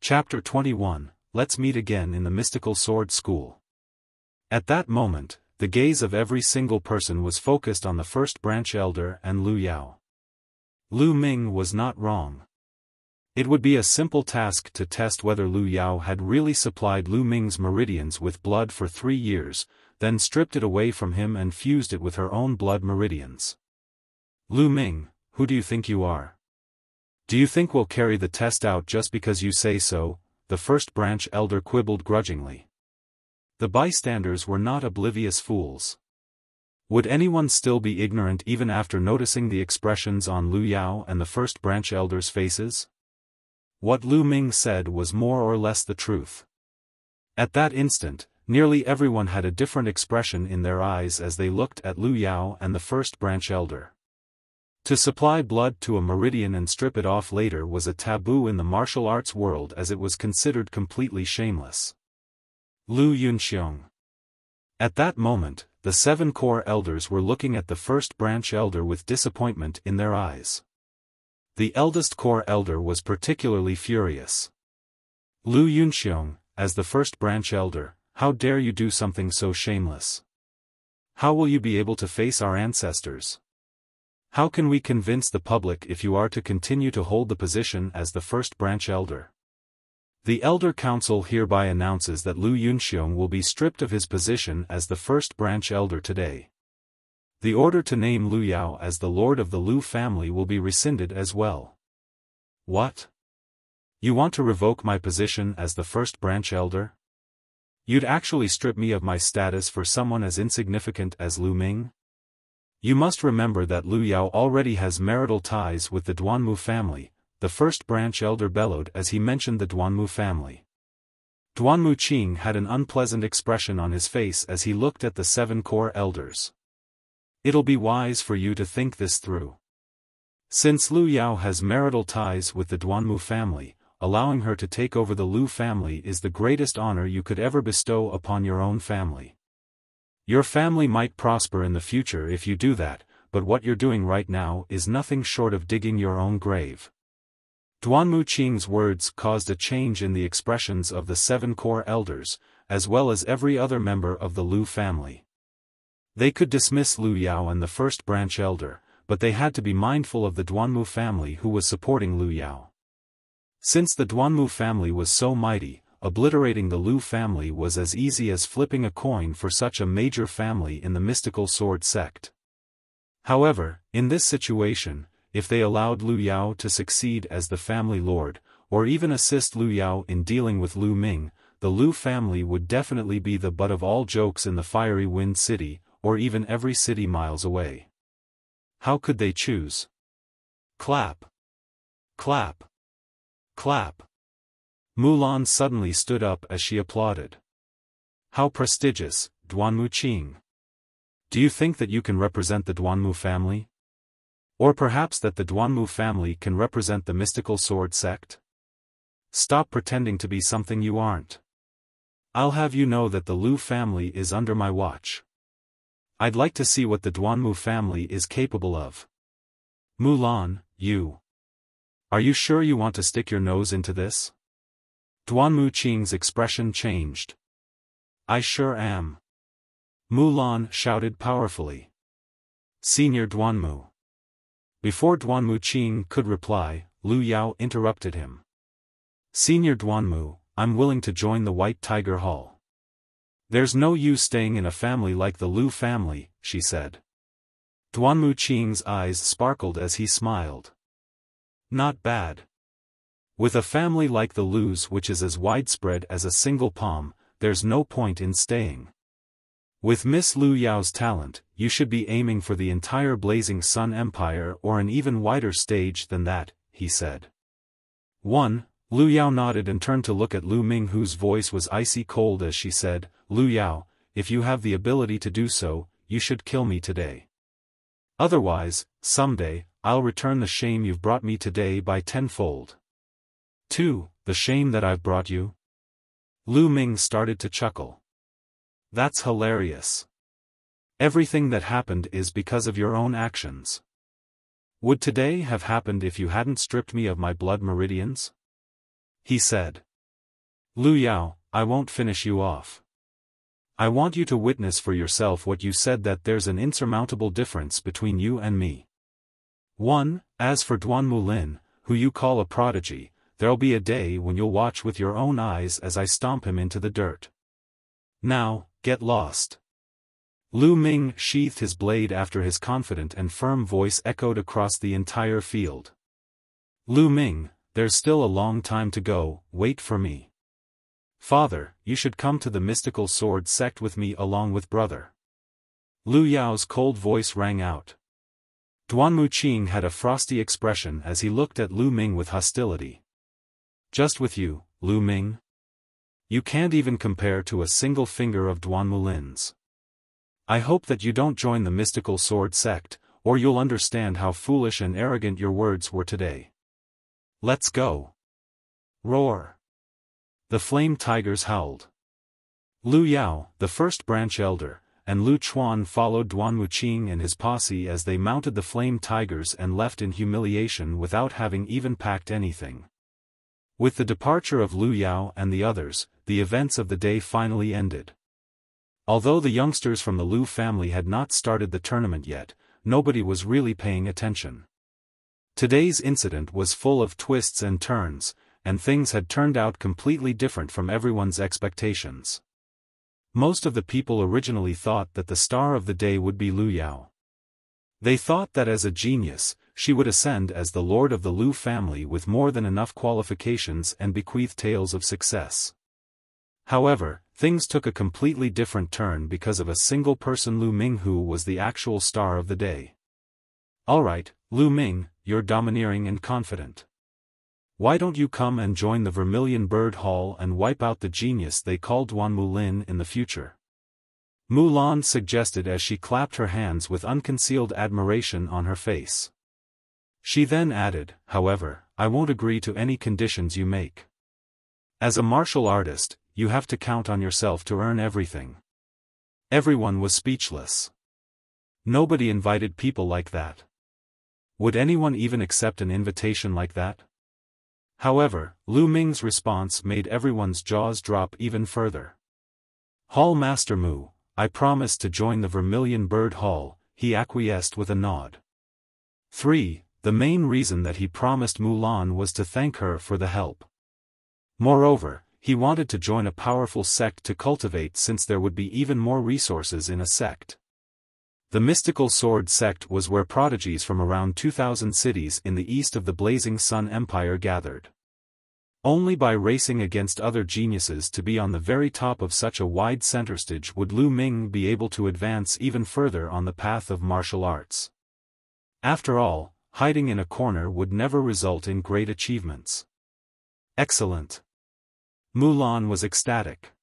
Chapter 21, Let's Meet Again in the Mystical Sword School. At that moment, the gaze of every single person was focused on the First Branch Elder and Lu Yao. Lu Ming was not wrong. It would be a simple task to test whether Lu Yao had really supplied Lu Ming's meridians with blood for 3 years, then stripped it away from him and fused it with her own blood meridians. "Lu Ming, who do you think you are? Do you think we'll carry the test out just because you say so?" the First Branch Elder quibbled grudgingly. The bystanders were not oblivious fools. Would anyone still be ignorant even after noticing the expressions on Lu Yao and the First Branch Elder's faces? What Lu Ming said was more or less the truth. At that instant, nearly everyone had a different expression in their eyes as they looked at Lu Yao and the First Branch Elder. To supply blood to a meridian and strip it off later was a taboo in the martial arts world as it was considered completely shameless. Lu Yunxiong. At that moment, the 7 core elders were looking at the First Branch Elder with disappointment in their eyes. The eldest core elder was particularly furious. "Lu Yunxiong, as the First Branch Elder, how dare you do something so shameless? How will you be able to face our ancestors? How can we convince the public if you are to continue to hold the position as the First Branch Elder? The Elder Council hereby announces that Lu Yunxiong will be stripped of his position as the First Branch Elder today. The order to name Lu Yao as the Lord of the Lu family will be rescinded as well." "What? You want to revoke my position as the First Branch Elder? You'd actually strip me of my status for someone as insignificant as Lu Ming? You must remember that Lu Yao already has marital ties with the Duanmu family," the First Branch Elder bellowed as he mentioned the Duanmu family. Duanmu Qing had an unpleasant expression on his face as he looked at the 7 core elders. "It'll be wise for you to think this through. Since Lu Yao has marital ties with the Duanmu family, allowing her to take over the Lu family is the greatest honor you could ever bestow upon your own family. Your family might prosper in the future if you do that, but what you're doing right now is nothing short of digging your own grave. Duanmu Qing's words caused a change in the expressions of the 7 core elders, as well as every other member of the Lu family. They could dismiss Lu Yao and the first branch elder, but they had to be mindful of the Duanmu family who was supporting Lu Yao. Since the Duanmu family was so mighty, obliterating the Lu family was as easy as flipping a coin for such a major family in the mystical sword sect. However, in this situation, if they allowed Lu Yao to succeed as the family lord, or even assist Lu Yao in dealing with Lu Ming, the Lu family would definitely be the butt of all jokes in the Fiery Wind City, or even every city miles away. How could they choose? Clap. Clap. Clap. Mulan suddenly stood up as she applauded. How prestigious, Duanmu Qing. Do you think that you can represent the Duanmu family? Or perhaps that the Duanmu family can represent the mystical sword sect? Stop pretending to be something you aren't. I'll have you know that the Lu family is under my watch. I'd like to see what the Duanmu family is capable of. Mulan, you. Are you sure you want to stick your nose into this? Duanmu Qing's expression changed. I sure am. Mulan shouted powerfully. Senior Duanmu. Before Duanmu Qing could reply, Lu Yao interrupted him. Senior Duanmu, I'm willing to join the White Tiger Hall. There's no use staying in a family like the Lu family, she said. Duanmu Qing's eyes sparkled as he smiled. Not bad. With a family like the Lu's which is as widespread as a single palm, there's no point in staying. With Miss Lu Yao's talent, you should be aiming for the entire Blazing Sun Empire or an even wider stage than that, he said. 1. Lu Yao nodded and turned to look at Lu Ming, whose voice was icy cold as she said, Lu Yao, if you have the ability to do so, you should kill me today. Otherwise, someday, I'll return the shame you've brought me today by tenfold. 2. The shame that I've brought you? Lu Ming started to chuckle. That's hilarious. Everything that happened is because of your own actions. Would today have happened if you hadn't stripped me of my blood meridians? He said. Lu Yao, I won't finish you off. I want you to witness for yourself what you said, that there's an insurmountable difference between you and me. 1. As for Duanmu Lin, who you call a prodigy, there'll be a day when you'll watch with your own eyes as I stomp him into the dirt. Now, get lost. Lu Ming sheathed his blade after his confident and firm voice echoed across the entire field. Lu Ming, there's still a long time to go, wait for me. Father, you should come to the mystical sword sect with me along with brother. Lu Yao's cold voice rang out. Duanmu Qing had a frosty expression as he looked at Lu Ming with hostility. Just with you, Lu Ming? You can't even compare to a single finger of Duanmu Lin's. I hope that you don't join the mystical sword sect, or you'll understand how foolish and arrogant your words were today. Let's go. Roar. The flame tigers howled. Lu Yao, the first branch elder, and Lu Chuan followed Duanmu Qing and his posse as they mounted the flame tigers and left in humiliation without having even packed anything. With the departure of Lu Yao and the others, the events of the day finally ended. Although the youngsters from the Lu family had not started the tournament yet, nobody was really paying attention. Today's incident was full of twists and turns, and things had turned out completely different from everyone's expectations. Most of the people originally thought that the star of the day would be Lu Yao. They thought that as a genius, she would ascend as the lord of the Lu family with more than enough qualifications and bequeath tales of success. However, things took a completely different turn because of a single person, Lu Ming, who was the actual star of the day. Alright, Lu Ming, you're domineering and confident. Why don't you come and join the Vermilion Bird Hall and wipe out the genius they call Duanmu Lin in the future? Mulan suggested as she clapped her hands with unconcealed admiration on her face. She then added, however, I won't agree to any conditions you make. As a martial artist, you have to count on yourself to earn everything. Everyone was speechless. Nobody invited people like that. Would anyone even accept an invitation like that? However, Lu Ming's response made everyone's jaws drop even further. Hall Master Mu, I promised to join the Vermilion Bird Hall, he acquiesced with a nod. 3. The main reason that he promised Mulan was to thank her for the help. Moreover, he wanted to join a powerful sect to cultivate since there would be even more resources in a sect. The Mystical Sword Sect was where prodigies from around 2,000 cities in the east of the Blazing Sun Empire gathered. Only by racing against other geniuses to be on the very top of such a wide center stage would Lu Ming be able to advance even further on the path of martial arts. After all, hiding in a corner would never result in great achievements. Excellent. Mulan was ecstatic.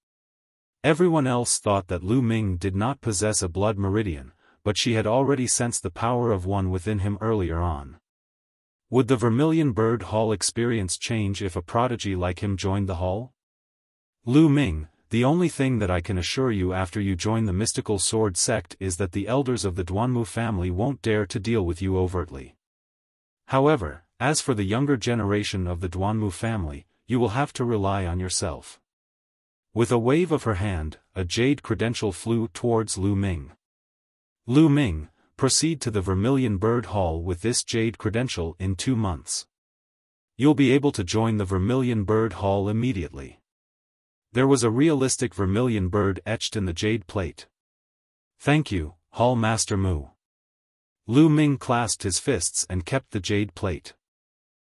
Everyone else thought that Lu Ming did not possess a blood meridian, but she had already sensed the power of one within him earlier on. Would the Vermilion Bird Hall experience change if a prodigy like him joined the hall? Lu Ming, the only thing that I can assure you after you join the Mystical Sword Sect is that the elders of the Duanmu family won't dare to deal with you overtly. However, as for the younger generation of the Duanmu family, you will have to rely on yourself. With a wave of her hand, a jade credential flew towards Lu Ming. Lu Ming, proceed to the Vermilion Bird Hall with this jade credential in 2 months. You'll be able to join the Vermilion Bird Hall immediately. There was a realistic vermilion bird etched in the jade plate. Thank you, Hall Master Mu. Lu Ming clasped his fists and kept the jade plate.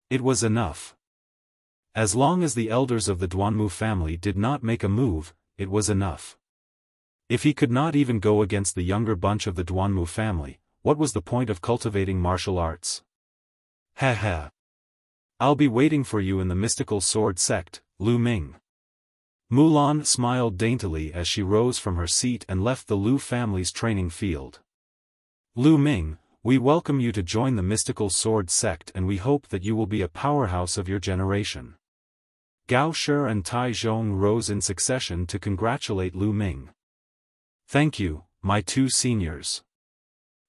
It was enough. As long as the elders of the Duanmu family did not make a move, it was enough. If he could not even go against the younger bunch of the Duanmu family, what was the point of cultivating martial arts? Ha ha. I'll be waiting for you in the Mystical Sword Sect, Lu Ming. Mulan smiled daintily as she rose from her seat and left the Lu family's training field. Lu Ming, we welcome you to join the Mystical Sword Sect and we hope that you will be a powerhouse of your generation. Gao Shi and Tai Zhong rose in succession to congratulate Lu Ming. Thank you, my 2 seniors.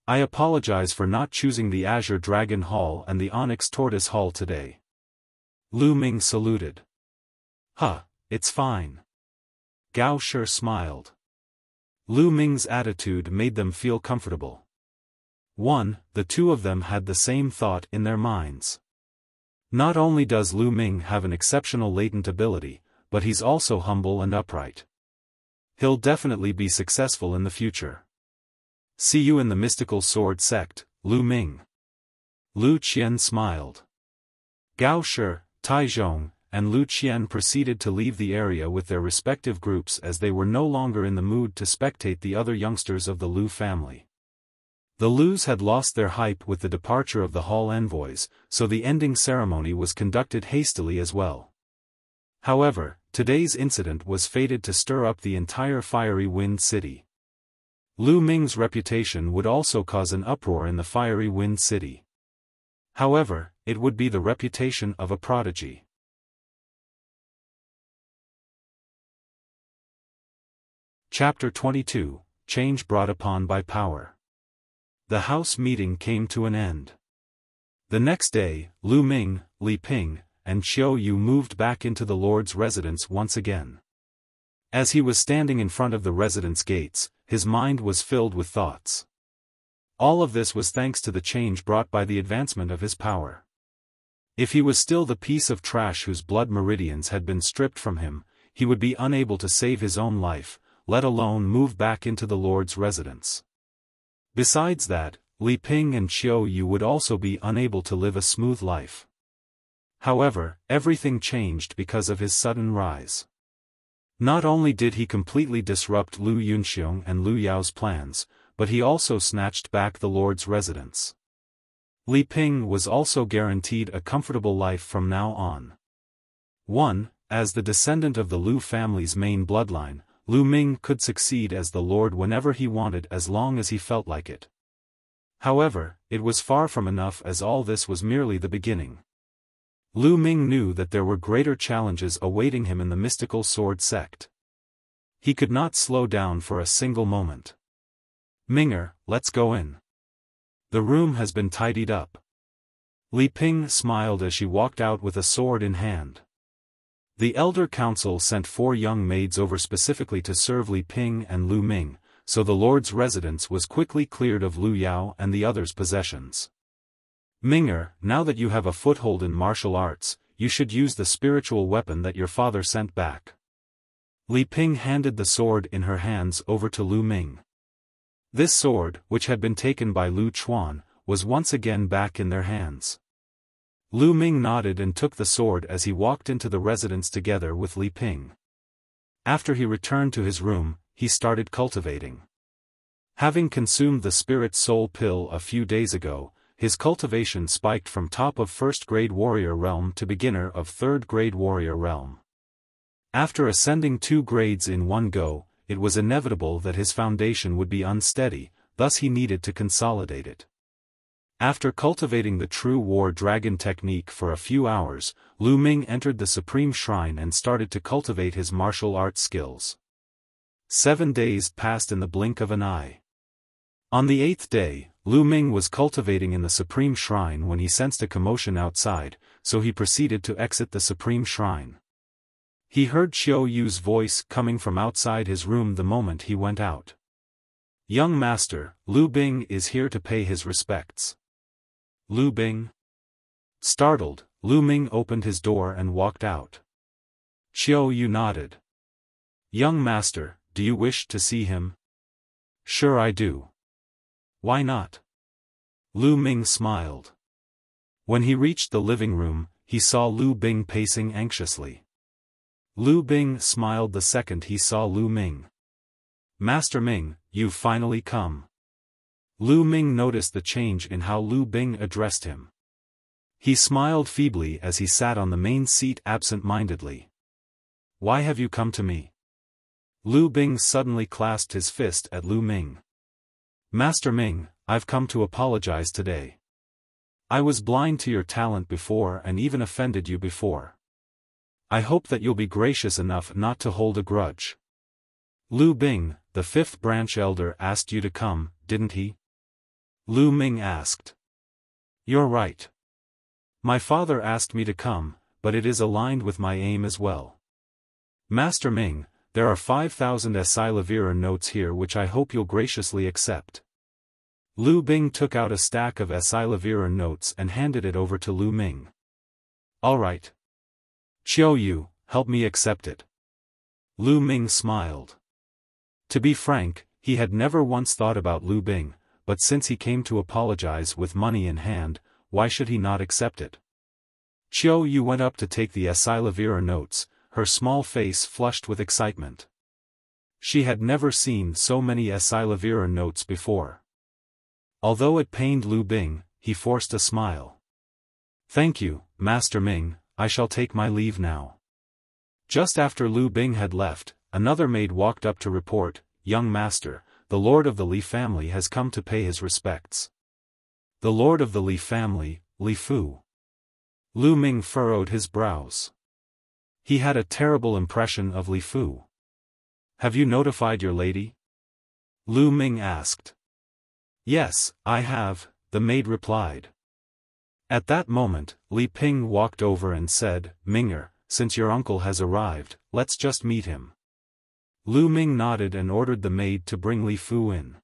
I apologize for not choosing the Azure Dragon Hall and the Onyx Tortoise Hall today. Lu Ming saluted. It's fine. Gao Shi smiled. Lu Ming's attitude made them feel comfortable. 1. The 2 of them had the same thought in their minds. Not only does Lu Ming have an exceptional latent ability, but he's also humble and upright. He'll definitely be successful in the future. See you in the Mystical Sword Sect, Lu Ming. Lu Qian smiled. Gao Shi, Tai Zhong, and Lu Qian proceeded to leave the area with their respective groups as they were no longer in the mood to spectate the other youngsters of the Lu family. The Lus had lost their hype with the departure of the hall envoys, so the ending ceremony was conducted hastily as well. However, today's incident was fated to stir up the entire Fiery Wind City. Lu Ming's reputation would also cause an uproar in the Fiery Wind City. However, it would be the reputation of a prodigy. Chapter 22, Change Brought Upon by Power. The house meeting came to an end. The next day, Lu Ming, Li Ping, and Xiao Yu moved back into the Lord's residence once again. As he was standing in front of the residence gates, his mind was filled with thoughts. All of this was thanks to the change brought by the advancement of his power. If he was still the piece of trash whose blood meridians had been stripped from him, he would be unable to save his own life, let alone move back into the Lord's residence. Besides that, Li Ping and Xiao Yu would also be unable to live a smooth life. However, everything changed because of his sudden rise. Not only did he completely disrupt Lu Yunxiong and Lu Yao's plans, but he also snatched back the Lord's residence. Li Ping was also guaranteed a comfortable life from now on. 1. As the descendant of the Lu family's main bloodline, Lu Ming could succeed as the Lord whenever he wanted as long as he felt like it. However, it was far from enough as all this was merely the beginning. Lu Ming knew that there were greater challenges awaiting him in the Mystical Sword Sect. He could not slow down for a single moment. Ming'er, let's go in. The room has been tidied up. Li Ping smiled as she walked out with a sword in hand. The elder council sent 4 young maids over specifically to serve Li Ping and Lu Ming, so the lord's residence was quickly cleared of Lu Yao and the others' possessions. Ming'er, now that you have a foothold in martial arts, you should use the spiritual weapon that your father sent back. Li Ping handed the sword in her hands over to Lu Ming. This sword, which had been taken by Lu Chuan, was once again back in their hands. Lu Ming nodded and took the sword as he walked into the residence together with Li Ping. After he returned to his room, he started cultivating. Having consumed the spirit soul pill a few days ago, his cultivation spiked from top of 1st grade warrior realm to beginner of 3rd grade warrior realm. After ascending 2 grades in one go, it was inevitable that his foundation would be unsteady, thus he needed to consolidate it. After cultivating the true war dragon technique for a few hours, Lu Ming entered the Supreme Shrine and started to cultivate his martial arts skills. 7 days passed in the blink of an eye. On the 8th day, Lu Ming was cultivating in the Supreme Shrine when he sensed a commotion outside, so he proceeded to exit the Supreme Shrine. He heard Xiao Yu's voice coming from outside his room the moment he went out. "Young master, Lu Bing is here to pay his respects." Lu Bing? Startled, Lu Ming opened his door and walked out. Xiao Yu nodded. "Young master, do you wish to see him?" "Sure I do. Why not?" Lu Ming smiled. When he reached the living room, he saw Lu Bing pacing anxiously. Lu Bing smiled the second he saw Lu Ming. "Master Ming, you've finally come." Lu Ming noticed the change in how Lu Bing addressed him. He smiled feebly as he sat on the main seat absent-mindedly. "Why have you come to me?" Lu Bing suddenly clasped his fist at Lu Ming. "Master Ming, I've come to apologize today. I was blind to your talent before and even offended you before. I hope that you'll be gracious enough not to hold a grudge." "Lu Bing, the 5th branch elder asked you to come, didn't he?" Lu Ming asked. "You're right. My father asked me to come, but it is aligned with my aim as well. Master Ming, there are 5,000 Esilavira notes here which I hope you'll graciously accept." Lu Bing took out a stack of Esilavira notes and handed it over to Lu Ming. "All right. Xiao Yu, help me accept it." Lu Ming smiled. To be frank, he had never once thought about Lu Bing, but since he came to apologize with money in hand, why should he not accept it? Xiao Yu went up to take the Esilavira notes, her small face flushed with excitement. She had never seen so many Esilavira notes before. Although it pained Lu Bing, he forced a smile. "Thank you, Master Ming, I shall take my leave now." Just after Lu Bing had left, another maid walked up to report, "Young master, the lord of the Li family has come to pay his respects." The lord of the Li family, Li Fu. Lu Ming furrowed his brows. He had a terrible impression of Li Fu. "Have you notified your lady?" Lu Ming asked. "Yes, I have," the maid replied. At that moment, Li Ping walked over and said, "Ming'er, since your uncle has arrived, let's just meet him." Lu Ming nodded and ordered the maid to bring Li Fu in.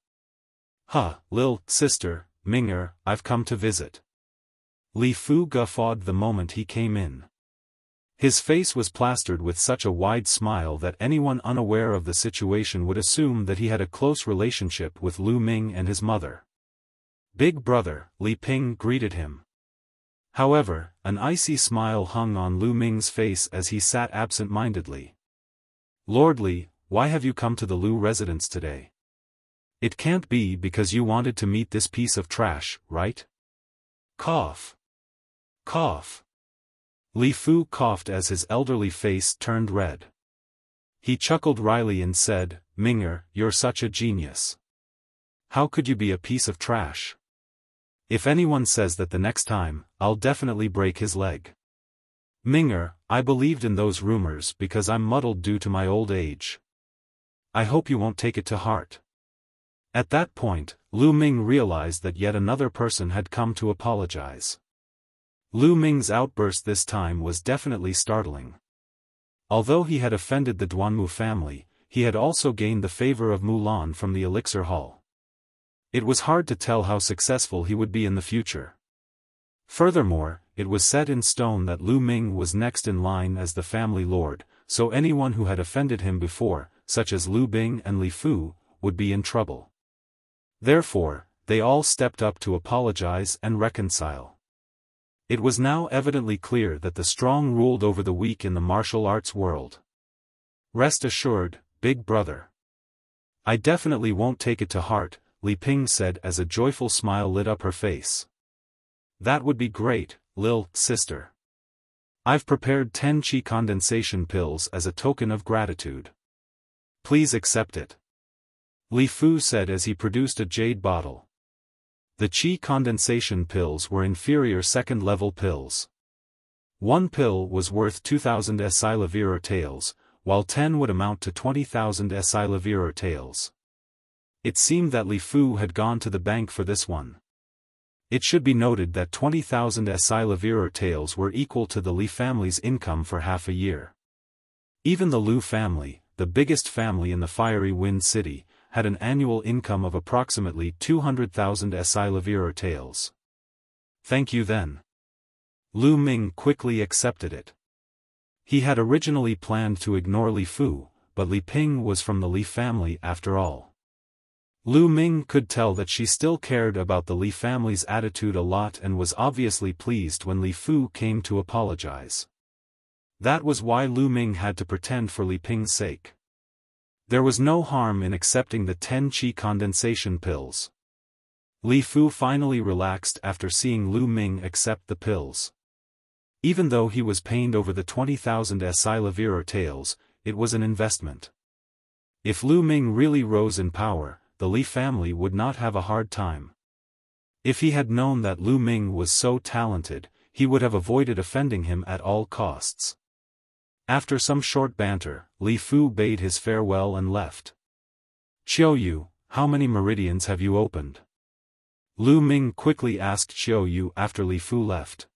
"Huh, lil' sister, Ming'er, I've come to visit." Li Fu guffawed the moment he came in. His face was plastered with such a wide smile that anyone unaware of the situation would assume that he had a close relationship with Lu Ming and his mother. "Big brother," Li Ping greeted him. However, an icy smile hung on Lu Ming's face as he sat absent-mindedly. "Lord Li, why have you come to the Lu residence today? It can't be because you wanted to meet this piece of trash, right?" Cough. Cough. Li Fu coughed as his elderly face turned red. He chuckled wryly and said, "Ming'er, you're such a genius. How could you be a piece of trash? If anyone says that the next time, I'll definitely break his leg." "Ming'er, I believed in those rumors because I'm muddled due to my old age. I hope you won't take it to heart." At that point, Lu Ming realized that yet another person had come to apologize. Lu Ming's outburst this time was definitely startling. Although he had offended the Duanmu family, he had also gained the favor of Mulan from the Elixir Hall. It was hard to tell how successful he would be in the future. Furthermore, it was set in stone that Lu Ming was next in line as the family lord, so anyone who had offended him before, such as Lu Bing and Li Fu, would be in trouble. Therefore, they all stepped up to apologize and reconcile. It was now evidently clear that the strong ruled over the weak in the martial arts world. Rest assured, big brother. I definitely won't take it to heart, Li Ping said as a joyful smile lit up her face. That would be great, Lil, sister. I've prepared 10 qi condensation pills as a token of gratitude. Please accept it. Li Fu said as he produced a jade bottle. The qi condensation pills were inferior second-level pills. One pill was worth 2,000 SI taels, while 10 would amount to 20,000 SI taels. It seemed that Li Fu had gone to the bank for this one. It should be noted that 20,000 SI taels were equal to the Li family's income for half a year. Even the Lu family, the biggest family in the Fiery Wind City, had an annual income of approximately 200,000 SI taels. Thank you then. Lu Ming quickly accepted it. He had originally planned to ignore Li Fu, but Li Ping was from the Li family after all. Lu Ming could tell that she still cared about the Li family's attitude a lot and was obviously pleased when Li Fu came to apologize. That was why Lu Ming had to pretend for Li Ping's sake. There was no harm in accepting the 10 qi condensation pills. Li Fu finally relaxed after seeing Lu Ming accept the pills. Even though he was pained over the 20,000 SI taels, it was an investment. If Lu Ming really rose in power, the Li family would not have a hard time. If he had known that Lu Ming was so talented, he would have avoided offending him at all costs. After some short banter, Li Fu bade his farewell and left. Qiu Yu, how many meridians have you opened? Lu Ming quickly asked Qiu Yu after Li Fu left.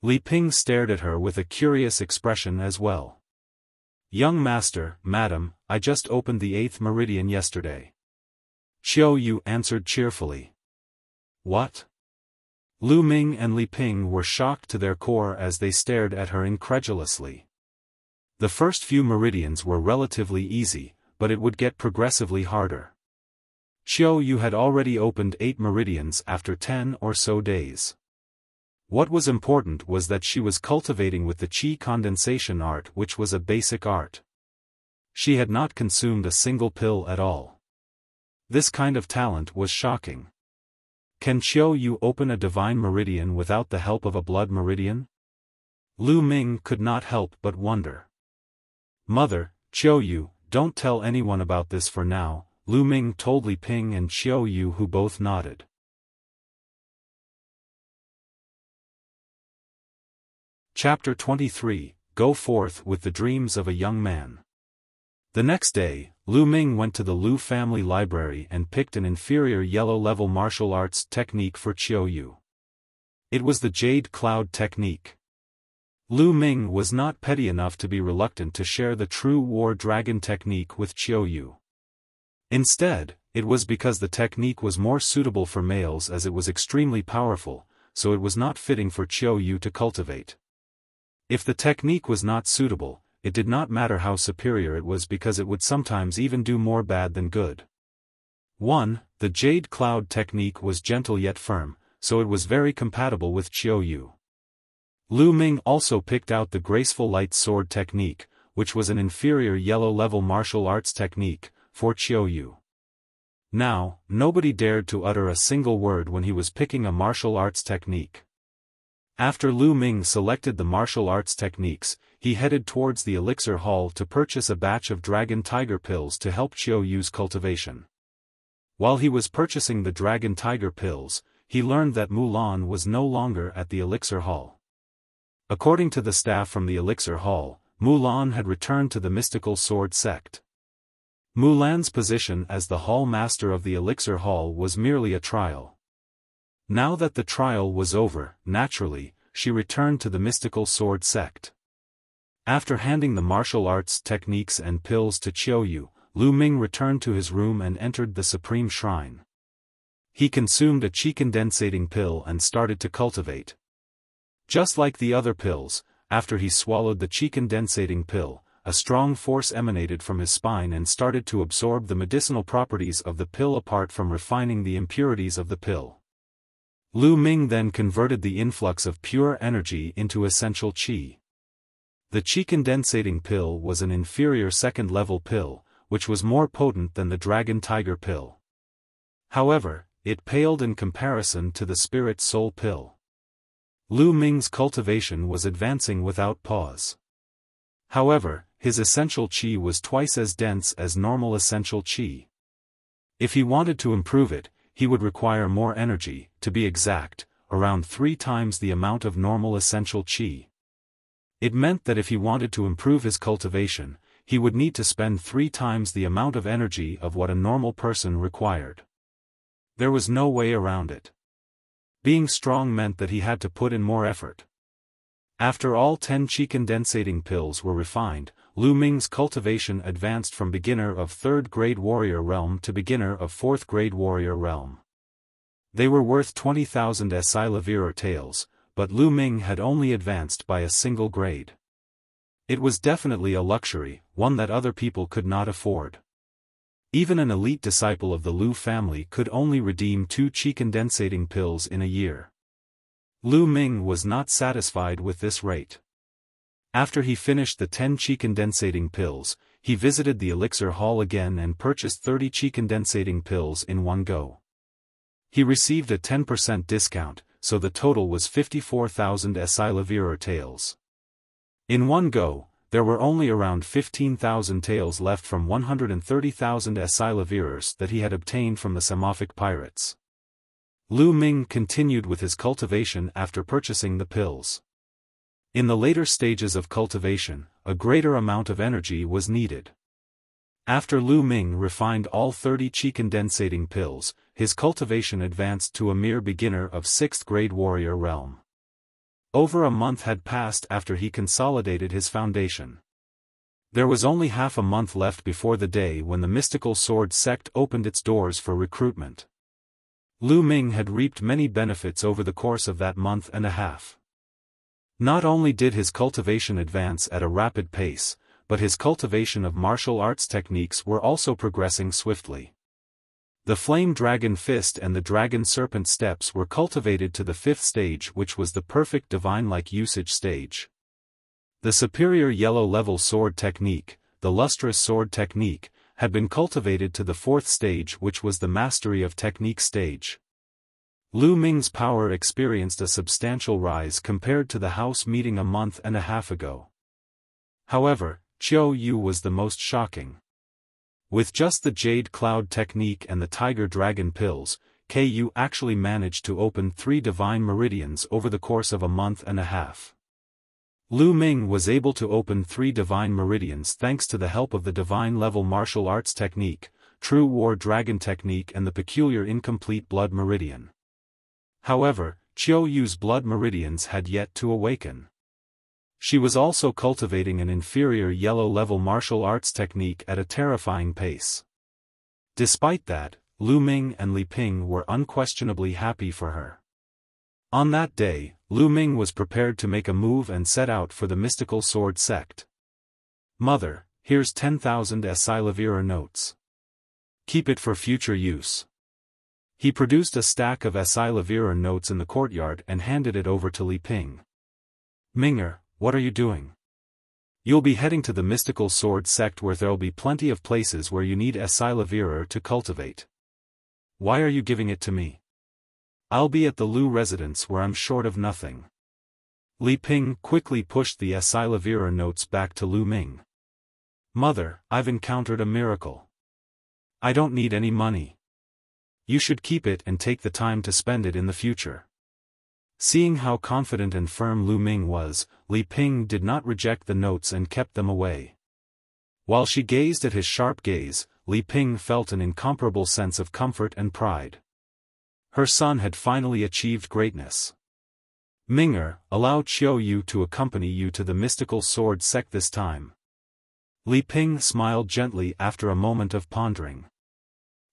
Li Ping stared at her with a curious expression as well. Young master, madam, I just opened the 8th meridian yesterday. Qiu Yu answered cheerfully. What? Lu Ming and Li Ping were shocked to their core as they stared at her incredulously. The first few meridians were relatively easy, but it would get progressively harder. Qiu Yu had already opened 8 meridians after 10 or so days. What was important was that she was cultivating with the qi condensation art, which was a basic art. She had not consumed a single pill at all. This kind of talent was shocking. Can Qiu Yu open a divine meridian without the help of a blood meridian? Lu Ming could not help but wonder. Mother, Qiu Yu, don't tell anyone about this for now, Lu Ming told Li Ping and Qiu Yu, who both nodded. Chapter 23, Go Forth with the Dreams of a Young Man. The next day, Lu Ming went to the Lu family library and picked an inferior yellow-level martial arts technique for Qiu Yu. It was the Jade Cloud technique. Lu Ming was not petty enough to be reluctant to share the true War Dragon technique with Qiu Yu. Instead, it was because the technique was more suitable for males as it was extremely powerful, so it was not fitting for Qiu Yu to cultivate. If the technique was not suitable, it did not matter how superior it was because it would sometimes even do more bad than good. 1. The Jade Cloud technique was gentle yet firm, so it was very compatible with Qiu Yu. Lu Ming also picked out the graceful light sword technique, which was an inferior yellow-level martial arts technique, for Qiu Yu. Now, nobody dared to utter a single word when he was picking a martial arts technique. After Lu Ming selected the martial arts techniques, he headed towards the Elixir Hall to purchase a batch of Dragon Tiger pills to help Qiu Yu's cultivation. While he was purchasing the Dragon Tiger pills, he learned that Mulan was no longer at the Elixir Hall. According to the staff from the Elixir Hall, Mulan had returned to the mystical sword sect. Mulan's position as the hall master of the elixir hall was merely a trial. Now that the trial was over, naturally, she returned to the mystical sword sect. After handing the martial arts techniques and pills to Qiuyu, Lu Ming returned to his room and entered the supreme shrine. He consumed a qi condensating pill and started to cultivate. Just like the other pills, after he swallowed the qi condensating pill, a strong force emanated from his spine and started to absorb the medicinal properties of the pill apart from refining the impurities of the pill. Lu Ming then converted the influx of pure energy into essential qi. The qi condensating pill was an inferior second-level pill, which was more potent than the dragon tiger pill. However, it paled in comparison to the spirit soul pill. Lu Ming's cultivation was advancing without pause. However, his essential qi was twice as dense as normal essential qi. If he wanted to improve it, he would require more energy, to be exact, around 3 times the amount of normal essential qi. It meant that if he wanted to improve his cultivation, he would need to spend 3 times the amount of energy of what a normal person required. There was no way around it. Being strong meant that he had to put in more effort. After all 10 qi condensating pills were refined, Lu Ming's cultivation advanced from beginner of 3rd grade warrior realm to beginner of 4th grade warrior realm. They were worth 20,000 Esilavir taels, but Lu Ming had only advanced by a single grade. It was definitely a luxury, one that other people could not afford. Even an elite disciple of the Lu family could only redeem 2 qi condensating pills in a year. Lu Ming was not satisfied with this rate. After he finished the 10 qi condensating pills, he visited the elixir hall again and purchased 30 qi condensating pills in one go. He received a 10% discount, so the total was 54,000 Esilavir taels. In one go, there were only around 15,000 taels left from 130,000 Esilavirs that he had obtained from the Samophik pirates. Lu Ming continued with his cultivation after purchasing the pills. In the later stages of cultivation, a greater amount of energy was needed. After Lu Ming refined all 30 qi condensating pills, his cultivation advanced to a mere beginner of 6th grade warrior realm. Over a month had passed after he consolidated his foundation. There was only half a month left before the day when the mystical sword sect opened its doors for recruitment. Lu Ming had reaped many benefits over the course of that month and a half. Not only did his cultivation advance at a rapid pace, but his cultivation of martial arts techniques were also progressing swiftly. The Flame Dragon Fist and the Dragon Serpent Steps were cultivated to the 5th stage, which was the perfect divine-like usage stage. The superior yellow-level sword technique, the lustrous sword technique, had been cultivated to the 4th stage, which was the mastery of technique stage. Lu Ming's power experienced a substantial rise compared to the house meeting a month and a half ago. However, Qiuyu was the most shocking. With just the Jade Cloud technique and the Tiger Dragon pills, Ku actually managed to open 3 divine meridians over the course of a month and a half. Lu Ming was able to open 3 divine meridians thanks to the help of the divine-level martial arts technique, True War Dragon technique and the peculiar incomplete blood meridian. However, Qiuyu's blood meridians had yet to awaken. She was also cultivating an inferior yellow-level martial arts technique at a terrifying pace. Despite that, Lu Ming and Li Ping were unquestionably happy for her. On that day, Lu Ming was prepared to make a move and set out for the mystical sword sect. "Mother, here's 10,000 Esilavir notes. Keep it for future use." He produced a stack of Esilavir notes in the courtyard and handed it over to Li Ping. "Minger, what are you doing? You'll be heading to the mystical sword sect where there'll be plenty of places where you need Esilavir to cultivate. Why are you giving it to me? I'll be at the Lu residence where I'm short of nothing." Li Ping quickly pushed the Esilavir notes back to Lu Ming. "Mother, I've encountered a miracle. I don't need any money. You should keep it and take the time to spend it in the future." Seeing how confident and firm Lu Ming was, Li Ping did not reject the notes and kept them away. While she gazed at his sharp gaze, Li Ping felt an incomparable sense of comfort and pride. Her son had finally achieved greatness. Ming'er, allow Qiu Yu to accompany you to the mystical sword sect this time. Li Ping smiled gently after a moment of pondering.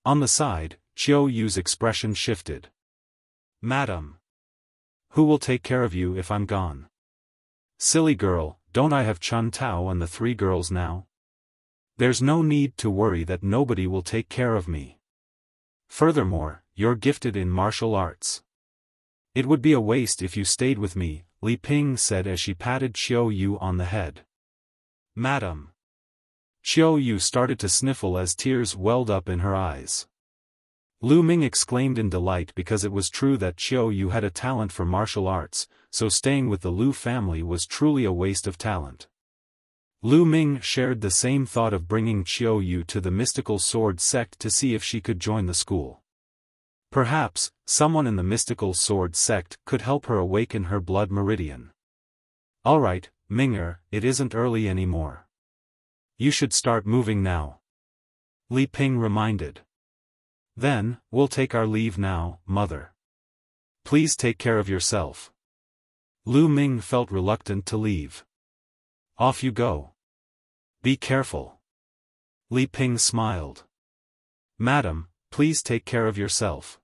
On the side, Qiu Yu's expression shifted. Madam. Who will take care of you if I'm gone? Silly girl, don't I have Chun Tao and the 3 girls now? There's no need to worry that nobody will take care of me. Furthermore, you're gifted in martial arts. It would be a waste if you stayed with me, Li Ping said as she patted Qiu Yu on the head. Madam. Qiu Yu started to sniffle as tears welled up in her eyes. Lu Ming exclaimed in delight because it was true that Qiu Yu had a talent for martial arts, so staying with the Lu family was truly a waste of talent. Lu Ming shared the same thought of bringing Qiu Yu to the mystical sword sect to see if she could join the school. Perhaps, someone in the mystical sword sect could help her awaken her blood meridian. Alright, Ming'er, it isn't early anymore. You should start moving now. Li Ping reminded. Then, we'll take our leave now, mother. Please take care of yourself. Lu Ming felt reluctant to leave. Off you go. Be careful. Li Ping smiled. Madam, please take care of yourself.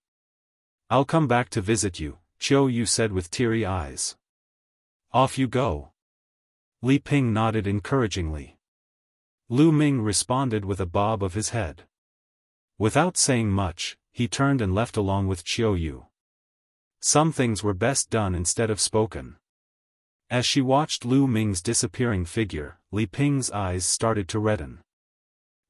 I'll come back to visit you, Qiu Yu said with teary eyes. Off you go. Li Ping nodded encouragingly. Lu Ming responded with a bob of his head. Without saying much, he turned and left along with Qiu Yu. Some things were best done instead of spoken. As she watched Lu Ming's disappearing figure, Li Ping's eyes started to redden.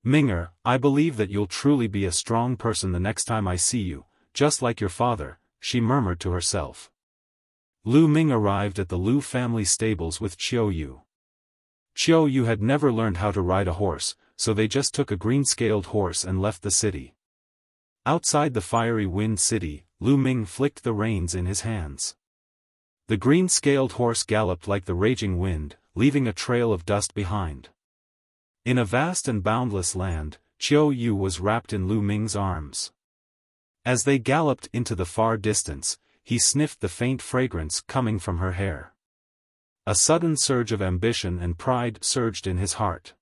Ming'er, I believe that you'll truly be a strong person the next time I see you, just like your father, she murmured to herself. Lu Ming arrived at the Lu family stables with Qiu Yu. Qiu Yu had never learned how to ride a horse, so they just took a green-scaled horse and left the city. Outside the fiery wind city, Lu Ming flicked the reins in his hands. The green-scaled horse galloped like the raging wind, leaving a trail of dust behind. In a vast and boundless land, Qiu Yu was wrapped in Lu Ming's arms. As they galloped into the far distance, he sniffed the faint fragrance coming from her hair. A sudden surge of ambition and pride surged in his heart.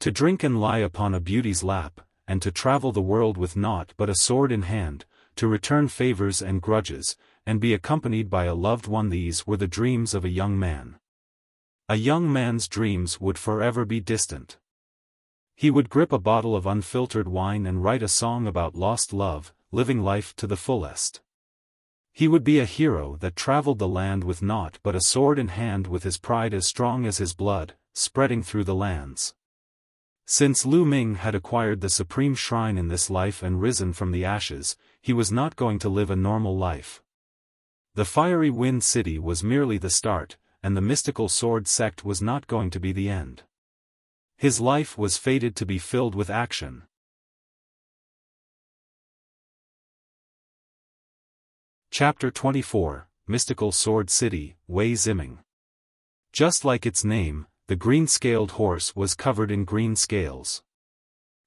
To drink and lie upon a beauty's lap, and to travel the world with naught but a sword in hand, to return favors and grudges, and be accompanied by a loved one. These were the dreams of a young man. A young man's dreams would forever be distant. He would grip a bottle of unfiltered wine and write a song about lost love, living life to the fullest. He would be a hero that traveled the land with naught but a sword in hand, with his pride as strong as his blood, spreading through the lands. Since Lu Ming had acquired the supreme shrine in this life and risen from the ashes, he was not going to live a normal life. The fiery wind city was merely the start, and the mystical sword sect was not going to be the end. His life was fated to be filled with action. Chapter 24, Mystical Sword City, Wei Ziming. Just like its name, the green-scaled horse was covered in green scales.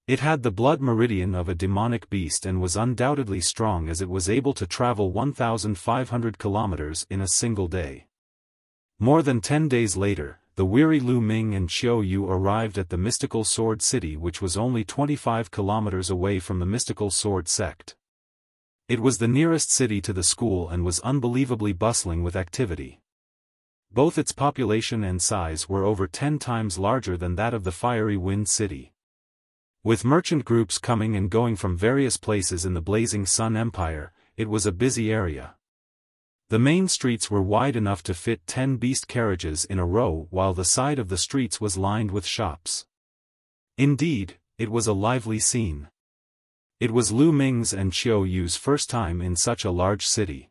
It had the blood meridian of a demonic beast and was undoubtedly strong, as it was able to travel 1,500 kilometers in a single day. More than 10 days later, the weary Lu Ming and Qiu Yu arrived at the mystical sword city, which was only 25 kilometers away from the mystical sword sect. It was the nearest city to the school and was unbelievably bustling with activity. Both its population and size were over 10 times larger than that of the fiery wind city. With merchant groups coming and going from various places in the blazing Sun Empire, it was a busy area. The main streets were wide enough to fit 10 beast carriages in a row, while the side of the streets was lined with shops. Indeed, it was a lively scene. It was Lu Ming's and Qiu Yu's first time in such a large city.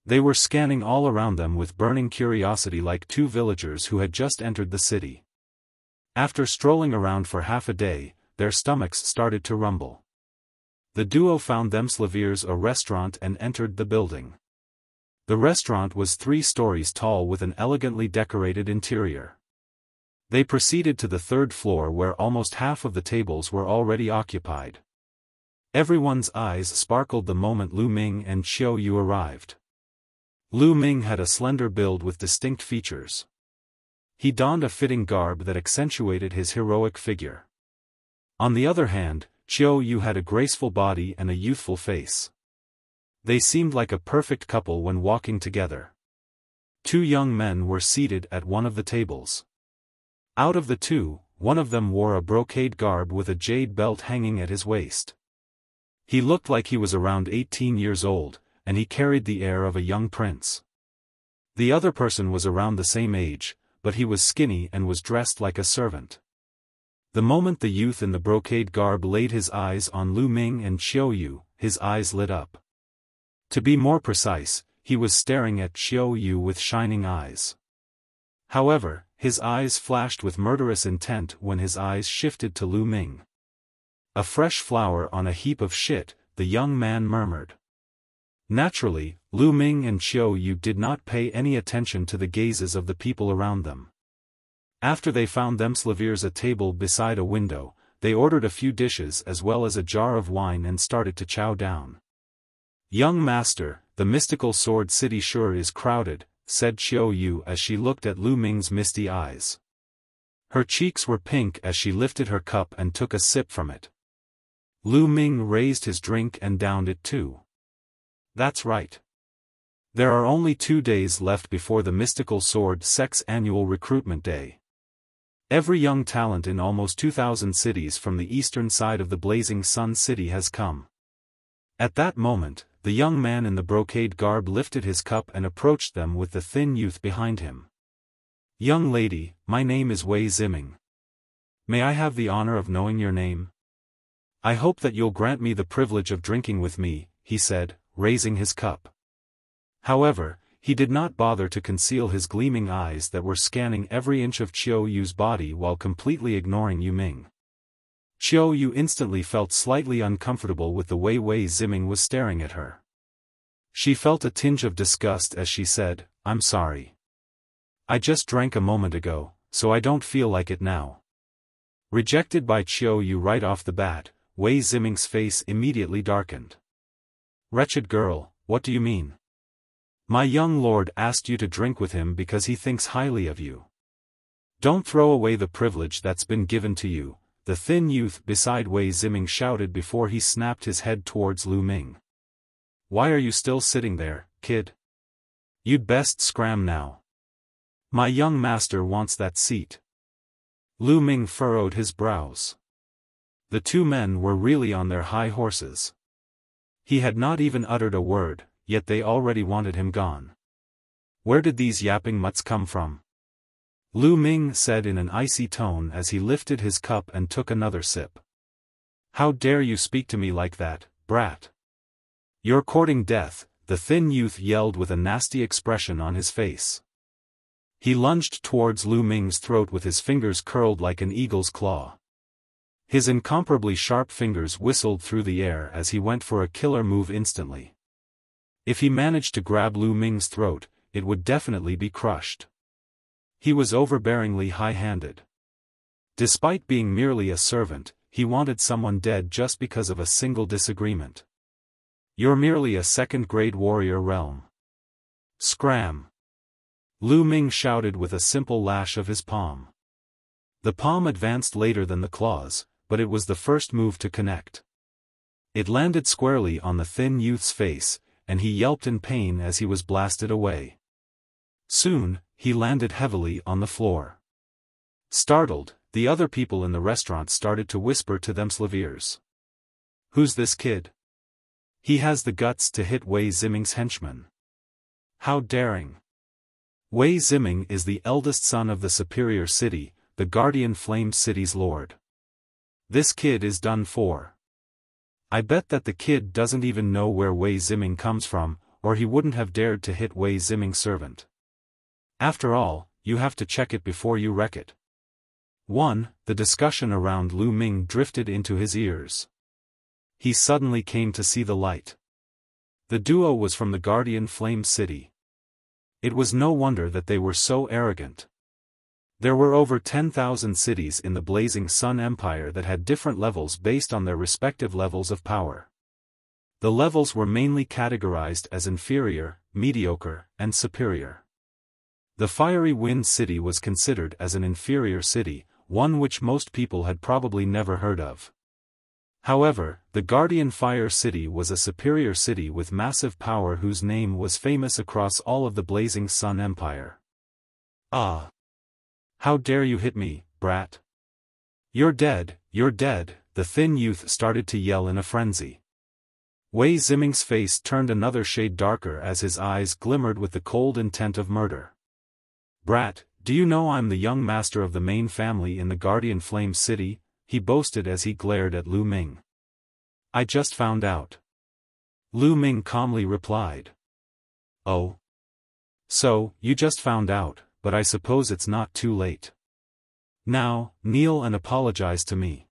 They were scanning all around them with burning curiosity, like two villagers who had just entered the city. After strolling around for half a day, their stomachs started to rumble. The duo found themselves a restaurant and entered the building. The restaurant was 3 stories tall with an elegantly decorated interior. They proceeded to the third floor where almost half of the tables were already occupied. Everyone's eyes sparkled the moment Lu Ming and Xiao Yu arrived. Lu Ming had a slender build with distinct features. He donned a fitting garb that accentuated his heroic figure. On the other hand, Xiao Yu had a graceful body and a youthful face. They seemed like a perfect couple when walking together. Two young men were seated at one of the tables. Out of the two, one of them wore a brocade garb with a jade belt hanging at his waist. He looked like he was around 18 years old, and he carried the air of a young prince. The other person was around the same age, but he was skinny and was dressed like a servant. The moment the youth in the brocade garb laid his eyes on Lu Ming and Xiao Yu, his eyes lit up. To be more precise, he was staring at Xiao Yu with shining eyes. However, his eyes flashed with murderous intent when his eyes shifted to Lu Ming. "A fresh flower on a heap of shit," the young man murmured. Naturally, Lu Ming and Xiao Yu did not pay any attention to the gazes of the people around them. After they found themselves a table beside a window, they ordered a few dishes as well as a jar of wine and started to chow down. "Young master, the mystical sword city sure is crowded," said Xiao Yu as she looked at Lu Ming's misty eyes. Her cheeks were pink as she lifted her cup and took a sip from it. Lu Ming raised his drink and downed it too. "That's right. There are only 2 days left before the Mystical Sword Sect's annual recruitment day. Every young talent in almost 2,000 cities from the eastern side of the Blazing Sun City has come." At that moment, the young man in the brocade garb lifted his cup and approached them with the thin youth behind him. "Young lady, my name is Wei Ziming. May I have the honor of knowing your name? I hope that you'll grant me the privilege of drinking with me," he said, raising his cup. However, he did not bother to conceal his gleaming eyes that were scanning every inch of Xiao Yu's body while completely ignoring Yu Ming. Xiao Yu instantly felt slightly uncomfortable with the way Wei Ziming was staring at her. She felt a tinge of disgust as she said, "I'm sorry. I just drank a moment ago, so I don't feel like it now." Rejected by Xiao Yu right off the bat, Wei Ziming's face immediately darkened. "Wretched girl, what do you mean? My young lord asked you to drink with him because he thinks highly of you. Don't throw away the privilege that's been given to you," the thin youth beside Wei Ziming shouted before he snapped his head towards Lu Ming. "Why are you still sitting there, kid? You'd best scram now. My young master wants that seat." Lu Ming furrowed his brows. The two men were really on their high horses. He had not even uttered a word, yet they already wanted him gone. Where did these yapping mutts come from? Lu Ming said in an icy tone as he lifted his cup and took another sip. "How dare you speak to me like that, brat? You're courting death," the thin youth yelled with a nasty expression on his face. He lunged towards Lu Ming's throat with his fingers curled like an eagle's claw. His incomparably sharp fingers whistled through the air as he went for a killer move instantly. If he managed to grab Lu Ming's throat, it would definitely be crushed. He was overbearingly high-handed. Despite being merely a servant, he wanted someone dead just because of a single disagreement. "You're merely a second-grade warrior realm. Scram!" Lu Ming shouted with a simple lash of his palm. The palm advanced later than the claws, but it was the first move to connect. It landed squarely on the thin youth's face, and he yelped in pain as he was blasted away. Soon, he landed heavily on the floor. Startled, the other people in the restaurant started to whisper to themselves. "Who's this kid? He has the guts to hit Wei Ziming's henchman. How daring!" Wei Ziming is the eldest son of the Superior City, the Guardian Flame City's lord. This kid is done for. I bet that the kid doesn't even know where Wei Ziming comes from, or he wouldn't have dared to hit Wei Ziming's servant. After all, you have to check it before you wreck it. The discussion around Lu Ming drifted into his ears. He suddenly came to see the light. The duo was from the Guardian Flame City. It was no wonder that they were so arrogant. There were over 10,000 cities in the Blazing Sun Empire that had different levels based on their respective levels of power. The levels were mainly categorized as inferior, mediocre, and superior. The Fiery Wind City was considered as an inferior city, one which most people had probably never heard of. However, the Guardian Fire City was a superior city with massive power whose name was famous across all of the Blazing Sun Empire. Ah! How dare you hit me, brat? You're dead, the thin youth started to yell in a frenzy. Wei Ziming's face turned another shade darker as his eyes glimmered with the cold intent of murder. Brat, do you know I'm the young master of the main family in the Guardian Flame City? He boasted as he glared at Lu Ming. I just found out. Lu Ming calmly replied. Oh. So, you just found out, but I suppose it's not too late. Now, kneel and apologize to me.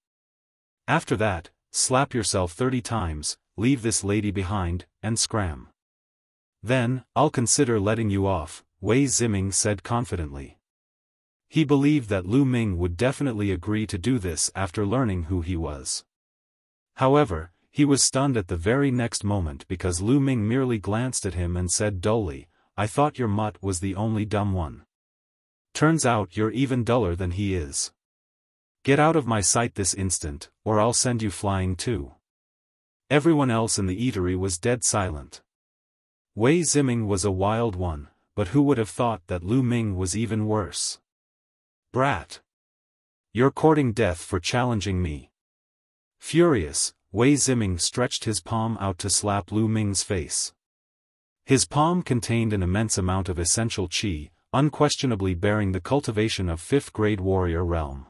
After that, slap yourself 30 times, leave this lady behind, and scram. Then, I'll consider letting you off, Wei Ziming said confidently. He believed that Lu Ming would definitely agree to do this after learning who he was. However, he was stunned at the very next moment because Lu Ming merely glanced at him and said dully, I thought your mutt was the only dumb one. Turns out you're even duller than he is. Get out of my sight this instant, or I'll send you flying too. Everyone else in the eatery was dead silent. Wei Ziming was a wild one, but who would have thought that Lu Ming was even worse? Brat! You're courting death for challenging me. Furious, Wei Ziming stretched his palm out to slap Lu Ming's face. His palm contained an immense amount of essential qi, unquestionably bearing the cultivation of 5th-grade warrior realm.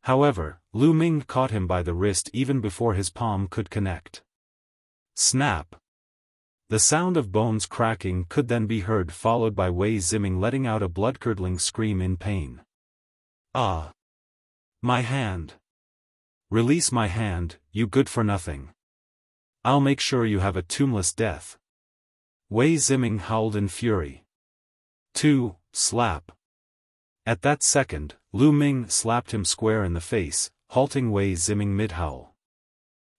However, Lu Ming caught him by the wrist even before his palm could connect. Snap! The sound of bones cracking could then be heard, followed by Wei Ziming letting out a blood-curdling scream in pain. Ah! My hand! Release my hand, you good-for-nothing. I'll make sure you have a tombless death. Wei Ziming howled in fury. 2. Slap. At that second, Lu Ming slapped him square in the face, halting Wei Ziming mid-howl.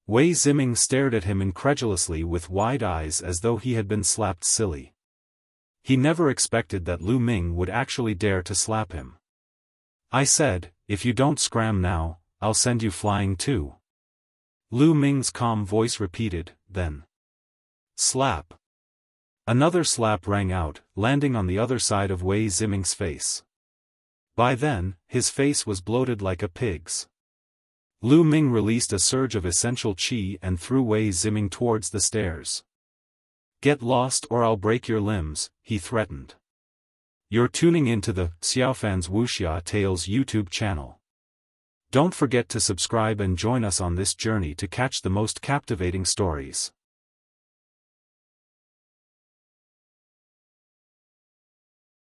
Wei Ziming stared at him incredulously with wide eyes as though he had been slapped silly. He never expected that Lu Ming would actually dare to slap him. I said, if you don't scram now, I'll send you flying too. Lu Ming's calm voice repeated, then. Slap. Another slap rang out, landing on the other side of Wei Ziming's face. By then, his face was bloated like a pig's. Lu Ming released a surge of essential qi and threw Wei Ziming towards the stairs. Get lost or I'll break your limbs, he threatened. You're tuning into the Xiaofan's Wuxia Tales YouTube channel. Don't forget to subscribe and join us on this journey to catch the most captivating stories.